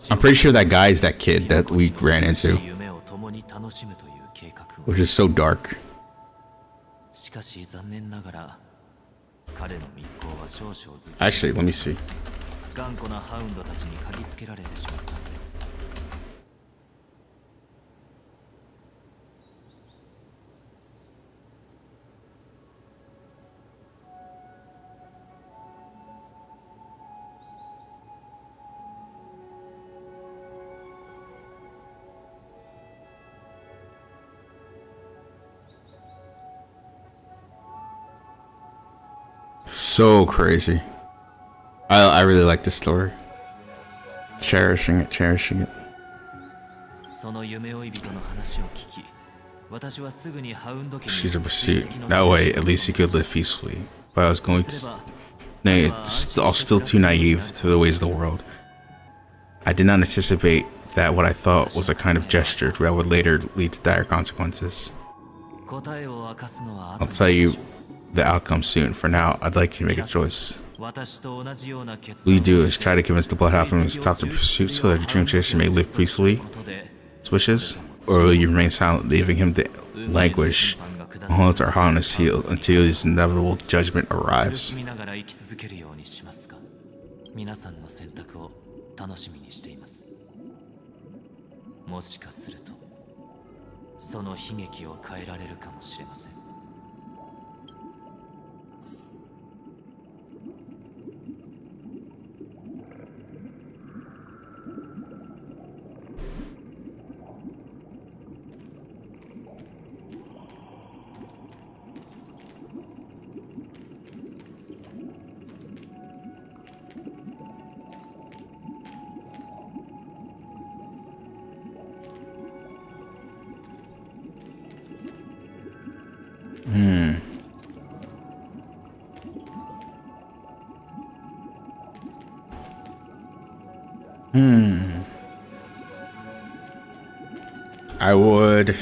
I'm pretty sure that guy is that kid that we ran into, which is so dark. Actually, let me see. So crazy. I really like this story. Cherishing it. She's a pursuit. That way, at least he could live peacefully. But I was going to... I was still too naive to the ways of the world. I did not anticipate that what I thought was a kind of gesture that would later lead to dire consequences. I'll tell you the outcome soon. For now, I'd like you to make a choice. What you do is try to convince the Bloodhound to stop the pursuit so that the dream chaser may live peacefully. Wishes? Or will you remain silent, leaving him to languish and hold our heart on his heel until his inevitable judgment arrives? I would...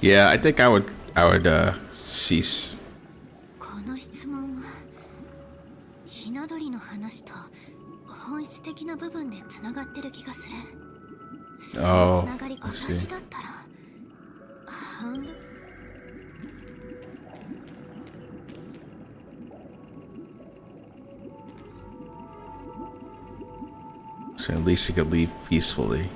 Yeah, I think I would cease. この質問はひな鳥の話と本質的な部分でつながってる気がする。そのつながり、私だったら半分。So at least he could leave peacefully.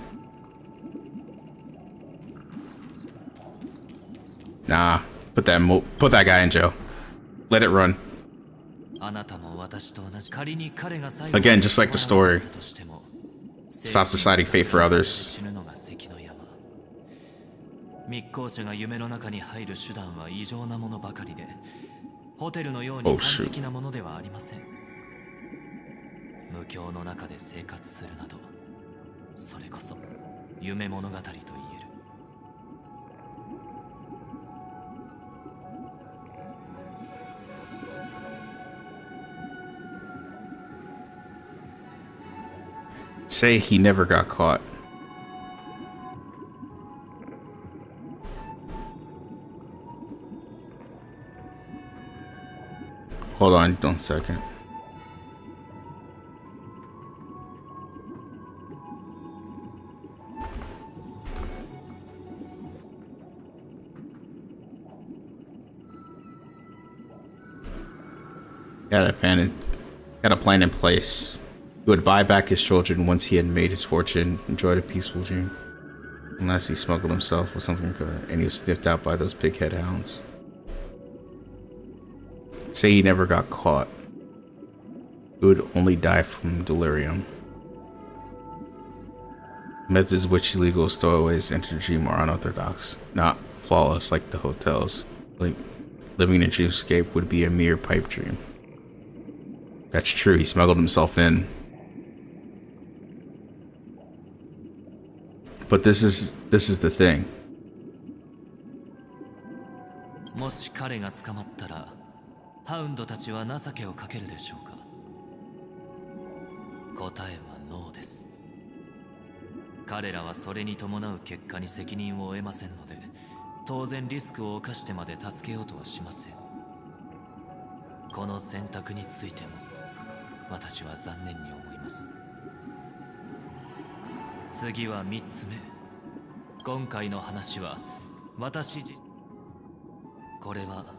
Nah, put that guy in jail. Let it run. Again, just like the story. Stop deciding fate for others. 密航者が夢の中に入る手段は異常なものばかりで、ホテルのように完璧なものではありません。無境の中で生活するなど、それこそ夢物語と言える。Say he never got caught. Hold on 1 second. Got a plan in place. He would buy back his children once he had made his fortune, enjoyed a peaceful dream. Unless he smuggled himself with something good, and he was sniffed out by those pighead hounds. Say he never got caught. He would only die from delirium. Methods which illegal stowaways enter the dream are unorthodox, not flawless like the hotels. Like living in a dreamscape would be a mere pipe dream. That's true, he smuggled himself in. But this is the thing. もし彼が捕まったら、ハウンドたちは情けをかけるでしょうか。答えはノーです。彼らはそれに伴う結果に責任を負えませんので、当然リスクを冒してまで助けようとはしません。この選択についても私は残念に思います。次は3つ目。今回の話はこれは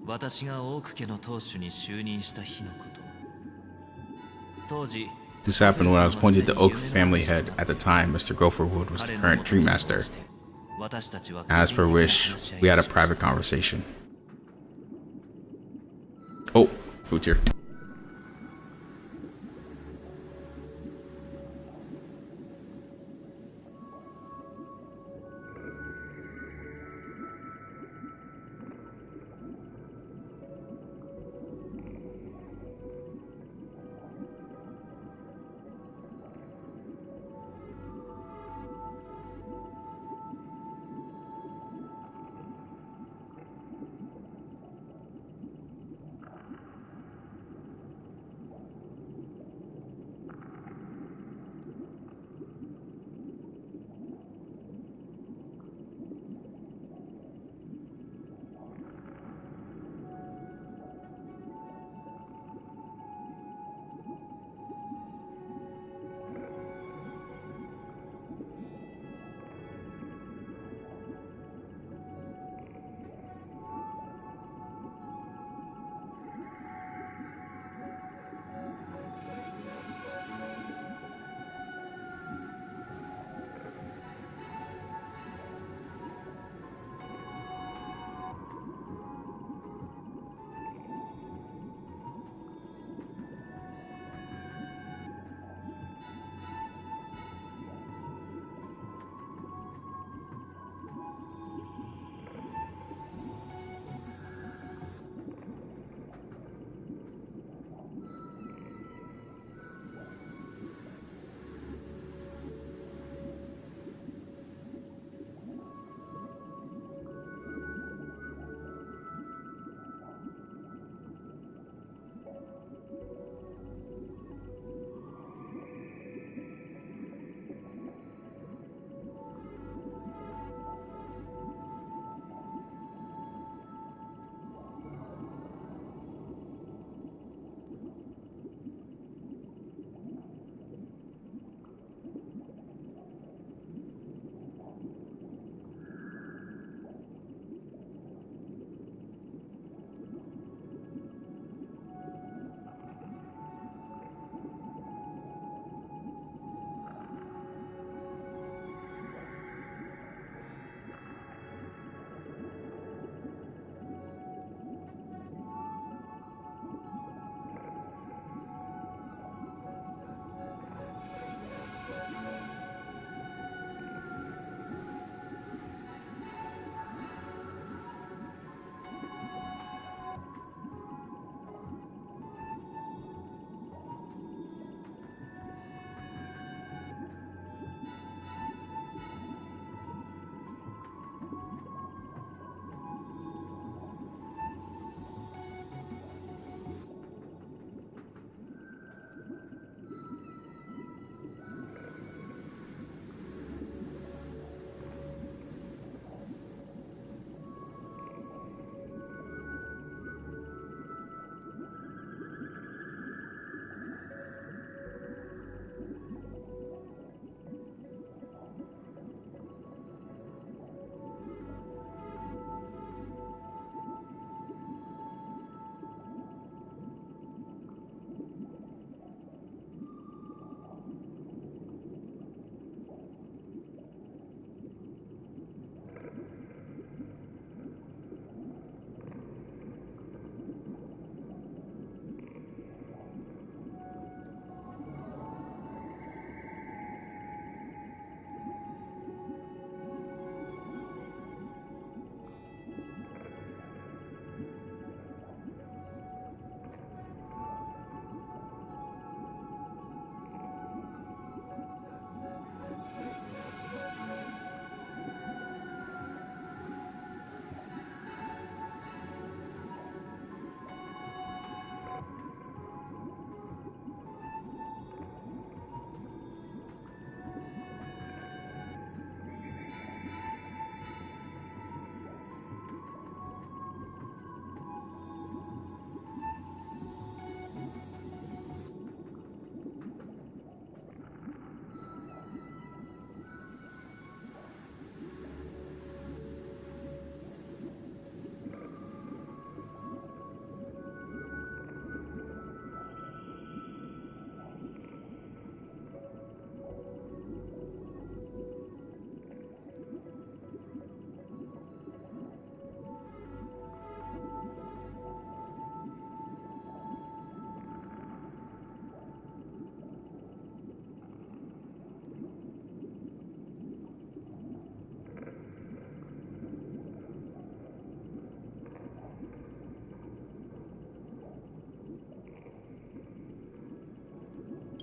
私がオーク家の当主に就任した日のこと。当時 This happened when I was appointed the Oak family head. At the time, Mr. Gopherwood was the current Dream Master. As per wish, we had a private conversation. Oh, food's here.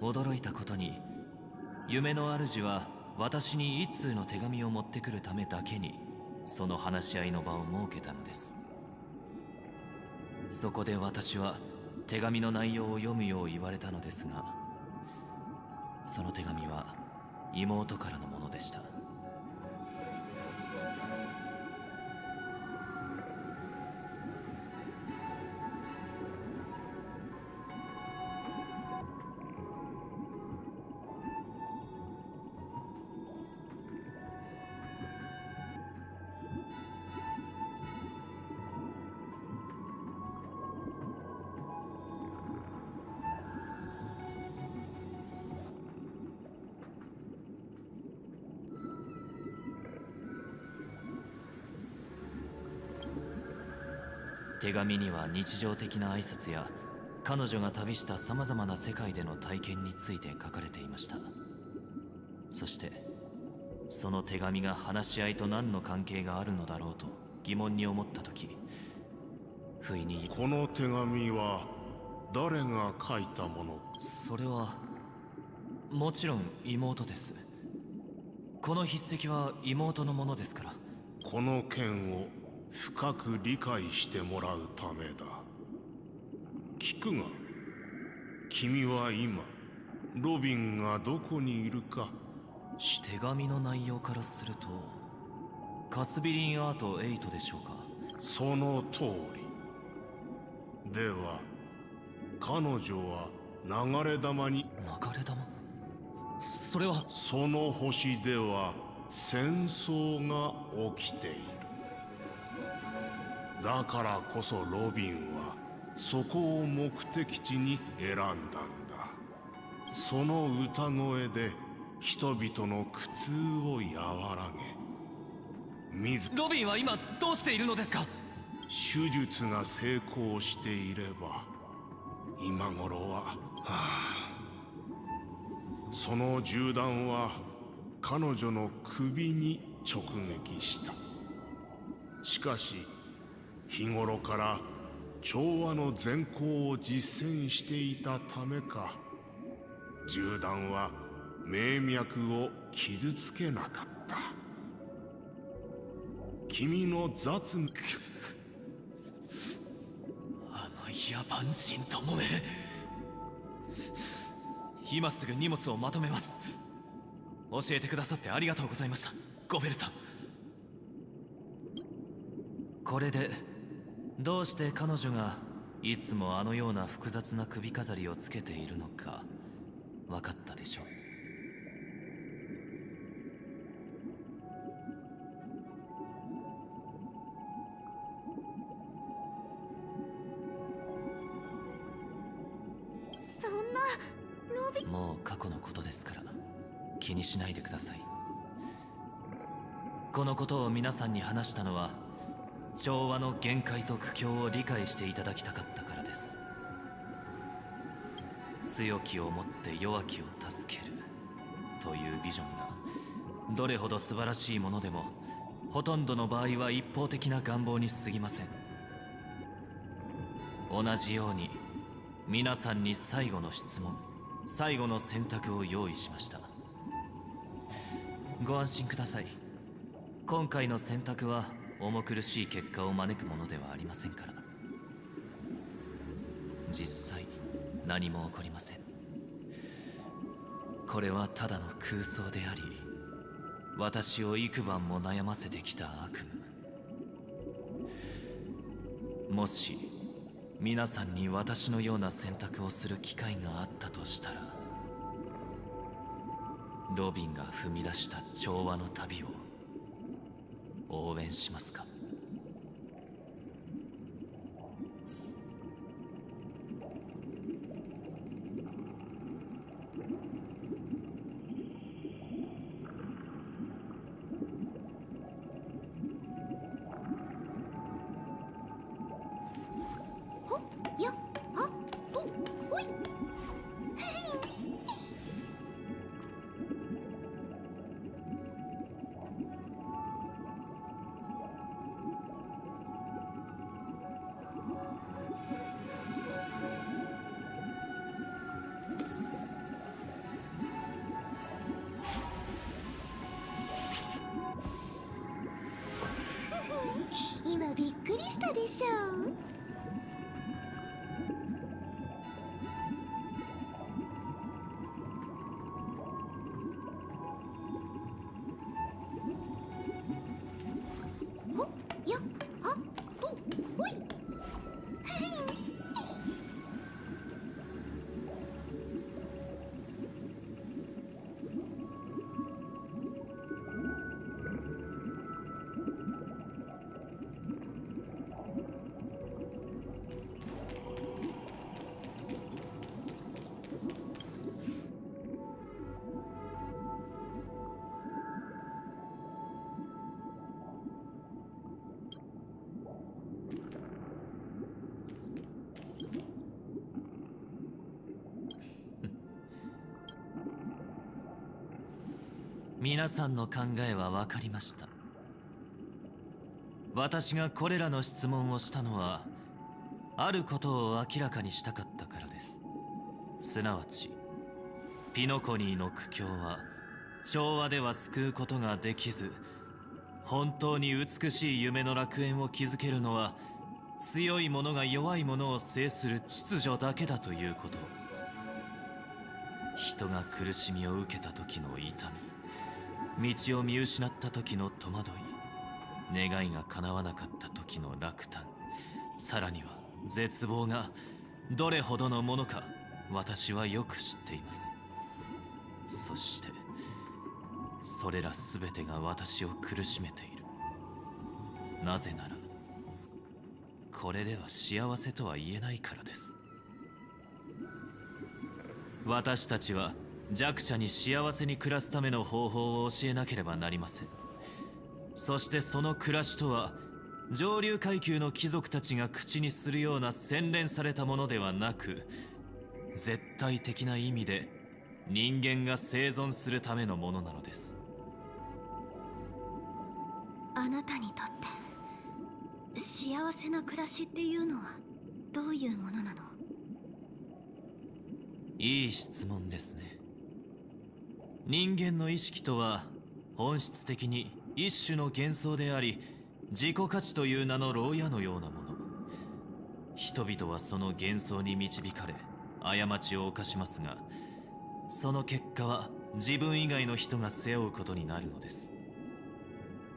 驚いたことに夢の主は私に一通の手紙を持ってくるためだけにその話し合いの場を設けたのです。そこで私は手紙の内容を読むよう言われたのですが、その手紙は妹からのものでした。手紙には日常的な挨拶や彼女が旅したさまざまな世界での体験について書かれていました。そしてその手紙が話し合いと何の関係があるのだろうと疑問に思った時、不意にこの手紙は誰が書いたもの？それはもちろん妹です。この筆跡は妹のものですから。この件を深く理解してもらうためだ。聞くが、君は今ロビンがどこにいるか手紙の内容からするとカスビリンアート8でしょうか。その通りでは、彼女は流れ弾に。流れ弾？それは。その星では戦争が起きている。だからこそロビンはそこを目的地に選んだんだ。その歌声で人々の苦痛を和らげ、ロビンは今どうしているのですか？手術が成功していれば今頃は、その銃弾は彼女の首に直撃した。しかし日頃から調和の善行を実践していたためか、銃弾は命脈を傷つけなかった。君の雑務。あの野蛮人どもめ。今すぐ荷物をまとめます。教えてくださってありがとうございました、ゴフェルさん。これでどうして彼女がいつもあのような複雑な首飾りをつけているのか分かったでしょう。そんなロビン。もう過去のことですから気にしないでください。このことを皆さんに話したのは調和の限界と苦境を理解していただきたかったからです。強きをもって弱きを助けるというビジョンがどれほど素晴らしいものでもほとんどの場合は一方的な願望に過ぎません。同じように皆さんに最後の質問、最後の選択を用意しました。ご安心ください。今回の選択は重苦しい結果を招くものではありませんから。実際何も起こりません。これはただの空想であり、私を幾晩も悩ませてきた悪夢。もし皆さんに私のような選択をする機会があったとしたら、ロビンが踏み出した調和の旅を応援しますか？やっあっとほい。とびっくりしたでしょう。よっはっほほい皆さんの考えは分かりました。私がこれらの質問をしたのはあることを明らかにしたかったからです。すなわちピノコニーの苦境は調和では救うことができず、本当に美しい夢の楽園を築けるのは強い者が弱い者を制する秩序だけだということ。人が苦しみを受けた時の痛み、道を見失った時の戸惑い、願いが叶わなかった時の落胆、さらには絶望がどれほどのものか私はよく知っています。そしてそれら全てが私を苦しめている。なぜならこれでは幸せとは言えないからです。私たちは弱者に幸せに暮らすための方法を教えなければなりません。そしてその暮らしとは上流階級の貴族たちが口にするような洗練されたものではなく、絶対的な意味で人間が生存するためのものなのです。あなたにとって幸せな暮らしっていうのはどういうものなの？いい質問ですね。人間の意識とは本質的に一種の幻想であり、自己価値という名の牢屋のようなもの。人々はその幻想に導かれ過ちを犯しますが、その結果は自分以外の人が背負うことになるのです。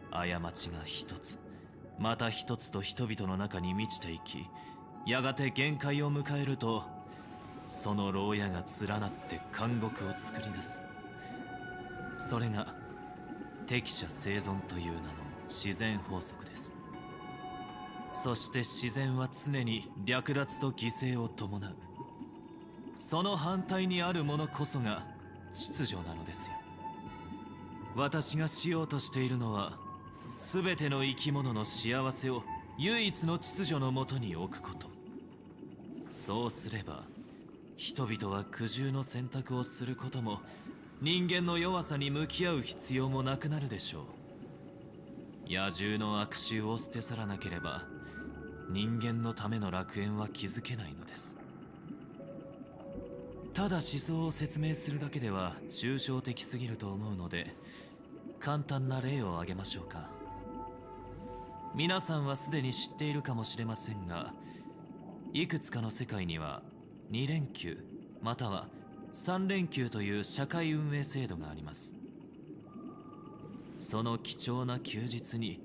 過ちが一つまた一つと人々の中に満ちていき、やがて限界を迎えるとその牢屋が連なって監獄を作り出す。それが適者生存という名の自然法則です。そして自然は常に略奪と犠牲を伴う。その反対にあるものこそが秩序なのですよ。私がしようとしているのは全ての生き物の幸せを唯一の秩序のもとに置くこと。そうすれば人々は苦渋の選択をすることも人間の弱さに向き合う必要もなくなるでしょう。野獣の悪習を捨て去らなければ人間のための楽園は築けないのです。ただ思想を説明するだけでは抽象的すぎると思うので、簡単な例を挙げましょうか。皆さんはすでに知っているかもしれませんが、いくつかの世界には2連休または3連休という社会運営制度があります。その貴重な休日に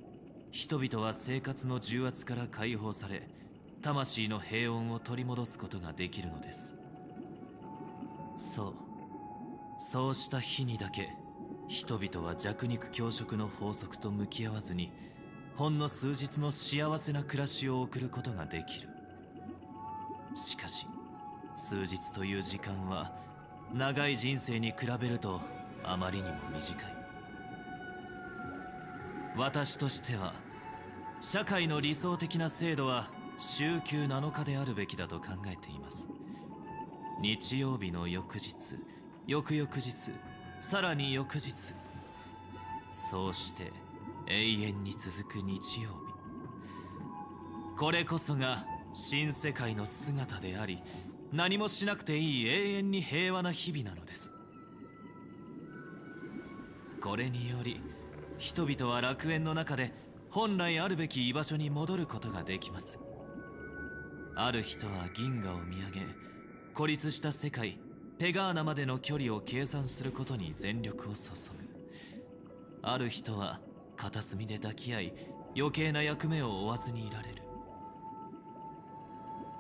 人々は生活の重圧から解放され、魂の平穏を取り戻すことができるのです。そうした日にだけ人々は弱肉強食の法則と向き合わずにほんの数日の幸せな暮らしを送ることができる。しかし数日という時間は長い人生に比べるとあまりにも短い。私としては社会の理想的な制度は週休7日であるべきだと考えています。日曜日の翌日、翌々日、さらに翌日、そうして永遠に続く日曜日。これこそが新世界の姿であり、何もしなくていい永遠に平和な日々なのです。これにより人々は楽園の中で本来あるべき居場所に戻ることができます。ある人は銀河を見上げ、孤立した世界ペガーナまでの距離を計算することに全力を注ぐ。ある人は片隅で抱き合い、余計な役目を負わずにいられる。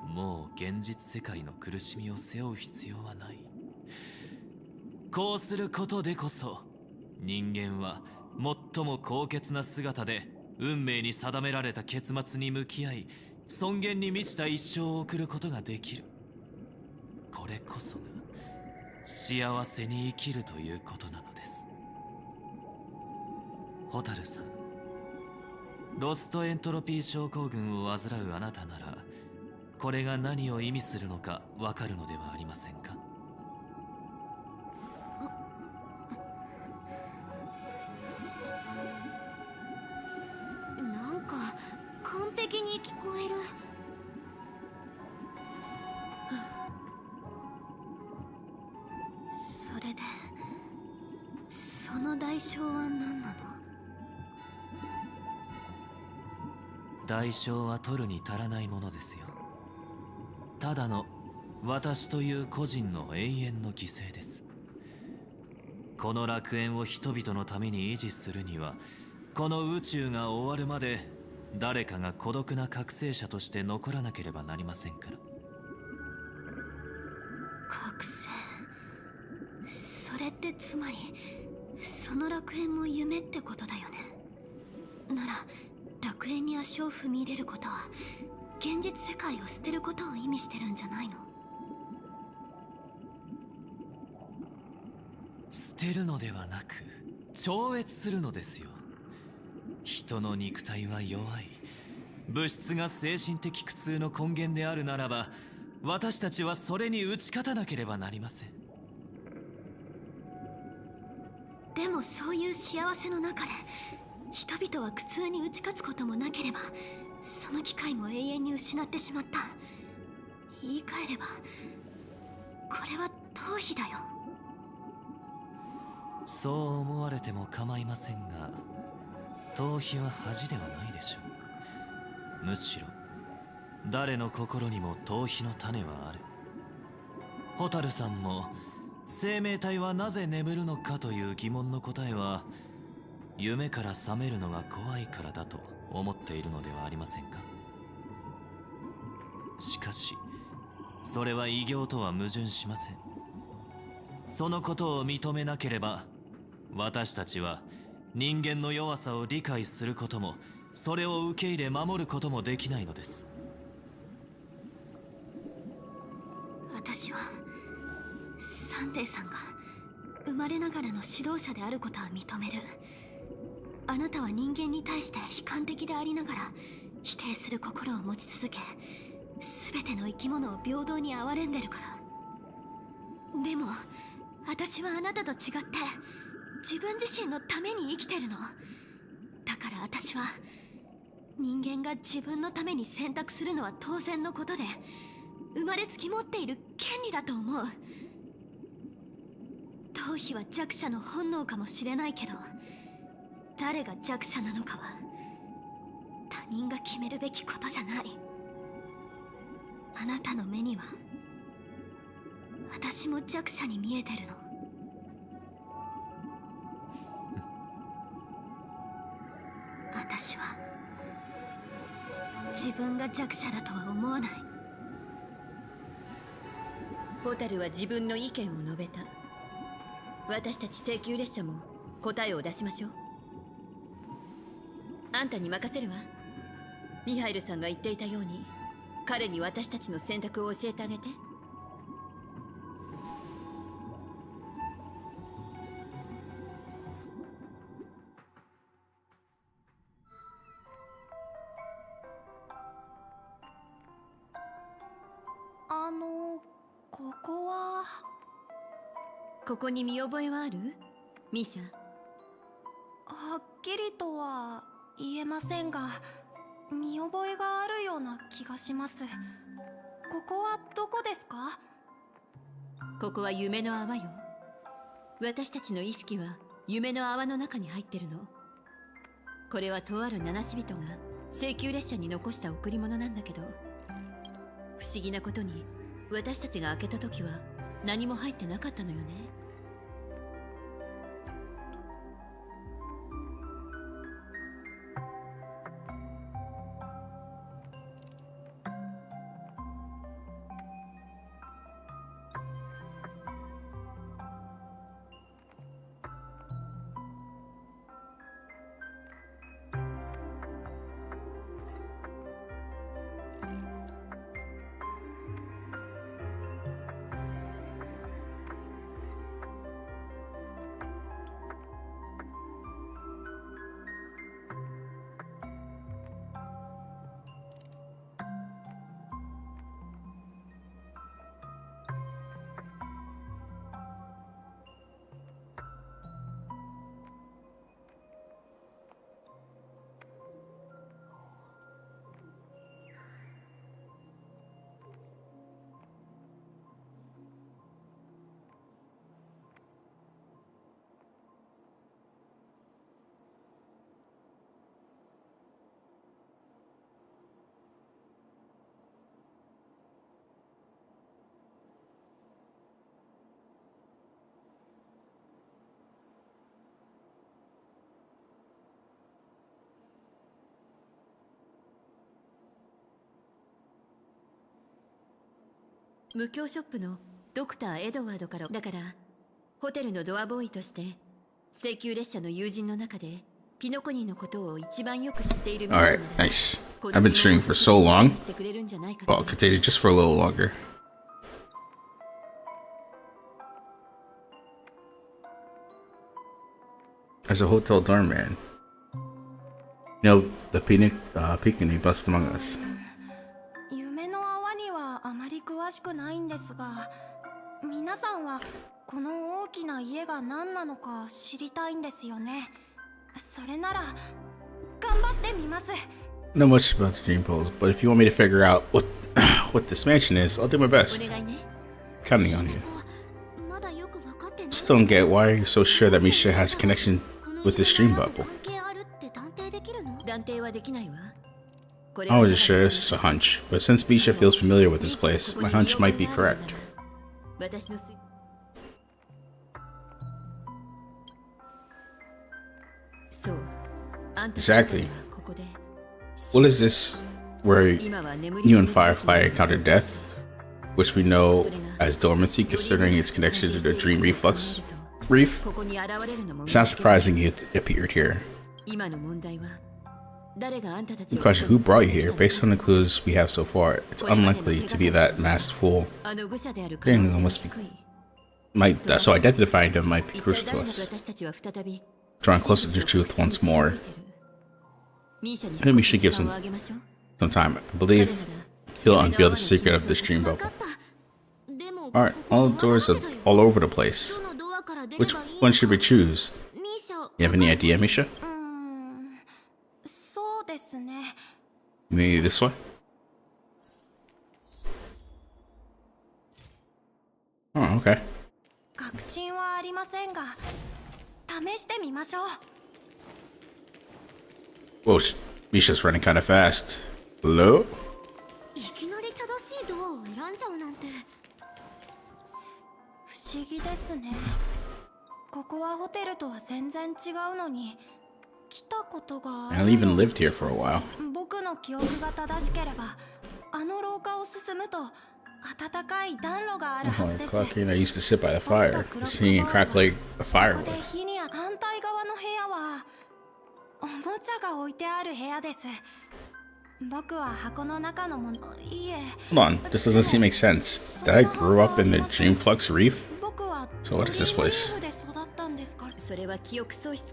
もう現実世界の苦しみを背負う必要はない。こうすることでこそ人間は最も高潔な姿で運命に定められた結末に向き合い、尊厳に満ちた一生を送ることができる。これこそが幸せに生きるということなのです。ホタルさん、ロストエントロピー症候群を患うあなたなら、これが何を意味するのかわかるのではありませんか？なんか完璧に聞こえる。それでその代償は何なの？代償は取るに足らないものですよ。ただの私という個人の永遠の犠牲です。この楽園を人々のために維持するには、この宇宙が終わるまで誰かが孤独な覚醒者として残らなければなりませんから。覚醒、それってつまりその楽園も夢ってことだよね。なら楽園に足を踏み入れることは現実世界を捨てることを意味してるんじゃないの？捨てるのではなく超越するのですよ。人の肉体は弱い。物質が精神的苦痛の根源であるならば、私たちはそれに打ち勝たなければなりません。でもそういう幸せの中で人々は苦痛に打ち勝つこともなければ、その機会も永遠に失ってしまった。言い換えればこれは逃避だよ。そう思われても構いませんが、逃避は恥ではないでしょう。むしろ誰の心にも逃避の種はある。ホタルさんも生命体はなぜ眠るのかという疑問の答えは、夢から覚めるのが怖いからだと思っているのではありませんか？しかしそれは異形とは矛盾しません。そのことを認めなければ、私たちは人間の弱さを理解することも、それを受け入れ守ることもできないのです。私はサンデーさんが生まれながらの指導者であることは認める。あなたは人間に対して悲観的でありながら否定する心を持ち続け、全ての生き物を平等に憐れんでるから。でも私はあなたと違って自分自身のために生きてるの。だから私は人間が自分のために選択するのは当然のことで、生まれつき持っている権利だと思う。逃避は弱者の本能かもしれないけど、誰が弱者なのかは他人が決めるべきことじゃない。あなたの目には私も弱者に見えてるの。私は自分が弱者だとは思わない。ホタルは自分の意見を述べた。私たち請求列車も答えを出しましょう。あんたに任せるわ。ミハイルさんが言っていたように、彼に私たちの選択を教えてあげて。ここは。ここに見覚えはある？ミシャ。はっきりとは言えませんが、見覚えがあるような気がします。ここはどこですか？ここは夢の泡よ。私たちの意識は夢の泡の中に入ってるの。これはとある七死人が請求列車に残した贈り物なんだけど、不思議なことに私たちが開けた時は何も入ってなかったのよね。無教ショップのドクター・エドワードからだから、ホテルのドアボーイとして請求列車の友人の中でピノコニーのことを一番よく知っている。 Alright, nice. I've been streaming for so long. Well, I'll continue just for a little longer. There's a hotel doorman. You know, the Pekini bust among us. 夢の泡にはあまり詳しくないんですが、皆さんはこの大きな家が何なのか知りたいんですよね。それなら頑張ってみます。 Not much about the dream pose, but if you want me to figure out what this mansion is, I'll do my best. Counting on you. Still don't get why you're so sure that Misha has a connection with this dream bubble. I was just sure it's just a hunch, but since Misha feels familiar with this place, my hunch might be correct. Exactly. What is this where you and Firefly encountered death, which we know as dormancy considering its connection to the dream reflux reef? It's not surprising it appeared here. The question, who brought you here? Based on the clues we have so far, it's unlikely to be that masked fool. So identifying them might be crucial to us. Drawing closer to the truth once more. I think we should give some time. I believe he'll unveil the secret of this dream bubble. Alright, all the doors are all over the place. Which one should we choose? You have any idea, Misha? Maybe this one? Oh, okay. 確信はありませんが、試してみましょう。 Whoa, Misha's running kind of fast. Hello? いきなり正しいドアを選んじゃうなんて。不思議ですね。ここはホテルとは全然違うのに来たことがある。 I even lived here for a while. 僕の記憶が正しければ、あの廊下を進むと暖かい暖炉があるはずです。 I used to sit by the fire, singing and crackling a firewood. そこで火に反対側の部屋はおもちゃが置いてある部屋です。僕は箱の中のもの、いえ。 Hold on, this doesn't seem make sense. That I grew up in the Dreamflux Reef? So what is this place?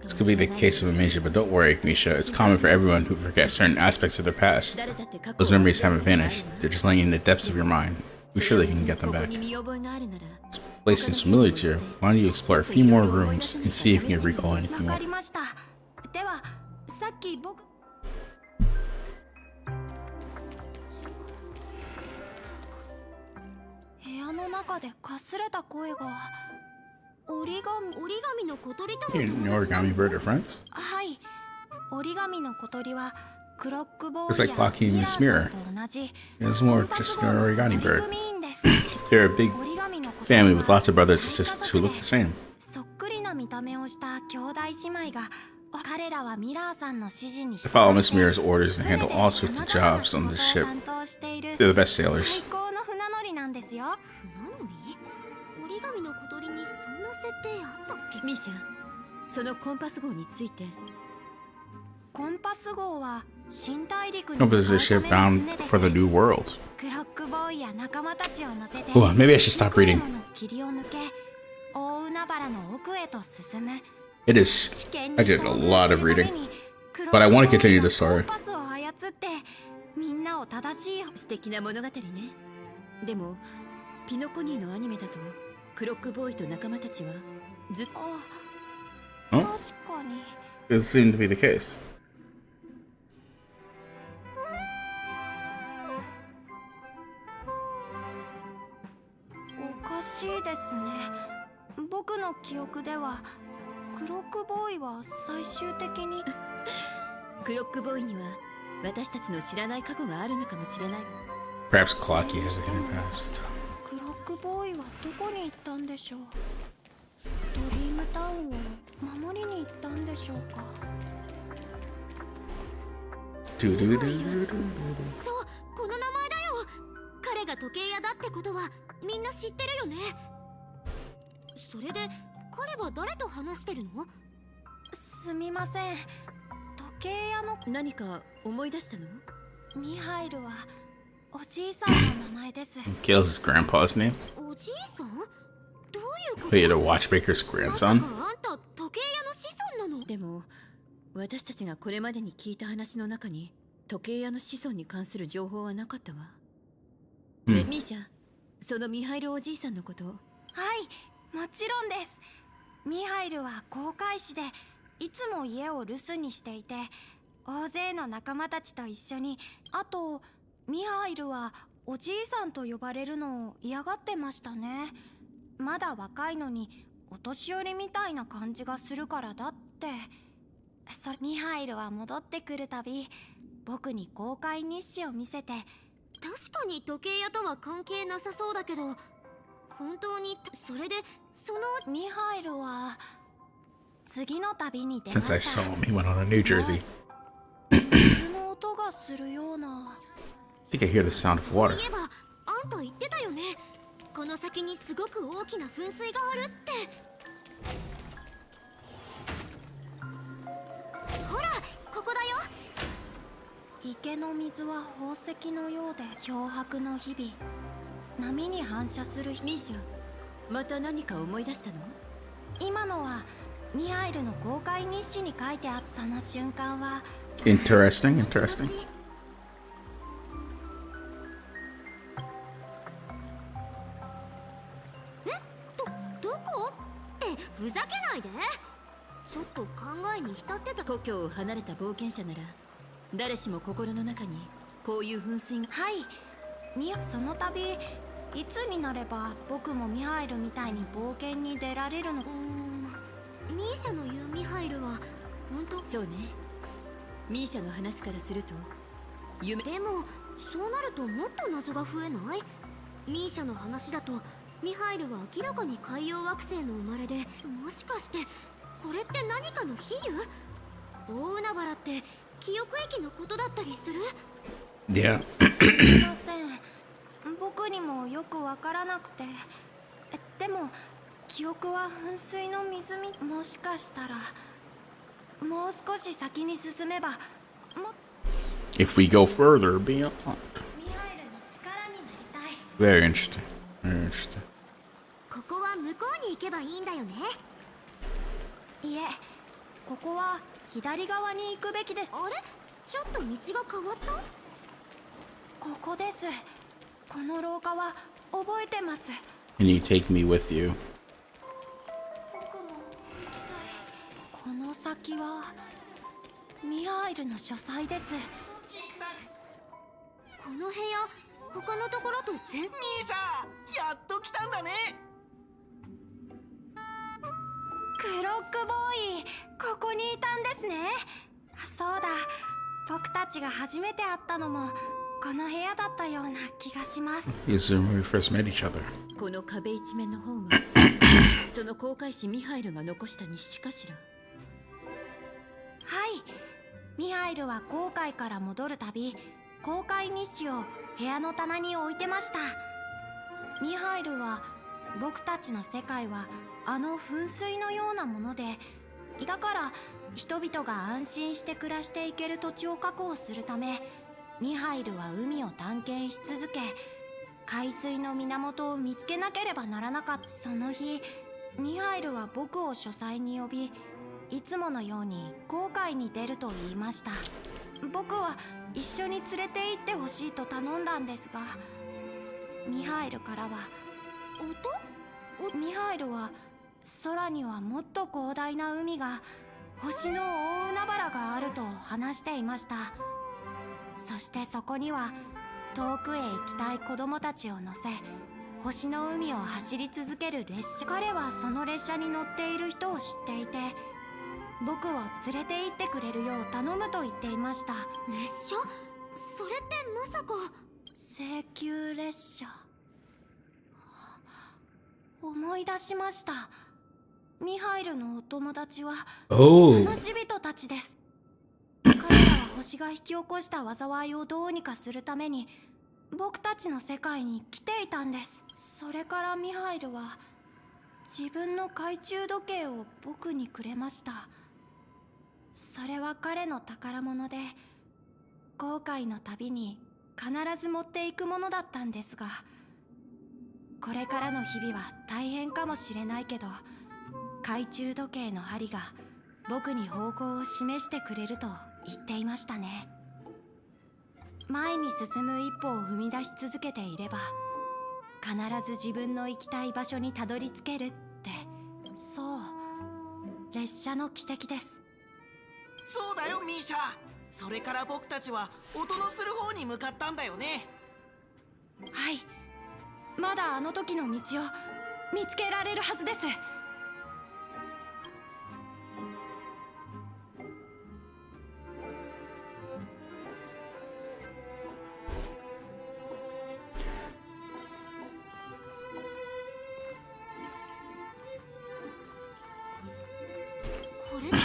This could be the case of amnesia, but don't worry, Misha. It's common for everyone who forgets certain aspects of their past. Those memories haven't vanished. They're just laying in the depths of your mind. We surely can get them back. This place seems familiar to you. Why don't you explore a few more rooms and see if you can recall anything more? では、さっき僕。部屋の中でかすれた声が。折り紙の小鳥とも。 You origami bird are friends? はい。折り紙の小鳥はクロックボ It's ーイ like や Clocky ミ and ラ Miss ー Mirror. さんと同じ It's more コンパ just ス an 号の origami 取 bird. 組員です They're a big 折り紙の小鳥 family は with lots of brothers and sisters who look the same. そっくりな見た目をした兄弟姉妹が彼らはミラーさんの指示に They follow Miss Mirror's orders and handle all sorts of jobs on the ship. 担当している They're the best sailors. 最高の船乗りなんですよ。船乗り？折り紙の小鳥にそんな設定あったっけ？ミーシャ、そのコンパス号について。コンパス号は新大陸に Opens the ship bound for the new world. クロックボーイや仲間たちを乗せて Oh, maybe I should stop reading. 幾重もの霧を抜け大海原の奥へと進む It is. I did a lot of reading, but I want to continue the story. コンパスを操ってみんなを正しい素敵な物語ね。でもピノコニーのアニメだとクロックボーイと仲間たちはずっと Huh? 確かに It seemed to be the case. おかしいですね。僕の記憶ではクロックボーイは最終的にクロックボーイには私たちの知らない過去があるのかもしれない。 Perhaps Clocky has a hidden past. クロックボーイはどこに行ったんでしょう。ドリームタウンを守りに行ったんでしょうか。そう、この名前だよ。彼が時計屋だってことはみんな知ってるよね。それで彼は誰と話してるの？すみません。時計屋の何か思い出したの？ミハイルはおじいさんの名前です Gail's his grandpa's name. おじいさん？どういうこと？ Wait, a watchmaker's まさ grandson? かあんた時計屋の子孫なの？でも私たちがこれまでに聞いた話の中に時計屋の子孫に関する情報はなかったわ。ミーシャ、そのミハイルおじいさんのこと。はい、もちろんです。ミハイルは航海士でいつも家を留守にしていて大勢の仲間たちと一緒に、あとミハイルはおじいさんと呼ばれるのを嫌がってましたね。まだ若いのにお年寄りみたいな感じがするからだって。ミハイルは戻ってくるたび僕に航海日誌を見せて、確かに時計屋とは関係なさそうだけど、本当にそれでそのミハイルは次の旅に出ま Since I した。 saw him, he went on to New Jersey. 水の音がするような。 I think I hear the sound of water. そういえばあんた言ってたよね。この先にすごく大きな噴水があるって。ほら、ここだよ。池の水は宝石のようで漂白の日々、波に反射する。ミーシャ、また何か思い出したの？今のはミハイルの航海日誌に書いてあったその瞬間は Interesting, interesting. どこってふざけないで。ちょっと考えに浸ってた。故郷を離れた冒険者なら誰しも心の中にこういう噴水が。はい、その度いつになれば僕もミハイルみたいに冒険に出られるの？ミーシャの言うミハイルは本当？そうね。ミーシャの話からすると夢。でもそうなるともっと謎が増えない？ミーシャの話だとミハイルは明らかに海洋惑星の生まれで、もしかしてこれって何かの比喩？大海原って記憶駅のことだったりする？ Yeah. すみません。僕にもよくわからなくて。でも記憶は噴水の水もしかしたらもう少し先に進めば If we go further beyond. ミハイルの力になりたい。 Very interesting. Very interesting. ここは向こうに行けばいいんだよね？いえ、ここは左側に行くべきです。あれ？ちょっと道が変わった？ここです。この廊下は覚えてます。 Can you take me with you? この先はミハイルの書斎です。この部屋、他のところと全然。兄さん、やっと来たんだね。クロックボーイ、ここにいたんですね。そうだ、僕たちが初めて会ったのもこの部屋だったような気がします。 Is when we first met each other. この壁一面の本はその航海士ミハイルが残した日誌かしら。はい、ミハイルは航海から戻るたび航海日誌を部屋の棚に置いてました。ミハイルは僕たちの世界はあの噴水のようなもので、だから人々が安心して暮らしていける土地を確保するため、ミハイルは海を探検し続け、海水の源を見つけなければならなかった。その日、ミハイルは僕を書斎に呼び、いつものように航海に出ると言いました。僕は一緒に連れて行ってほしいと頼んだんですが、ミハイルからはミハイルは空にはもっと広大な海が、星の大海原があると話していました。そしてそこには遠くへ行きたい子供たちを乗せ、星の海を走り続ける列車。彼はその列車に乗っている人を知っていて、僕を連れて行ってくれるよう頼むと言っていました。列車？それってまさか請求列車。思い出しました。ミハイルのお友達は話人たちです。彼らは星が引き起こした災いをどうにかするために僕たちの世界に来ていたんです。それからミハイルは自分の懐中時計を僕にくれました。それは彼の宝物で、航海の旅に必ず持っていくものだったんですが、これからの日々は大変かもしれないけど、懐中時計の針が僕に方向を示してくれると言っていましたね。前に進む一歩を踏み出し続けていれば、必ず自分の行きたい場所にたどり着けるって、そう、列車の汽笛です。そうだよミーシャ。それから僕たちは音のする方に向かったんだよね。はい、まだあの時の道を見つけられるはずです。これって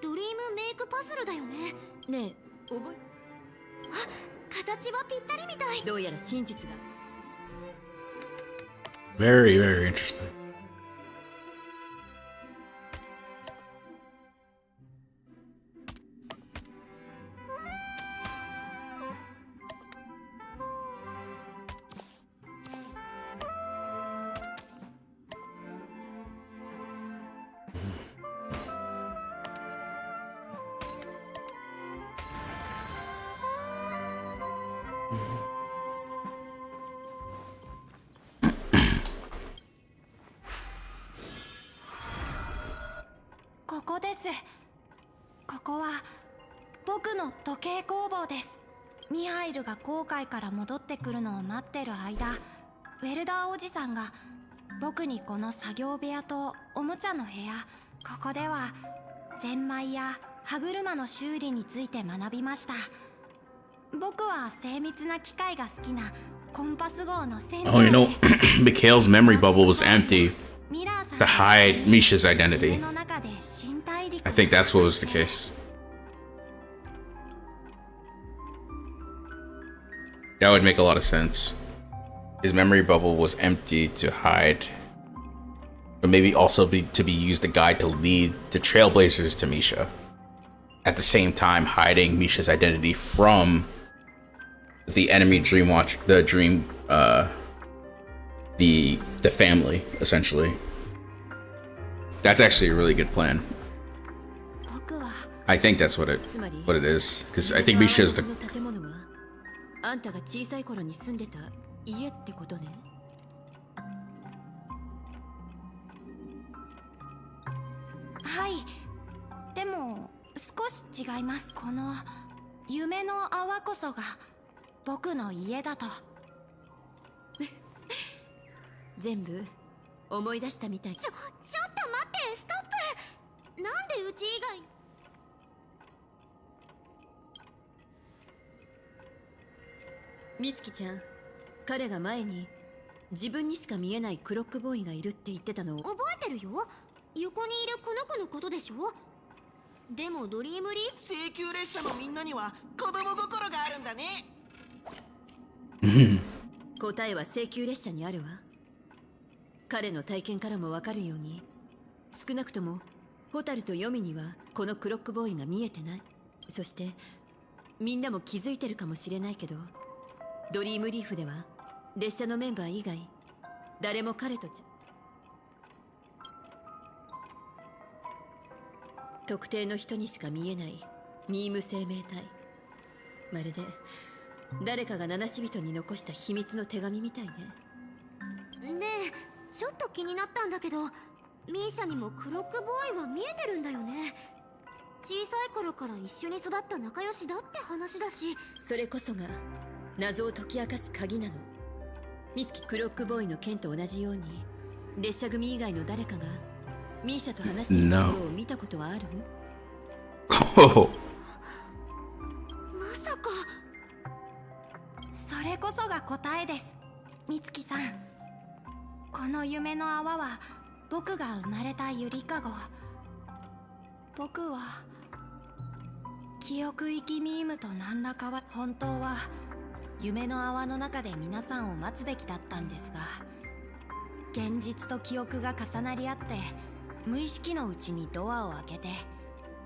ドリームメイクパズルだよね。ねえ、覚え、形はぴったりみたい。どうやら真実が。Very, very interesting.ここです。ここは僕の時計工房です。ミハイルが航海から戻ってくるのを待ってる間、ウェルダーおじさんが僕にこの作業部屋とおもちゃの部屋、ここではゼンマイや歯車の修理について学びました。僕は精密な機械が好きなコンパス号の船長で、 Oh, you know, Mikhail's memory bubble was empty to hide Misha's identity. I think that's what was the case. That would make a lot of sense. His memory bubble was empty to hide, but maybe also to be used to guide to lead the Trailblazers to Misha. At the same time, hiding Misha's identity from the enemy Dreamwatch, the family, essentially. That's actually a really good plan. I think that's what it is, because I think Misha's the. あんたが小さい頃に住んでた家ってことね。はい、でも少し違います。この夢の泡こそが僕の家だと。全部思い出したみたい。ちょっと待って、ストップ。なんでうち以外。美月ちゃん、彼が前に自分にしか見えないクロックボーイがいるって言ってたのを覚えてるよ。横にいるこの子のことでしょ。でもドリームリー請求列車のみんなには子供心があるんだね。答えは請求列車にあるわ。彼の体験からもわかるように、少なくともホタルとヨミにはこのクロックボーイが見えてない。そしてみんなも気づいてるかもしれないけど、ドリームリーフでは列車のメンバー以外誰も彼と特定の人にしか見えないミーム生命体。まるで誰かが七死人に残した秘密の手紙みたいね。ねえ、ちょっと気になったんだけど、ミーシャにもクロックボーイは見えてるんだよね。小さい頃から一緒に育った仲良しだって話だし。それこそが謎を解き明かす鍵なの。美月クロックボーイの件と同じように、列車組以外の誰かがミーシャと話しているところを見たことはある？まさか。それこそが答えです、美月さん。この夢の泡は僕が生まれたゆりかご。僕は記憶生きミームと何らかは本当は夢の泡の中で皆さんを待つべきだったんですが、現実と記憶が重なり合って無意識のうちにドアを開けて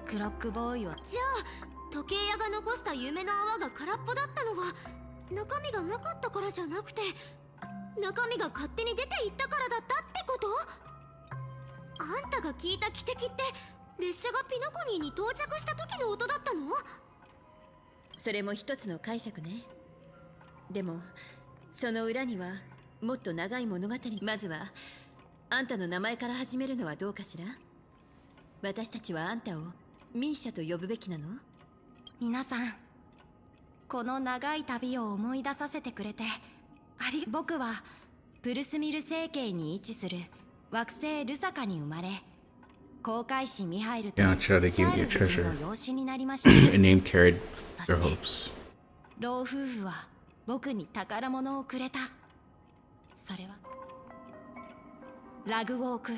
クロックボーイを。じゃあ時計屋が残した夢の泡が空っぽだったのは中身がなかったからじゃなくて、中身が勝手に出ていったからだったってこと？あんたが聞いた汽笛って列車がピノコニーに到着した時の音だったの？それも一つの解釈ね。でもその裏にはもっと長い物語。まずはあんたの名前から始めるのはどうかしら。私たちはあんたをミーシャと呼ぶべきなの？皆さん、この長い旅を思い出させてくれて僕はプルスミル星系に位置する惑星ルサカに生まれ、航海士ミハイルとシャール夫人の養子になりました。A name carried their hopes. 老夫婦は僕に宝物をくれた。それはラグウォーク、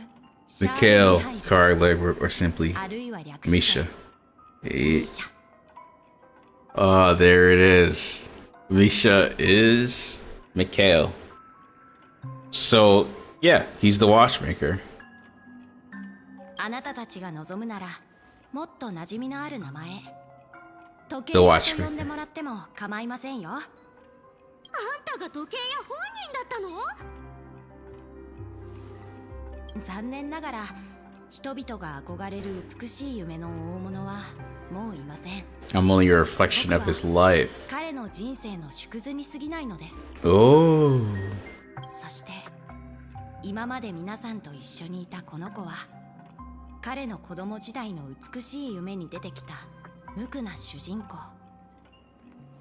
Mikhail, Karlev, or simply あるいは略 Misha. Oh, there it is. Misha is Mikhail. So, yeah, he's the watchmaker. あなたたちが望むならもっと馴染みのある名前、時計 The 屋 watchmaker. と呼んでもらっても構いませんよ。あんたが時計屋本人だったの？残念ながら人々が憧れる美しい夢の大物はもういません。 I'm only a reflection of his life. 彼の人生の縮図に過ぎないのです。 Oh. そして今まで皆さんと一緒にいたこの子は彼の子供時代の美しい夢に出てきた無垢な主人公、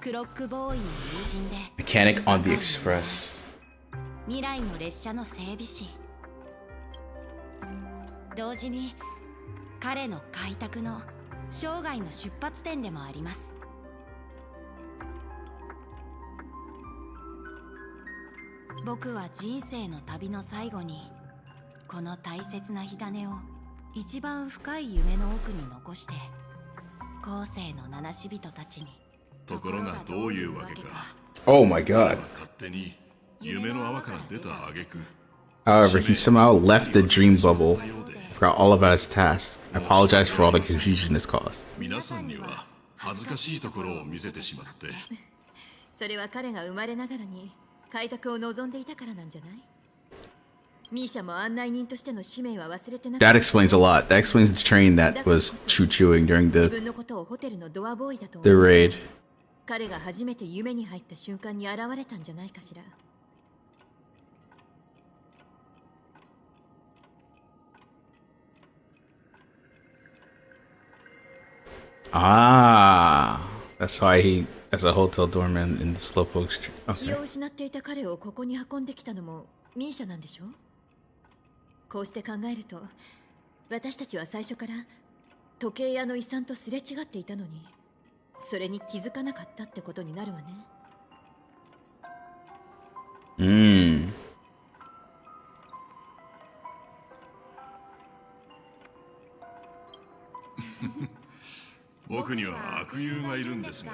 クロックボーイの友人で Mechanic on the Express. 未来の列車の整備士、同時に彼の開拓の生涯の出発点でもあります。僕は人生の旅の最後にこの大切な火種を一番深い夢の奥に残して後世の七死人たちに。ところがどういうわけか。 Oh my god. 勝手に夢の泡から出た挙句。 However, he somehow left the dream bubble, forgot all about his task. I apologize for all the confusion this caused. 皆さんには恥ずかしいところを見せてしまって。それは彼が生まれながらに開拓を望んでいたからなんじゃない？ミーシャも案内人としての使命は忘れてなかった。 That explains a lot. That explains the train that was choo-chooing during 自分のことをホテルのドアボーイだと思 the う。 raid. 彼が初めて夢に入った瞬間に現れたんじゃないかしら。Ah, that's why he has a hotel doorman in the Slowpoke Street. 気 Okay. を失っていた彼をここに運んできたのもミーシャなんでしょ？こうして考えると私たちは最初から時計屋の遺産とすれ違っていたのに、それに気づかなかったってことになるわね。Hmm. 僕には悪友がいるんですが、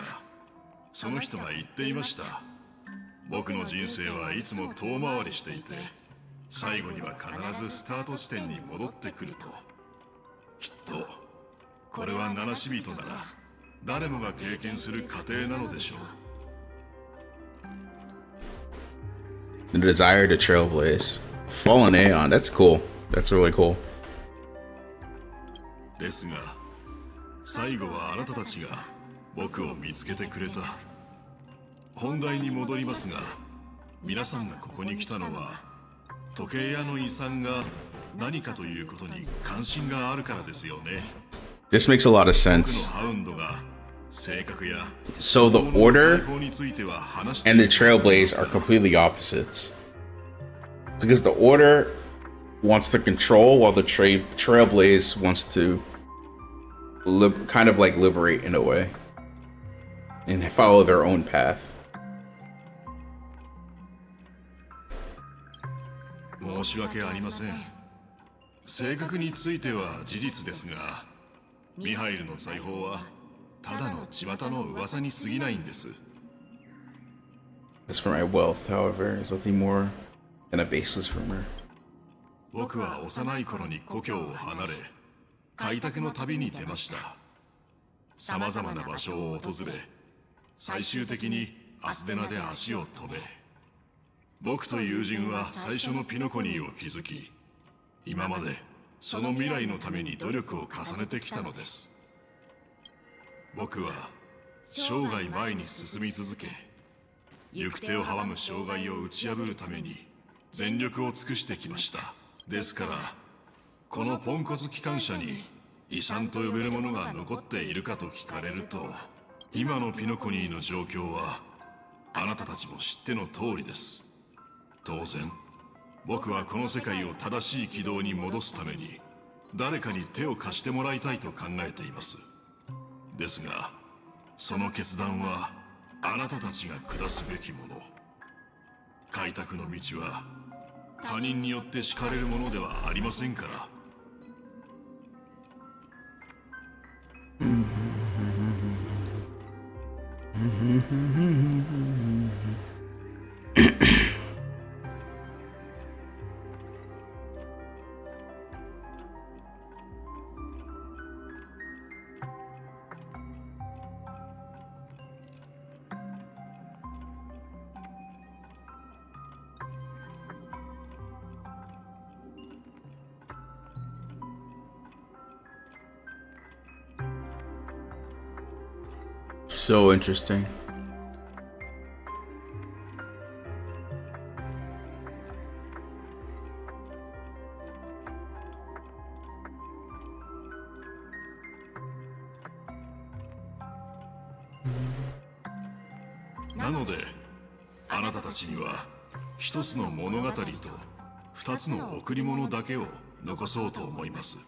その人が言っていました。僕の人生はいつも遠回りしていて、最後には必ずスタート地点に戻ってくると。きっとこれは七死人なら誰もが経験する過程なのでしょう。 The desire to trailblaze. Fallen Aeon. That's cool. That's really cool. ですが、最後はあなたたちが僕を見つけてくれた。本題に戻りますが、皆さんがここに来たのは時計屋の遺産が何かということに関心があるからですよね。 This makes a lot of sense. ハウンドが性格や So the Order and the Trailblaze are completely opposites. Because the Order wants to control while the Trailblaze wants to kind of like liberate in a way. And follow their own path. 申し訳ありません。性格については事実ですが、ミハイルの財宝はただの巷の噂に過ぎないんです。 As for my wealth, however, is nothing more than a baseless rumor. 僕は幼い頃に故郷を離れ、開拓の旅に出ました。さまざまな場所を訪れ、最終的にアスデナで足を止め、僕と友人は最初のピノコニーを築き、今までその未来のために努力を重ねてきたのです。僕は生涯前に進み続け、行く手を阻む障害を打ち破るために全力を尽くしてきました。ですからこのポンコツ機関車に遺産と呼べるものが残っているかと聞かれると、今のピノコニーの状況はあなたたちも知っての通りです。当然僕はこの世界を正しい軌道に戻すために誰かに手を貸してもらいたいと考えています。ですがその決断はあなたたちが下すべきもの。開拓の道は他人によって敷かれるものではありませんから。So interesting. .なのであなたたちには一つの物語と二つの贈り物だけを残そうと思います。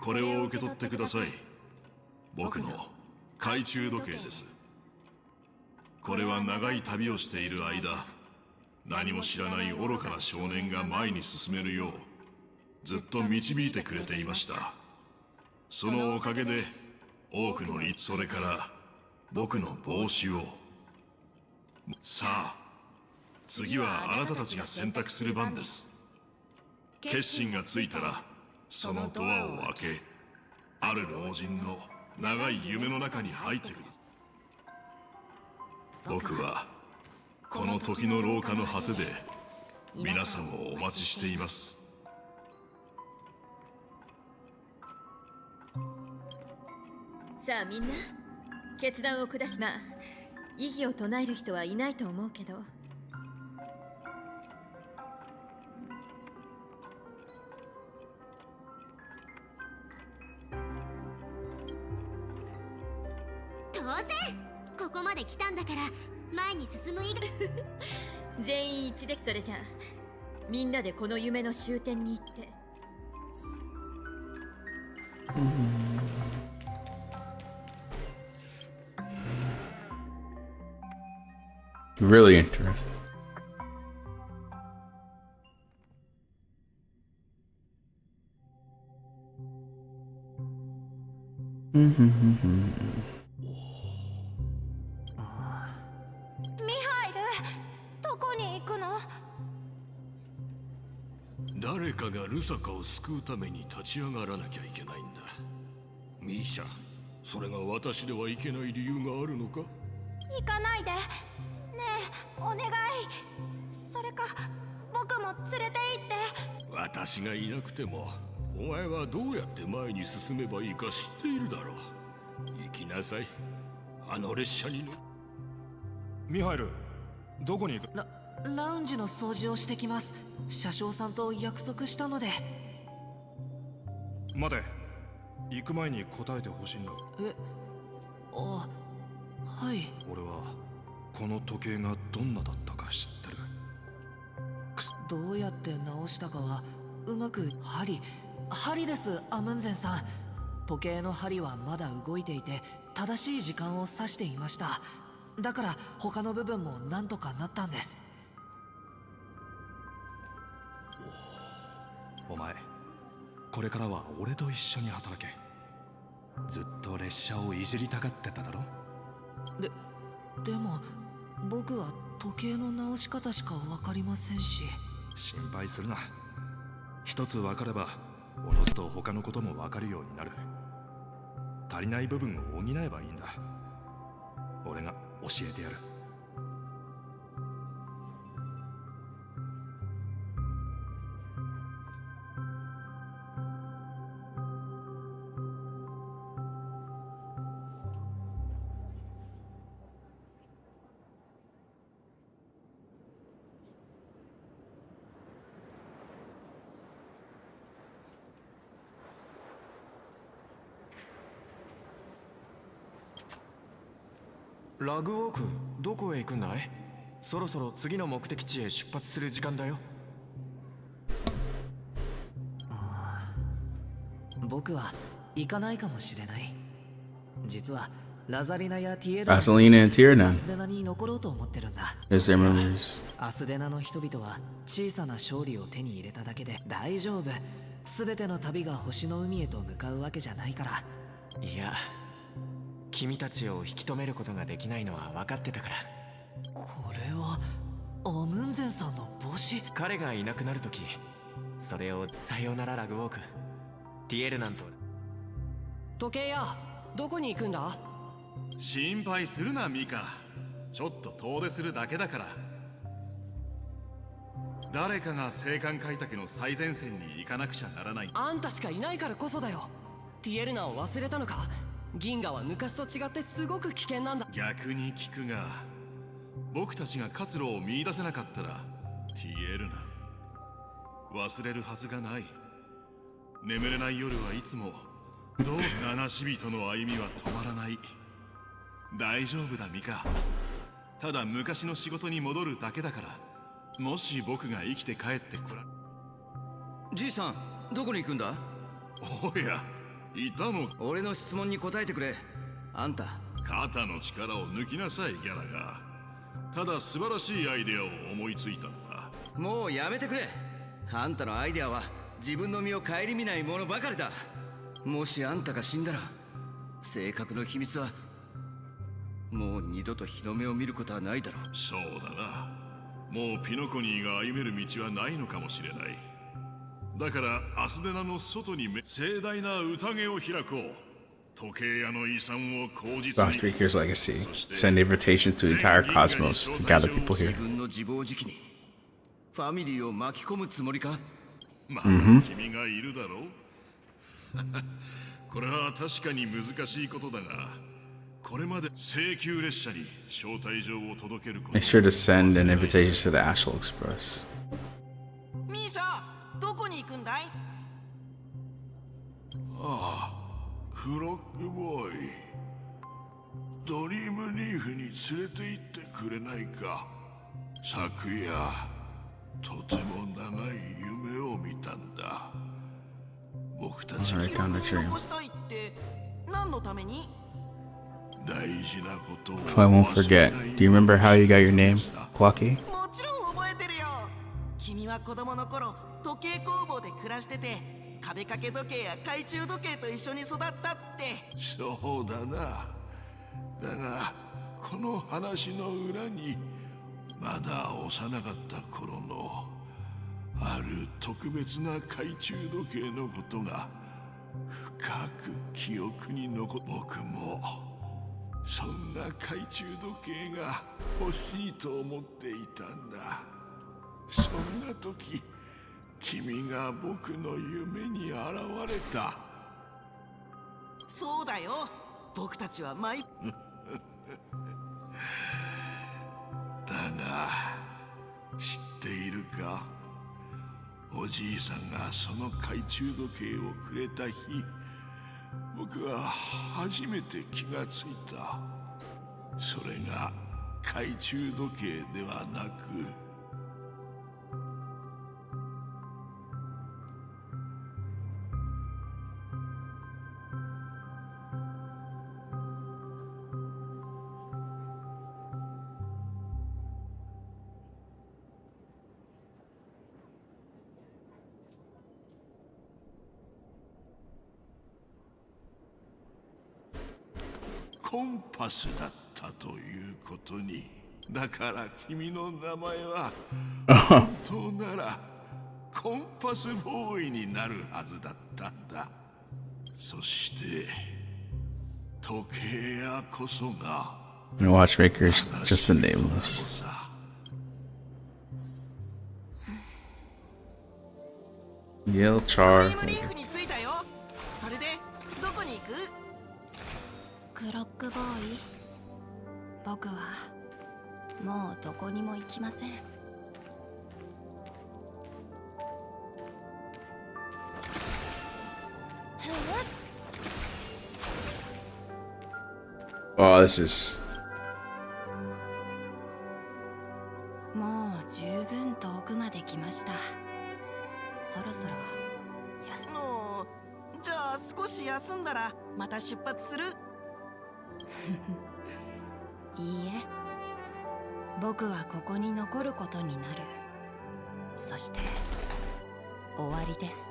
これを受け取ってください。僕の懐中時計です。これは長い旅をしている間、何も知らない愚かな少年が前に進めるようずっと導いてくれていました。そのおかげで多くのそれから僕の帽子を。さあ次はあなたたちが選択する番です。決心がついたらそのドアを開け、ある老人の長い夢の中に入ってください。僕はこの時の廊下の果てで皆さんをお待ちしています。さあみんな決断を下しま。異議を唱える人はいないと思うけど。当然ここまで来たんだから前に進む以外全員一致で。それじゃあみんなでこの夢の終点に行って。Really interesting.ミハイル、どこに行くの？誰かがルサカを救うために立ち上がらなきゃいけないんだ。ミーシャ、それが私ではいけない理由があるのか？行かないで。ねえ、お願い。それか僕も連れて行って。私がいなくてもお前はどうやって前に進めばいいか知っているだろう。行きなさい、あの列車に乗。ミハイル、どこに行く？ラウンジの掃除をしてきます。車掌さんと約束したので。待て、行く前に答えてほしいんだ。はい。俺はこの時計がどんなだったか知ってる。どうやって直したかはうまく。針です、アムンゼンさん。時計の針はまだ動いていて正しい時間を指していました。だから他の部分もなんとかなったんです。お前、これからは俺と一緒に働け。ずっと列車をいじりたがってただろ。でも僕は時計の直し方しか分かりませんし。心配するな。一つ分かればおのずと他のことも分かるようになる。足りない部分を補えばいいんだ。俺が教えてやる。ラグウォーク、どこへ行くんだい？そろそろ次の目的地へ出発する時間だよ。僕は行かないかもしれない。実はラザリナやティエルナ、 Vaseline and Tiernan. アスデナに残ろうと思ってるんだ。There's their memories. アスデナの人々は小さな勝利を手に入れただけで大丈夫。全ての旅が星の海へと向かうわけじゃないから。いや、君たちを引き止めることができないのは分かってたから。これはアムンゼンさんの帽子。彼がいなくなるとき、それをさよならラグウォーク、ティエルナント。時計屋、どこに行くんだ？心配するなミカ、ちょっと遠出するだけだから。誰かが青函開拓の最前線に行かなくちゃならない。あんたしかいないからこそだよ。ティエルナを忘れたのか？銀河は昔と違ってすごく危険なんだ。逆に聞くが、僕たちが活路を見出せなかったらティエルナ忘れるはずがない。眠れない夜はいつもどう七死人の歩みは止まらない。大丈夫だミカ、ただ昔の仕事に戻るだけだから。もし僕が生きて帰ってこら。じいさん、どこに行くんだ？おや、いたの。俺の質問に答えてくれ。あんた肩の力を抜きなさいギャラが。ただ素晴らしいアイデアを思いついたんだ。もうやめてくれ。あんたのアイデアは自分の身を顧みないものばかりだ。もしあんたが死んだら性格の秘密はもう二度と日の目を見ることはないだろう。そうだな。もうピノコニーが歩める道はないのかもしれない。だからアスデナの外に盛大な宴を開こう。時計屋の遺産を口実に。 Speaker's legacy. Send invitations to the entire cosmos to gather people here. 自分の自暴自棄にファミリーを巻き込むつもりか？まあ、君がいるだろう。これは確かに難しいことだが、これまで請求列車に招待状を届けること。 Make sure to send an invitation to the Astral Express. ミーシャ、どこに行くんだい？ああ、クロックボーイ。ドリームリーフに連れて行ってくれないか。昨夜とても長い夢を見たんだ。僕たち記録に残したいって何のために？ So I won't forget. Do you remember how you got your name, Kwaki? もちろん覚えてるよ。君は子供の頃時計工房で暮らしてて、壁掛け時計や懐中時計と一緒に育ったって。そうだな。だがこの話の裏にまだ幼かった頃のある特別な懐中時計のことが深く記憶に残る。僕もそんな懐中時計が欲しいと思っていたんだ。そんな時君が僕の夢に現れた。そうだよ。僕たちは毎だが知っているか、おじいさんがその懐中時計をくれた日、僕は初めて気がついた。それが懐中時計ではなく、コンパスだったということに。だから君の名前は本当ならコンパスボーイになるはずだったんだ。そして時計屋こそが And watchmaker's just a nameless. Yale Char. それでどこに行く？クロックボーイ、僕はもうどこにも行きません。Oh, this is. もう十分遠くまで来ました。そろそろのじゃあ少し休んだらまた出発する？いいえ、僕はここに残ることになる。そして終わりです。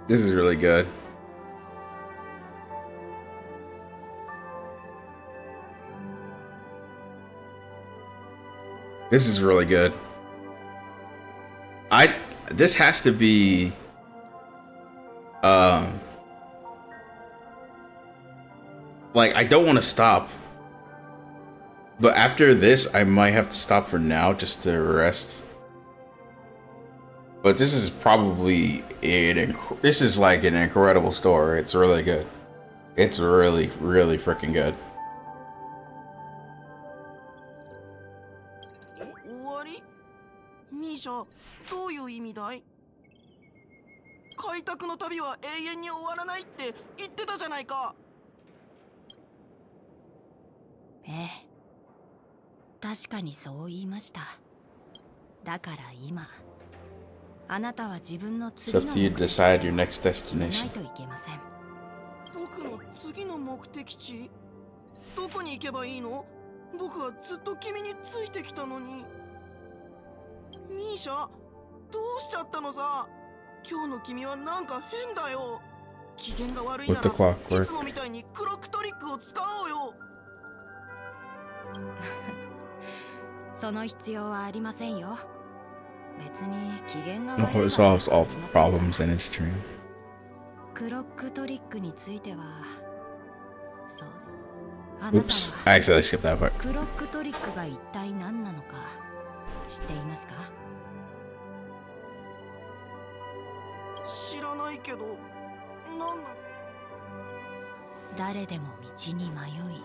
This is really good. This is really good. This has to be like, I don't want to stop, but after this I might have to stop for now just to rest. But this is probably this is like an incredible story. It's really good. It's really, really freaking good. 終わり？ミーシャ、どういう意味だい？開拓の旅は永遠に終わらないって言ってたじゃないか。ええ、確かにそう言いました。だから今、あなたは自分の次の目的地を決めないといけません。僕の次の目的地？どこに行けばいいの？僕はずっと君についてきたのに。ミーシャ、どうしちゃったのさ？今日の君はなんか変だよ。機嫌が悪いならいつもみたいにクロックトリックを使おうよ。その必要はありませんよ。別に機嫌が No, 悪い it solves all the problems in his stream. クロックトリックについては、そう。 Oops, I accidentally skipped that part. クロックトリックが一体何なのか知っていますか？知らないけど、なんだ？誰でも道に迷い、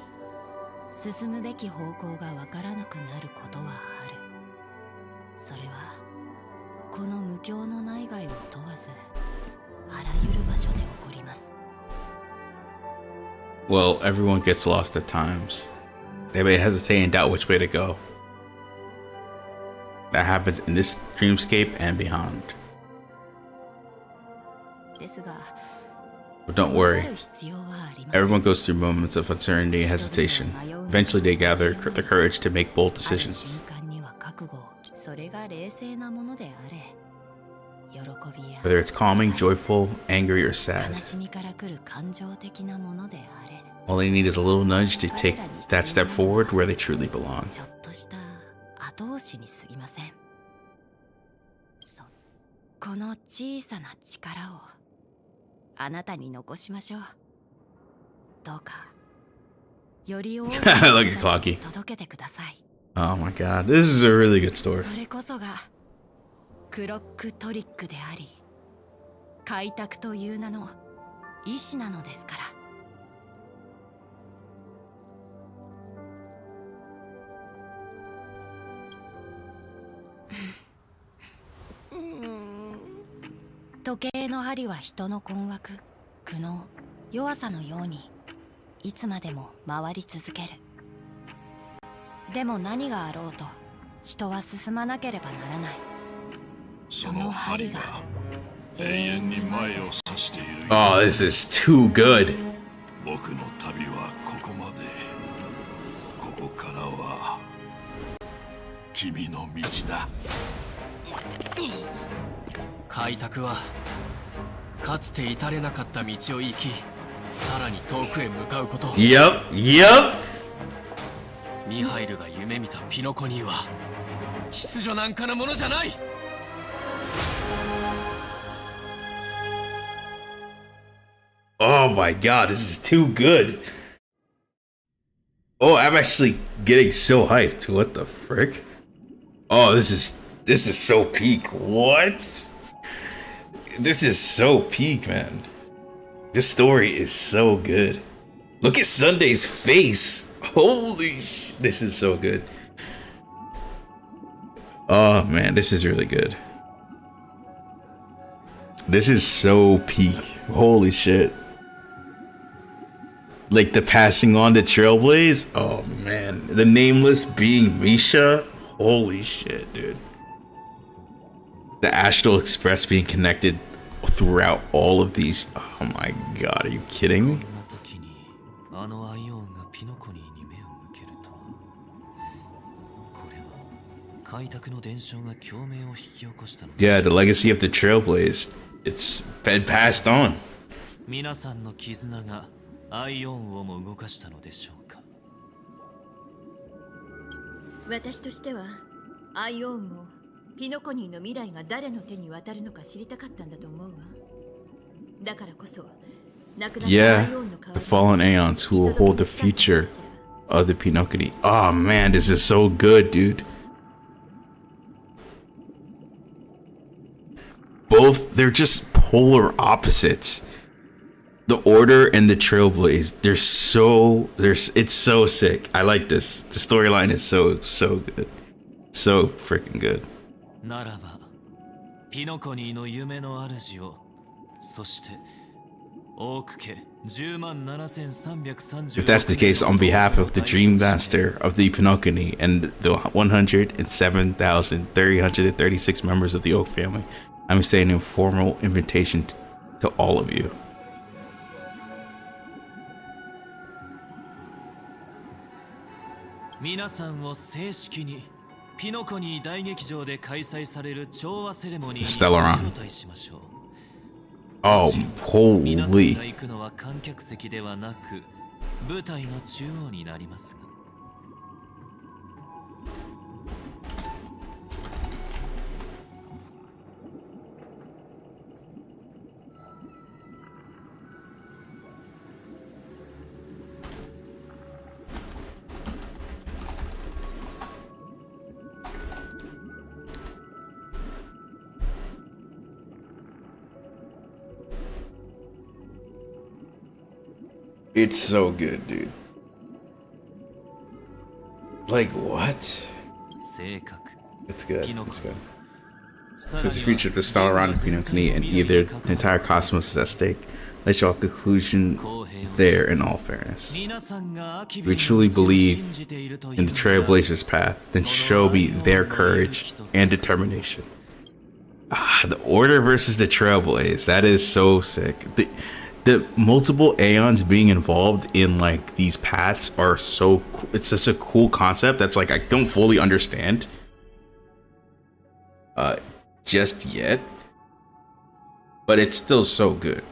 進むべき方向がわからなくなることはある。それはこの無境の内外を問わず、あらゆる場所で起こります。Well, everyone gets lost at times. They may hesitate and doubt which way to go. That happens in this dreamscape and beyond. But don't worry. Everyone goes through moments of uncertainty and hesitation. Eventually they gather the courage to make bold decisions. Whether it's calming, joyful, angry, or sad. All they need is a little nudge to take that step forward where they truly belong. この小さな力をあなたに残しましょう。どうかより多くの人たちに届けてください。Oh my god, this is a really good story. それこそがクロックトリックであり、開拓という名の意志なのですから。時計の針は人の困惑、苦悩、弱さのようにいつまでも回り続ける。でも何があろうと人は進まなければならない。その針が永遠に前を指している。Oh, this is too good. 僕の旅はここまで。ここからは君の道だ。開拓はかつて至れなかった道を行き、さらに遠くへ向かうこと。Yep. ミハイルが夢見たピノコニーは秩序なんかのものじゃない。Oh my god, this is too good. Oh, I'm actually getting so hyped. What the frick? Oh, this is so peak. What? This is so peak, man. This story is so good. Look at Sunday's face. Holy sh! This is so good. Oh man, this is really good. This is so peak. Holy shit. Like the passing on the Trailblaze. Oh man. The Nameless being Misha. Holy shit, dude. The Astral Express being connected throughout all of these. Oh my god, are you kidding me? Yeah, the legacy of the Trailblaze. It's been passed on. 皆さんの絆がアイオンをも動かしたのでしょうか。私としてはアイオンもピノコニーの未来が誰の手に渡るのか知りたかったんだと思うわ。だからこそ亡くなったア Yeah, イオンの代 the わ fallen Aeons who will hold the future of the Pinocchio. Oh man, this is so good, dude. Both, they're just polar opposites. The Order and the Trailblaze, it's so sick. I like this. The storyline is so good. So freaking good. ならばピノコニーの夢の主を、そして多く家10万7330。 If that's the case, on behalf of the Dream Master of the Pinocchio and the 107,336 members of the Oak family, I'm extending a formal invitation to all of you. 皆さんを正式にピノコニー大劇場で開催される調和セレモニーに招待しましょう。 Oh, 皆さん holy. が行くのは観客席ではなく舞台の中央になりますが。It's so good, dude. Like, what? It's good. It's good. So it's the future of the Stellaron and Pinocchio, and either the entire cosmos is at stake. Let's draw a conclusion there in all fairness. We truly believe in the Trailblazers' path, then show me their courage and determination. The Order versus the Trailblaze. That is so sick. The multiple Aeons being involved in like these paths are so cool. It's such a cool concept that's like I don't fully understand just yet, but it's still so good.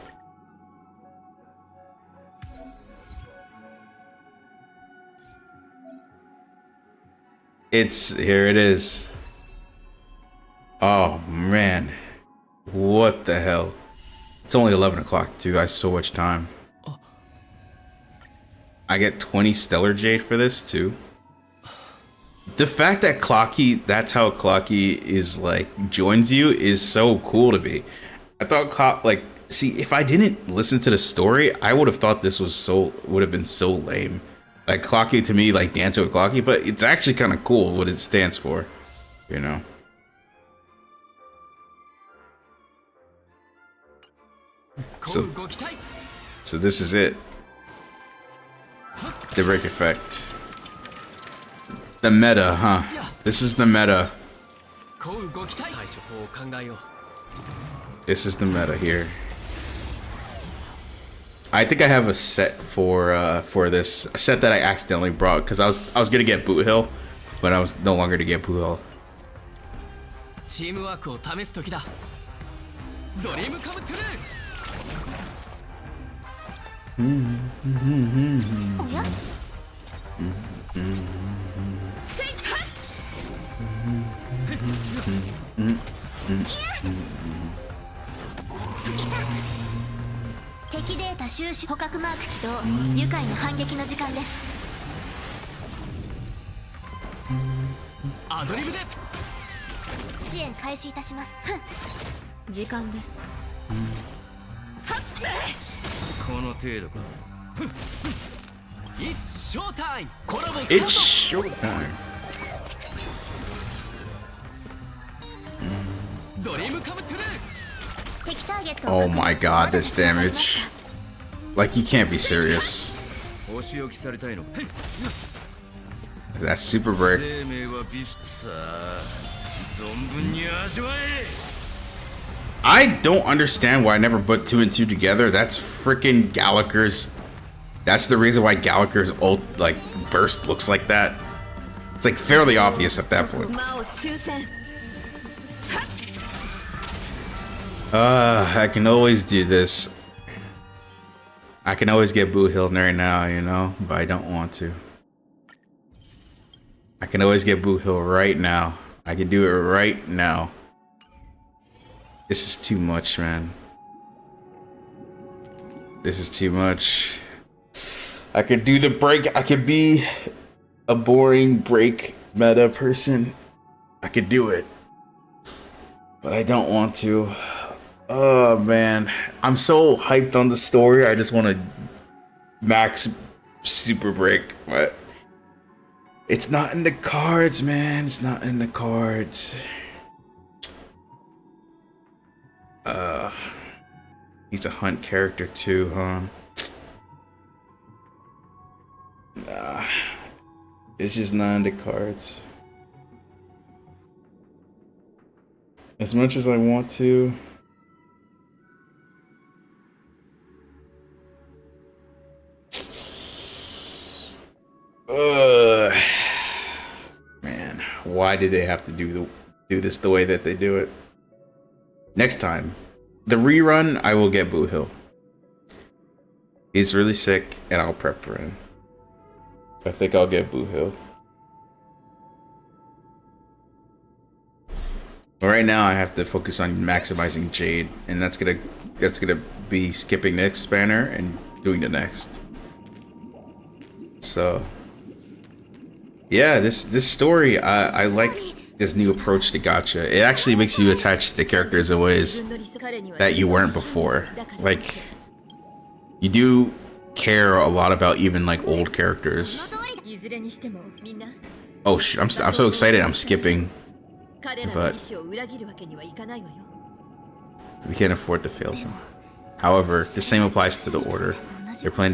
Here it is. Oh man, what the hell? It's only 11 o'clock too. I have so much time. I get 20 Stellar Jade for this too. The fact that Clocky, that's how Clocky is like joins you is so cool to me. I thought like, see, if I didn't listen to the story, I would have thought this was would have been so lame. Like Clocky to me, like Dance with Clocky, but it's actually kind of cool what it stands for, you know. So this is it. The break effect. The meta, huh? This is the meta. This is the meta here. I think I have a set for this, a set that I accidentally brought because I was gonna get Boot Hill, but I was no longer to get Boot Hill. It's showtime! It's showtime. Oh my god, this damage. Like, you can't be serious. That's super break. I don't understand why I never put 2 and 2 together. That's freaking Gallagher's. That's the reason why Gallagher's ult, like, burst looks like that. It's like fairly obvious at that point. I can always do this. I can always get Boot Hill right now, you know, but I don't want to. I can always get Boot Hill right now. I can do it right now. This is too much, man. This is too much. I could do the break. I could be a boring break meta person. I could do it. But I don't want to. Oh, man. I'm so hyped on the story. I just want to max super break. But it's not in the cards, man. It's not in the cards. He's a hunt character too, huh? Nah, it's just not in the cards. As much as I want to. Man, why did they have to do this the way that they do it? Next time, the rerun, I will get Boot Hill. He's really sick, and I'll prep for him. I think I'll get Boot Hill. But right now, I have to focus on maximizing Jade, and that's gonna be skipping the next banner and doing the next. So, yeah, this story, I like this new approach to gacha. It actually makes you attach to the characters in ways that you weren't before. Like, you do care a lot about even like old characters. Oh shit, I'm so excited I'm skipping. But we can't afford to fail them. However, the same applies to the Order. Their plan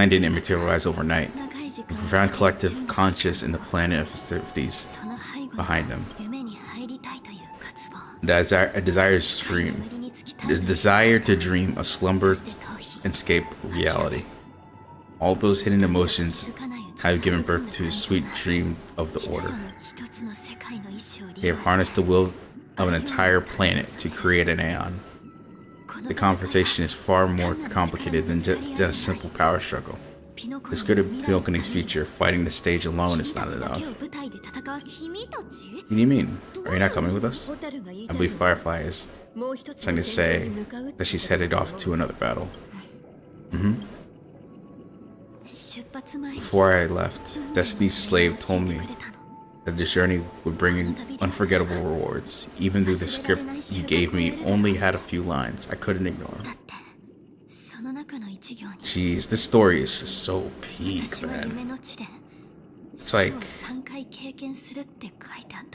didn't materialize overnight. A profound collective conscious in the planet of festivities behind them. A desire to dream, a slumber and escape reality. All those hidden emotions have given birth to a sweet dream of the Order. They have harnessed the will of an entire planet to create an Aeon. The confrontation is far more complicated than just a simple power struggle. This could have Pinokuni's future. Fighting the stage alone is not enough. What do you mean? Are you not coming with us? I believe Firefly is trying to say that she's headed off to another battle. Before I left, Destiny's slave told me that this journey would bring unforgettable rewards. Even though the script you gave me only had a few lines, I couldn't ignore them. Jeez, this story is just so peak, man. It's like,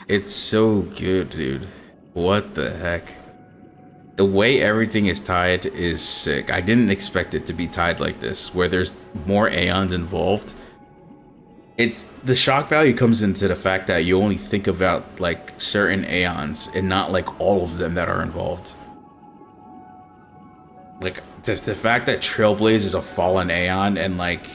it's so good, dude. What the heck? The way everything is tied is sick. I didn't expect it to be tied like this, where there's more Aeons involved. It's the shock value comes into the fact that you only think about like certain Aeons and not like all of them that are involved. Like the fact that Trailblaze is a fallen Aeon and like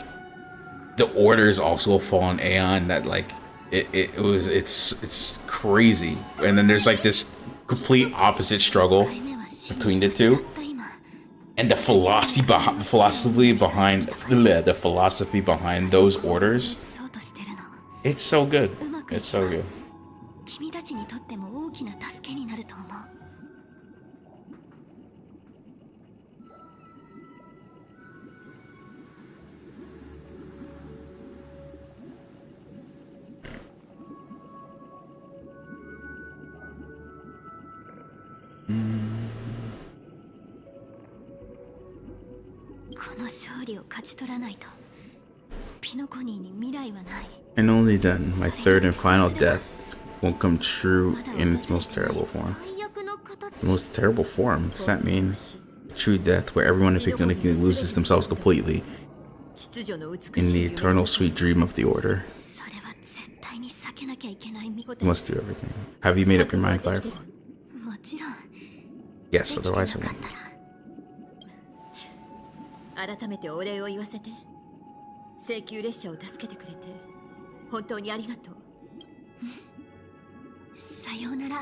the Order is also a fallen Aeon, that like it's crazy. And then there's like this complete opposite struggle between the two, and the philosophy behind those orders. It's so good. It's so good. And only then, my third and final death won't come true in its most terrible form. The most terrible form? Does that mean true death where everyone in Pinokuni loses themselves completely in the eternal sweet dream of the Order? You must do everything. Have you made up your mind, Firefly? Yes, otherwise I won't. 改めてお礼を言わせて。請求列車を助けてくれて本当にありがとう。さようなら。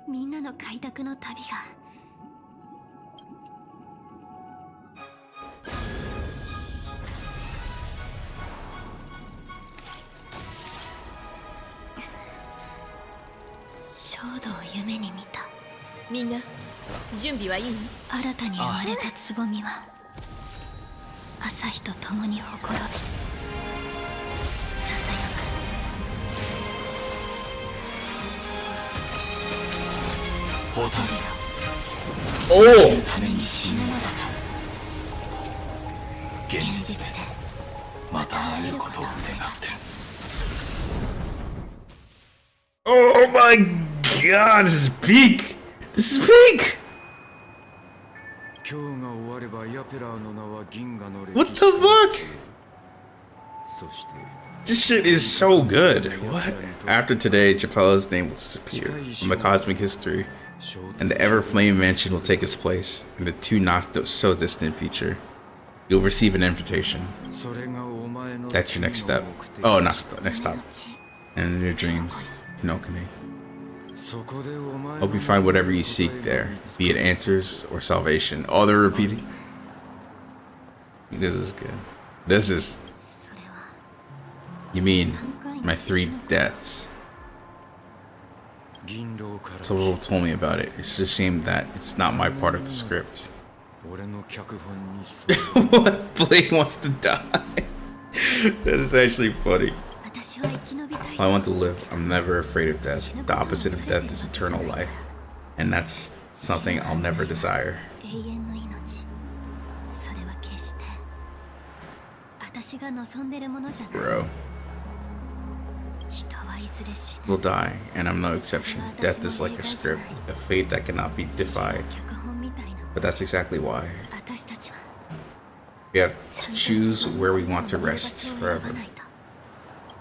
みんなの開拓の旅が。衝動を夢に見た。みんな準備はいい？新たに生まれたつぼみは朝日と共にほころびささやく。蛍が生きるために死ぬのだと。現実でまた会えることを願って。 Oh my god, this is peak! This is peak! What the fuck? This shit is so good. What? After today, Jappella's name will disappear from the cosmic history, and the Everflame Mansion will take its place in the too not so distant future. You'll receive an invitation. That's your next step. Oh, next stop. And in your dreams, Pinokuni. Hope you find whatever you seek there, be it answers or salvation. Oh, they're repeating. This is good. This is... You mean my 3 deaths? Someone told me about it. It's just a shame that it's not my part of the script. What? Blade wants to die? That is actually funny. I want to live. I'm never afraid of death. The opposite of death is eternal life. And that's something I'll never desire. Bro. We'll die, and I'm no exception. Death is like a script, a fate that cannot be defied. But that's exactly why. 私たちは We have to choose where we want to rest forever.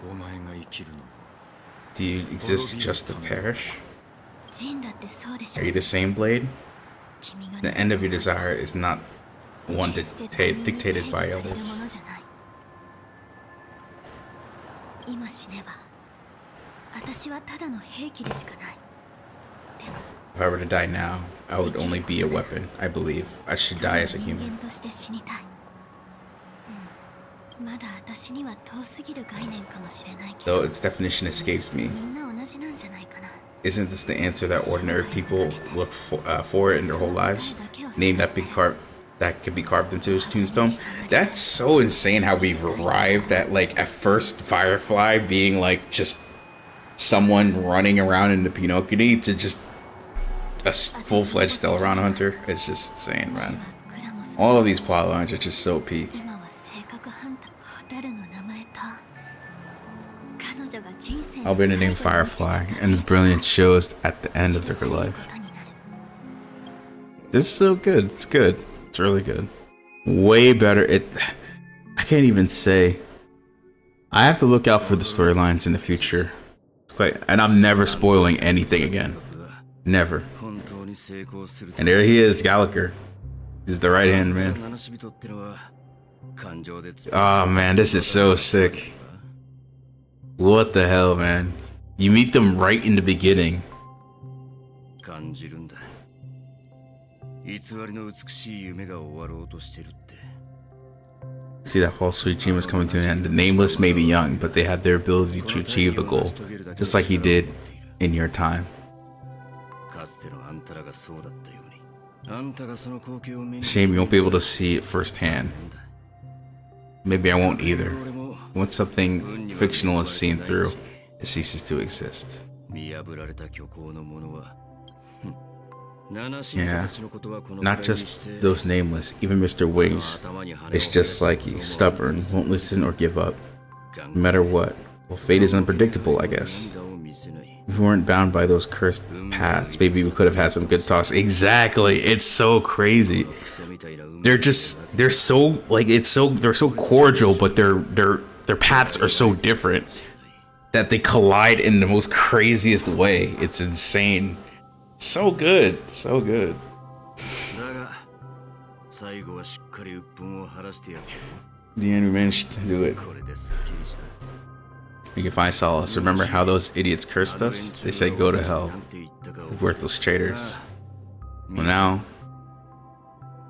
お前が生きるの Do you exist just to perish? ジンだってそうでしょ Are you the same blade? 君が The end of your desire is not one dictated by されるも others. のじゃない今死ねば私はただの兵器でしかない If I were to die now, I would only be a weapon. I believe I should die as a 人 human. 間として死にたい、まだ私には遠すぎる概念かもしれないけど Though its definition escapes me, みんな同じなんじゃないかな isn't this the answer that ordinary people look for in their whole lives? Name that that could be carved into his tombstone. That's so insane how we've arrived at, like, at first Firefly being like just someone running around in the Pinocchio to just a full-fledged Stellaron hunter. It's just insane, man. All of these plot lines are just so peak. 今は性格ハンターホタルの名前と彼女が人生 I'll be the name Firefly, and his brilliance shows at the end of their life. This is so good. It's good. It's really good. Way better. I can't even say. I have to look out for the storylines in the future. And I'm never spoiling anything again. Never. And there he is, Gallagher. He's the right hand man. Oh man, this is so sick. What the hell, man? You meet them right in the beginning. See, that false sweet dream was coming to an end. The nameless may be young, but they had their ability to achieve the goal, just like he did in your time. Shame you won't be able to see it firsthand. Maybe I won't either. Once something fictional is seen through, it ceases to exist. Yeah, not just those nameless, even Mr. Wings. It's just like you, stubborn, won't listen or give up, no matter what. Well, fate is unpredictable, I guess. If we weren't bound by those cursed paths, maybe we could have had some good talks. Exactly, it's so crazy. They're so cordial, but their paths are so different that they collide in the most craziest way. It's insane. So good, so good. The end, we managed to do it. We can find solace. Remember how those idiots cursed us? They said go to hell. Worthless traitors. Well, now,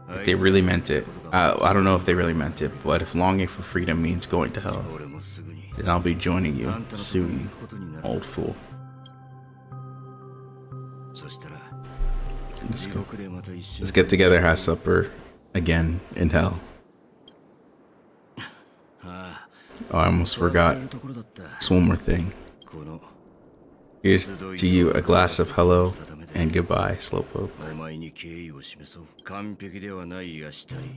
if they really meant it, I don't know if they really meant it, but if longing for freedom means going to hell, then I'll be joining you soon, old fool. Let's go. Let's get together, have supper again in hell. Oh, I almost forgot. Just one more thing. Here's to you a glass of hello and goodbye, Slowpoke.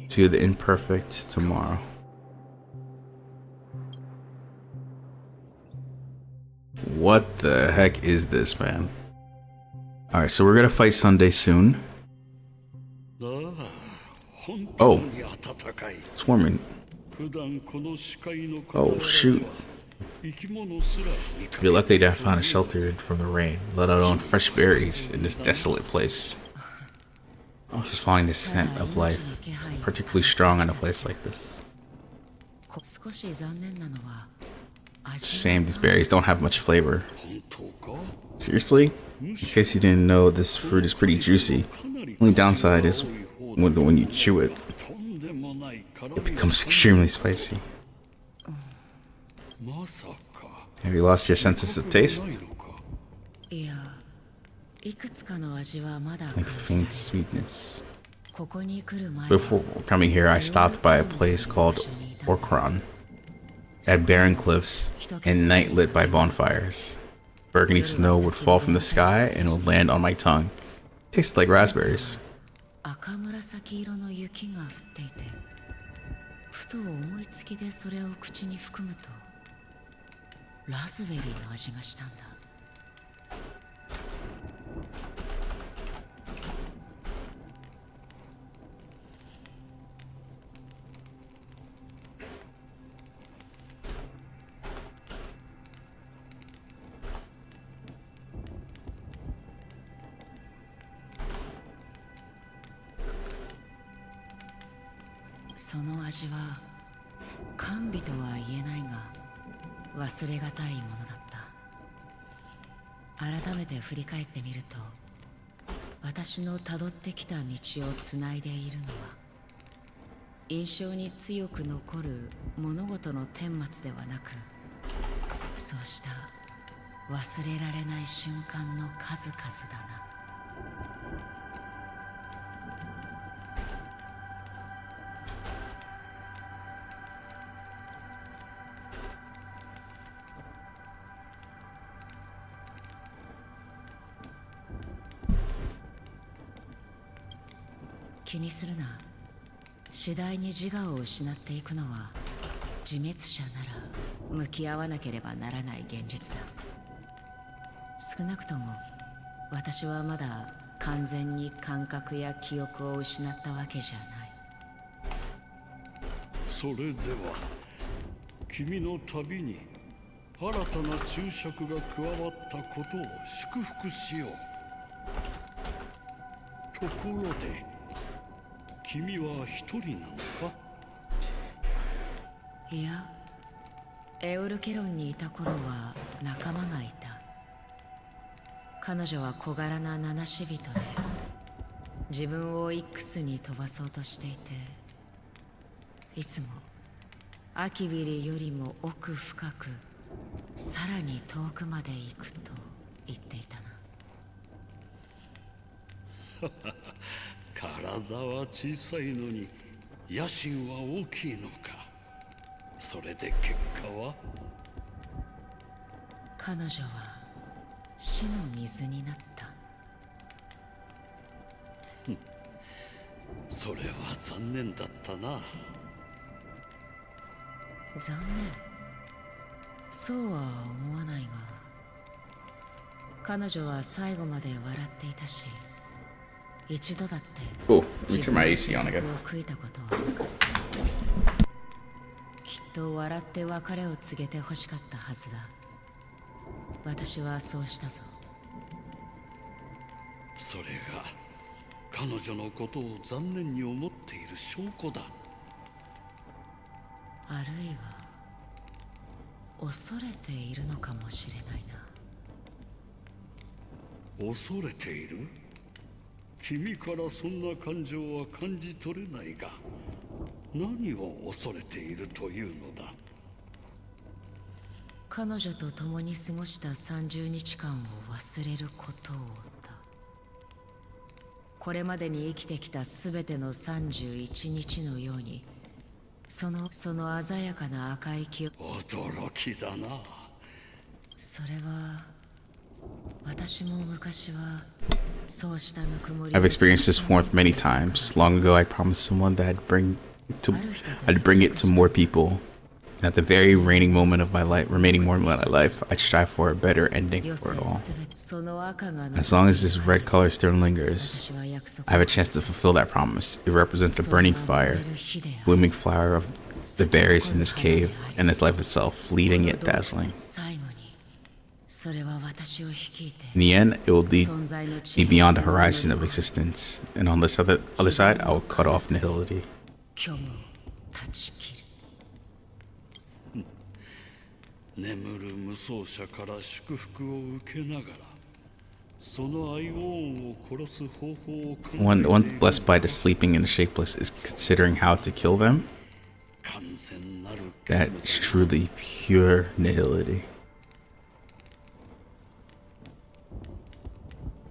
To the imperfect tomorrow. What the heck is this, man? Alright, so we're gonna fight Sunday soon. Oh, swarming. Oh, shoot. You're lucky to have found a shelter from the rain, let alone fresh berries in this desolate place. I was just finding the scent of life. It's particularly strong in a place like this. It's a shame these berries don't have much flavor. Seriously? In case you didn't know, this fruit is pretty juicy. Only downside is when you chew it, it becomes extremely spicy. Have you lost your senses of taste? Like faint sweetness. Before coming here, I stopped by a place called Orkron. It had barren cliffs and night lit by bonfires. Burgundy snow would fall from the sky and would land on my tongue. It tasted like raspberries. その味は甘美とは言えないが忘れがたいものだった。改めて振り返ってみると、私のたどってきた道をつないでいるのは印象に強く残る物事の顛末ではなく、そうした忘れられない瞬間の数々だな。気にするな。次第に自我を失っていくのは自滅者なら向き合わなければならない現実だ。少なくとも私はまだ完全に感覚や記憶を失ったわけじゃない。それでは君の旅に新たな注釈が加わったことを祝福しよう。ところで君は一人なのか？いや、エウルケロンにいた頃は仲間がいた。彼女は小柄な七死人で自分をイックスに飛ばそうとしていて、いつもアキビリよりも奥深くさらに遠くまで行くと言っていたな。体は小さいのに野心は大きいのか。それで結果は？彼女は死の水になった。それは残念だったな。残念？そうは思わないが、彼女は最後まで笑っていたし、一度だって Cool. Let me turn my AC on again. 悔いたことはなかった。きっと笑って別れを告げて欲しかったはずだ。私はそうしたぞ。それが彼女のことを残念に思っている証拠だ。あるいは恐れているのかもしれないな。恐れている？君からそんな感情は感じ取れないが、何を恐れているというのだ？彼女と共に過ごした30日間を忘れることをだ。これまでに生きてきた全ての31日のように、その鮮やかな赤い記憶。驚きだな。それは私も昔はそうしたぬくもり。 I've experienced this warmth many times. Long ago, I promised someone that I'd bring it to more people. At the very remaining moment of my life, I'd strive for a better ending for it all. As long as this red color still lingers, I have a chance to fulfill that promise. It represents the burning fire, blooming flower of the berries in this cave, and its life itself, fleeting yet dazzling. In the end, it will lead me beyond the horizon of existence, and on this other side, I will cut off nihility. 眠る無双者から祝福を受けながら、そのアイオーンを殺す方法を考えて。 One blessed by the sleeping and the shapeless is considering how to kill them. That is truly pure nihility.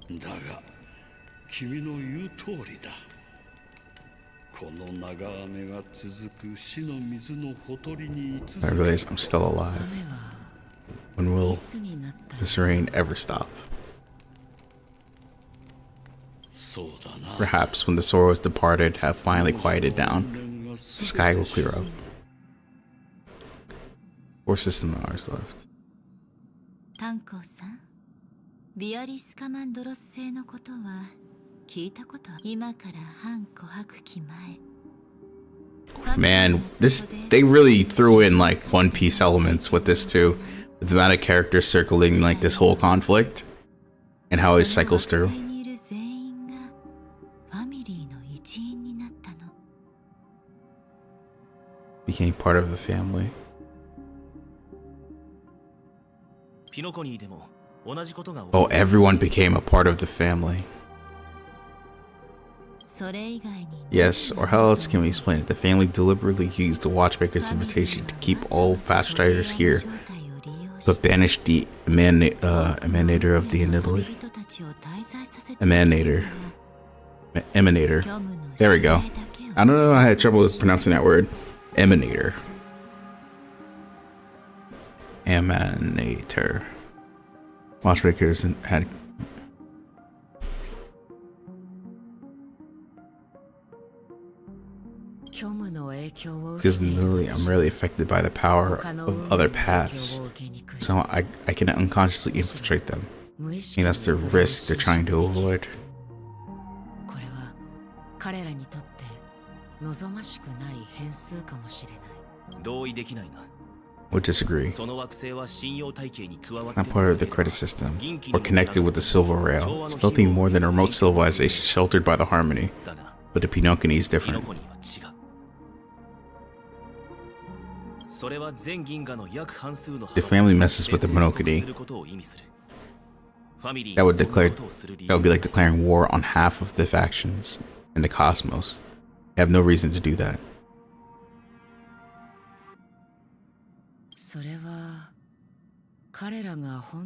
だが、君の言う通りだ。この長雨が続く死の水のほとりに居続け。 I realize I'm still alive. When will this rain ever stop? Perhaps when the sorrows departed have finally quieted down, the sky will clear up. 4 system hours left. 炭鉱さん、ビアリスカマンドロス星のことは聞いたことは？今から半琥珀期前。 Man, they really threw in like One Piece elements with this too. With the amount of characters circling like this whole conflict and how it cycles through. 全員がファミリーの一員になったの。 フ became part of the family. ピノコニーでも同じことが起き Oh, everyone became a part of the family. それ以外に Yes, or how else can we explain it? The family deliberately used the Watchmaker's invitation to keep all fast striders here, but banished the emanator of the emanator. There we go. I don't know, I had trouble with pronouncing that word. Emanator. Emanator. Watchmakers had... Because literally, I'm really affected by the power of other paths, so I can unconsciously infiltrate them. I think that's the risk they're trying to avoid. Would disagree. Not part of the credit system, or connected with the Silver Rail. It's nothing more than a remote civilization sheltered by the Harmony. But the Pinokini is different. The family messes with the Pinokini. That would be like declaring war on half of the factions in the cosmos. They have no reason to do that.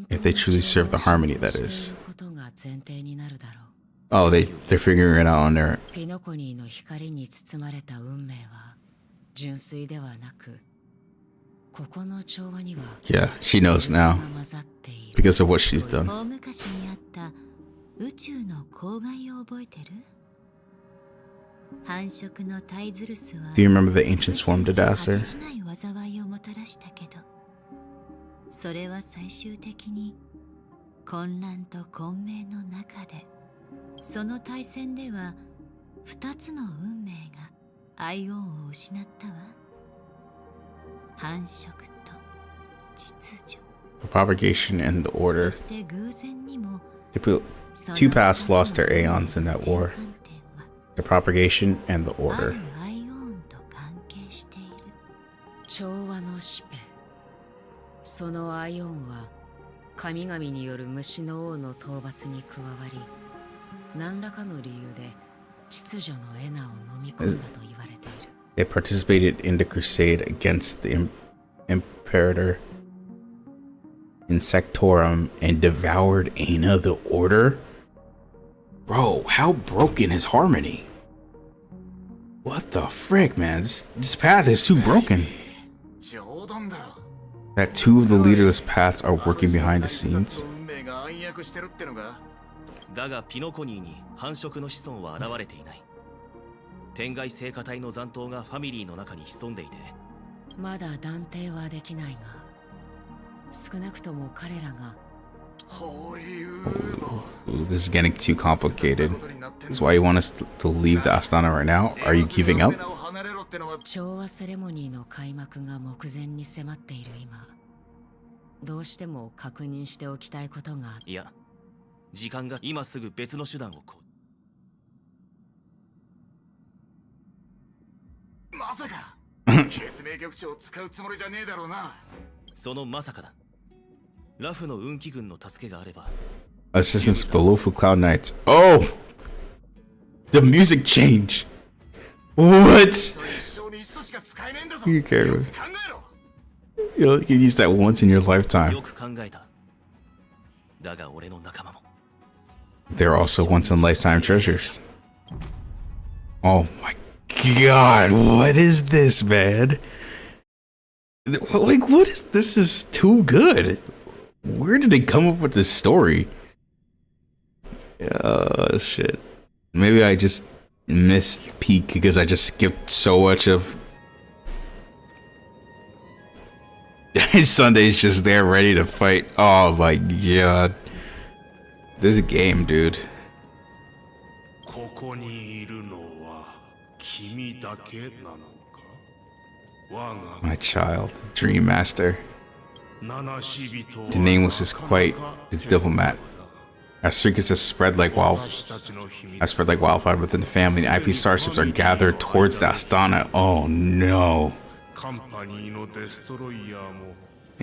If they truly serve the Harmony, that is. Oh, they're figuring it out on their... Yeah, she knows now. Because of what she's done. Do you remember the ancient swarm disaster? それは最終的に混乱と混迷の中で、その対戦では2つの運命がアイオンを失ったわ。繁殖と秩序。The propagation and the order. そして偶然にも Two paths lost their aeons in that war. The propagation and the order. アイオンと関係している。調和のシペ。そのアイオンは神々による虫の王の討伐に加わり、何らかの理由で秩序のエナを飲み込んだと言われている。It participated in the crusade against the Imperator Insectorum and devoured Aina the Order? Bro, how broken is Harmony? What the frick, man? This path is too broken. That two of the leaderless paths are working behind the scenes. だがピノコニーに繁殖の子孫は現れていない。天外聖歌隊の残党がファミリーの中に潜んでいて、まだ断定はできないが、少なくとも彼らが Ooh, this is getting too complicated. This is why you want us to leave the Astana right now? Are you giving up? 調和セレモニーの開幕が目前に迫っている今、どうしても確認しておきたいことがある。いや、時間が今すぐ別の手段をこう。まさか決命局長を使うつもりじゃねえだろうな。そのまさかだ。ラフの運気軍の助けがあれば。Assistance of the Lofu Cloud Knights. Oh! The music change! What? You care? You can use that once in your lifetime. They're also once in lifetime treasures. Oh my god, what is this, man? Like, what is this? Is too good. Where did they come up with this story? Shit. Maybe I just missed peak because I just skipped so much of Sunday's just there ready to fight. Oh my god. This is a game, dude. My child, Dream Master. The name was just quite the diplomat. As secrets have spread like wildfire within the family, the IP starships are gathered towards the Astana. Oh no.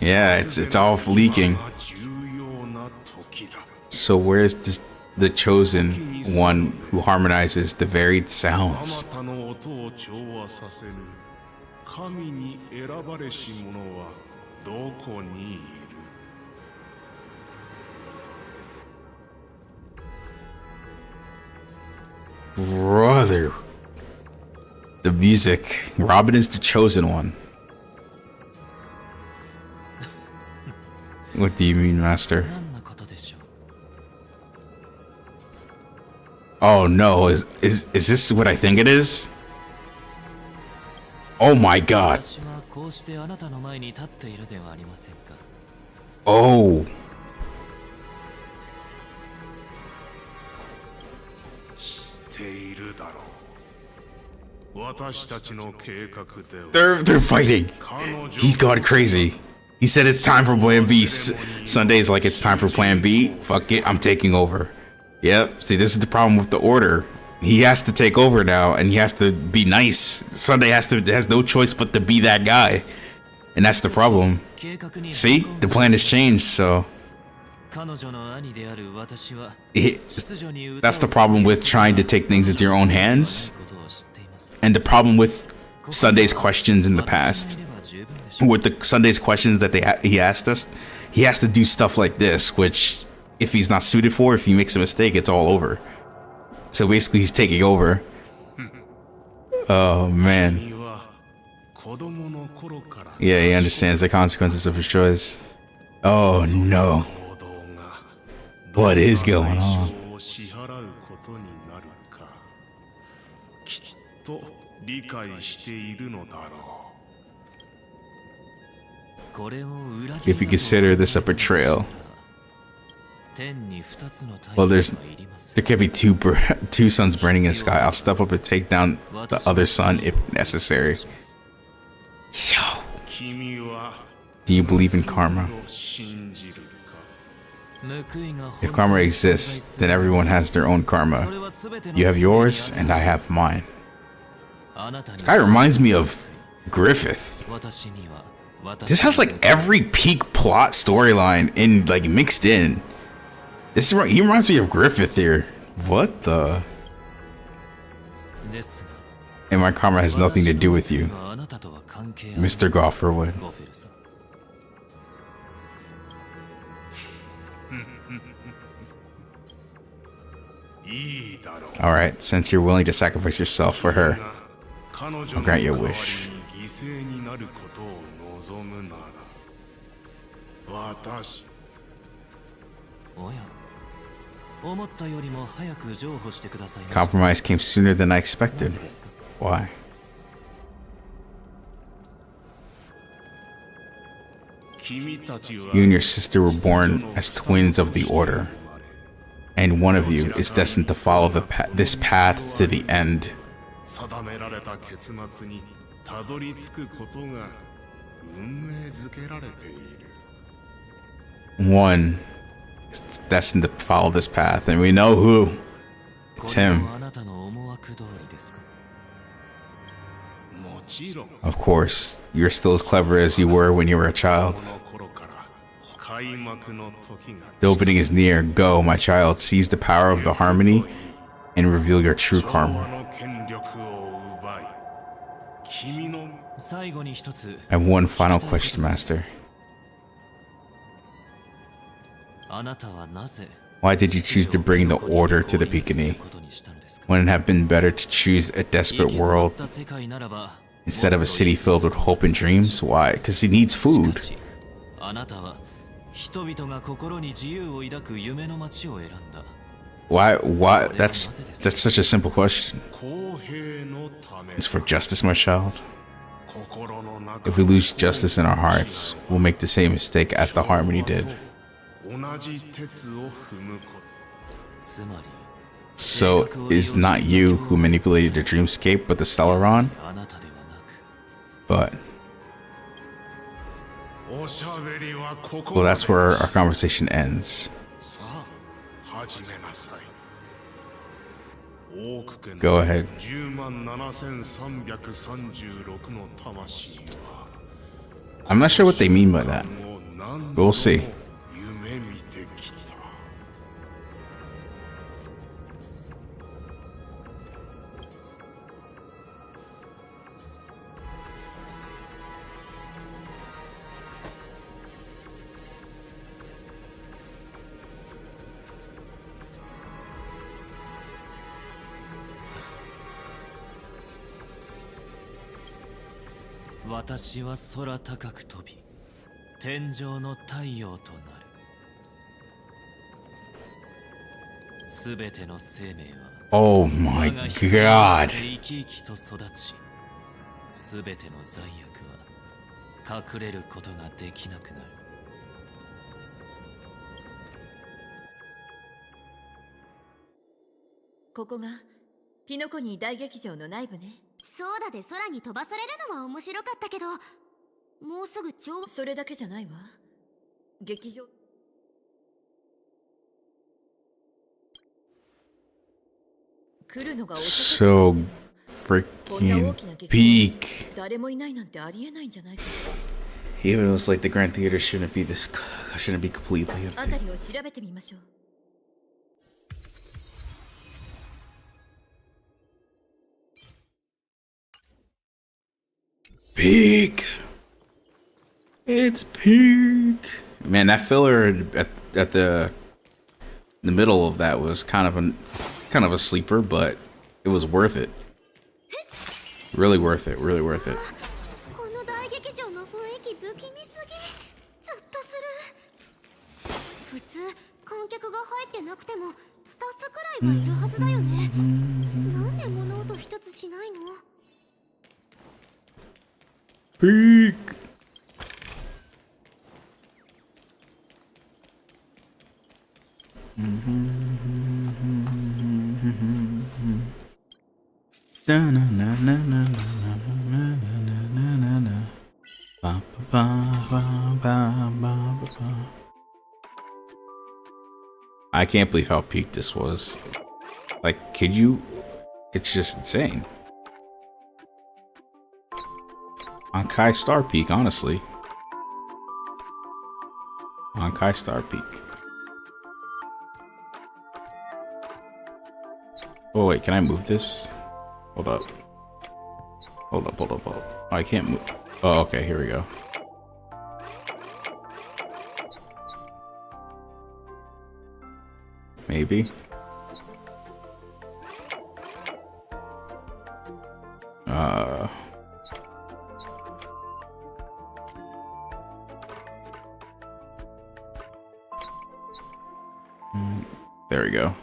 Yeah, it's all leaking. So where's the chosen one who harmonizes the varied sounds? Brother, the music. Robin is the chosen one. What do you mean, Master? Oh no, is this what I think it is? Oh my god. Oh. They're fighting. He's gone crazy. He said it's time for Plan B. Sunday's like, it's time for Plan B. Fuck it, I'm taking over. Yep. See, this is the problem with the Order. He has to take over now, and he has to be nice. Sunday has no choice but to be that guy, and that's the problem. See, the plan has changed. So that's the problem with trying to take things into your own hands, and the problem with Sunday's questions in the past. With the Sunday's questions that he asked us, he has to do stuff like this, which if he's not suited for, if he makes a mistake, it's all over. So basically he's taking over. Oh man. Yeah, he understands the consequences of his choice. Oh no. What is going on? If you consider this a betrayal, well, there could be two suns burning in the sky. I'll step up and take down the other sun if necessary. Yo. Do you believe in karma? If karma exists, then everyone has their own karma. You have yours, and I have mine. This guy reminds me of Griffith. This has like every peak plot storyline mixed in. He reminds me of Griffith here. What the? And my karma has nothing to do with you, Mr. Gofferwood. Alright, since you're willing to sacrifice yourself for her, I'll grant your wish. Compromise came sooner than I expected. Why? You and your sister were born as twins of the Order, and one of you is destined to follow this path to the end. One is destined to follow this path, and we know who. It's him. Of course, you're still as clever as you were when you were a child. The opening is near. Go, my child, seize the power of the harmony and reveal your true karma. I have one final question, Master. Why did you choose to bring the Order to the Pekini? Wouldn't it have been better to choose a desperate world instead of a city filled with hope and dreams? Why? Because he needs food. Why? That's such a simple question. It's for justice, my child. If we lose justice in our hearts, we'll make the same mistake as the Harmony did. So, it's not you who manipulated the dreamscape, but the Stellaron? But... well, that's where our conversation ends. Go ahead. 107336の魂は I'm not sure what they mean by that. We'll see. 夢見てきた。私は空高く飛び天上の太陽となる。すべての生命は Oh my 我が光によっ god. て生き生きと育ち、すべての罪悪は隠れることができなくなる。ここがピノコニー大劇場の内部ね。そうだで空に飛ばされるのは面白かったけど、もうすぐそれだけじゃないわ。劇場来るのが遅か So こんな大 freaking きな劇場 peak. 誰もいないなんてありえないんじゃないか。 Even though it's like the Grand Theater shouldn't be completely あ empty. たりを調べてみましょう。 Peak. It's peak. Man, that filler at the middle of that was kind of a sleeper, but it was worth it. Really worth it. Really worth it. この大劇場の雰囲気不気味すぎ。ゾッとする。普通観客が入ってなくてもスタッフくらいはいるはずだよね。なんで物音一つしないの？ Peak. I can't believe how peak this was. Like, could you? It's just insane. HONKAI Star Peak, honestly. HONKAI Star Peak. Oh wait, can I move this? Hold up. Hold up. Oh, I can't move. Oh, okay, here we go. Maybe. There we go.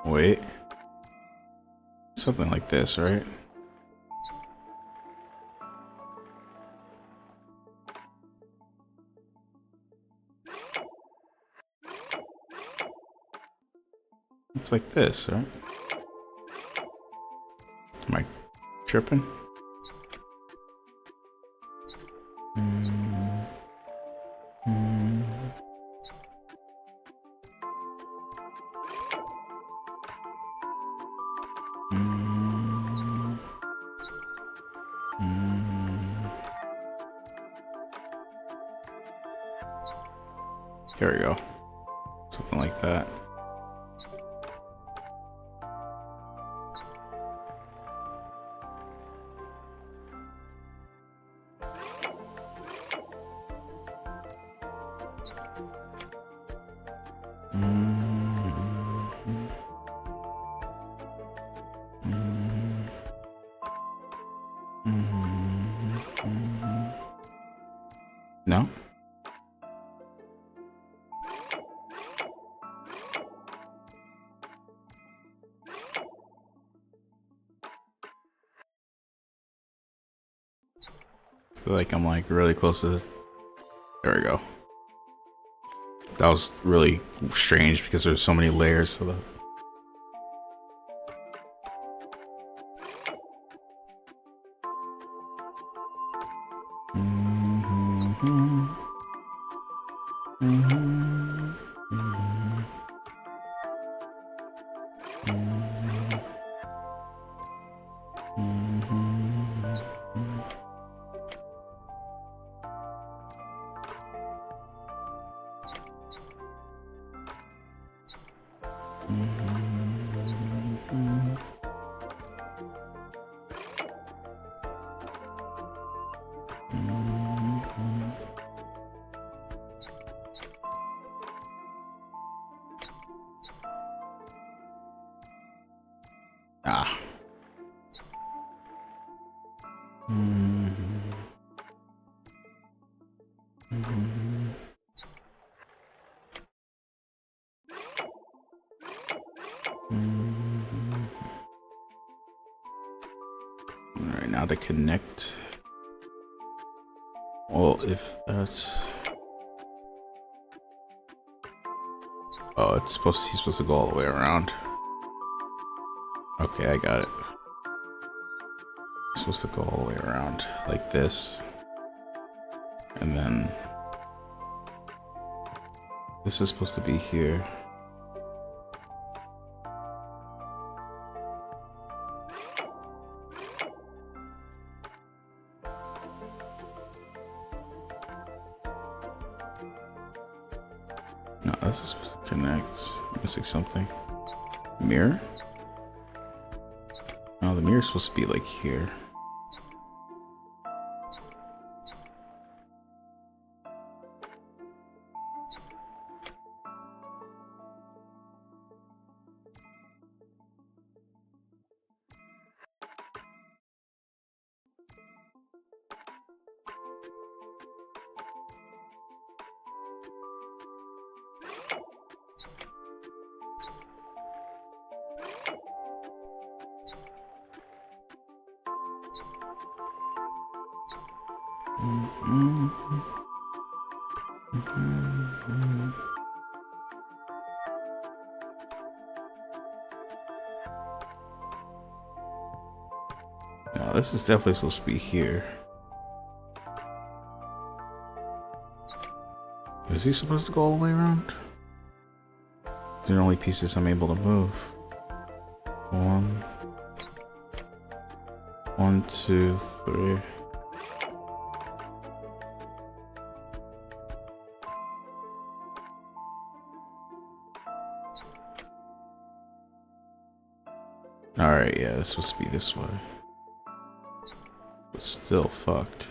Wait. Something like this, right? It's like this, right? Am I tripping? There we go. Something like that. No? I feel like I'm like really close to this. There we go. That was really strange because there's so many layers to the Ah. Alright, now to connect. Well, if that's... Oh, he's supposed to go all the way around. Okay, I got it. He's supposed to go all the way around like this. And then this is supposed to be here. No, this is supposed to connect. I'm missing something. Mirror? No, the mirror's supposed to be like here. No, this is definitely supposed to be here. Is he supposed to go all the way around? These are the only pieces I'm able to move. 1, 2, 3. Alright, yeah, it's supposed to be this way. But still fucked.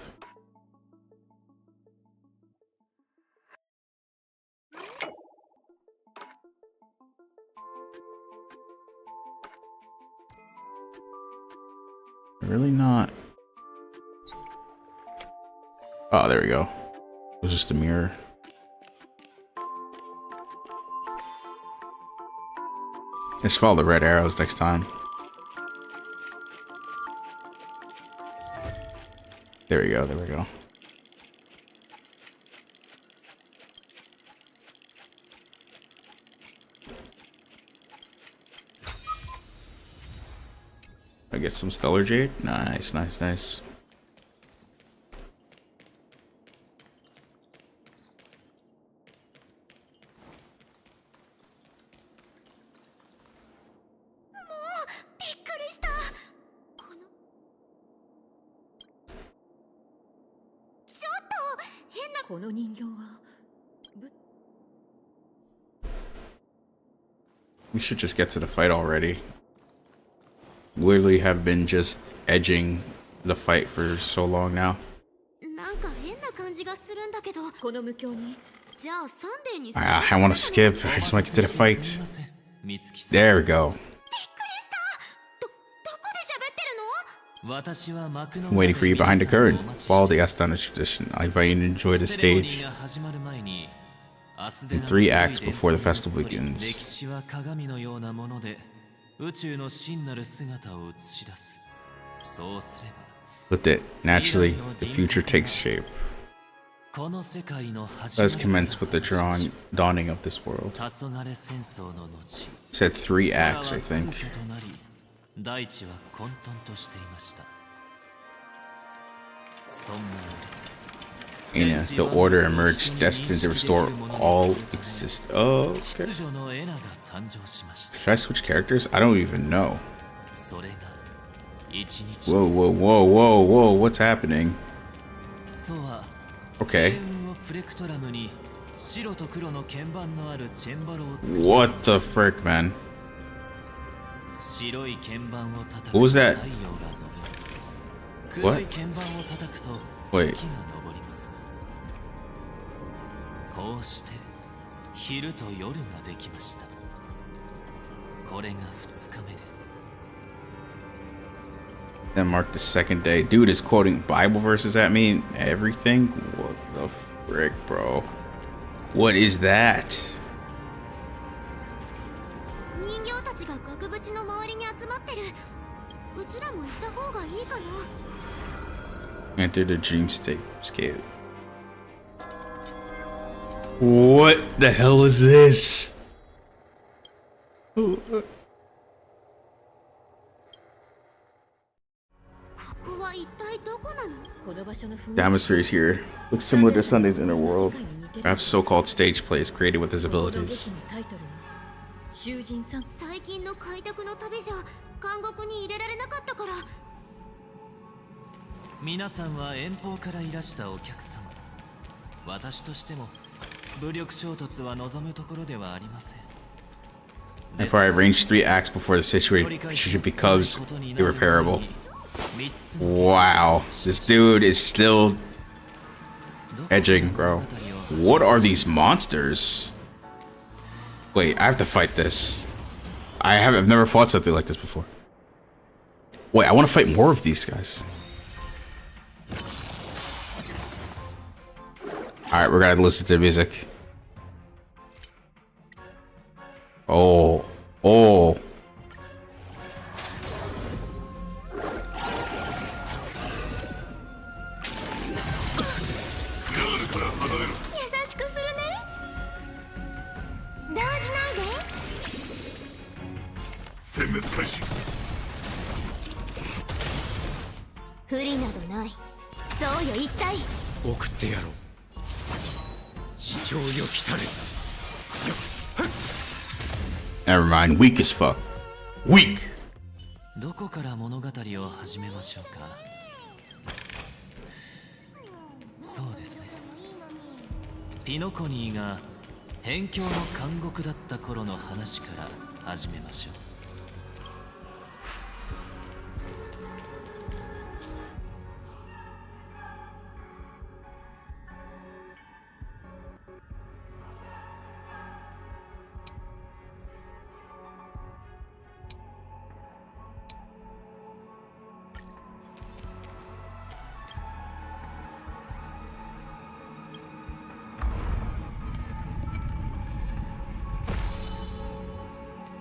Really not. Oh, there we go. It was just a mirror. Just follow the red arrows next time. There we go, there we go. I get some stellar jade. Nice, nice, nice. We should just get to the fight already. Literally have been just edging the fight for so long now. I want to skip. I just want to get to the fight. There we go. I'm waiting for you behind the curtain. Follow the Astana tradition. I invite you to enjoy the stage in 3 acts before the festival begins. With it, naturally, the future takes shape. Let us commence with the dawning of this world. Said 3 acts, I think. Yeah, the order emerged, destined to restore all exist. Oh, okay. Should I switch characters? I don't even know. Whoa, whoa, whoa, whoa, whoa! What's happening? Okay. 白と黒の鍵盤のあるチェンバロをつけ What the frick, man? 白い鍵盤を叩く What と was 太陽 that? が昇る。 What? 黒い鍵盤を叩くと Wait. 月が昇ります。こうして昼と夜ができました。これが2日目です。 That marked the second day. Dude is quoting Bible verses at me and everything. What the frick, bro? What is that? 人形たちが額縁の周りに集まってる。うちらも行った方がいいかな。 Enter the dreamscape. What the hell is this? The atmosphere is here. Looks similar to Sunday's inner world. Perhaps so-called stage plays created with his abilities. 囚人さん、最近の開拓の旅じゃ監獄に入れられなかったから。皆さんは遠方からいらしたお客様。私としても武力衝突は望むところではありません。 Therefore, I arranged 3 acts before the situation becomes irreparable. Wow, this dude is still edging, bro. What are these monsters? Wait, I have to fight this. I've never fought something like this before. Wait, I want to fight more of these guys. Alright, we're gonna listen to the music. Oh. Oh. 優しくするね。動じないで。殲滅開始。不利などない。そうよ一体。送ってやろう。市長よ来たれ。 Never mind, weak as fuck. Weak! どこから物語を始めましょうか。そうですね。ピノコニーが辺境の監獄だった頃の話から始めましょう。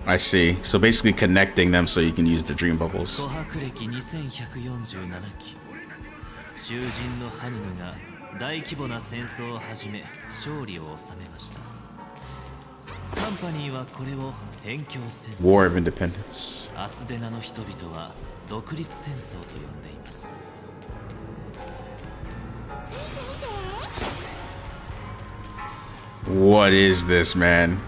I see. So basically connecting them so you can use the dream bubbles. 琥珀歴2147期。囚人のハヌヌが大規模な戦争を始め勝利を収めました。カンパニーはこれを辺境戦争。 War of Independence. アスデナの人々は独立戦争と呼んでいます。 What is this, man?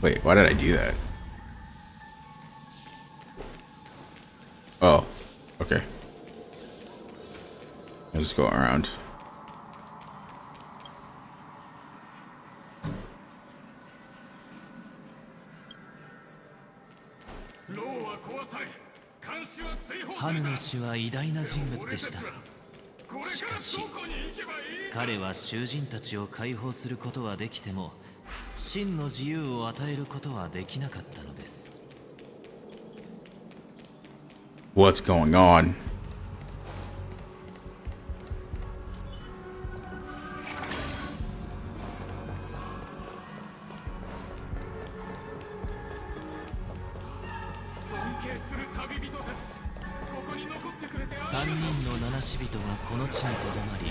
Wait, why did I do that? Oh, okay. I'll just go around. Hannu ハヌヌ氏は偉大な人物でした。しかし、彼は囚人たちを解放することはできても、真の自由を与えることはできなかったのです。 What's going on? Three人の七死人がこの地にとどまり、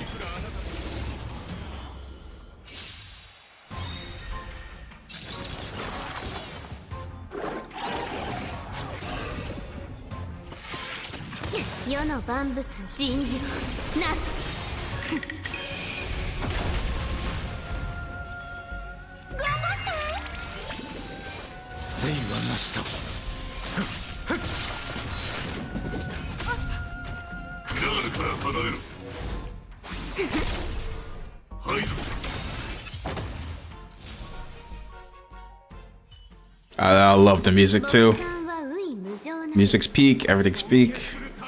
世の万物人事をなす。頑張って。戦はなした。I love the music too. Music's peak, everything's peak.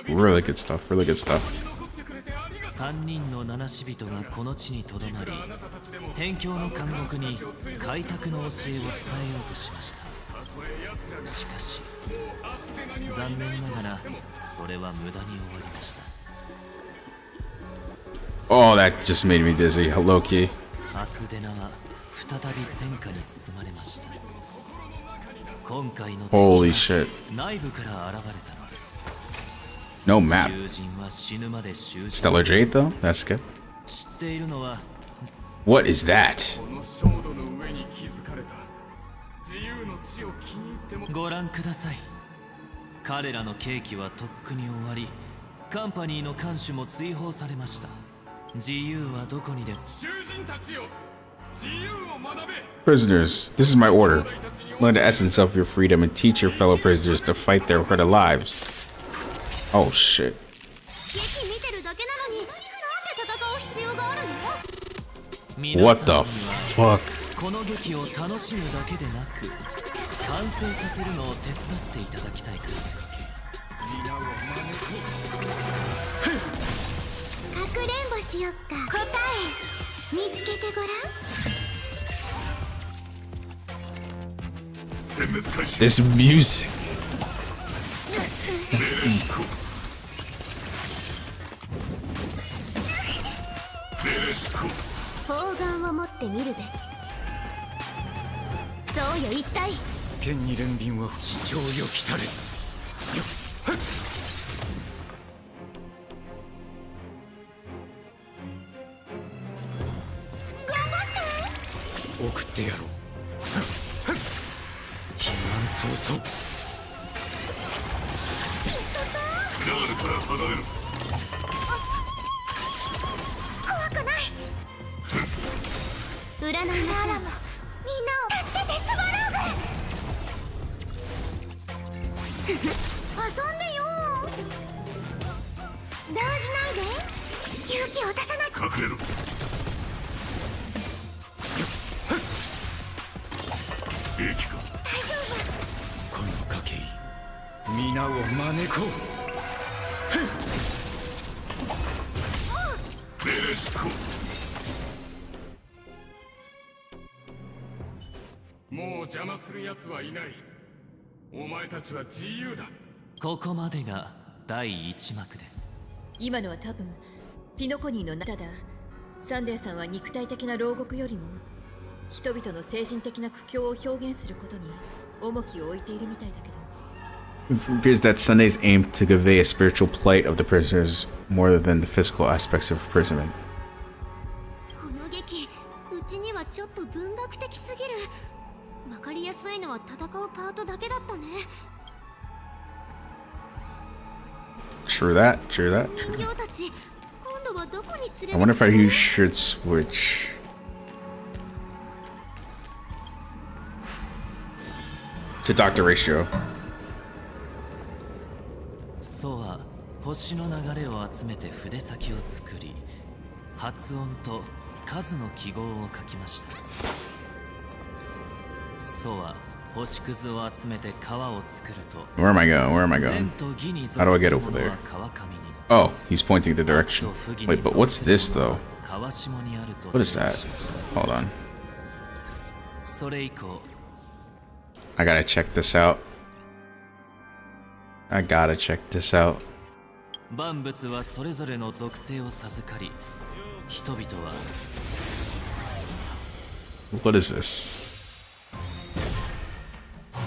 Really good stuff, really good stuff. 3人の七死人がこの地にとどまり、辺境の監獄に開拓の教えを伝えようとしました。しかし、残念ながらそれは無駄に終わりました。Oh, that just made me dizzy, low key. アスデナは再び戦火に包まれました。今回の敵は内部から現れたのです。 No map. Stellar Jade though? That's good. What is that? ご覧ください。彼らの刑期はとっくに終わり、カンパニーの看守も追放されました。自由はどこにでも。 Prisoners, this is my order. Learn the essence of your freedom and teach your fellow prisoners to fight their for their lives. Oh shit. What the fuck? この劇を楽しむだけでなく、完成させるのを手伝っていただきたいからです。かくれんぼしよっか。答え見つけてごらん。 This music. 砲丸を持ってみるべし。そうよ一体。剣に連便は主張よきたれ。送ってやろう。避難早々。から離れる。怖くない。占いならもみんなを助けてスバローグ。遊んでよ。動じないで。勇気を出さない。隠れろ。平気か。大丈夫。この賭け皆を招こう。ベレシコ。もう邪魔する奴はいない。お前たちは自由だ。ここまでが第1幕です。今のは多分ピノコニーのただサンデーさんは肉体的な牢獄よりも人々の精神的な苦境を表現することに重きを置いているみたいだけど。It appears that Sunday's aim to convey a spiritual plight of the prisoners more than the physical aspects of imprisonment. この劇、うちにはちょっと文学的すぎる。わかりやすいのは戦うパートだけだったね。True that, true that. 人形たち、今度はどこに連れ I wonder if I should switch. To Dr. Ratio. ソは星の流れを集めて筆先を作り、発音と数の記号を書きました。ソは星屑を集めて川を作ると。 Where am I going? Where am I going? How do I get over there? Oh, he's pointing the direction. Wait, but what's this though? What is that? Hold on. それ以降 I gotta check this out. I gotta check this out. 万物はそれぞれの属性を授かり、人々は What is this? か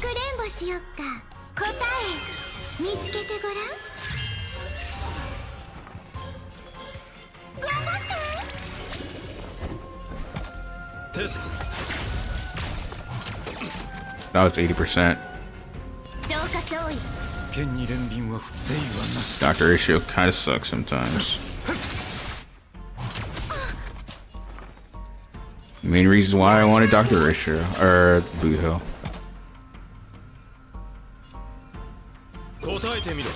くれんぼしよっか。答え見つけてごらん。頑張って。テスト。 That was 80%. 消化勝利。剣に連便は不正はなし。 Dr. Ratio kind of sucks sometimes. Main reason why I wanted Dr. Ratio or Blue Hill. 答えてみろ。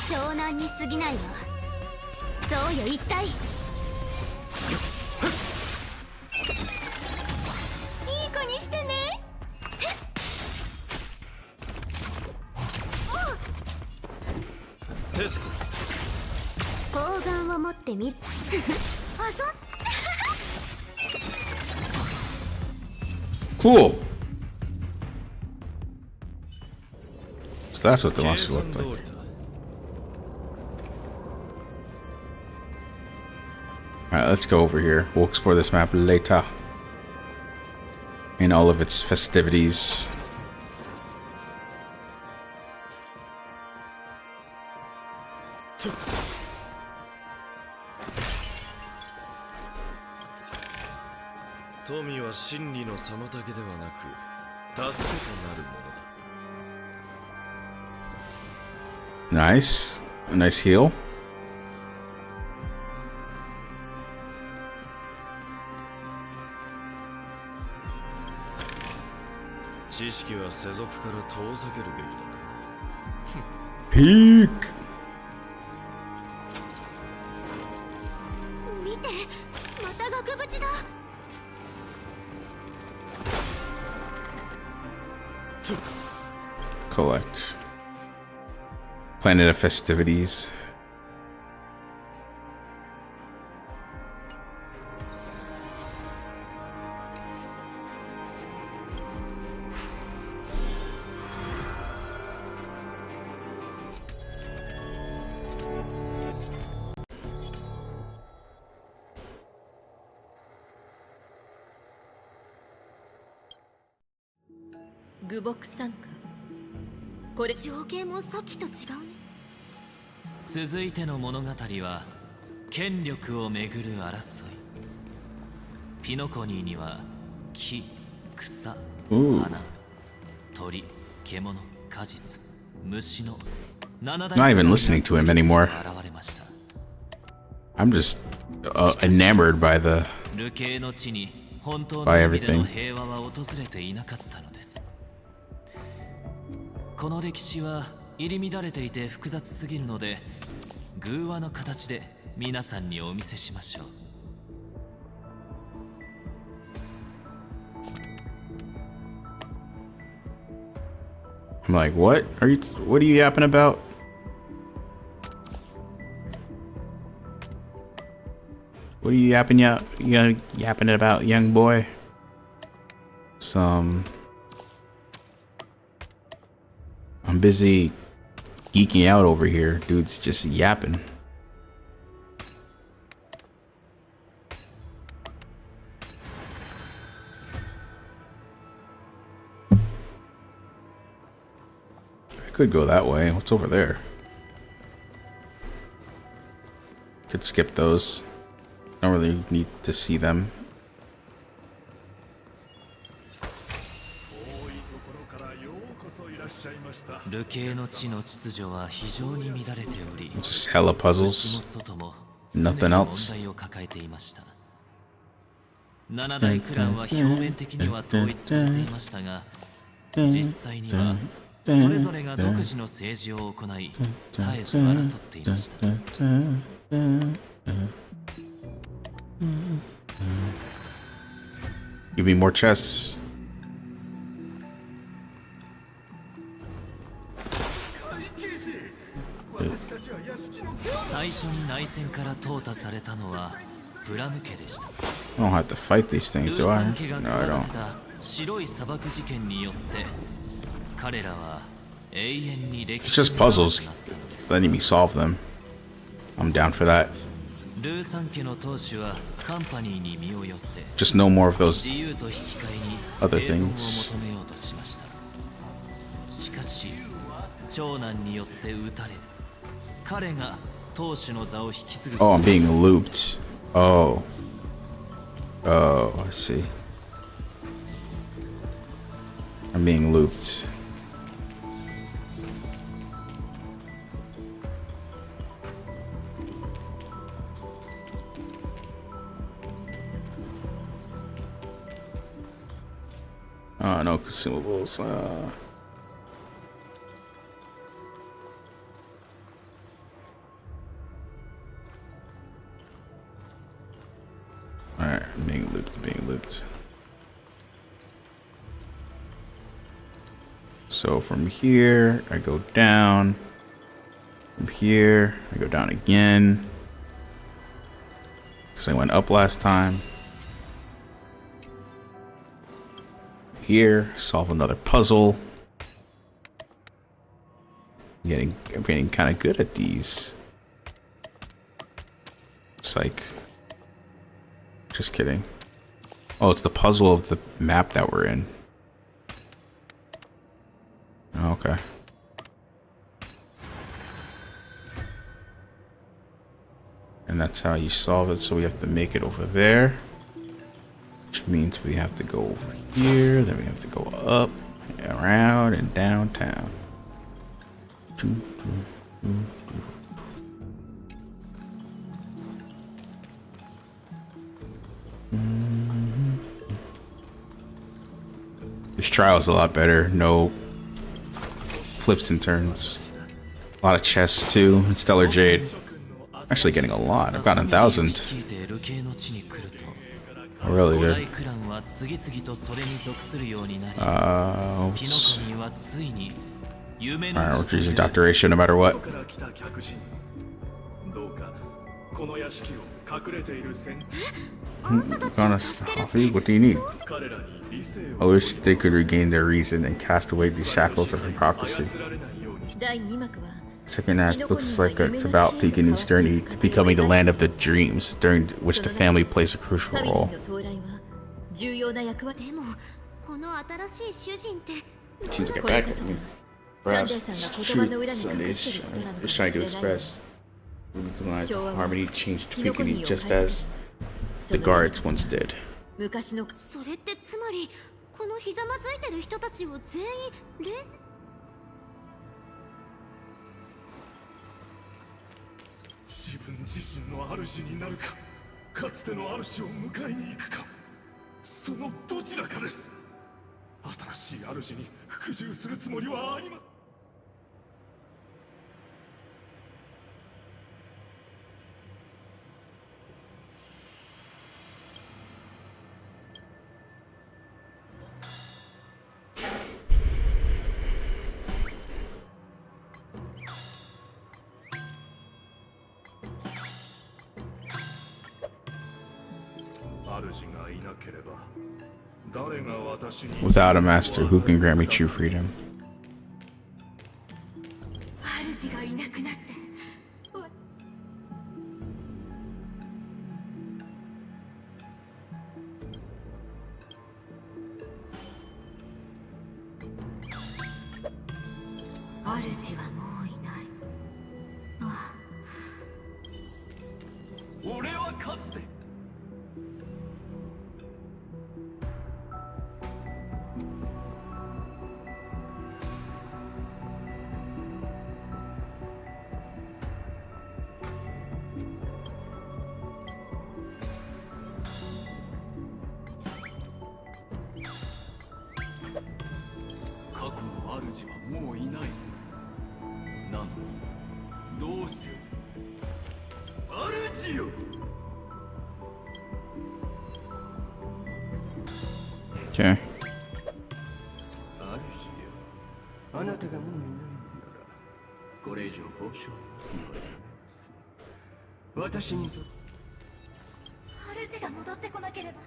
湘南に過ぎないわ。そうよ一体。いい子にしてね。テスト睾丸を持ってみる。あそCool. So that's what the monster looked like. Alright, let's go over here. We'll explore this map later. In all of its festivities. Tommy は真理の妨げではなく助けとなるものだ。 Nice. A nice heal. 知識は世俗から遠ざけるべきだと。ピーク。見て、また額縁だ。Collect. Planet of festivities.愚木参加。これ情景もさっきと違うね。続いての物語は権力をめぐる争い。ピノコニーには木、草、花、鳥、獣、果実、虫の7大 Not even listening to him anymore. I'm just enamored by the 流刑の地に本当の by 意味での everything. 平和は訪れていなかったのです。この歴史は入り乱れていて複雑すぎるので、偶話の形で皆さんにお見せしましょう。I'm like, what are you yapping about? What are you yapping about, young boy? I'm busy geeking out over here. Dude's just yapping. I could go that way. What's over there? Could skip those. Don't really need to see them. Just hella puzzles. Nothing else. 7大クランは表面的には統一されていましたが、実際にはそれぞれが独自の政治を行い、絶えず争っていました。Give me more chests. 最初に内戦から淘汰されたのはプラム家でした。I don't have to fight these things, do I? ルーサン家が No, I 企 don't. てた白い砂漠事件によって彼らは永遠に歴 It's 史 just puzzles. Letting me solve them. I'm down for that. ルーサン家の当主はカンパニーに身を寄せ、 Just no more of those 自由と引き換えに other 生存を things. 求めようとしました。しかし長男によって撃たれ、彼が当主の座を引き継ぐ。 Oh, I'm being looped. Oh. Oh, I see. I'm being looped. Oh, no consumables. flipped. So from here, I go down. From here, I go down again. Because I went up last time. Here, solve another puzzle. I'm getting kind of good at these. Psych. Just kidding. Oh, it's the puzzle of the map that we're in. Okay. And that's how you solve it. So we have to make it over there. Which means we have to go over here. Then we have to go up, around, and downtown. This trial is a lot better. No flips and turns. A lot of chests too. And Stellar Jade. Actually getting a lot. I've gotten 1,000. Really good. Oops. Alright, we're using Dr. Ratio no matter what. What do you need? I wish they could regain their reason and cast away these shackles of hypocrisy. Second act looks like it's about Pekin's journey to becoming the land of the dreams, during which the family plays a crucial role. Seems like a bad guy. Perhaps the truth Sunday is trying to express. Harmony changed to Pekin just as the guards once did. それってつまりこのひざまずいてる人たちを全員冷静自分自身の主になるか、かつての主を迎えに行くか、そのどちらかです。新しい主に服従するつもりはありません。Without a master, who can grant me true freedom? 主がいなくなって主はもういない。ああ、俺はかつて主はもういない。なのにどうして主よ。Okay. あなたがもういないのならこれ以上報酬は募らないです。私にぞ主が戻ってこなければ。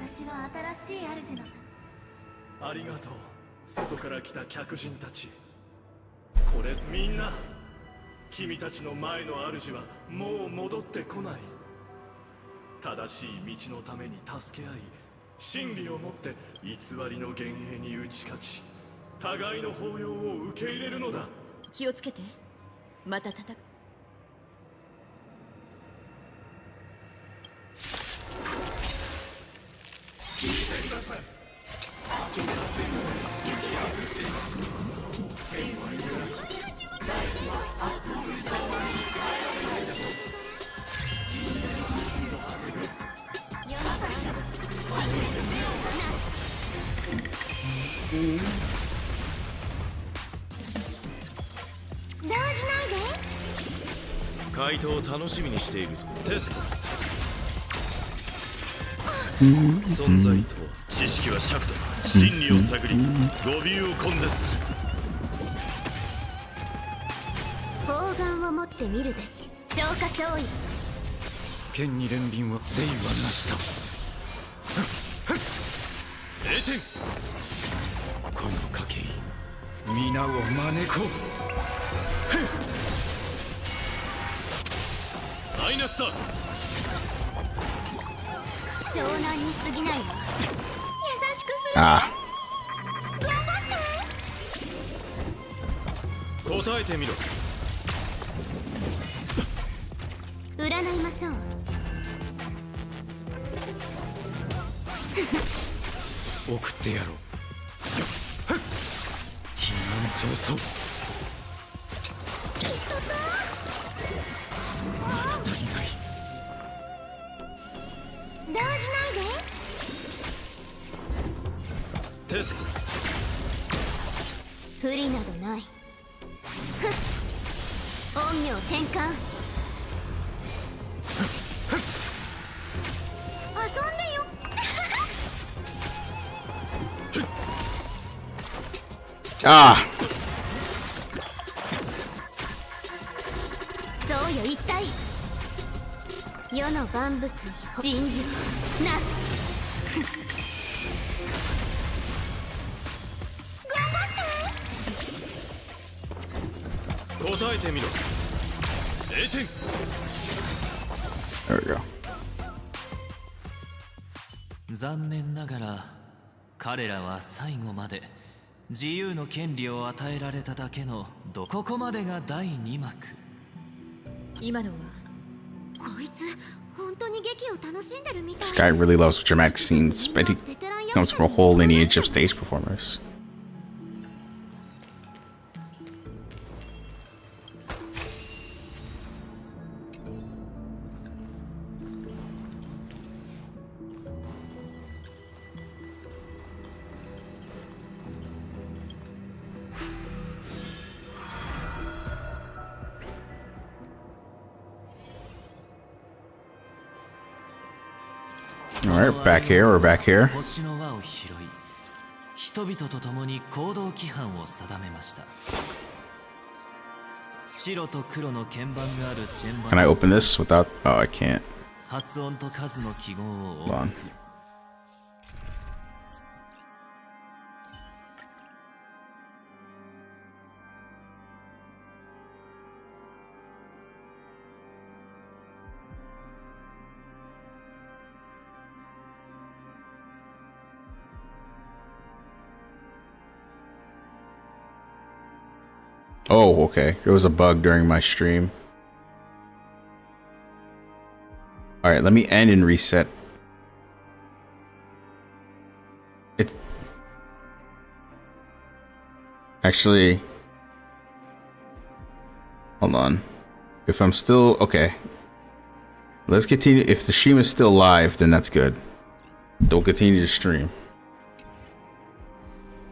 私は新しい主なんだ。ありがとう。外から来た客人たち。これみんな君たちの前の主はもう戻ってこない。正しい道のために助け合い、真理をもって偽りの幻影に打ち勝ち、互いの抱擁を受け入れるのだ。気をつけて。また戦う。聞いてください。人が全部行き破っています。天は揺らぎ、大地はあっという間に変えられないでしょう。動じないで。回答を楽しみにしているぞ。テスト。存在とは知識は尺と真理を探り語尾を根絶する。砲丸を持って見るべし消化勝利。剣に連便は誠意はなしだ。0点。この賭け皆を招こう。マイナスだ。湘南に過ぎないわ。優しくする。あ頑張って。答えてみろ。占いましょう。送ってやろう。避難早々。まだ足りない。動じないで。テスト。不利などない。陰陽転換。遊んでよ。あそうよ一体。世の万物に人事なす。答えてみろ。0点。There we go. 残念ながら彼らは最後まで自由の権利を与えられただけのここまでが第2幕。今のはこいつ本当に劇を楽しんでるみたい。 This guy really loves dramatic scenes, but he comes from a whole lineage of stage performers. Alright, back here, we're back here. 星の輪を拾い、人々と共に行動規範を定めました。白と黒の鍵盤があるチェンバ Can I open this without... Oh, I can't. 発音と数の記号を Hold 音 on. 符。Oh, okay. There was a bug during my stream. Alright, let me end and reset. It... Actually... Hold on. If I'm still... Okay. Let's continue. If the stream is still live, then that's good. Don't continue to stream.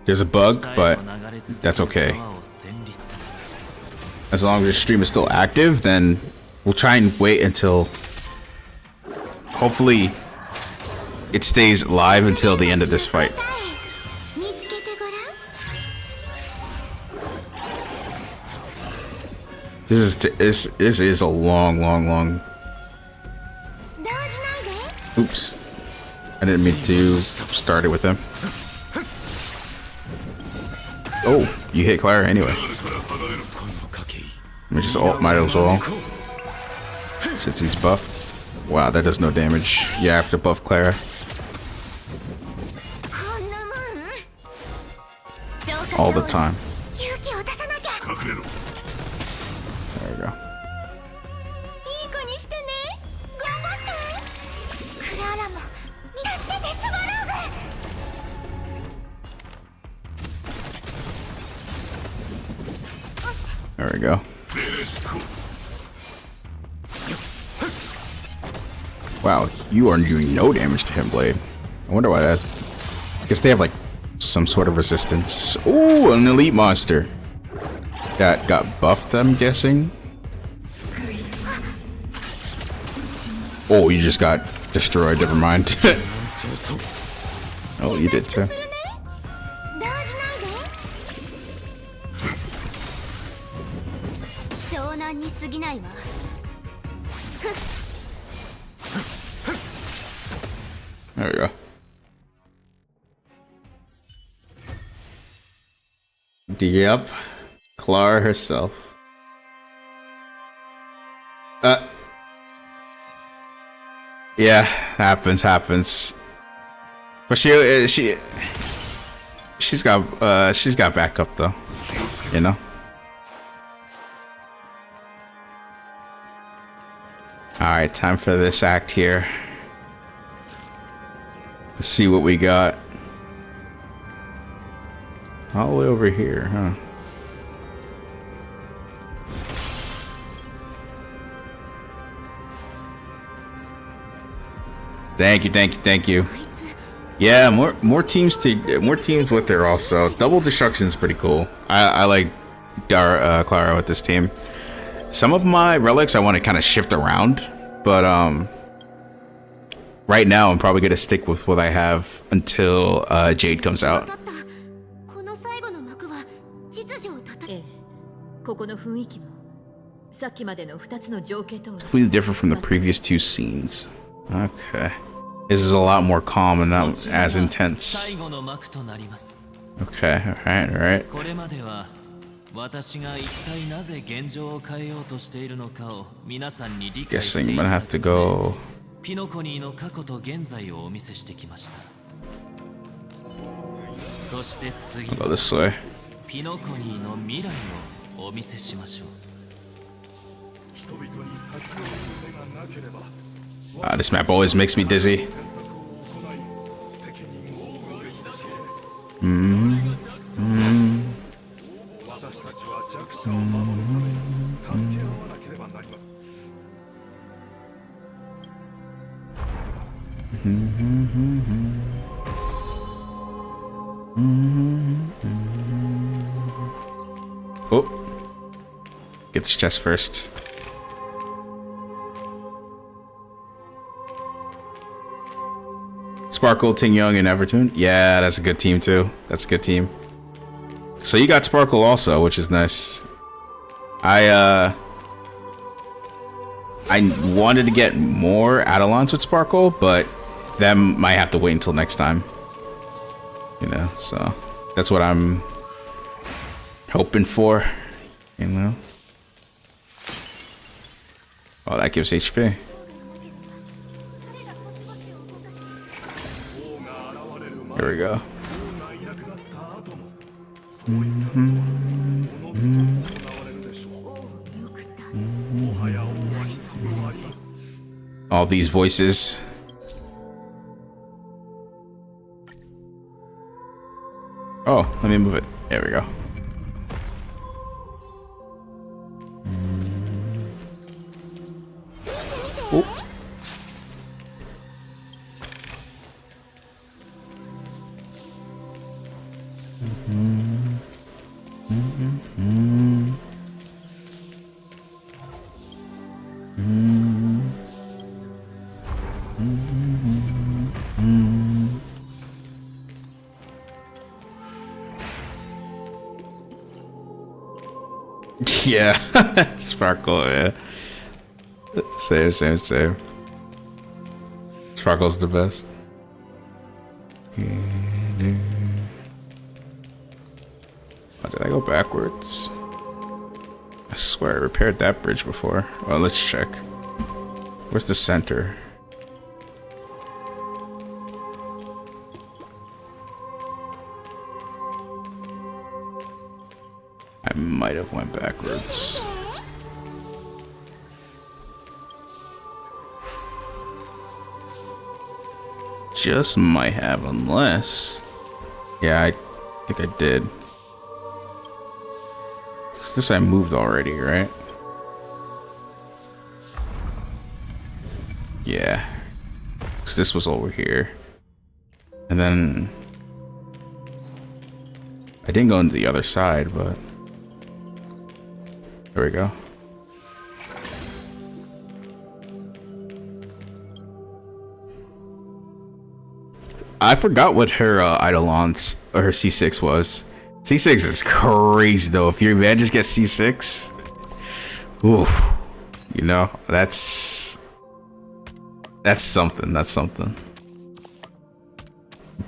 There's a bug, but that's okay. As long as the stream is still active, then we'll try and wait until... Hopefully, it stays live until the end of this fight. This is a long... Oops. I didn't mean to start it with him. Oh, you hit Clara anyway. Let me just ult, might as well. Since he's buffed. Wow, that does no damage. Yeah, I have to buff Clara. All the time. There we go. There we go. Wow, you are doing no damage to him, Blade. I wonder why that... I guess they have, like, some sort of resistance. Ooh, an elite monster. That got buffed, I'm guessing. Oh, you just got destroyed. Never mind. Oh, you did too. There we go. Yep. Clara herself. Yeah, happens. But she's got backup though, you know. All right, time for this act here. Let's see what we got. All the way over here, huh? Thank you. Yeah, more teams with her also. Double destruction is pretty cool. I like Clara with this team. Some of my relics I want to kind of shift around, but right now I'm probably gonna stick with what I have until Jade comes out. Completely different from the previous two scenes. Okay. This is a lot more calm and not as intense. Okay, alright. Guessing I'm gonna have to go. I'll go this way. This map always makes me dizzy. Oh, get this chest first. Sparkle, Ting Young, and Everton. Yeah, that's a good team too. That's a good team. So you got Sparkle also, which is nice. I wanted to get more Adelons with Sparkle, but that might have to wait until next time. You know, so that's what I'm hoping for. You know. Oh, that gives HP. Here we go. All these voices. Oh, let me move it. There we go. Oh. Yeah, Sparkle, yeah. Same. Sparkle's the best. Oh, did I go backwards? I swear I repaired that bridge before. Well, let's check. Where's the center? I might have went backwards. Just might have, unless... Yeah, I think I did. 'Cause this I moved already, right? Yeah. 'Cause this was over here. And then... I didn't go into the other side, but... There we go. I forgot what her Eidolon's or her C6 was. C6 is crazy though. If your advantage gets C6, oof, you know, that's something. That's something.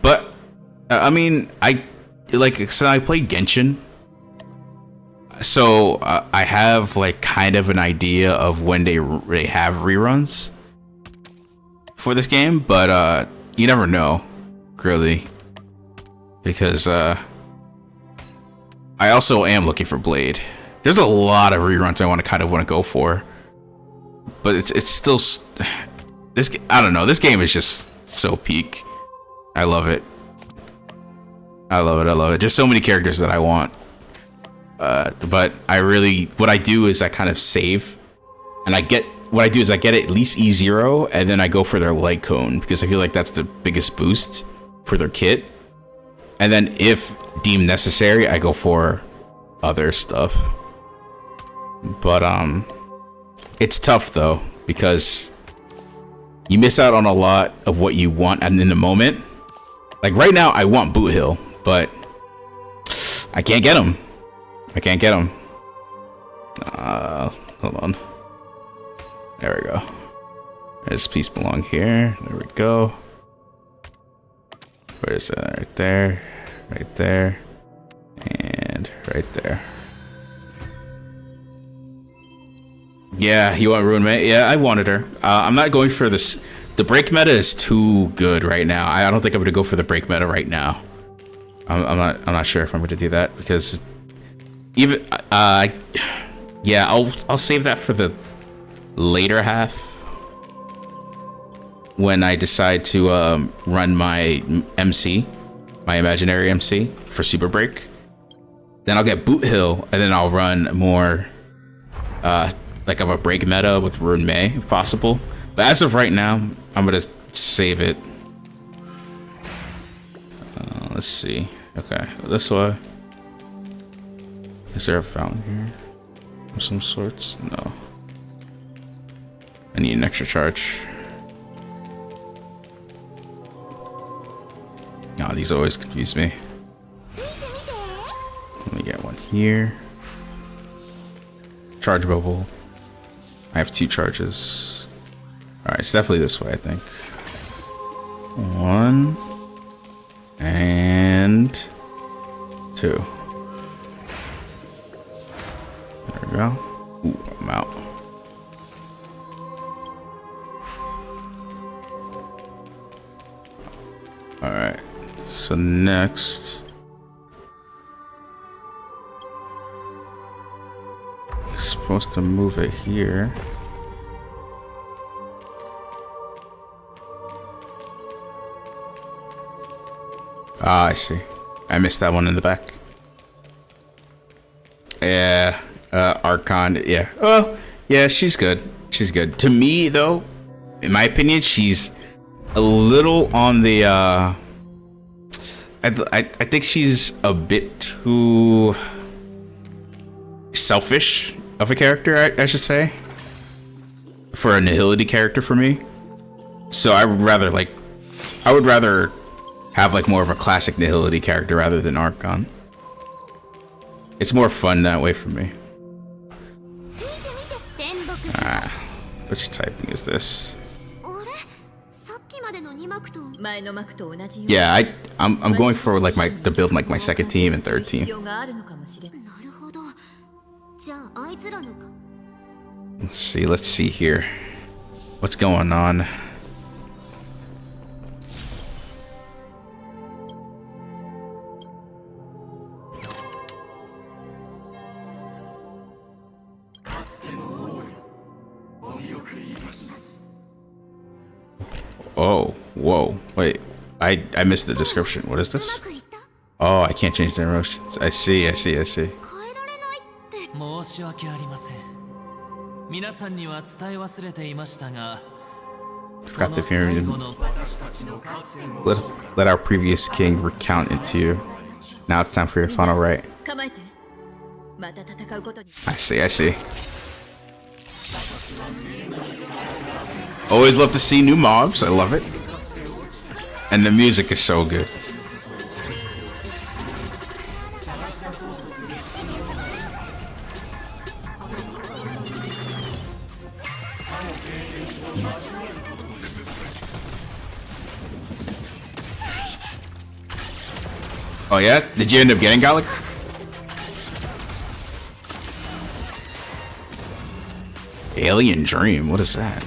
But I mean, I played Genshin, so I have like kind of an idea of when they have reruns for this game, but you never know, really, because I also am looking for Blade. There's a lot of reruns I want to go for, but it's still this. I don't know. This game is just so peak. I love it. I love it. I love it. There's so many characters that I want, but what I do is I kind of save, and I get at least E0, and then I go for their light cone because I feel like that's the biggest boost for their kit. And then if deemed necessary, I go for other stuff. But it's tough though, because you miss out on a lot of what you want and in the moment. Like right now I want Boot Hill, but I can't get him. Hold on. There we go. This piece belong here. There we go. Where is that? Right there. Right there. And right there. Yeah, you want Ruin May? Yeah, I wanted her. I'm not going for this. The break meta is too good right now. I don't think I'm gonna go for the break meta right now. I'm not sure if I'm gonna do that, because even yeah, I'll save that for the later half when I decide to run my MC, my imaginary MC for Super Break. Then I'll get Boot Hill, and then I'll run more like of a break meta with Ruin May if possible. But as of right now, I'm gonna save it. Let's see. Okay, this way. Is there a fountain here of some sorts? No. I need an extra charge. Oh, these always confuse me. Let me get one here. Charge bubble. I have 2 charges. Alright, it's definitely this way, I think. 1 and 2. There we go. Ooh, I'm out. Alright, so next, supposed to move it here. Ah, I see. I missed that one in the back. Yeah, Archon, yeah. Oh, yeah, she's good. She's good. To me, though, in my opinion, she's a little on the, I think she's a bit too selfish of a character, I should say, for a Nihility character for me. So I would rather have like more of a classic Nihility character rather than Archon. It's more fun that way for me. Which typing is this? Yeah, I'm going for like to build like my second team and third team. Let's see here. What's going on? Oh, whoa, wait, I missed the description. What is this? Oh, I can't change the emotions. I see. Forgot the fury. Let our previous king recount it to you. Now it's time for your final right. I see. Always love to see new mobs. I love it. And the music is so good. Oh yeah? Did you end up getting Galaga? Alien Dream? What is that?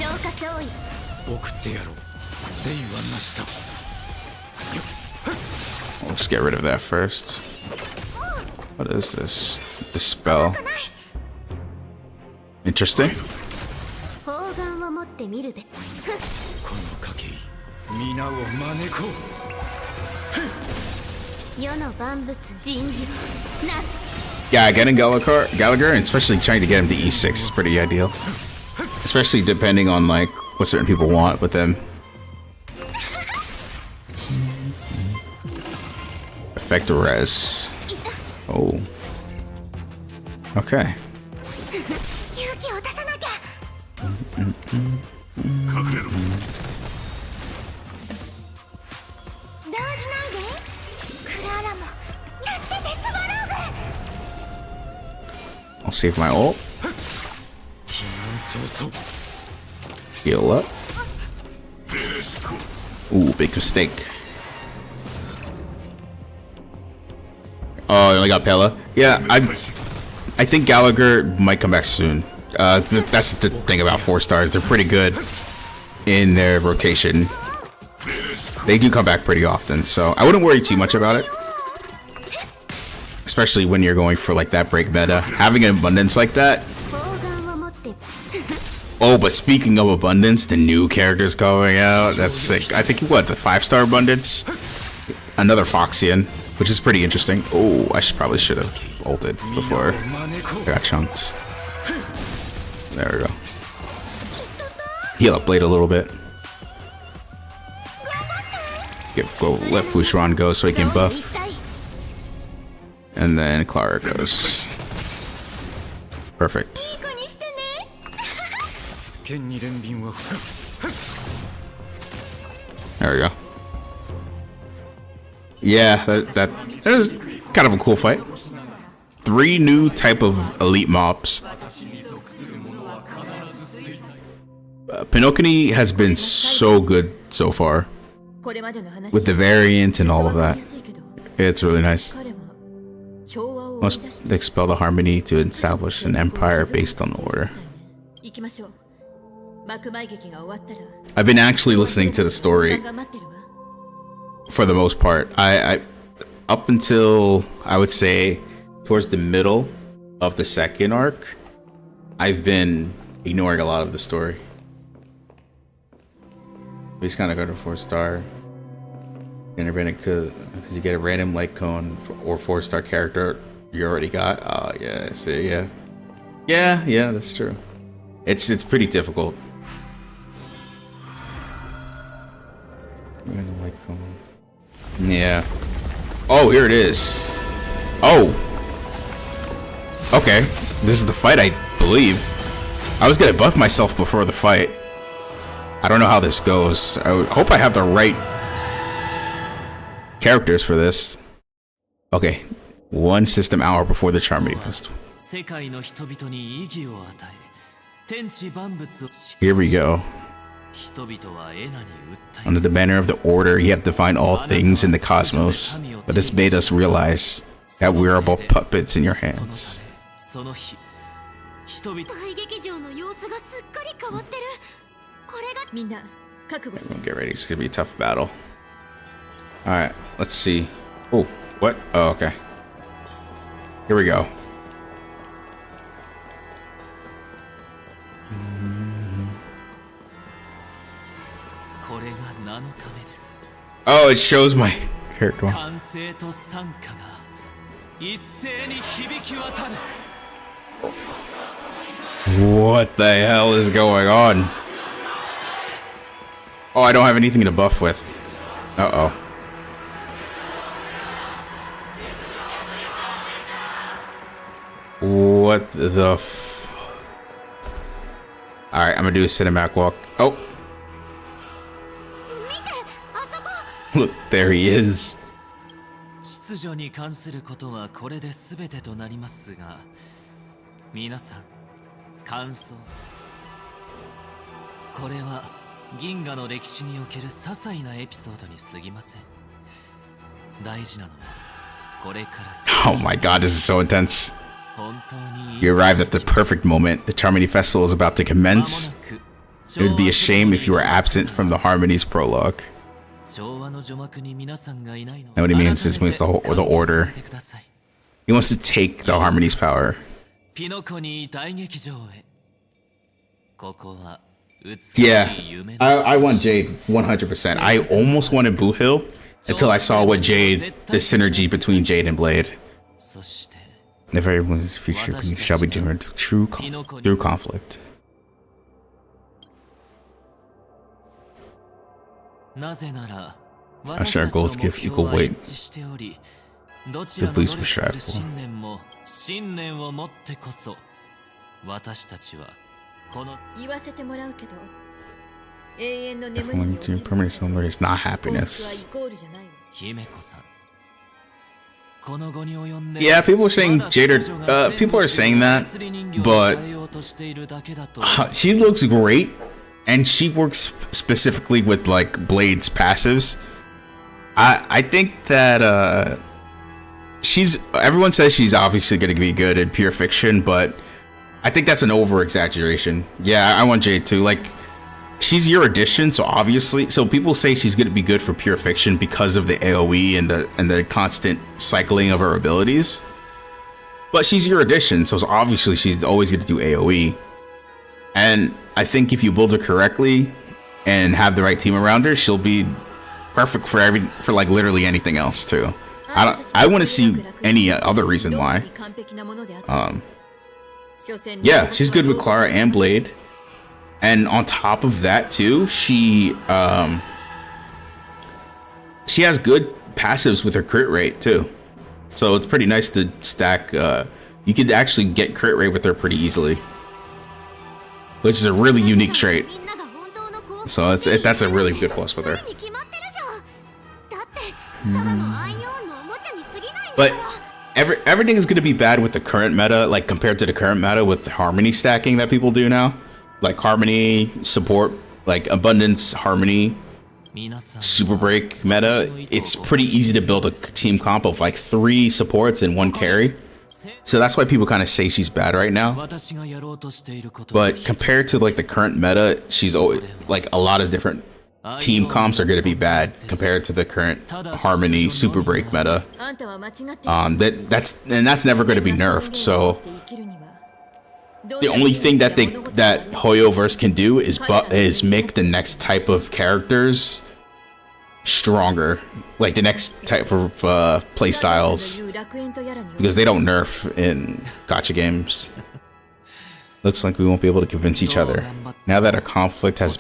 Let's get rid of that first. What is this? Dispel. Interesting. Yeah, getting Gallagher, and especially trying to get him to E6 is pretty ideal. Especially depending on like what certain people want with them. Effect res. Oh. Okay. I'll save my ult. Heal up. Ooh, big mistake. Oh, I only got Pella. Yeah, I think Gallagher might come back soon. That's the thing about 4 stars. They're pretty good in their rotation. They do come back pretty often, so I wouldn't worry too much about it. Especially when you're going for like that break meta. Having an abundance like that. Oh, but speaking of abundance, the new characters going out. That's sick. I think what, the 5-star abundance? Another Foxian, which is pretty interesting. Oh, I probably should have ulted before I got chunked. There we go. Heal up Blade a little bit. Let Fushuan go so he can buff. And then Clara goes. Perfect. There we go. Yeah, that was kind of a cool fight. 3 new type of elite mobs. Pinokini has been so good so far. With the variant and all of that. It's really nice. Must expel the harmony to establish an empire based on the order. I've been actually listening to the story for the most part. I up until I would say towards the middle of the 2nd arc, I've been ignoring a lot of the story. We just kind of go to 4-star. Because you get a random light cone or 4-star character you already got. Oh yeah, see, yeah, that's true. It's pretty difficult. Random light cone. Yeah. Oh, here it is. Oh. Okay, this is the fight, I believe. I was gonna buff myself before the fight. I don't know how this goes. I hope I have the right characters for this. Okay, 1 system hour before the Charmony Festival. Here we go. Under the banner of the Order, you have defined all things in the cosmos, but it's made us realize that we are but puppets in your hands. Get ready, it's gonna be a tough battle. Alright, let's see. Oh, what? Oh, okay. Here we go. Oh, it shows my character. What the hell is going on? Oh, I don't have anything to buff with. Uh-oh. What the f... Alright, I'm gonna do a cinematic walk. Oh! Look, there he is. 秩序に関することはこれで全てとなりますが、皆さん感想。これは銀河の歴史における些細なエピソードに過ぎません。大事なのはこれから先。 Oh my god, this is so intense. You arrived at the perfect moment. The Charmony Festival is about to commence. It would be a shame if you were absent from the Harmony's prologue. And what he means is the order. He wants to take the Harmony's power. Yeah, I want Jade 100%. I almost wanted Boo Hill until I saw what Jade, the synergy between Jade and Blade. If everyone's future shall be doomed through conflict. I'm sure our goals give equal weight. The beliefs we strive for. 言わせてもらうけど、永遠の If 眠りに going to permanent slumber is not happiness. イコールじゃないわ。 Yeah, people are saying Jade people are saying that, but she looks great, and she works specifically with like Blade's passives. I think that everyone says she's obviously going to be good in pure fiction, but I think that's an over exaggeration. Yeah, I want Jade too. Like, she's your addition, so obviously, so people say she's going to be good for pure fiction because of the AoE and the constant cycling of her abilities. But she's your addition, so obviously she's always going to do AoE. And I think if you build her correctly and have the right team around her, she'll be perfect for like literally anything else too. I want to see any other reason why. Yeah, she's good with Clara and Blade. And on top of that too, she has good passives with her crit rate too. So it's pretty nice to stack. You could actually get crit rate with her pretty easily, which is a really unique trait. So that's a really good plus with her. But everything is going to be bad with the current meta, like compared to the current meta with the Harmony stacking that people do now. Like Harmony support, like Abundance, Harmony, Super Break meta. It's pretty easy to build a team comp of like 3 supports and 1 carry. So that's why people kind of say she's bad right now. But compared to like the current meta, she's always like a lot of different team comps are going to be bad compared to the current Harmony Super Break meta. That's never going to be nerfed. So the only thing that Hoyoverse can do is make the next type of characters stronger, like the next type of play styles, because they don't nerf in gacha games. Looks like we won't be able to convince each other. Now that a conflict has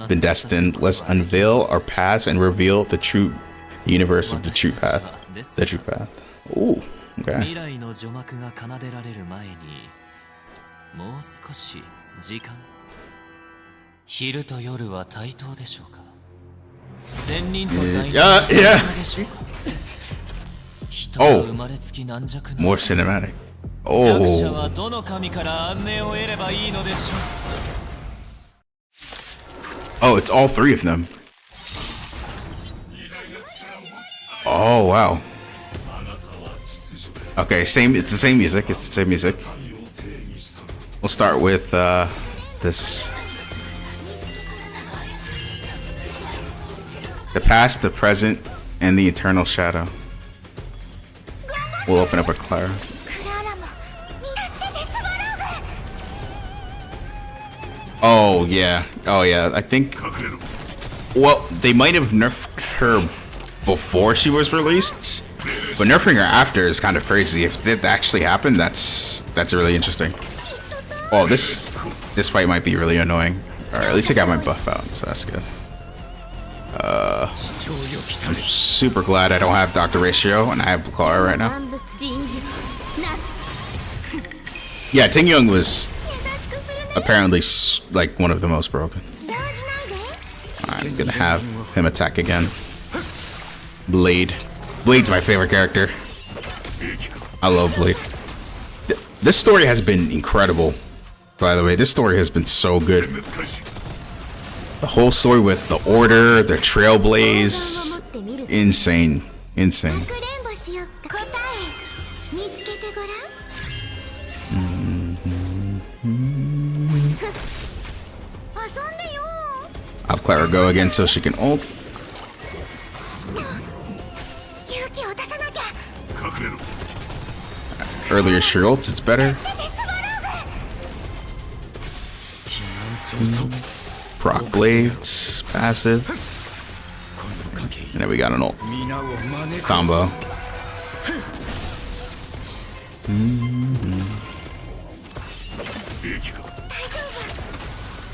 been destined, let's unveil our paths and reveal the true universe of the true path. The true path. Ooh, okay. もう少し時間。昼と夜は対等でしょうか。善人と罪人は対等でしょうか。人は生まれつき軟弱な。More cinematic. 弱者はどの神から安寧を得ればいいのでしょう。Oh, it's all 3 of them. Oh wow. Okay, it's the same music. It's the same music. We'll start with this. The past, the present, and the eternal shadow. We'll open up with Clara. Oh yeah. Oh yeah. I think. Well, they might have nerfed her before she was released, but nerfing her after is kind of crazy. If that actually happened, that's really interesting. Oh, this fight might be really annoying. Or at least I got my buff out, so that's good. I'm super glad I don't have Dr. Ratio and I have Clara right now. Yeah, Ting Young was apparently like one of the most broken. I'm gonna have him attack again. Blade. Blade's my favorite character. I love Blade. This story has been incredible, by the way. This story has been so good. The whole story with the Order, the Trailblaze. Insane. Insane. I'll have Clara go again so she can ult. Earlier she ults, it's better. Proc Blades, passive. And then we got an ult. Combo.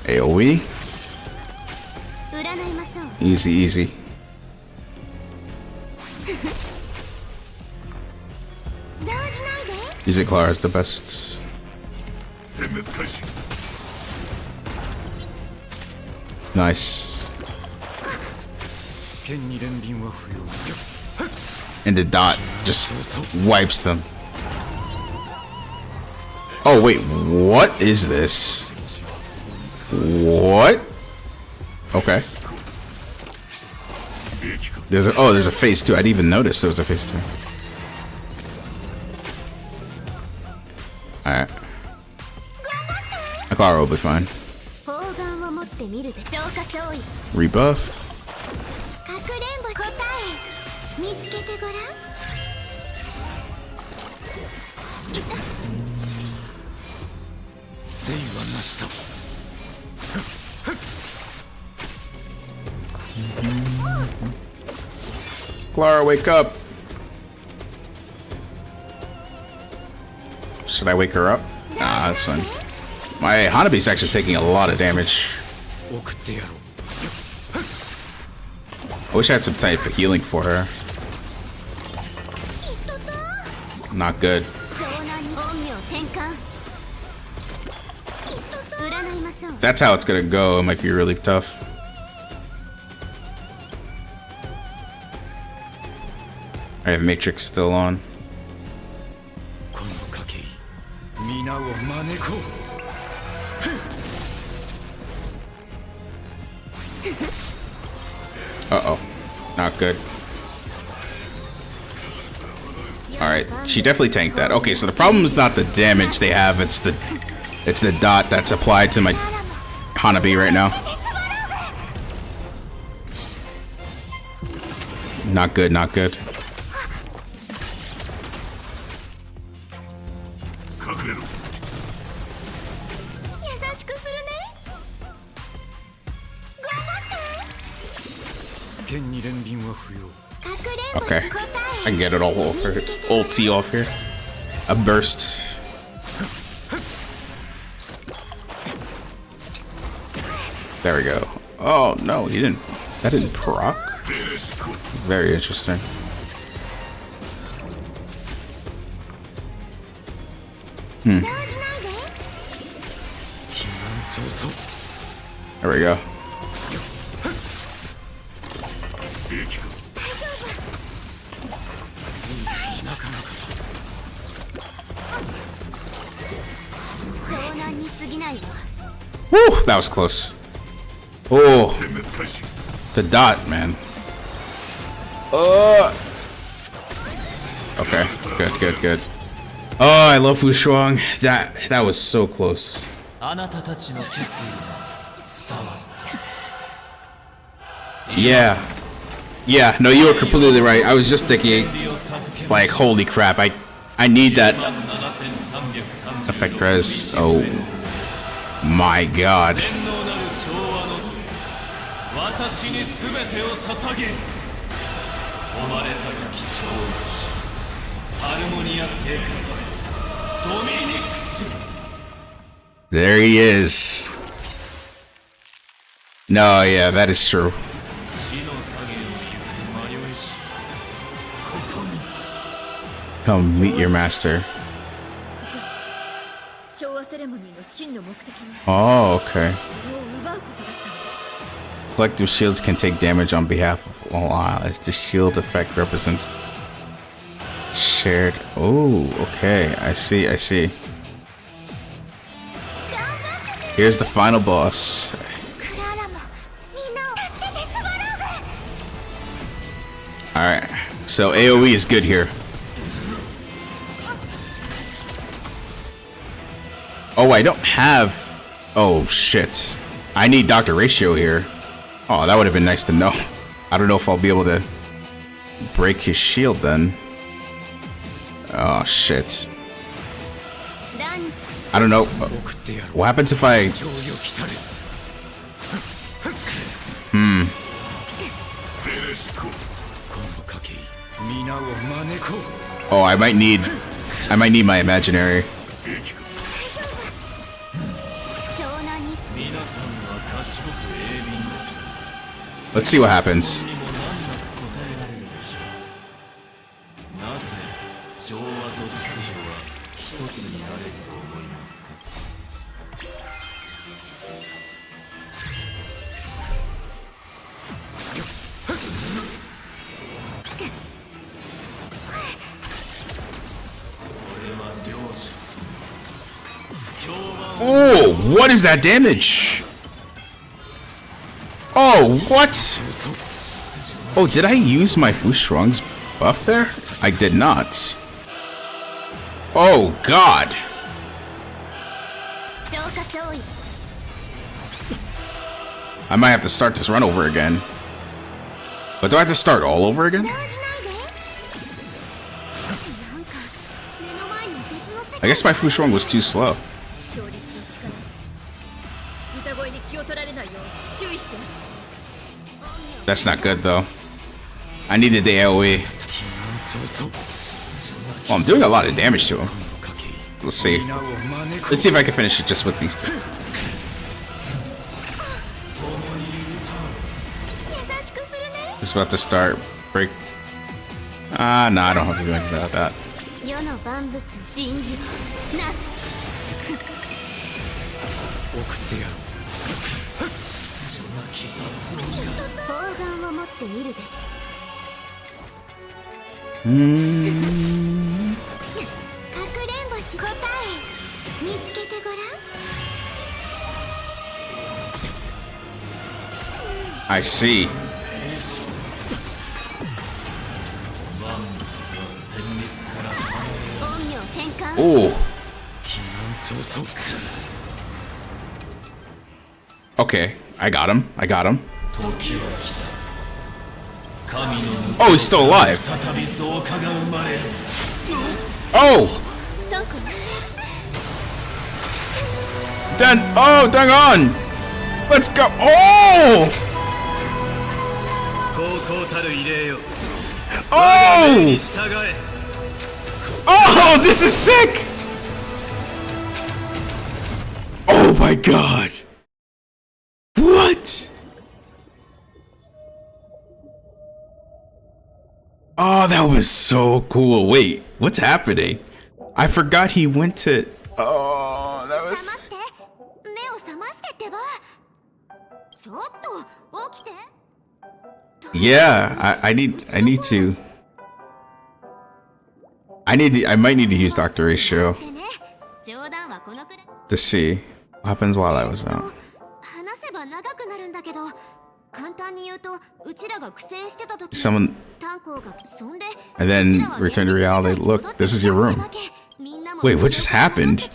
AoE. Easy, easy. Using Clara is the best. Nice. And the dot just wipes them. Oh wait, what is this? What? Okay. There's a phase 2. I didn't even notice there was a phase 2. Alright. Clara will be fine. Rebuff. Clara, wake up. Should I wake her up? Nah, that's fine. My Hanabi's actually taking a lot of damage. I wish I had some type of healing for her. Not good. That's how it's gonna go. It might be really tough. I have Matrix still on. Uh-oh. Not good. Alright, she definitely tanked that. Okay, so the problem is not the damage they have, it's the dot that's applied to my Hanabi right now. Not good, not good. Okay, I can get it all off here. Ulti off here. A burst. There we go. Oh no, he didn't. That didn't proc. Very interesting. Hmm. There we go. Woo, that was close. Oh, the dot, man. Okay, good, good, good. Oh, I love Fu Shuang. That was so close. Yeah. Yeah, no, you were completely right. I was just thinking, like, holy crap, I need that effect res. Oh my god. There he is. No, yeah, that is true. Come meet your master. Oh, okay. Collective shields can take damage on behalf of all allies. The shield effect represents shared. Oh, okay. I see. I see. Here's the final boss. Alright. So AoE is good here. Oh, I don't have... Oh, shit. I need Dr. Ratio here. Oh, that would have been nice to know. I don't know if I'll be able to break his shield then. Oh, shit. I don't know. What happens if I... Oh, I might need my imaginary. Let's see what happens. Oh, what is that damage? Oh, what? Oh, did I use my Fu Shuang's buff there? I did not. Oh, God. I might have to start this run over again. But do I have to start all over again? I guess my Fu Shuang was too slow. That's not good though. I needed the AoE. Well, I'm doing a lot of damage to him. Let's see. Let's see if I can finish it just with these. It's about to start. Break. Ah, no, I don't have to do anything about that. I see. Oh. Okay, I got him. I got him. Oh, he's still alive. Oh! Oh, dang on! Let's go! Oh! Oh! Oh, this is sick! Oh my God! What? Oh, that was so cool. Wait, what's happening? I forgot he went to... Oh, that was... Yeah, I might need to use Dr. Ratio to see what happens while I was out. Someone and then return to reality. Look, this is your room. Wait, what just happened?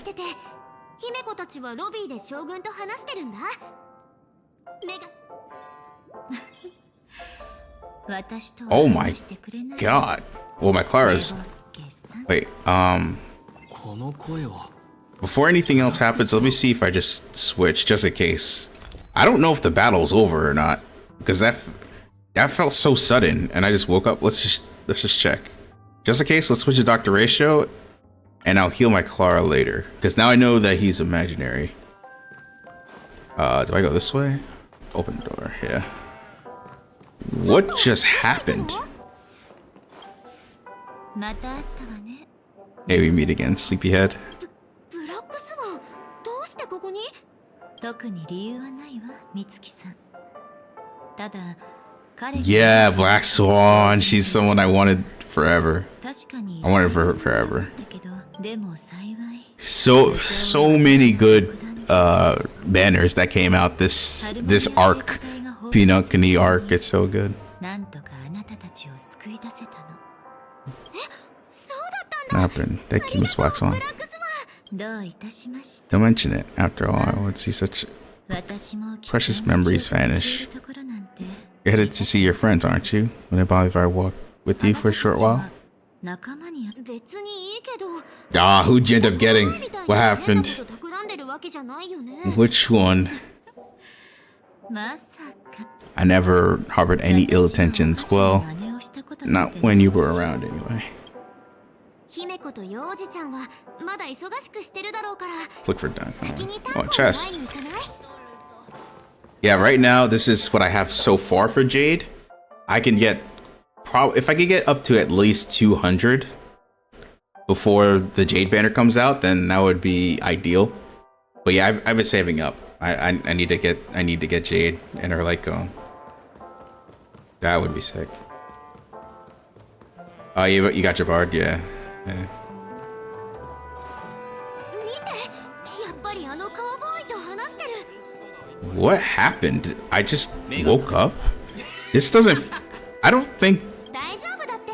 Oh my God. Well, my Clara's... Wait, before anything else happens, let me see if I just switch, just in case. I don't know if the battle's over or not, because that felt so sudden, and I just woke up. Let's just check. Just in case, let's switch to Dr. Ratio, and I'll heal my Clara later, because now I know that he's imaginary. Do I go this way? Open door, yeah. What just happened? Hey, we meet again, sleepyhead. 特に理由はないわ、美月さん。ただ彼が Yeah, Black Swan. She's someone I wanted forever. 確かに I wanted for her forever. だけどでも幸い So many good banners that came out this arc. Pinocchio arc. It's so good. なんとかあなたたちを救い出せたの What happened? Thank you, Miss Black Swan. どういたしまして Don't mention it. After all, I would see such 私もきっと precious memories vanish. ところなんて You're headed to see your friends, aren't you? Would it bother if I walk with you for a short while? 仲間に別にいいけど Ah, who'd you end up getting? What happened? 企んでるわけじゃないよね Which one? まさか I never harbored any ill intentions. Well, not when you were around anyway. 姫子と幼児ちゃんはまだ忙しくしてるだろうから Let's look for that. 先にタン Oh, コを chest. 会いに行かない Yeah, right now this is what I have so far for Jade. I can get if I could get up to at least 200 before the Jade banner comes out, then that would be ideal. But yeah, I've been saving up. I need to get Jade and her light cone. That would be sick. Oh, you got your bard, yeah. 見てやっぱりあのカウボーイと話してる What happened? I just woke up? This doesn't... I don't think... 大丈夫だって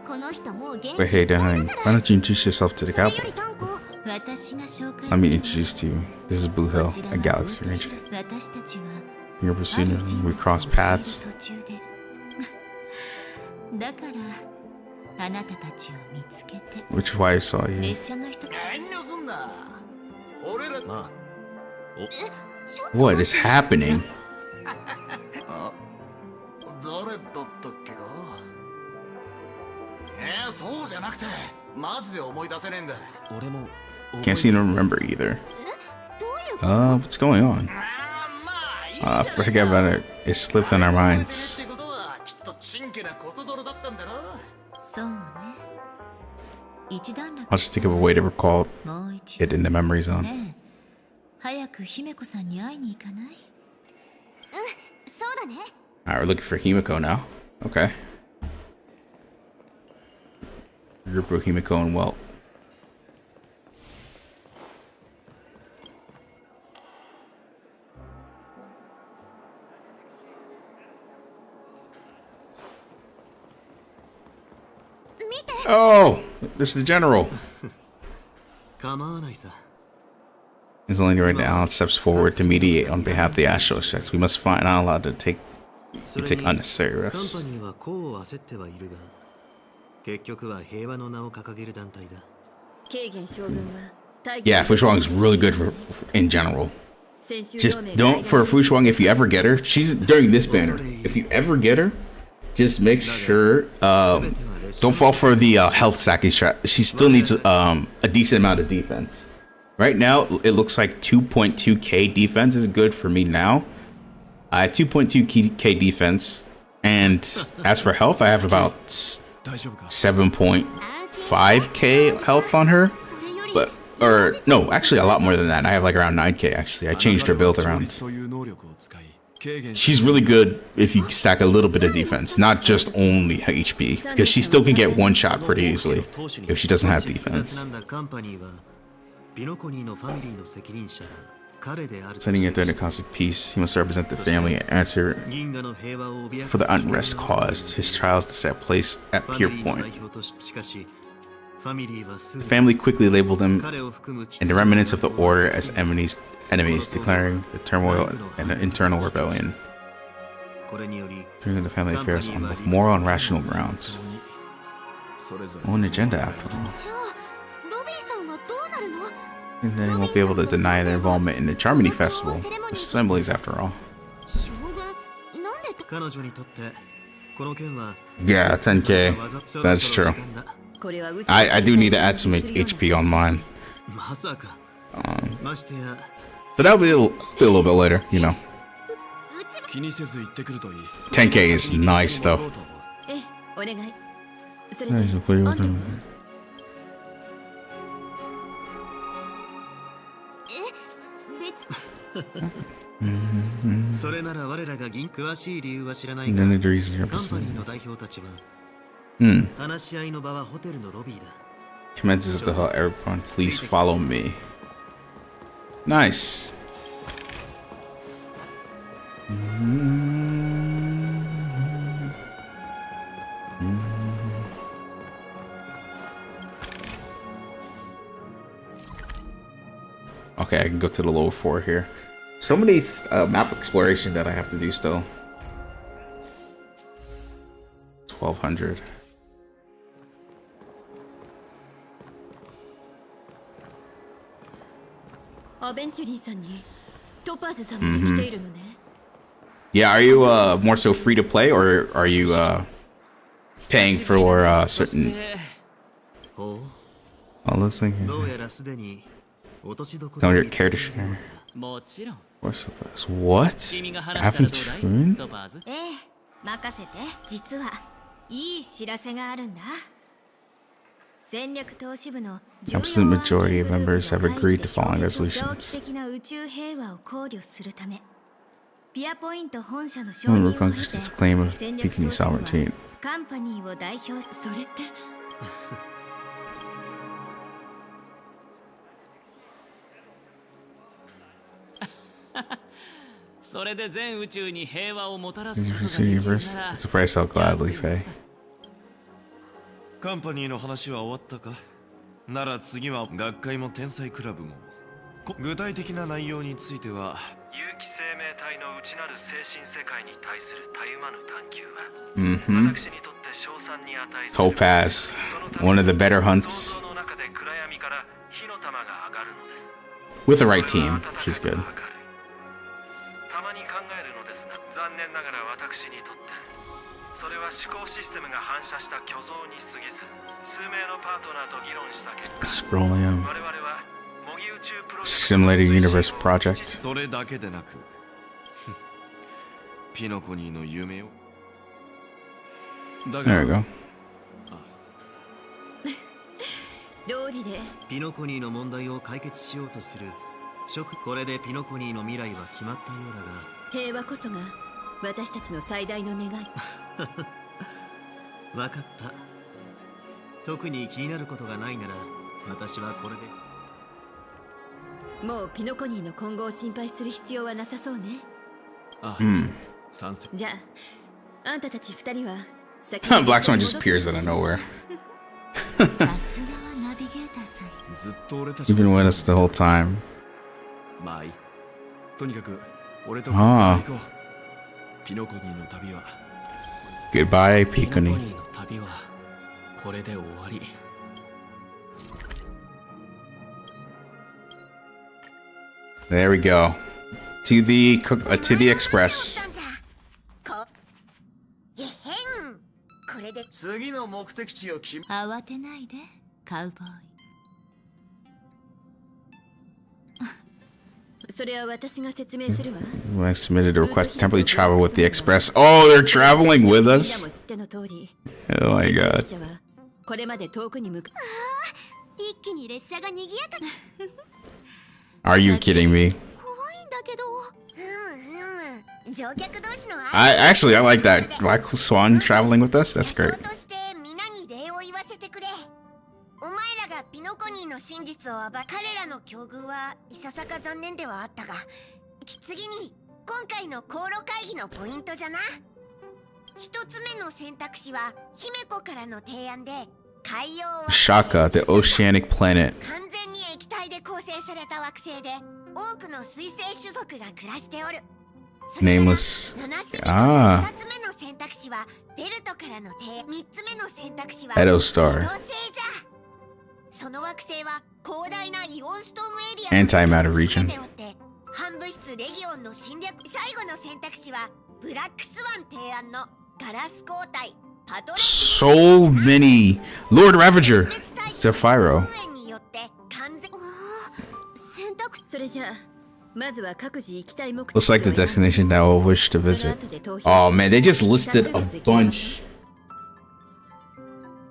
この人もう元気 Wait, hey, darling. Why don't you introduce yourself to the cowboy? 私が紹介 Let me introduce to you. This is Blue Hill, a galaxy ranger. 私たちは In your pursuit, we cross paths. 途中でだからあなたたちを見つけて Which is why I saw you. 列車の人遠慮すんな俺らまあ What is happening? 誰だったっけかそうじゃなくてマジで思い出せねえんだ俺も Can't seem to remember either. What's going on? Forget about it. It slipped on our minds. きっとチンケなコソ泥だったんだろそうね一段落 I'll just think of a way to recall もう一度 it in the memory zone. ねえ早く姫子さんに会いに行かないうんそうだね Alright, we're looking for Himiko now. Okay. Group of Himiko and Welt. Oh, this is the general. 構わないさ It's only right now Alan steps forward to mediate on behalf of the Astral Sex. We must find not allowed to take unnecessary カン risks. パニーはこう焦ってはいるが結局は平和の名を掲げる団体だ軽減将軍は Yeah, Fushuang is really good in general. Just don't for Fushuang if you ever get her. She's during this banner. If you ever get her, just make sure don't fall for the health stacking strat. She still needs a decent amount of defense. Right now, it looks like 2.2k defense is good for me now. I have 2.2k defense, and as for health, I have about 7.5k health on her. But or no, actually a lot more than that. I have like around 9k actually. I changed her build around. She's really good if you stack a little bit of defense, not just only HP, because she still can get one shot pretty easily if she doesn't have defense. Sending it to the constant peace, he must represent the family and answer for the unrest caused. His trials to set place at Pier Point. The family quickly labeled them and the remnants of the order as enemies, declaring the turmoil and an internal rebellion. Bringing the family affairs on both moral and rational grounds. Oh, an agenda after all. じゃあロビーさんはどうなるの And they won't be able to deny their involvement in the Charmony Festival. Assemblies after all. 将軍なんで彼女にとってこの件は Yeah, 10k. That's true. I do need to add some HP on mine. まさかましてや So that'll be a little bit later, you know. 気にせず行ってくるといい 10k is nice though. えお願いそれであんたはえ別それなら我らが銀詳しい理由は知らないが、 And then the reason you're カンパニー pursuing. の代表たちは Hmm. 話し合いの場はホテルのロビーだ。 Commences at the hall. Everyone, please follow me. Nice. Okay, I can go to the lower floor here. So many map exploration that I have to do still. 1200. アベンチュリーさんにトパーズさんまで来ているのね。Yeah, are you more so free to play, or are you paying for certain? Oh, looks like don't you care to share? もちろん。 What's this? What? Aventune? ええ、任せて。実はいい知らせがあるんだ。戦略投資部の Absolute majority of members have agreed to following 長期 resolutions. 的な宇宙平和を考慮するため、ピアポイント本社の承 Someone 認を relinquished 経 its て claim of 戦略 Bikini 投資部は sovereignty. カンパニーを代表し、それってそれで全宇宙に平和をもたらすことが Universe, できるなら it's a price I'll gladly pay. カンパニーの話は終わったか？なら次は学会も天才クラブも。具体的な内容については、有機生命体の内なる精神世界に対するたゆまぬ探求は、 Mm-hmm. 私にとって称賛に値する。 Topaz, one of the better hunts. その中で暗闇から火の玉が上がるのです。 With the right team, she's good. たまに考えるのですが、残念ながら私にとってそれは思考システムが反射した虚像に過ぎず、数名のパートナーと議論した結果、 Scrollium. 我々は模擬宇宙プロジェクト Simulated Universe Project. それだけでなく、ピノコニーの夢を。だ There we が、 go. 道理でピノコニーの問題を解決しようとするこれでピノコニーの未来は決まったようだが、平和こそが私たちの最大の願い。わかった。特に気になることがないなら私はこれで。もうピノコニーの今後を心配する必要はなさそうね。あ、Hmm. 賛成。じゃあ、あんたたち二人は先 Black Swan just appears out of nowhere. さすがはナビゲーターさん。ずっと俺たち You've been with us the whole time. まあいい。とにかく俺とああ行こう。ピノコニーの旅は。 Goodbye, ピノコ Pikuni. ニーの旅はこれで終わり。 There we go. To the express. これで次の目的地を決め。慌てないで、カウボーイ。それは私が説明するわ。 I submitted a request to temporarily travel with the express. Oh, they're traveling with みんな us? も知っての通り、 Oh my god. 列車はこれまで遠くに向か一気に列車が賑やかだ。 Are you kidding me? 怖いんだけど。乗客同士の I like that. Black Swan traveling with us? That's great. として皆に礼を言わせてくれ。お前らがピノコニーの真実を暴く。彼らの境遇はいささか残念ではあったが、次に今回の航路会議のポイントじゃな。一つ目の選択肢は姫子からの提案で、海洋は Shaka, the oceanic planet. 完全に液体で構成された惑星で、多くの水生種族が暮らしておる。 Nameless. 2 Ah. つ目の選択肢はベルトからの提案。3つ目の選択肢は Edo Star. 移動星じゃ。その惑星は広大なイオンストームエリア Antimatter region. 反物質レギオンの侵略。最後の選択肢はブラックスワン提案のガラス光体パトレ So many. Lord Ravager. Zephyro. によって完全。選択肢。それじゃあまずは各自行きたい目的 Looks like the destination that we'll wish to visit. Oh man, they just listed a bunch.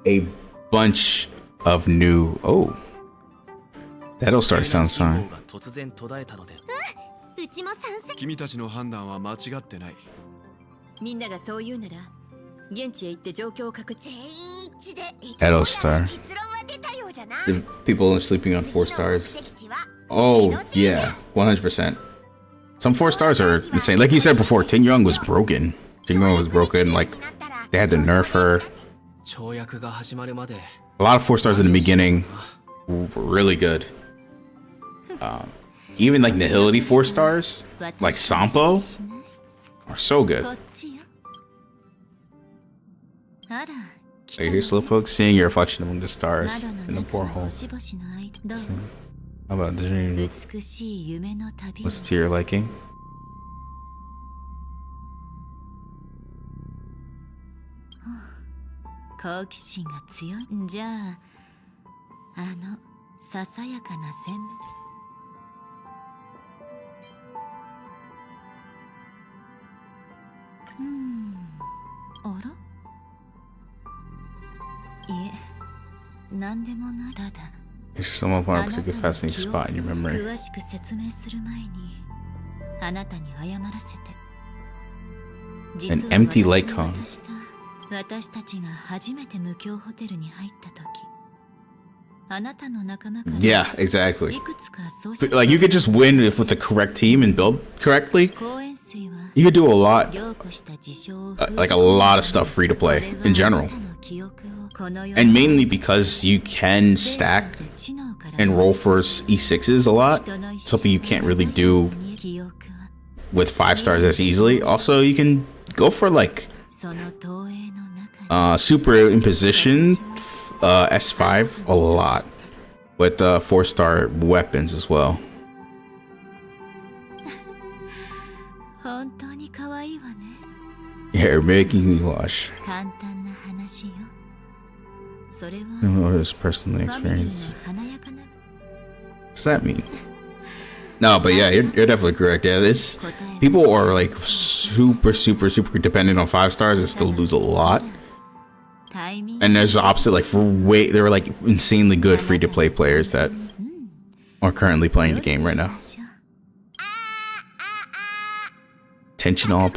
A bunch of new. Oh. That'll start sound fine. 突然途絶えたので。うちも賛成。君たちの判断は間違ってない。みんながそう言うなら現地へ行って状況を確認。 Edo Star. The people are sleeping on 4 stars. Oh, yeah, 100%. Some 4 stars are insane. Like you said before, Ting Young was broken. Ting Young was broken, like, they had to nerf her. A lot of 4 stars in the beginning were really good. Even like Nihility 4 stars, like Sampo, are so good. Like, here's Slowpoke seeing your reflection among the stars in the porthole. How about the dream? What's to your liking? You should stumble upon a particular fascinating spot in your memory. An empty light cone. Yeah, exactly. Like, you could just win if with the correct team and build correctly. You could do a lot, like a lot of stuff free to play in general. And mainly because you can stack and roll for E6s a lot, something you can't really do with 5 stars as easily. Also, you can go for like super imposition S5 a lot with 4-star weapons as well. You're making me blush. This personally experienced. What's that mean? No, but yeah, you're definitely correct. Yeah, this people are like super dependent on 5 stars and still lose a lot. And there's the opposite, like there were like insanely good free-to-play players that are currently playing the game right now. Tension all.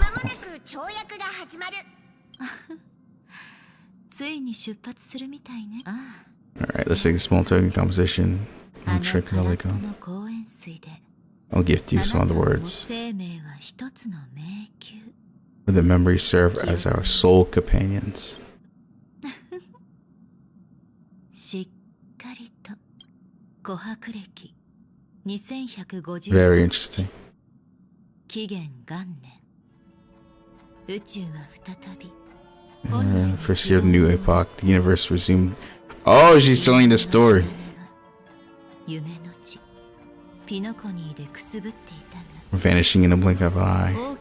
Alright, let's take a small token composition. And trick and icon. I'll gift you some other words. Where the memories serve as our soul companions. Very interesting. First year of the new epoch, the universe resumed. Oh, she's telling the story. Vanishing in a blink of an eye.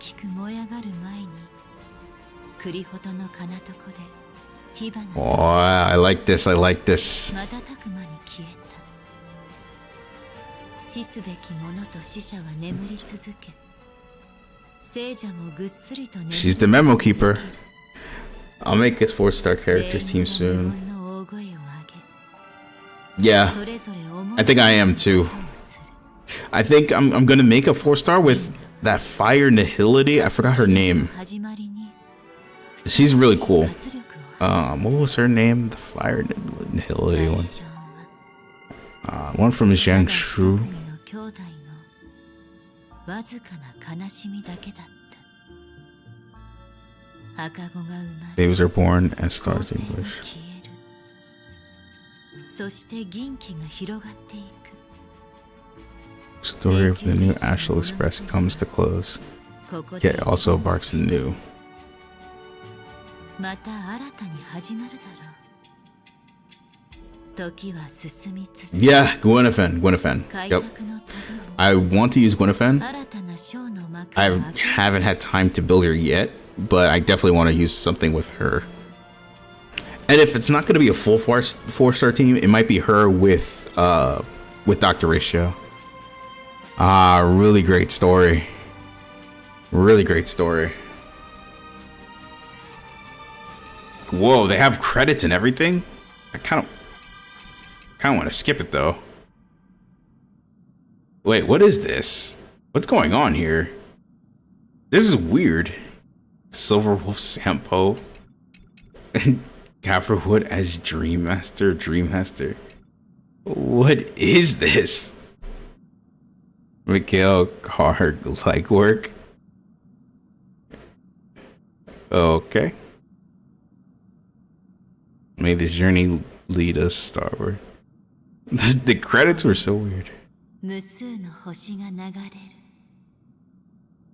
Oh, I like this, I like this. She's the memo keeper. I'll make this 4-star character team soon. Yeah, I think I am too. I think I'm gonna make a 4-star with that fire nihility. I forgot her name. She's really cool. What was her name? The fire nihility one. One from Jiangsu. Babies are born as stars English. Story of the new Astral Express comes to close, yet also embarks anew. Yeah, Gwyneth. Yep. I want to use Gwyneth. I haven't had time to build her yet, but I definitely want to use something with her. And if it's not going to be a full 4-star team, it might be her with Dr. Ratio. Really great story. Really great story. Whoa, they have credits and everything? I kind of want to skip it though. Wait, what is this? What's going on here? This is weird. Silverwolf Sampo and Copperwood as Dreammaster. What is this? Mikhail Karg legwork. Okay. May this journey lead us starward. The credits were so weird. 無数の星が流れる。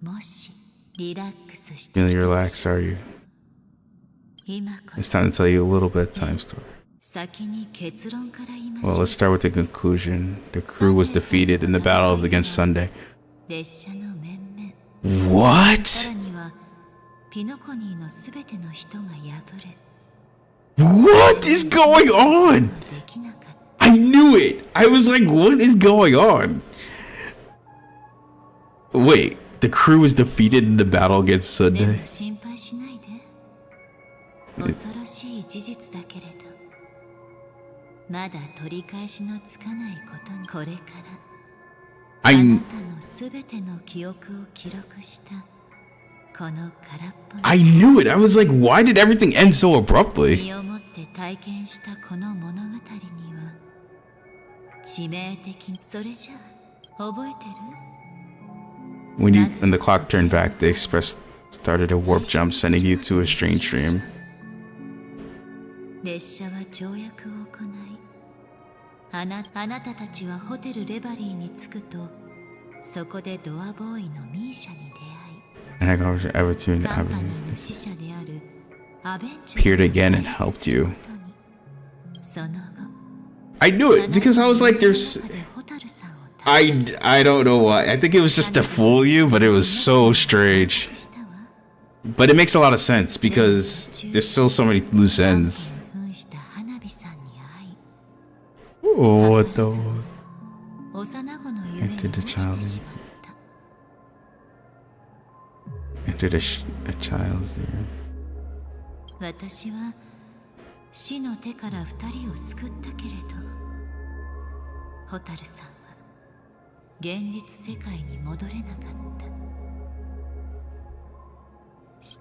もしリラックスして Really relaxed, are you? 今こ It's そ time to tell you a little bedtime story. 先に結論から言いまし Well, ょう let's start with the conclusion. The crew was defeated in the battle against Sunday. 列車の面々 What? さらにはピノコニーのすべての人が敗れ What is going on? I knew it. I was like, what is going on? Wait, the crew was defeated in the battle against で Sunday. も心配しないで恐ろしい事実だけれどまだ取り返しのつかないことにこれからあ I なたのすべての記憶を記録したこの空っぽの I knew it. I was like, why did everything end so abruptly? 身をもって体験したこの物語には致命的にそれじゃあ覚えてる When the clock turned back, the express started a warp jump, sending you to a strange dream. 列車は跳躍を行いあなたたちはホテルレバリーに着くとそこでドアボーイのミーシャに出会い And I got ever tuned カンパ I ニーの使者であるアベンジャー appeared again and helped you. その後 I knew it because I was like, there's. I don't know why. I think it was just to fool you, but it was so strange. But it makes a lot of sense because there's still so many loose ends. Oh, what the? Entered a child. Entered a child's ear. 私は死の手から二人を救ったけれどホタルさんは現実世界に戻れなかった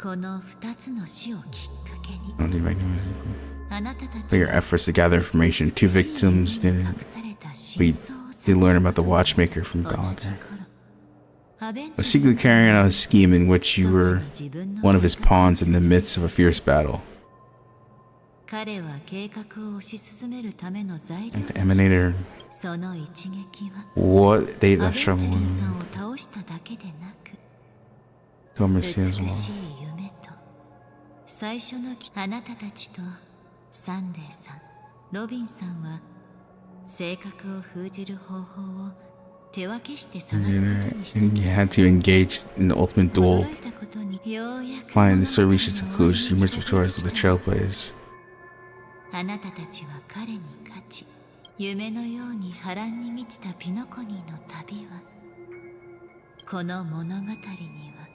この二つの死をきっかけに あなたた For ち your は efforts to gather information, two victims didn't. We did learn about the watchmaker from God. Was secretly carrying out a scheme in which you were one of his pawns in the midst of a fierce battle. 彼は計画を推し進めるための材料 And the Emanator. その一撃は What they アベ that ンジ struggle ェル with さんを倒しただけでなく Don't 美 miss as し well. い夢と最初のあなたたちとサンデーさんロビンさんは性格を封じる方法を手分けして探すことにした And you had to engage in the ultimate duel. 驚いたことにようやく Finally, the story reached its conclusion. You merged victorious with the Trailblazers. あなたたちは彼に勝ち夢のように波乱に満ちたピノコニーの旅はこの物語には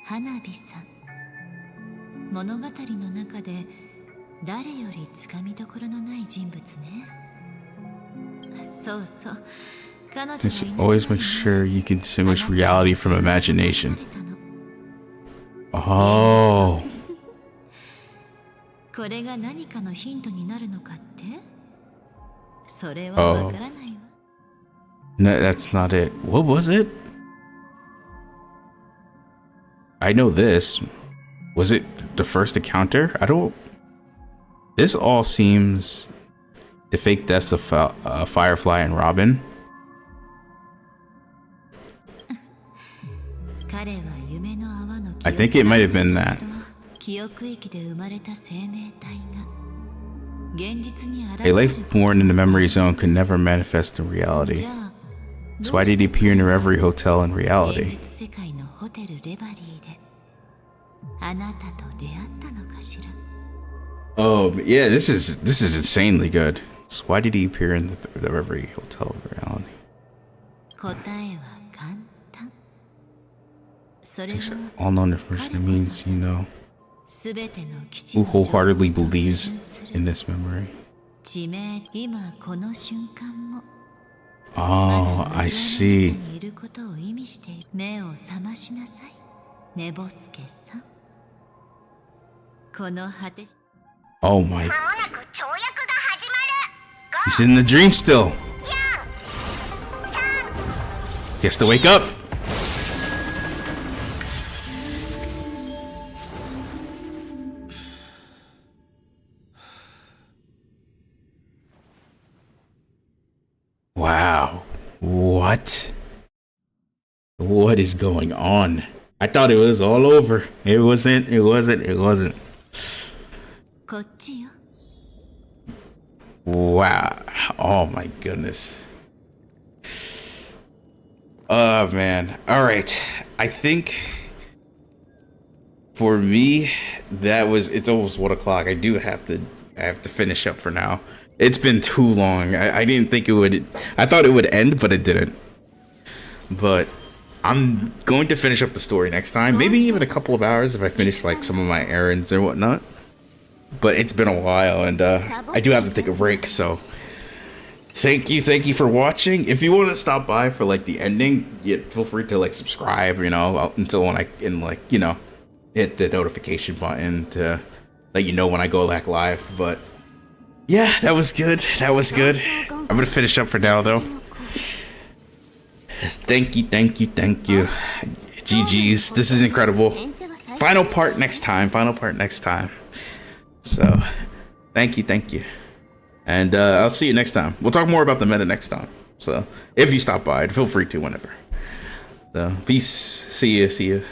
花火さん物語の中で誰よりつかみどころのない人物ねそうそう彼女が Just いな always make sure you can distinguish reality from imagination. Oh. これが何かのヒントになるのかってそれはわからないわ No, that's not it. What was it? I know this. Was it the first encounter? I don't. This all seems the fake deaths of Firefly and Robin. 彼は夢の泡の I think it might have been that. 記憶域で生まれた生命体が現実に現 A れる life born in the memory zone could never manifest in reality. So why did he appear in a reverie hotel in 現 reality? 実世界のホテルレバリーであなたと出会ったのかしら Oh yeah, this is insanely good. So why did he appear in the reverie hotel in reality? 答えは簡単それは Takes all known information. It means you know. Who wholeheartedly believes in this memory? 地名今この瞬間も Oh, I see. いることを意味している。目を覚ましなさい、寝ぼすけさん。この果て Oh my. He's in the dream still. He has to wake up. Wow. What? What is going on? I thought it was all over. It wasn't. It wasn't. It wasn't. こっちよ。 Wow. Oh my goodness. Oh man. All right. I think for me that was, it's almost 1 o'clock. I have to finish up for now. It's been too long. I didn't think it would. I thought it would end, but it didn't. But I'm going to finish up the story next time. Maybe even a couple of hours if I finish like some of my errands or whatnot. But it's been a while, and I do have to take a break, so thank you for watching. If you want to stop by for like the ending, feel free to like subscribe, you know, until when I can, like, you know, hit the notification button to let you know when I go back live. But yeah, that was good. That was good. I'm gonna finish up for now though. Thank you. GG's. This is incredible. Final part next time. So, thank you. And I'll see you next time. We'll talk more about the meta next time. So, if you stop by, feel free to whenever. So, peace. See you.